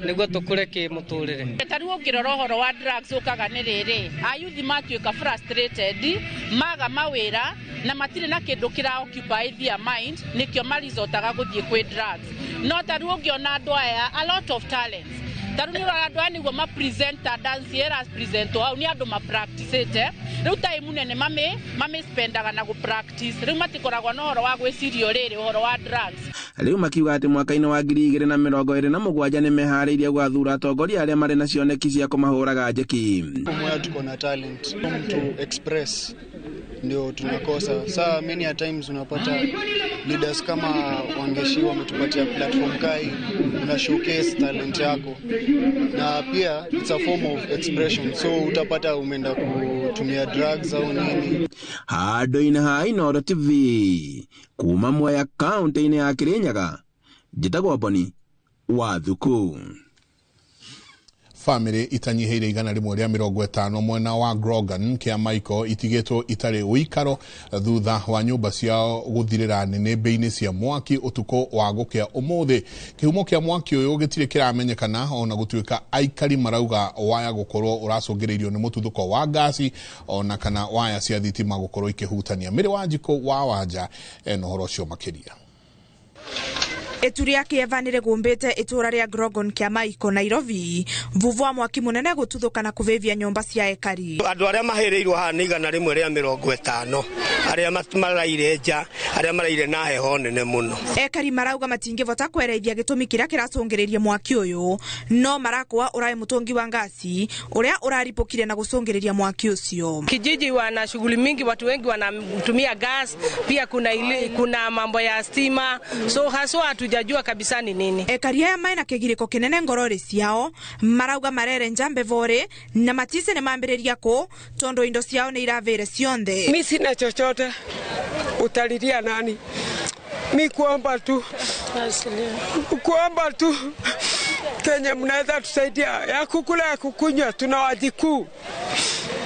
nĩguo tũkũre kĩmũtũrĩre. Tarĩu ũngĩrora ũhoro wa drugs ũkaga nĩ rĩrĩ, ayuthi matuĩka frustrated, maga mawĩra na matirĩ na kĩndũ kĩra occupy their mind, nĩkĩo marizotaga gũthiĩ kwĩ drugs. No tarĩu ũngĩona andũ aya a lot of talents, tarĩu nĩ ũrona andũ aya nĩguo mapresenta dance eras presento au nĩ andũ mapracticete, rĩu time nene spendaga na gũpractice, rĩu matikoragwo na ũhoro wa gwĩciria rĩrĩ ũhoro wa drugs. Rĩu makiuga atĩ mwaka-inĩ wa 2027 nĩ meharĩirie gwathura atongoria arĩa marĩ na cioneki cia kũmahũraga njeki. Mmoja tuko na talent to express ndio tunakosa. Saa many a times unapata leaders kama Wangeci wametupatia platform kai, una showcase talent yako na pia it's a form of expression, so utapata umeenda kutumia drugs au nini. Handũ-inĩ ha Inooro TV kuma Mwea kaunti-inĩ ya Kirinyaga, njĩtagwo Boni Wathuku. Family itanyiheire igana rimwe rĩa 50 mwena wa Grogan kia Michael itigĩtwo itarĩ ũikaro thutha wa nyũmba ciao gũthirĩra nĩnĩmbĩ-inĩ cia mwaki ũtukũ wa gũkĩa ũmũthĩ. Kĩhumo kĩa mwaki ũyũ gĩtirĩ kĩramenyekana ona gũtuĩka aikari marauga waya gũkorwo ũracũngĩrĩirio nĩ mũtuthũko wa gasi ona kana waya cia thitima gũkorwo ikĩhutania. Mĩrĩ wa Wanjikũ wa Wanja ena ũhoro ũcio makĩria. Eturia kievanire gumbete itura ria Grogan kia Maiko Nairobi vuvu wa mwaki munene gututhuka na kuvevia nyumba cia ekari. Andu aria mahirirwo ha ni igana rimwe ria 50 aria maraire nja aria maraire na heho nene muno. Ekari marauga matingivota kwereithia gitumi kiria kiracungiriria mwaki uyu, no marakwa urai mutungi wa ngasi uria uraripokire na gucungiriria mwaki ucio. Kijiji wana shughuli mingi, watu wengi wanatumia gas, pia kuna mambo ya stima, so haswa hatujajua kabisa ni nini. Ekari ya maina kegiriko kinene ngorori ciao marauga marere njambe vore na matise ne mambiriria ko tondo indo ciao ni iravere cionthe. Mimi sina chochote, utalilia nani? Mimi kuomba tu Kenya mnaweza tusaidia ya kukula ya kukunywa, tuna wajikuu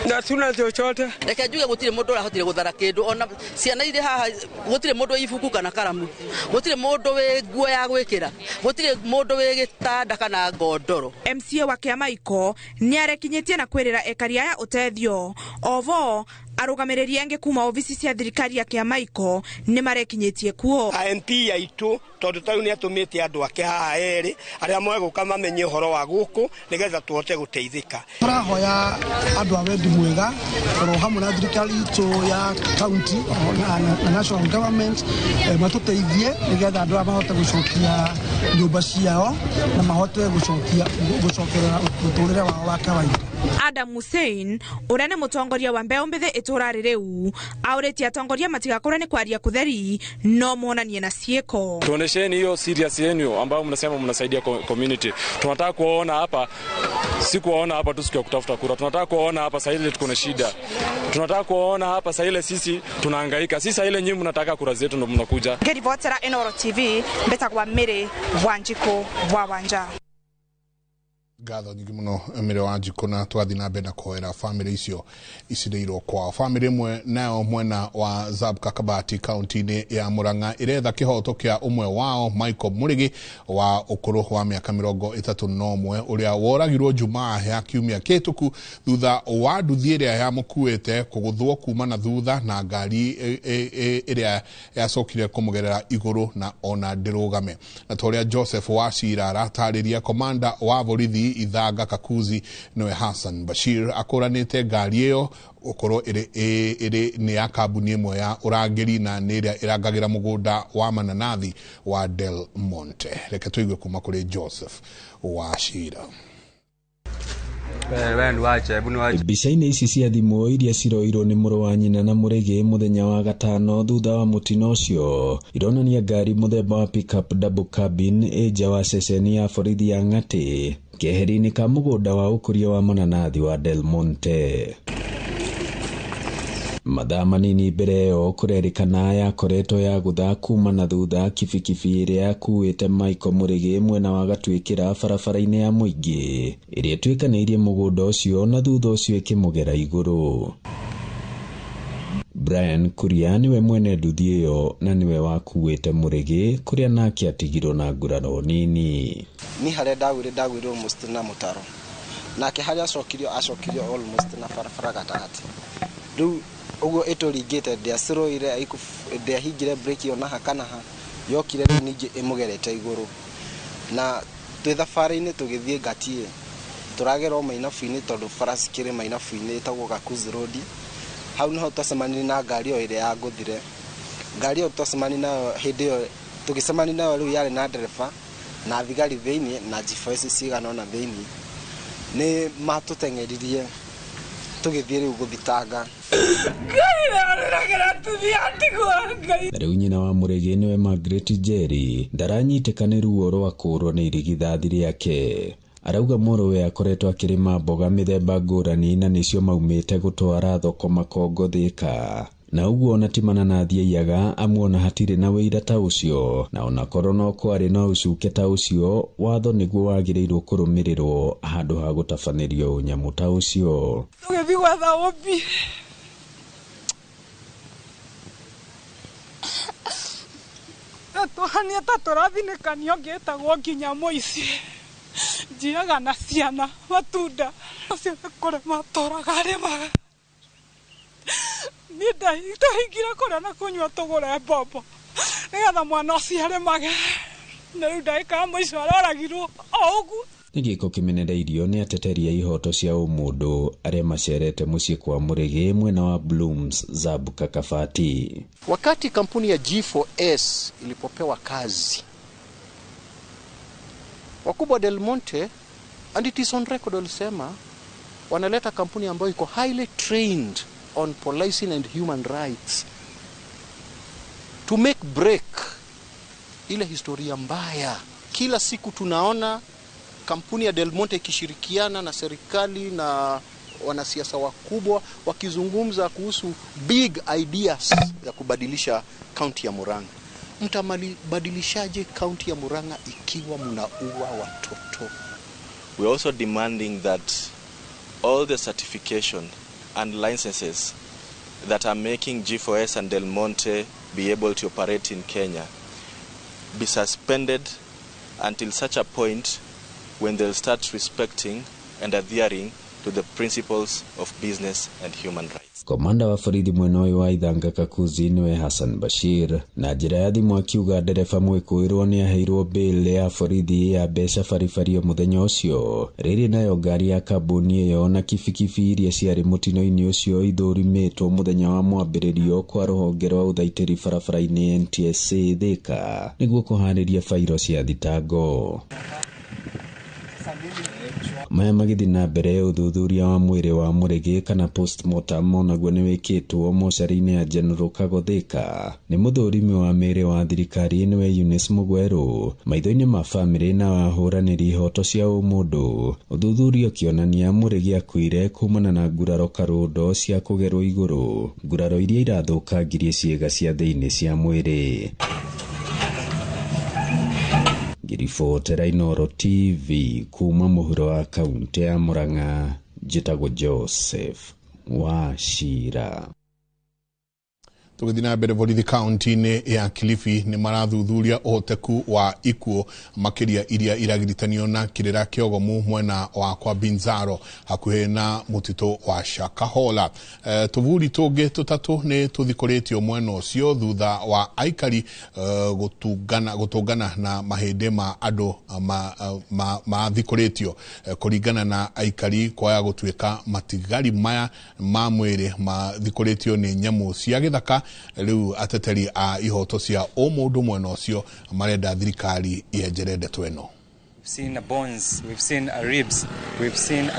na tuna chochote. Reke njuge gutire mundu urahotire guthara kindu, ona ciana ire haha gutire mundu ibuku kana karamu, gutire mundu we nguo ya gwikira, gutire mundu we gitanda kana ngondoro. MCA wa Kia Maiko ni arekinyitie na kwirira ekari aya utethio ovo arugamiriria ange kuma ofisi cia thirikari ya Kia Maiko ni marekinyitie kuo. MP yaitu tondu tau ni atumite andu ake haha eri aria mweguka mamenye uhoro wa guku nigetha tuhote guteithika. Turahoya andu awendi mwega oro hamwe na thirikari itu ya county na national government matuteithie nigetha andu mahote gucokia nyumba ciao na mahote gucokerera uturire wao wa kawaida. Adam Hussein uria ni mutongoria wa mbeu mbithi itura ririu auritie atongoria matigakora ni kwaria kutheri no monanie na cieko. Tuonesheni hiyo serious yenu ambao mnasema mnasaidia community. Tunataka kuona hapa, si kuona hapa tu siku ya kutafuta kura. Tunataka kuona hapa sasa ile tuko na shida. Tunataka kuona hapa sasa ile sisi tunahangaika. Sisi ile nyinyi mnataka kura zetu ndo mnakuja. Ngirivotera Inooro TV mbetagwa Mĩrĩ Wanjikũ wa Wanja. Gatho nyingi muno Mĩrĩ Wanjikũ na twathi na mbere na kuhoera family icio icinĩirwo kwao. Family imwe nayo mwena wa Zabka Kabati kaunti-inĩ ya Murang'a iretha kĩhoto kĩa umwe wao Michael Murigi wa ũkũrũ wa mĩaka 31 ũrĩa woragirwo Jumaa ya kiumia kĩhĩtũku thutha wa nduthi ĩrĩa yamũkuĩte kũgũthwo kuma na thutha na ngari ĩrĩa yacokire kũmũgerera igũrũ na ona ndĩrũgame. Na torĩa Joseph Wachira aratarĩria komanda wa borithi Ithanga Kakuzi noe Hassan Bashir akoranite ngari iyo ukoro iri ni ya kambuni imwe ya urangiri na niria irangagira mugunda wa mananathi wa Del Monte. Reke tuigue kuma kuri Joseph Wachira. Mbica-inĩ ici cia thimũ iria ciroirwo nĩ mũrũ wa nyina na mũrĩgĩ mũthenya wa gatano thutha wa mũtino ũcio ironania ngari mũthemba wa pickup double cabin nja wa ceceni ya borithi ya Ng'atĩ keheri-inĩ ka mũgũnda wa ũkũria wa mananathi wa Del Monte. Mathaa manini mbere ĩyo kũrerĩkana yakoretwo ya gũtha kuma na thutha kibikibi ĩrĩa yakuĩte Michael Mũrĩgĩ mwena wa Gatwĩkĩra barabara-inĩ ya Mũingĩ ĩrĩa ĩtuĩkanĩirie mũgũnda ũcio na thutha ũcio ĩkĩmũgera igũrũ. Brian Kuria niwe mwene nduthi ĩyo na niwe wakuĩte Mũrĩgĩ kũrĩa nake atigirwo na nguraro nini. Ni harĩa ndagwĩrwo almost na mũtaro nake harĩa acokirio almost na barabara gatagatĩ. Rĩu ugo itoringite ndiaciroire ndiahingire breki ona hakanaha yokire ningi imugerete iguru na twi thabarĩ-inĩ tũgĩthiĩ Ngatie turagera Mainabu-inĩ tondu farasi kire Mainabu-inĩ tagwo Kakuzi Road. Hau niho twacemania na ngari ĩyo ĩrĩa yangũthire. Ngari ĩyo twacemania nayo hĩndĩ ĩyo tũgĩcemania nayo rĩu yarĩ na ndereba na thigari thĩinĩ na G4S cigana ona thĩinĩ nĩ matũteng'eririe tũgĩthiĩ rĩu gũthitanga. Rĩu nyina wa Mũrĩgĩ niwe Margaret Njeri ndaranyitĩka ruo rwa kũrwo nĩ irigithathi rĩake. Arauga mũrũwe akoretwo akĩrĩma mboga mĩthemba ngũrani na nĩcio maumĩte gũtwara thoko Makongo Thĩka. Na ũguo ona ti mananathi aiyaga amuona hatirĩ na wĩira ta ũcio na ona korwo no kwarĩ na ũcuke ta ũcio watho nĩguo wagĩrĩirwo kũrũmĩrĩrwo handũ ha gũtabanĩrio nyamũ ta ũcio. Tũgĩthiĩ gwetha obi tuhania ta tũrathinĩkanio ngĩtagwo nginya Mũici njiaga na ciana matunda acio kũrĩa matoraga arĩmaga ni ndahingire kũrĩa na kũnyua tũgũre mbombo nĩgetha mwana ũcio arĩmage na rĩu ndagĩka ya mũico aroragirwo o ũguo. Nĩ gĩko kĩmenereirio nĩ ateteri a ihoto cia ũmũndũ arĩa macerete mũciĩ kwa Mũrĩgĩ mwena wa Blooms Zabu Kakafati. Wakati kampuni ya G4S ilipopewa kazi, wakubwa Del Monte, and it is on record, walisema wanaleta kampuni ambayo iko highly trained on policing and human rights to make break ile historia mbaya. Kila siku tunaona kampuni ya Del Monte ikishirikiana na serikali na wanasiasa wakubwa wakizungumza kuhusu big ideas ya kubadilisha kaunti ya Murang'a. Mtabadilishaje kaunti ya Murang'a ikiwa mnaua watoto? We are also demanding that all the certification and licenses that are making G4S and Del Monte be able to operate in Kenya be suspended until such a point when they'll start respecting and adhering to the principles of business and human rights. Komanda wa borithi mwena ũyũ wa Ithanga Kakuzi niwe Hassan Bashir na njĩra ya thimũ akiuga ndereba mwĩkũĩrwo nĩ aheirwo bail ya borithi ya mbeca baribari mũthenya ũcio. Rĩrĩ nayo ngari ya kambuni ĩyo na kibikibi iria ciarĩ mũtino-inĩ ũcio ithũrimĩtwo mũthenya wa mwambĩrĩrio kwa rũhonge rwa ũthaitĩri barabara-inĩ NTSA Thĩka nĩguo kũharĩria fairo cia thitango. Maya magĩthiĩ na mbere ũthuthuria wa mwĩrĩ wa Mũrĩgĩ kana postmortem onaguo nĩ wĩkĩtwo mocarĩ-inĩ ya General Kago Thĩka nĩ mũthũrimi wa mĩĩrĩ wa thirikari nĩwe Eunice Mũgwerũ maitho-inĩ ma bamĩrĩ na wahũranĩri ihoto cia ũmũndũ. Ũthuthuria ũkĩonania Mũrĩgĩ akuire kumana na nguraro karũndo cia kũgerwo igũrũ, nguraro iria irathũkangirie ciĩga cia thĩinĩ cia mwĩrĩ. Ngiribotera Inooro TV kuma mũhuro wa kaunti ya Murang'a, njĩtagwo Joseph Wachira. Tugithina mbere borithi county-inĩ ya Kilifi nĩ marathuthuria ũhoteku wa ikuũ makiria iria iragiritanio na kĩrĩra kĩogomu mwena wa kwa Binzaro hakuhĩ na mũtitũ wa Shakahola. Tũburi tũngĩ tũtatũ nĩ tũthikũrĩtio mwena ũcio thutha wa aikari gũtũngana na mahĩndĩ ma andũ mathikũrĩtio kũringana na aikari kwaya gũtuĩka matigari maya ma mwĩrĩ mathikũrĩtio nĩ nyamũ cia gĩthaka. Riu ateteri a ihoto cia mũndũ mwena ũcio marenda thirikari ienjere ndeto ĩno. We've seen bones, we've seen ribs, we've seen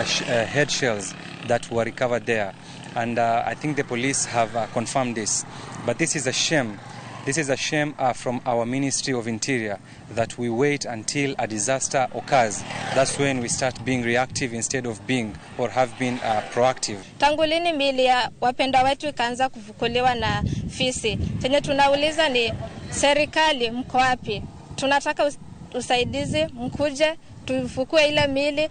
head shells that were recovered there, and I think the police have confirmed this. But this is a shame. This is a shame from our Ministry of Interior that we wait until a disaster occurs. That's when we start being reactive instead of being or have been proactive. Tangu lini mili ya wapenda wetu ikaanza kufukuliwa na fisi? Chenye tunauliza ni serikali mko wapi? Tunataka usaidizi, mkuje tufukue ile mili.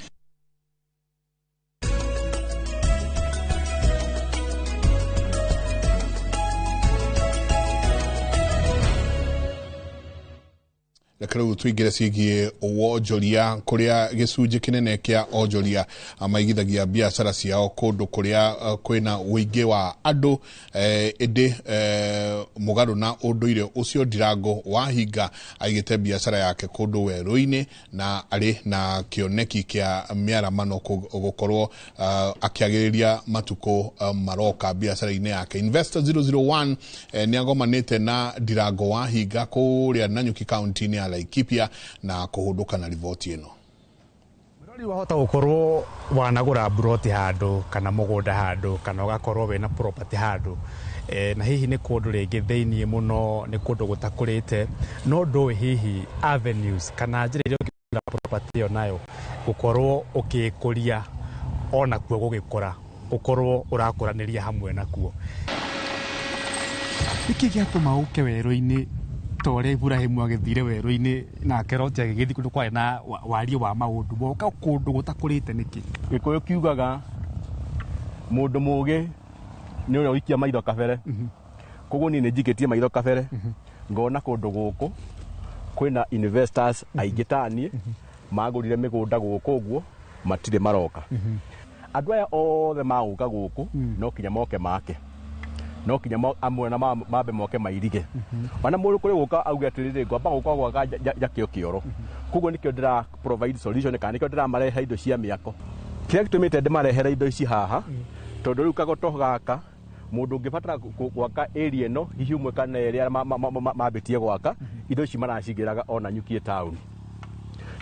Rĩu tuingĩre ciĩgiĩ wonjoria kũrĩa gĩcunjĩ kĩnene kĩa onjoria maigithagia biacara ciao kũndũ kũrĩa kwĩna ũingĩ wa andũ ĩndĩ mũgarũ na ũndũire ũcio Ndirango Wahinga aigĩte biacara yake kũndũ werũ-inĩ na arĩ na kĩoneki kĩa mĩaramano gũkorwo akĩagĩrĩria matukũ maroka biacara-inĩ yake. Investor 001 nĩagomanĩte na Ndirango Wahinga kũrĩa Nanyuki County-inĩ ya Laikipia na kuhunduka na riboti ino. Mirori wahota gukorwo wanagura broti handu kana mugunda handu kana ugakorwo wena property handu na hihi ni kundu ringi theinie muno ni kundu gutakurite no ndo hihi avenues kana njira iria ungikura property yo nayo gukorwo ukikuria ona kuo gugikora ukorwo urakuraniria hamwe nakuo. Iki giatuma uke weru-ini tore Ibrahim agithire weru-ini na keroti agigithi kundu kwa na wario wa maundu boka kundu gutakurite niki gikuyu kiugaga mundu mugi ni uria wikia maitho kabere koguo ni njikitie maitho kabere ngona kundu guku kwina investors aigitanie magurire migunda guku guo matire maroka andu aya othe maguka guku no kinya moke make no kinya amwe na mabe moke mairige wana mũndũ kũrĩ gũka auge atĩrĩrĩ ngwamba gũka gwaka jakĩo kĩoro koguo nĩkĩo ndĩra provide solution kana nĩkĩo ndĩramarehe indo cia mĩako kĩrĩa gĩtũmĩte ndĩmarehera indo ici haha tondũ rĩu kagoto gaka mũndũ ũngĩbatara gwaka area ĩno hihi ũmwe kana ĩrĩa mambĩtie gwaka indo ici maracigĩraga ona Nanyuki town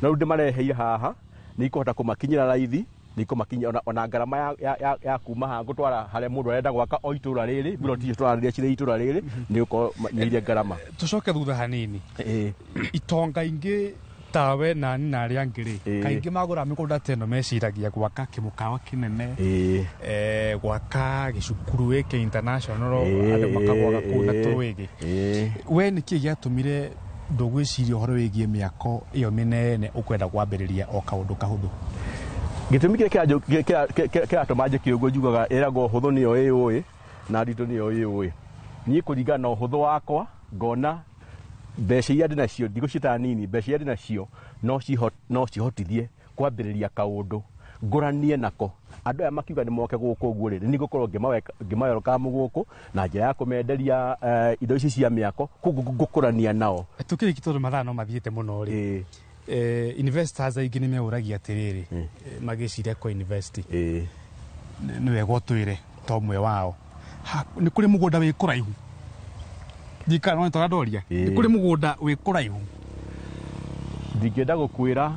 na rĩu ndĩmareheire haha nĩ ikũhota kũmakinyĩra raithi niko makinya ona ngarama ya kuma ha gutwara hare mundu arenda gwaka o itura riri biroti twararire cire itura riri ni uko nyirie ngarama tucoke thutha hanini itonga ingi tawe na ni na ria ngiri kaingi magura mikunda teno meciragia gwaka kimukawa kinene gwaka gicukuru eke international ande makagwaga kuna tuwigi we ni ki giatumire ndogwiciria horo wigie miako iyo minene ukwenda kwambiriria o kaundu kahuthu gitumi kĩa tomaje kĩogo njugaga erago huthu niyo ĩũĩ na nditũ niyo ĩũĩ niĩ kũringana na ũhũthũ wakwa ngona mbeca iria ndĩ nacio ndigũcita nini mbeca iria ndĩ nacio no cihotithie kwambĩrĩria kaũndũ ngũranie nako andũ aya makiuga nĩ moke gũkũ ũguo rĩ nĩ ngũkorwo ngĩmaweroka gũkũ na njĩra ya kũmenderia indo ici cia mĩako ngũkũrania nao tukĩrĩki tondũ mathaa no mathiĩte mũno rĩ investors aingĩ nĩ meũragia atĩrĩrĩ magĩciria ko invest nĩ wega ũtwĩre to mwe wao nĩ kũrĩ mũgũnda wĩ kũraihu njikara no tondũ ndoria nĩ kũrĩ mũgũnda wĩ kũraihu ndingĩenda gũkwĩra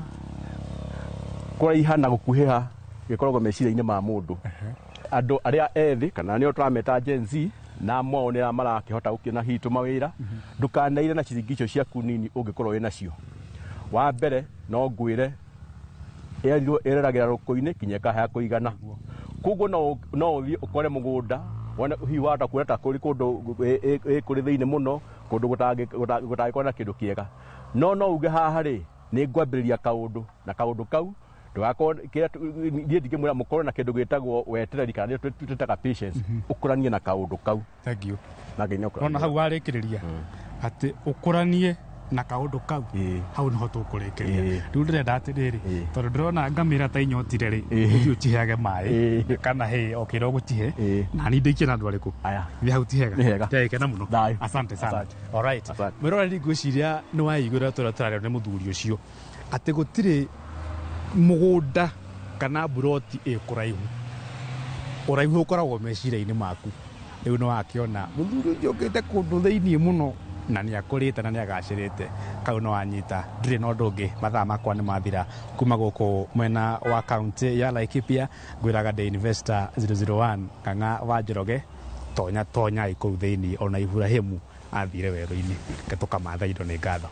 kũraiha na gũkuhĩha gĩkoragwo meciria-inĩ ma mũndũ andũ arĩa ethĩ kana nĩo tũrameta Gen Z na mwao nĩ marakĩhota gũkĩona hitu mawĩra ndũkaneire na ciringi icio ciaku nini ũngĩkorwo wĩ nacio wa mbere no ngwire erirwo ereragira rũkũ-inĩ kinyeka ha kũigana koguo no ũthiĩ ũkore mũgũnda wona hihi wahota kuona ta kũrĩ kũndũ kũrĩ thĩinĩ mũno kũndũ gũtangĩkorwo na kĩndũ kĩega no uge haha rĩ nĩ ngwambĩrĩria kaũndũ na kaũndũ kau ndwako kira ndiye ndikimwira mukoro na kindu gitagwo wetereri kana twitaga patience ukuranie na kaundu kau. Thank you. Na nginya ukora no hau warikiriria ati ukuranie na kaundu kau hau no tukurekeria riu ndirenda atiriri tondu ndirona ngamira ta inyotire ri uthio ciheage mai kana he okira gutihe na ni ndikie na andu ariku aya ni hau tihega teke muno. Asante sana. All right, mwirora ndi gwiciria ni waigura turatarira ni muthuri ucio ati gutire mugunda kana buroti kuraihu uraihu ukoragwo meciria-ini maku riu no akiona muthuri ucio ngite kundu thiini muno na ni akurite na ni agacirite kau no anyita ndire no ndungi mathaa makwa ni mathira kuma guku mwena wa county ya Laikipia ngwiraga The Investor 001 Kanga wa Njoroge tonya iku thiini ona Ibrahimu athire weru-ini ketuka matha indo ni ngatho.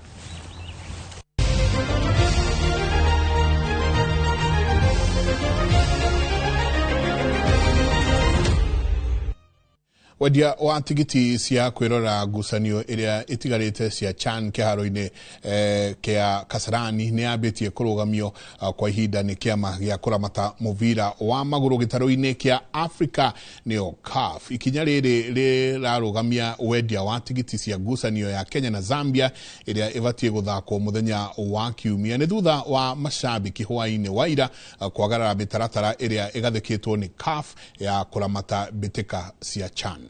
Wadia wa tigiti cia kwirora ngucanio iria itigarite cia CHAN kiharo-ini kia Kasarani ni ambitie kurugamio kwa ihinda ni kiama gia kuramata muvira wa maguru gitaro-ini kia Africa nio CAF. Ikinya riri rirarugamia wendia wa tigiti cia ngucanio ya Kenya na Zambia iria ibatie guthakwo muthenya wa Kiumia ni thutha wa mashabiki hwaini waira kwagarara mitaratara iria igathikitwo ni CAF ya kuramata bitika cia CHAN.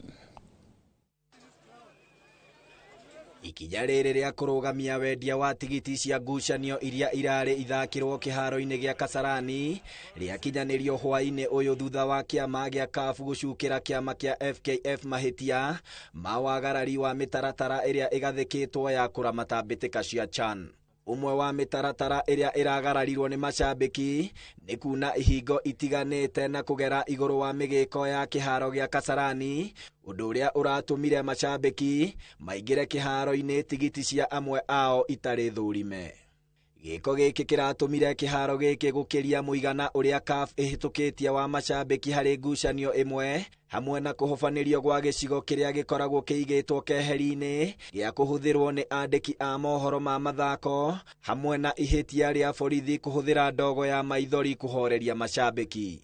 Ikinya riri ria kurugamia wendia wa tigiti cia ngucanio iria irari ithakirwo kiharo-ini gia Kasarani riakinyanirio hwaini uyu thutha wa kiama gia CAF gucukira kiama kia FKF mahitia mawagarari wa mitaratara iria igathikitwo ya kuramata bitika cia CHAN. Umwe wa mitaratara iria iragararirwo ni macambiki ni kuna ihingo itiganite na kugera iguru wa migiko ya kiharo gia Kasarani, undu uria uratumire macambiki maingire kiharo-ini tigiti cia amwe ao itari thurime. Giko giki kiratumire kiharo giki gukiria muigana uria CAF ihitukitie wa macambiki hari ngucanio imwe hamwe na kuhofanirio gwa gicigo kiria gikoragwo kiigitwo keheri-ini gia kuhuthirwo ni andiki a mohoro ma mathako hamwe na ihitia ria borithi kuhuthira ndogo ya maithori kuhoreria macambiki.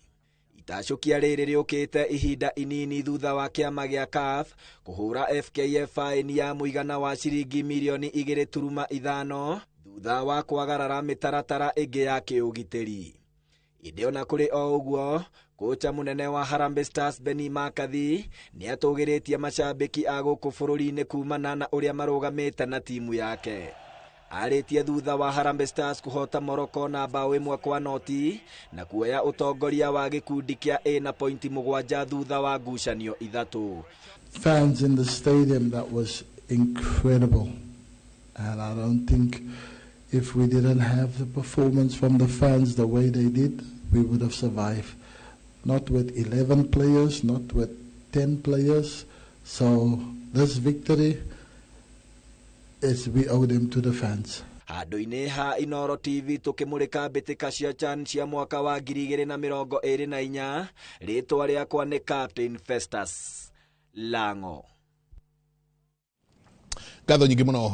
Itacukia riri riukite ihinda inini thutha wa kiama gia CAF kuhura FKF faini ya muigana wa ciringi milioni 2.5 thutha wa kwagarara mitaratara ingi ya kiugitiri. Indi ona kuri o uguo kocha munene wa Harambee Stars Benny Makathi ni atugiritie macambiki a guku bururi-ini kumana na uria marugamite na timu yake. Aritie thutha wa Harambee Stars kuhota Morocco na bao 1-0 na kuoya utongoria wa gikundi kia A na pointi 7 thutha wa ngucanio 3. Fans in the stadium, that was incredible, and I don't think if we didn't have the performance from the fans the way they did, we would have survived. Not with 11 players, not with 10 players. So this victory is we owe them to the fans. Handu-ini ha Inoro TV tukimurika bitika cia CHAN cia mwaka wa 2024 ritwa riakwa ni Captain Festus Lango. Gatho nyingi muno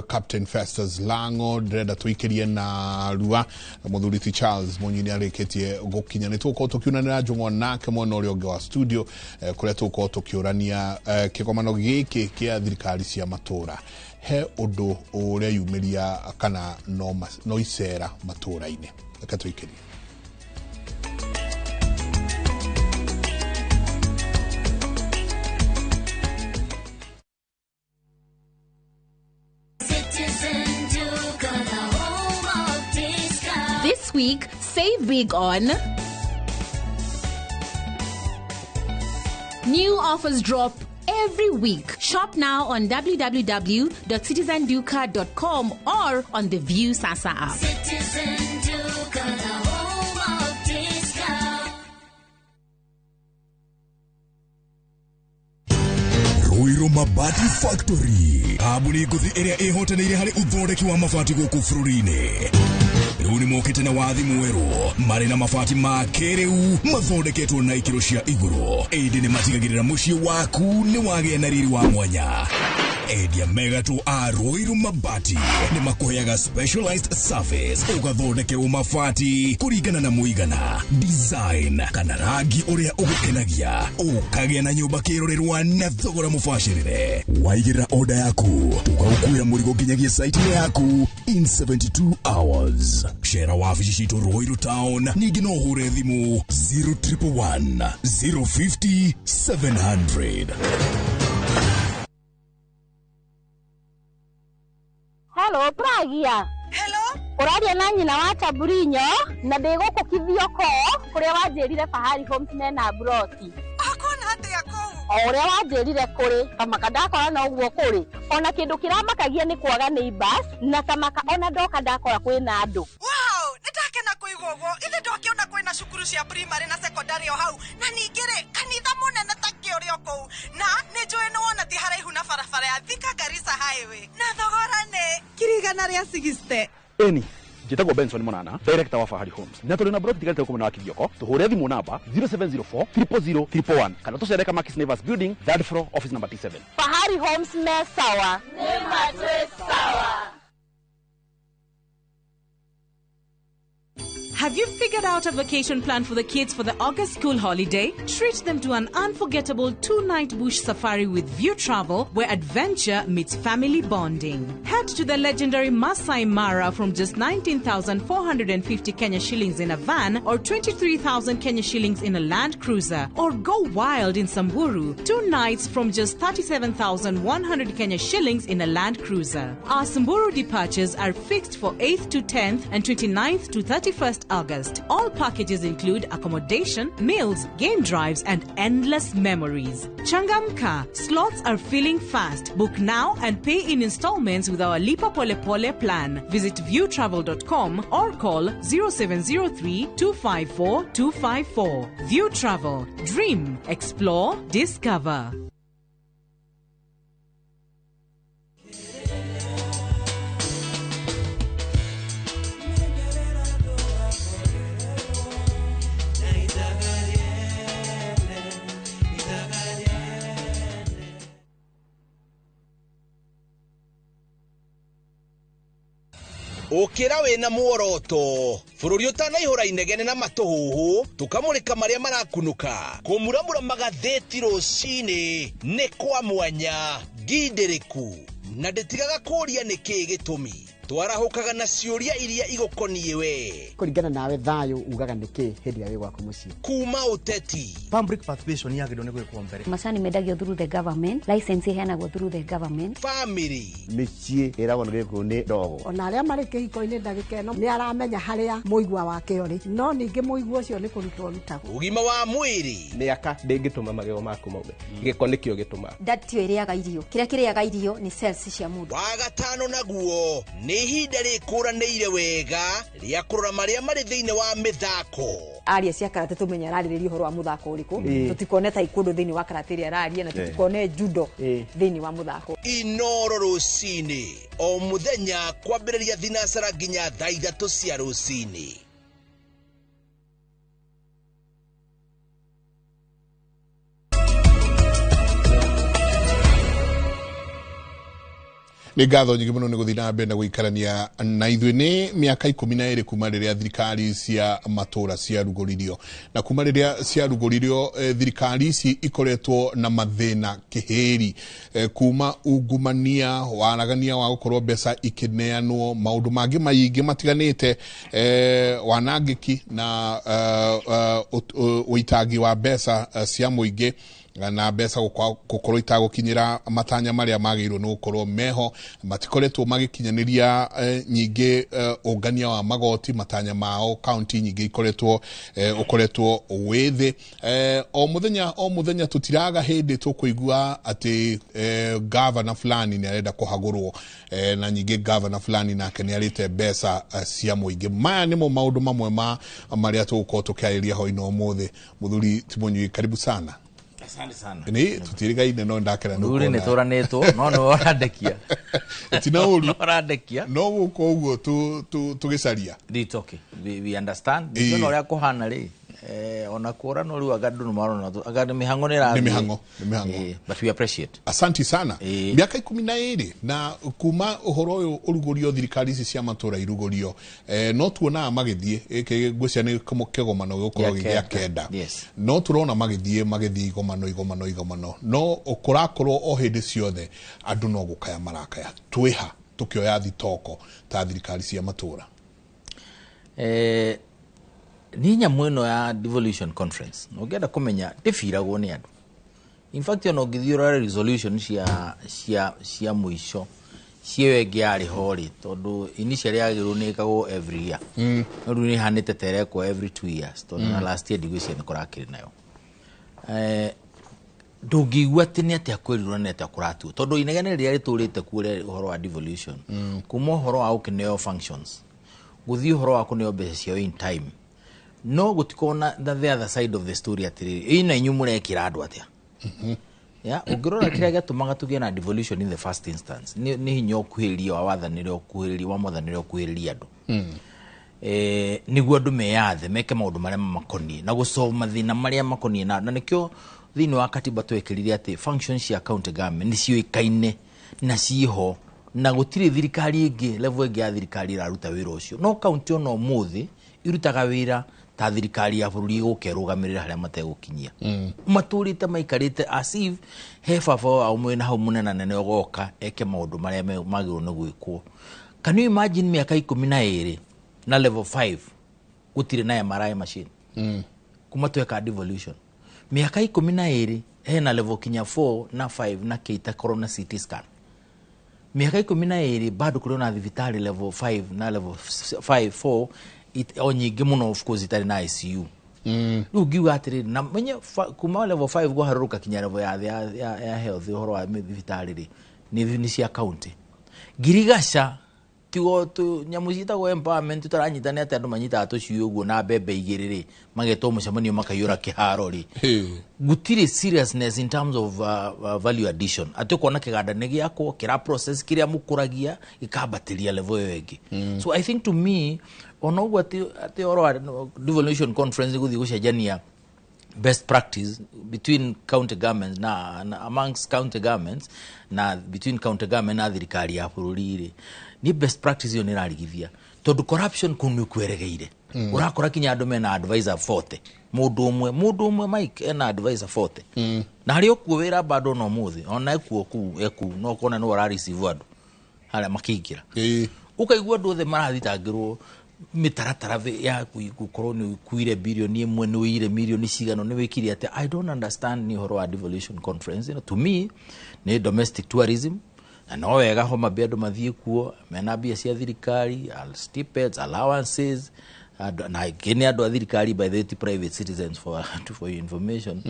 Captain Festus Lango ndrenda twikirie na rua muthuri ti Charles Munyini arikitie gukinya ni tuko tukiunanira njung'o nake mwena uria ungi wa studio kuria tuko tukiurania kikomano giki kia thirikari cia matura he undu uria yumiria kana no icera matura-ini reke twikirie. This week, save big on new offers drop every week. Shop now on www.citizenduca.com or on the View Sasa app. Citizen Duca, the home of discount. Ruiro Mabati Factory. Abuni nguthi iria ihotanire hari uthondeki wa mabati guku bururi-ini. Riu ni mokite na wathi mweru mari na mabati ma kiriu mathondeketwo na ikiro cia iguru. Indi ni matigagirira mucii waku ni wagia na riri wa mwanya. Edia Megato a Ruiru Mabati ni makuheaga specialized service ugathondeke umafati kurigana na muigana design kana rangi uria ugukenagia ukagĩa na nyumba kirorerwa na thogora mubashirire. Waigira order yaku ukaukuira murigo nginyagia site yaku in 72 hours. Shera wabici citu Ruiru Town ningi no hure thimu 0111 050 700. Hello, Pragia. Hello? Uraria na nyina wa Taburinyo na ndiguku kithioko kuria wanjirire Fahari Homes mena broti. Akona atia ko? Uria wanjirire kuri kamaka ndakora na uguo kuri ona kindu kiramakagia ni kwaga neighbors na kamaka ona ndoka ndakora kwina andu. Wow, nitakena kuigugo ithe ndokiona kwina cukuru cia primary na secondary o hau na ningire kanitha munene ta kiurio kou na nijoe no ona ti haraihu na barabara ya Thika Garissa highway na thogora ne kirigana ria 60. Eni Jitagwo Benson Monana, director wa Fahari Homes. Na tuli na broti tigalite kumena wa Kithioko. Tuhure thimu namba 0704 000 111. Kana tucereka Makis Nevers Building, third floor, office number T7. Fahari Homes mesawa. Nema sawa. Have you figured out a vacation plan for the kids for the August school holiday? Treat them to an unforgettable 2-night bush safari with View Travel, where adventure meets family bonding. Head to the legendary Masai Mara from just 19,450 Kenya shillings in a van or 23,000 Kenya shillings in a Land Cruiser. Or go wild in Samburu, 2 nights from just 37,100 Kenya shillings in a Land Cruiser. Our Samburu departures are fixed for 8th to 10th and 29th to 31st August. All packages include accommodation, meals, game drives, and endless memories. Changamka, slots are filling fast. Book now and pay in installments with our Lipa Pole Pole plan. Visit viewtravel.com or call 0703 254 254. View Travel. Dream, explore, discover. Ukira wina muoroto bururi utanaihura inegene na matuhuhu tukamurika maria marakunuka kumuramura magatheti rucini ni kwa mwanya ngindiriku na nditigaga kuria niki gitumi twarahukaga na ciuria iria igukonie we kuringana nawe thayo ugaga niki hindi ya wigwa kumuci kuma uteti public participation yagirwo ni gwikwo mbere macani mendagio through the government license iheanagwo through the government family micie iragwo ni gwikwo ni ndogo ona aria mari kihiko-ini ndagika ino ni aramenya haria muigwa wake uri no ningi muigwa ucio ni kurutwo rutagwo ugima wa mwiri miaka ndingituma magego maku maume giko nikio gituma ndatio iriaga irio kiria kiriaga irio ni cells cia mundu wa gatano naguo ni ihinda rikuranĩire wega ria kurora maria mari thiini wa mithako aria cia karate tumenya ararĩrĩria uhoro wa muthako uriku tutikone taekwondo thiini wa karate ria araria na tutikone judo thiini wa muthako Inoro rucini o muthenya kwambĩrĩria thinacara nginya thaa 3 cia rucini. Nĩ ngatho nyingĩ mũno nĩ gũthiĩ na mbere na gũikarania na ithuĩ nĩ mĩaka 12 kuma rĩrĩa thirikari cia matũra ciarugũririo na kuma rĩrĩa ciarugũririo thirikari ici ikoretwo na mathĩna kĩhĩri kuma ungumania waragania wa gũkorwo mbeca ikĩneanwo maũndũ mangĩ maingĩ matiganĩte wanangĩki na ũitangi wa mbeca cia mũingĩ na mbeca gukorwo itagukinyira matanya maria magirwo no gukorwo meho matikoretwo magikinyaniria nyingi ungania wa magoti matanya mao county nyingi ikoretwo ukoretwo withi o muthenya tutiraga hindi tukuigua ati governor fulani ni arenda kuhagurwo na nyingi governor fulani nake ni arite mbeca cia muingi maya nimo maundu mamwe ma maria tugukorwo tukiariria ho ino muthi muthuri Timonyi karibu sana. Asante sana. Ni tutirigaine no ndakera no. Uri nitoranetwo no no orandekia. Tina uri. Orandekia. No guko uguo tugicaria. It's okay. We understand. No ria kuhana ri. ona kura no riu agadu no marona agadu mihango ni rathi. Ni mihango. But we appreciate. Asanti sana. Miaka 12 na kuma uhoro uyu urugurio thirikari ici cia matura irugurio no tuona magithie ngwcia ni kegomano gukorwo gya kenda. No turona magithie igomano no ukurakorwo o hindi ciothe andu no gukaya marakaya twiha tukioya thitoko ta thirikari cia matura. Ni nyamweno ya devolution conference ugenda kumenya ndifiragwo ni andu. In fact no githio resolution cia muisho ciewe ngiari hori tondu initially agirwo ni kago every year. No ni hanite tereko every 2 years tondu na last year digwicia ni kurakiri nayo. Ndungigua tini ati akwirirwo ni ati akuratu tondu inegene ria riturite kure uhoro wa devolution kuma uhoro wa ukineo functions guthi uhoro wa kuneo mbeca cio in time no gutikona the other side of the story atiri ina inyumure kiradu atia. Ugirora kiria gatumaga tugie na devolution in the first instance ni hinyo kuhiria wa wathanire okuhiria wa mothanire okuhiria andu niguo andu meyathe meke maundu maria makoni na gusoma thina maria makoni na nikio thini wa katiba twekirire ati functions cia county government ni cioikaine na ciho na gutiri thirikari ingi level ingi ya thirikari iraruta wira ucio no county ono muthi irutaga wira ta thirikari ya bururi gukerugamirira haria mategukinyia maturite maikarite as if he baba au mwena hau munena nene ogoka eke maundu maria magirwo ni gwikwo. Can you imagine miaka 12 na level 5 gutire na MRI machine kuma tweka devolution miaka 12 he na level kinya 4 na 5 na keita corona CT scan miaka 12 bado kuri na thibitari level 5 na level 5 4 onyingi muno of course itari na ICU. Ugiwa atiri na menye kuma level 5 go haruruka kinya level ya health uhoro wa thibitari ni cia county. Girigasha tigo tu nyamuzita go empowerment tutaranyitane ati andu manyita atucio uguo na bebe igiriri mageto mucemanio makayura kiharori. Gutire seriousness in terms of value addition. Atukona kiganda negi yako kira process kiria mukuragia ikabatiria level yegi. So I think to me onogwa ati oro devolution conference guthi gucenjania best practice between county governments na amongst county governments na between county government na thirikari ya bururi ni best practice yo ni rarigithia tondu corruption kunu kweregeire urakora kinya andu mena advisor 40 mundu umwe Mike ena advisor 40 na hari okuo wira bado no muthi ona ekuo eku no kona no ra receive andu haria makigira ukaigua andu othe marathitangirwo mitaratara ya gukorwo ni kuire bilioni imwe ni uire milioni cigano ni wikiri ati I don't understand ni horo wa devolution conference. To me ni domestic tourism na no wega homa bedo mathie kuo mena bia cia thirikari stipends allowances na gene ado thirikari by the private citizens for your information.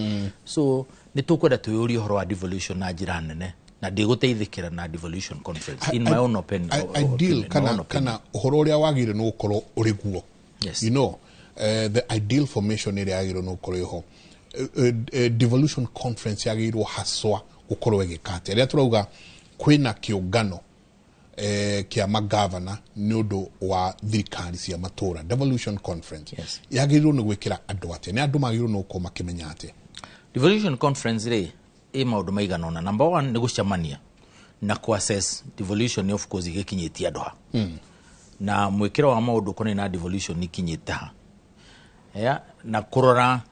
So ni tukwenda tuyuri horo wa devolution na njira nene na ndiguteithikira na devolution conference in my own opinion. Ideal kana uhoro uria wagire no gukorwo uri guo. You know the ideal formation area yagire no gukorwo ho devolution conference yagirwo haswa gukorwo egikate ria turauga kwina kiungano kia magavana ni undu wa thirikari cia matura devolution conference yagirwo ni gwikira andu ate ni andu magirwo no ko makimenya ate devolution conference ri maundu maiganona. Number 1 ni gucemania na ku-assess devolution of course igikinyitie andu ha na mwikiro wa maundu kone na devolution ikinyite ha na kurora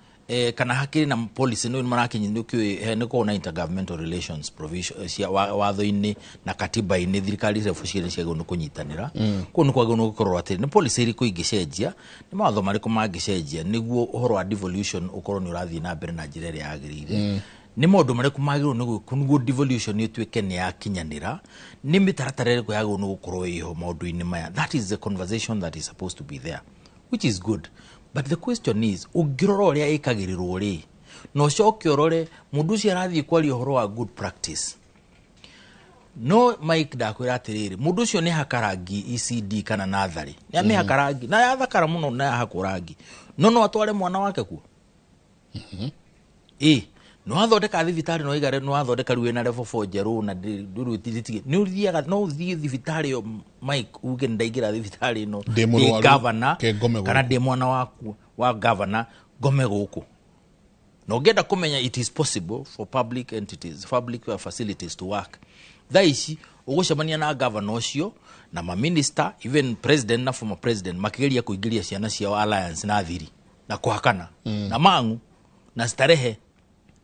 kana hakiri na policy no marakinyi ni ko na intergovernmental relations provision cia watho-ini na katiba-ini thirikari refushire cia no kunyitanira ko no kwaga no gukorwo ati ni policy iri kuingicenjia ni mawatho mariko mangicenjia niguo uhoro wa devolution ukorwo ni urathii na mbere na njira ria yagirire ni maundu mariko magirwo ni kunguo devolution ituike ni yakinyanira ni mitaratara iri kuyago no gukorwo iho maundu-ini maya. That is the conversation that is supposed to be there, which is good. But the question is ugiroro ria ikagirirwo ri no coke orore mundu cia rathi kwali uhoro wa good practice no Mike dakwira atiriri mundu ucio ni hakarangi ECD kana nathari ni ame hakarangi na yathakara muno na hakurangi no atware mwana wake ku no athondeka thibitari no igare no athondeka ruwe na level 4 jeru na nduru titige ni uthiaga no uthie thibitari yo Mike uge ndaigira thibitari no governor kana de mwana waku wa governor gome guku no ngenda kumenya it is possible for public entities, public facilities to work. Thaici ugucemania na governor ucio na ma minister, even president na former president makigeria kuingiria ciana cia alliance na thiri na kuhakana na mangu na starehe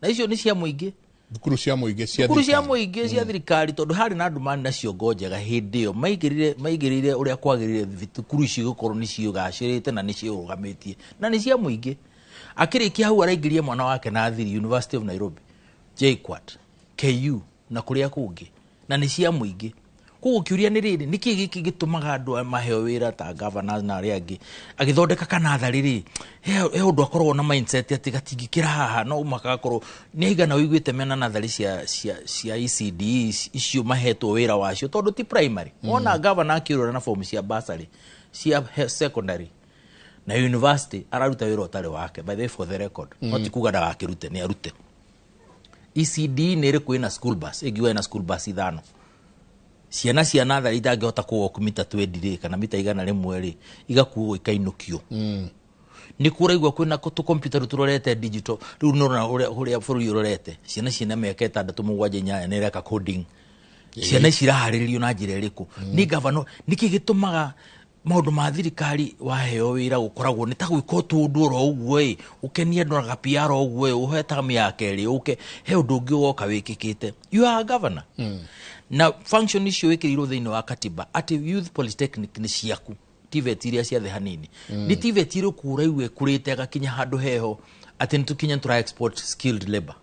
na icio ni cia muingi, thukuru cia muingi cia thirikari tondu hari na andu mani nacio ngojega hindi yo maigirire uria kwagirire thukuru icio gukorwo ni cio gacirite na ni cio rugamitie na ni cia muingi. Akirikia hau araingiria mwana wake na thiri University of Nairobi, JKUAT, KU na kuria kungi na ni cia muingi. Kugo kiuria ni riri niki giki gitumaga andu maheo wira ta governors na aria angi agithondeka kanathari ri he undu akorwo na mindset ati gatingikira haha no makakorwo ni igana uiguite mena nathari cia ECD icio mahetwo wira wacio tondu ti primary. Ona governor akirora na form cia bursary cia secondary na university araruta wira utari wake, by the way, for the record not kuga da akirute ni arute. ECD ni ri kuina school bus igiwe na school bus ithano ciana cia nathari itangihota kuwalk mita 20 kana mita igana rimwe ri igakuo ikainukio. Ni kuraigwa kwina tu computer turorete digital riu nona uria bũrũri urorete ciana mĩaka 6-7 nyanya ni reka coding ciana ciraharirio na njira iriku. Ni governor niki gitumaga maundu ma thirikari waheo wira gukoragwo ni ta gwika tundu ro uguo ukenia ndo na PR uguo uheta miaka eri uke he undu ungi woka wikikite. You are a governor. Na function icio wikiriro thiini wa katiba ati youth polytechnic ni ciaku TVET iria cia the hanini ni TVET iro kura iwe kurite gakinya handu heho ati nitukinya tura export skilled labor.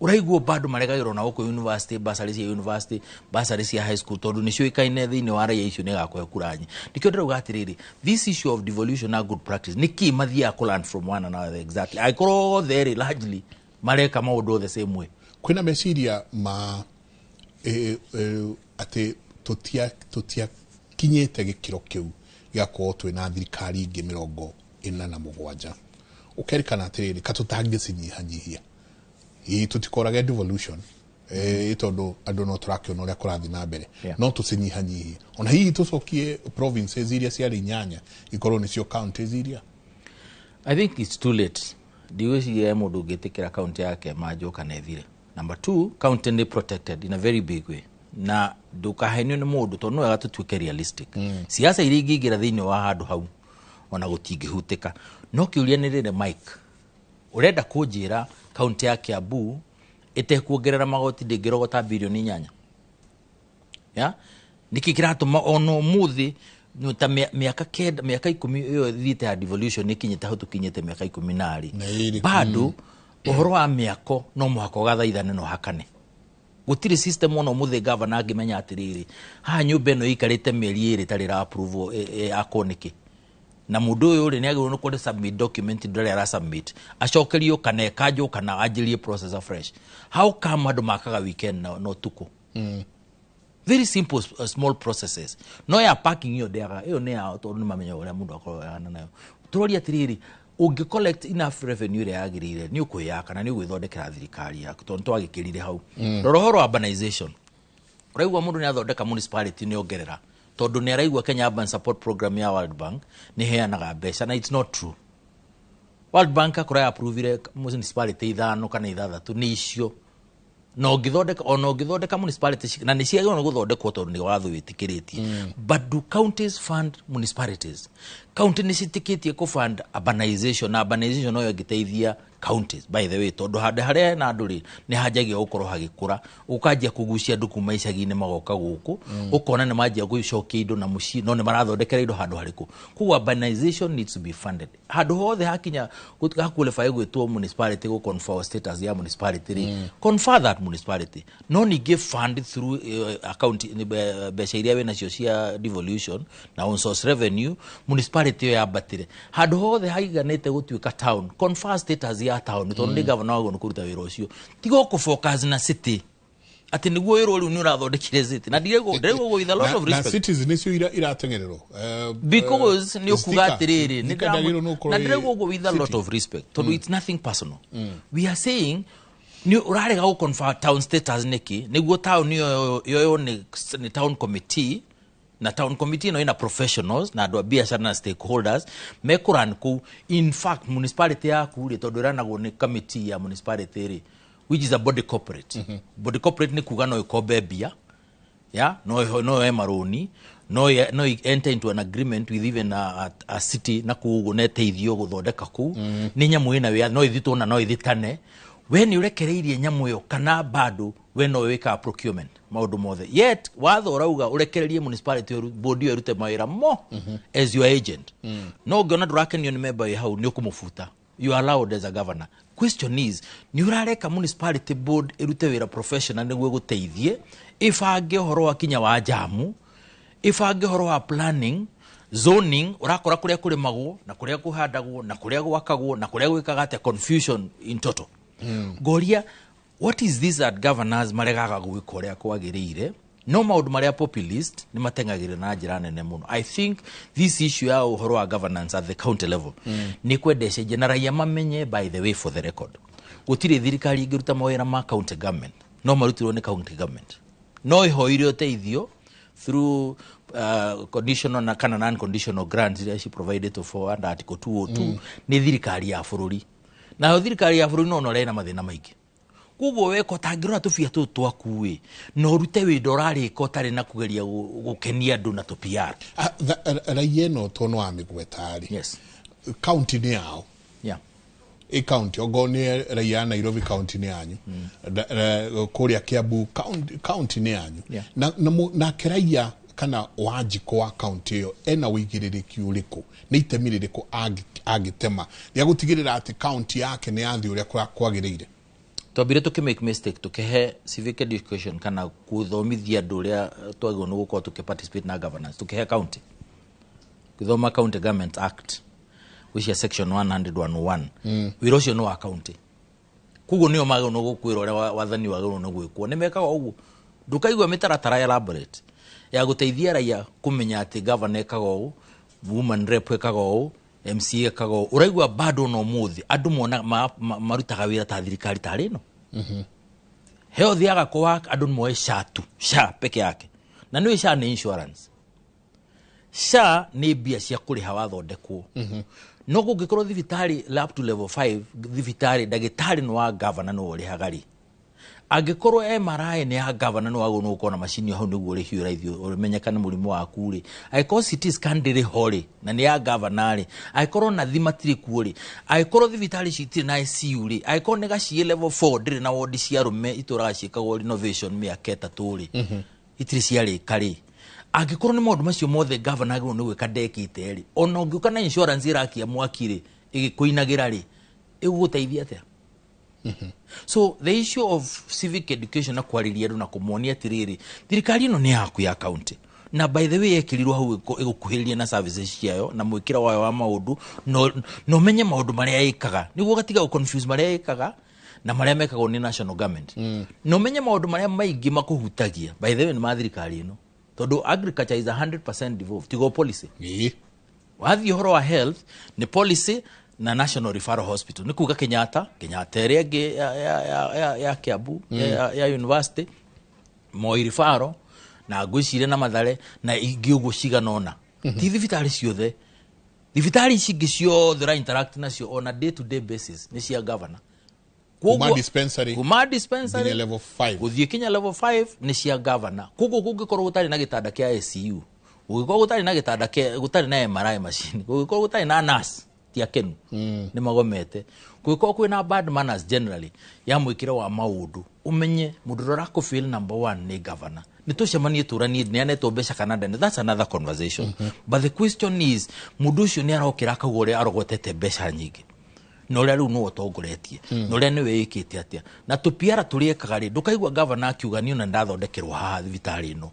Uraiguo bado maregagiro na uko university bursary cia university bursary cia high school tondu nicio ikaine thiini wa raia icio negakwe kuranyi. Nikio ndira ugatiriri this issue of devolution na good practice niki mathia ku learn from one another exactly. I call very largely mareka maundu the same way. Kwina meciria ma ati tutia kinyete gikiro kiu giakorwo twina thirikari ingi 47 ukerikana atiriri katutangicinyihanyihia tutikorage devolution tondu andu no turakio uria kurathi na mbere no tucinyihanyihie ona hihi tucokie provinces iria ciari nyanya ikorwo nicio counties iria. I think it's too late. Diwezi mundu ngitikira county yake majoka na ethire. Number 2, county ni protected in a very big way. Na dukahenio ni mundu tondu wega tutuike realistic. Siasa iri ngigira thiini wa handu hau ona gutingihutika. No kiuria ni rire Mike. Urenda kunjira county ya Kiambu itekuongerera magoti ndingirogota bilioni 8. Ya? Niki kiratuma ono muthi ta miaka 10 iyo thite ya devolution nikinyita hu tukinyite miaka 12 bado uhoro wa miako no muhako gathaithane no hakane gutiri system ono muthe governor angimenya atiriri ha nyumba no ikarite mieri iri tarira approve akoniki na mundu uyu ri ni agirwo no kode submit document ndore ara submit acokerio kana ekajo kana ajirie process afresh. How come andu makaga weekend no tuko very simple small processes no ya parking yo dega iyo ne ya tondu mamenya uria mundu akoro yana nayo turori atiriri ungi collect enough revenue ria agirire ni ukuyaka na ni gwithondekera thirikari yaku tondu twagikirire hau rorohoro urbanization uraigwa mundu ni athondeka municipality ni ongerera tondu ni araigwa Kenya Urban Support Program ya World Bank ni heanaga mbeca na it's not true. World Bank akora approve municipality 5 kana 6 ni icio no githondeka municipality na ni ciagwo no guthondekwo tondu ni watho witikiritie but do counties fund municipalities? County ni citikitie ku fund urbanization na urbanization no yogiteithia counties by the way tondu hande haria na nduri ni hajagia ukorwo hagikura ukajia kugucia nduku maicagi-ini magoka guku ukona ni majia gucokia indo na muci no ni marathondekera indo handu hariku ku urbanization needs to be funded handu hothe hakinya qualify gwitwo municipality go confer status ya municipality confer that municipality no ni give fund through account beca iria we nacio cia devolution na on source revenue municipality ya batire handu hothe haiganite gutuika town confer status ya town tondu ni governor wago nukuruta wira ucio tigo ku focus na city ati niguo wira uri ni urathondekire city na ndirego with a lot of respect na cities ni cio iratengerero because ni ukuga atiriri na ndirego with a lot of respect tondu it's nothing personal. We are saying ni urarega go confer town status niki niguo town yo ni town committee na town committee no ina professionals na andũ biashara na stakeholders mekuran ku. In fact municipality yaku ri tondu ranagwo ni committee ya municipality ri which is a body corporate. Body corporate ni kuga no ikombe bia no emaroni no enter into an agreement with even a city na kugo ne teithio guthondeka ku ni nyamu ina we no ithito na no ithitane we ni urekereirie nyamu yo kana bado we no weka procurement maundu mothe yet watho rauga urekererie municipality board yo irute mawira mo as your agent no ngona ndurakenio ni member ya hau ni ukumufuta. You are allowed as a governor. Question is, ni urareka municipality board irute wira professional niguo guteithie if angehoro wa kinya wa jamu, if angehoro wa planning, zoning, urakora kuria kurimagwo na kuria kuhandagwo na kuria gwakagwo na kuria gwikaga ate confusion in total. Goria, what is this that governors maregaga gwikoria kwagirire? No maundu maria populist ni matengagire na njira nene muno. I think this issue ya uhoro wa governance at the county level ni kwendeshe generalia mamenye by the way for the record. Gutire thirikari ingiruta mawira ma county government no marutirwo ni county government. No ihoire uteithio through conditional na kana non-conditional grants that she provided to for under article 202 ni thirikari ya bururi. Na thirikari ya bururi no rena mathina maingi. Kugo weko tangirwa tufia tu twakuwe no rute wi dorari ko tari na kugeria gukenia andu na to PR rayeno tono amigwetari. Yes, county ni yao county ogoni raya Nairobi county ni yanyu kuria Kiambu county ni yanyu na kiraya kana wajiko wa county yo ena wigiririki uriku ni itemi ririku agitema ya gutigirira ati county yake ni yathi uria kwagirire. Tobire to make mistake to kehe civic education kana kuthomithia andu uria twagwo no gukorwo tukiparticipate na governance to kehe county kuthoma County Government Act which is section 101 wirocio no wa county kugo nio magwo no gukwira uria wathani wagwo no gwikwo ni mekaga uguo ndukaigwa mitaratara ya elaborate ya guteithia raia kumenya ati governor ekaga woman rep ekaga MCA kago uraigwa bado no muthi andu mona marutaga wira ta thirikari tari no heo thiaga kwa andu moe sha peke yake na niwe sha ni insurance sha ni bia cia kuriha wathondekwo no gugikorwo thibitari up to level 5 thibitari dagitari no wa governor no uri hagari agikorwo MRI ni ya governor no wago no ukona machine hau niguo ri hiura ithio umenyekana murimu wa kuri aikorwo CT scan ndiri hori na ni ya governor aikorwo na thimatiri kuuri aikorwo thibitari citiri na ICU ri aikorwo ni gacie level 4 ndiri na ward cia rume ituraga ciikagwo renovation miaketa turi itiri ciari kari agikorwo ni maundu macio mothe governor agwo no gwika dekite ri ona ungiuka na insurance irakia mwakire igikuinagira ri iguteithia atia. So the issue of civic education na kwariria na kumuonia tiriri thirikari no ni yaku ya county na by the way ekirirwo hau igukuhiriria na services ciayo na mwikira wayo wa maundu no menye maundu maria ikaga niguo gatiga confuse maria ikaga na maria mekagwo ni national government no menye maundu maria maingi makuhutagia by the way ni ma thirikari ino tondu agriculture is 100% devolved tigo policy wathi horo wa health ni policy na National Referral Hospital ni kuga Kenyatta ere ya Kiambu ya university Moi Referral na gwicire na Mathare na ingi ugo ciganona ti thibitari ciothe thibitari cingi ciothe ra interact nacio on a day to day basis ni cia governor kuma dispensary level 5 guthie kinya level 5 ni cia governor kugo kungikorwo gutari na gitanda kia ICU gugikorwo gutari na gitanda kia gutari na MRI machine gugikorwo gutari na nurse tia kenu ni magomete kuiko kwina bad manners generally ya mwikira wa maundu umenye mudurora ko feel number 1 ni governor nitucemanie turani ni aneto besha Canada and that's another conversation but the question is muducio ni arokira kagore arogotete besha nyingi no ria ru no otongoretie no ria ni wikite atia na tupiara turiekaga ri ndukaigwa governor akiuga ni ona ndathondekerwa haha thibitari ino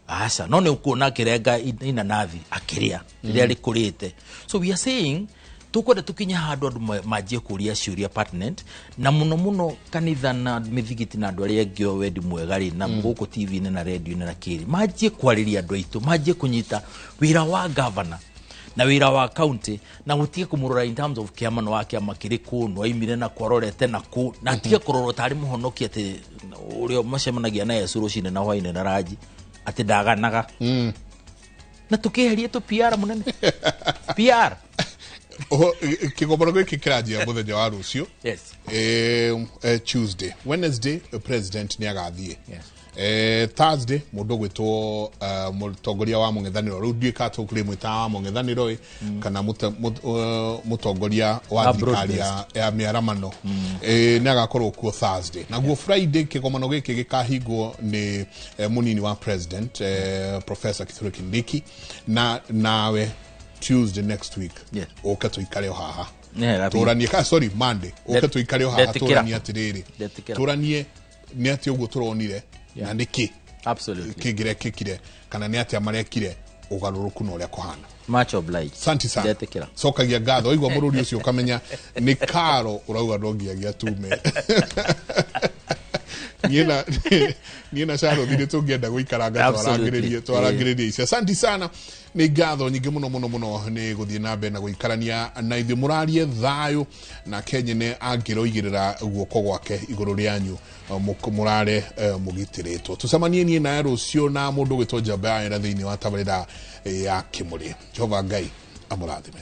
asa no ne ukona kirenga ina nathi akiria ria rikurite so we are saying tukwenda tukinya handu andu majie kuria ciuria pertinent na muno kanitha na mithigiti na andu aria ngio wendi mwega ri na guku TV na radio na kiri majie kwariria andu aitu majie kunyita wira wa governor na wira wa county na gutie kumurora in terms of kiama no wake amakiriku no imire na kwarorete na ku na tie kuroro tari muhonoki ati urio macemanagia na Yesu rucine na hwaine na raji ati ndaganaga na tukiherie tu PR munene PR kigomano giki kiranjia muthenya wa rucio yes Tuesday Wednesday president ni agathie Thursday mundu gwitwo mutongoria wa mung'ethaniro riu ndika tukuri mwita wa mung'ethaniro kana mutongoria wa thirikari ya miaramano ni agakorwo kuo Thursday naguo Friday kigomano giki gikahingwo ni munini wa president Professor Kithure Kindiki nawe Tuesday next week oka tuikare haha turanie sorry Monday oka tuikare haha turanie atiriri turanie ni ati uguo turonire na niki absolutely kigire kikire kana ni ati amarekire ugaruruku no ria kuhana much obliged santi sana sokagia ngatho igwa bururi ucio ukamenya ni karo urauga ndongiagia tume niena sharo thire tungienda guikaranga twarangiririe icio santi sana ni ngatho nyingi muno ni guthie na mbere na guikarania na ithu murarie thayo na Kenya ne angiroigirira guoko gwake iguru rianyu murare mugitiritwo tucemanie nie na rucio na mundu gwitwo Jabaya na thiini wa tabarira ya Kimuri Jehova Ngai amurathime.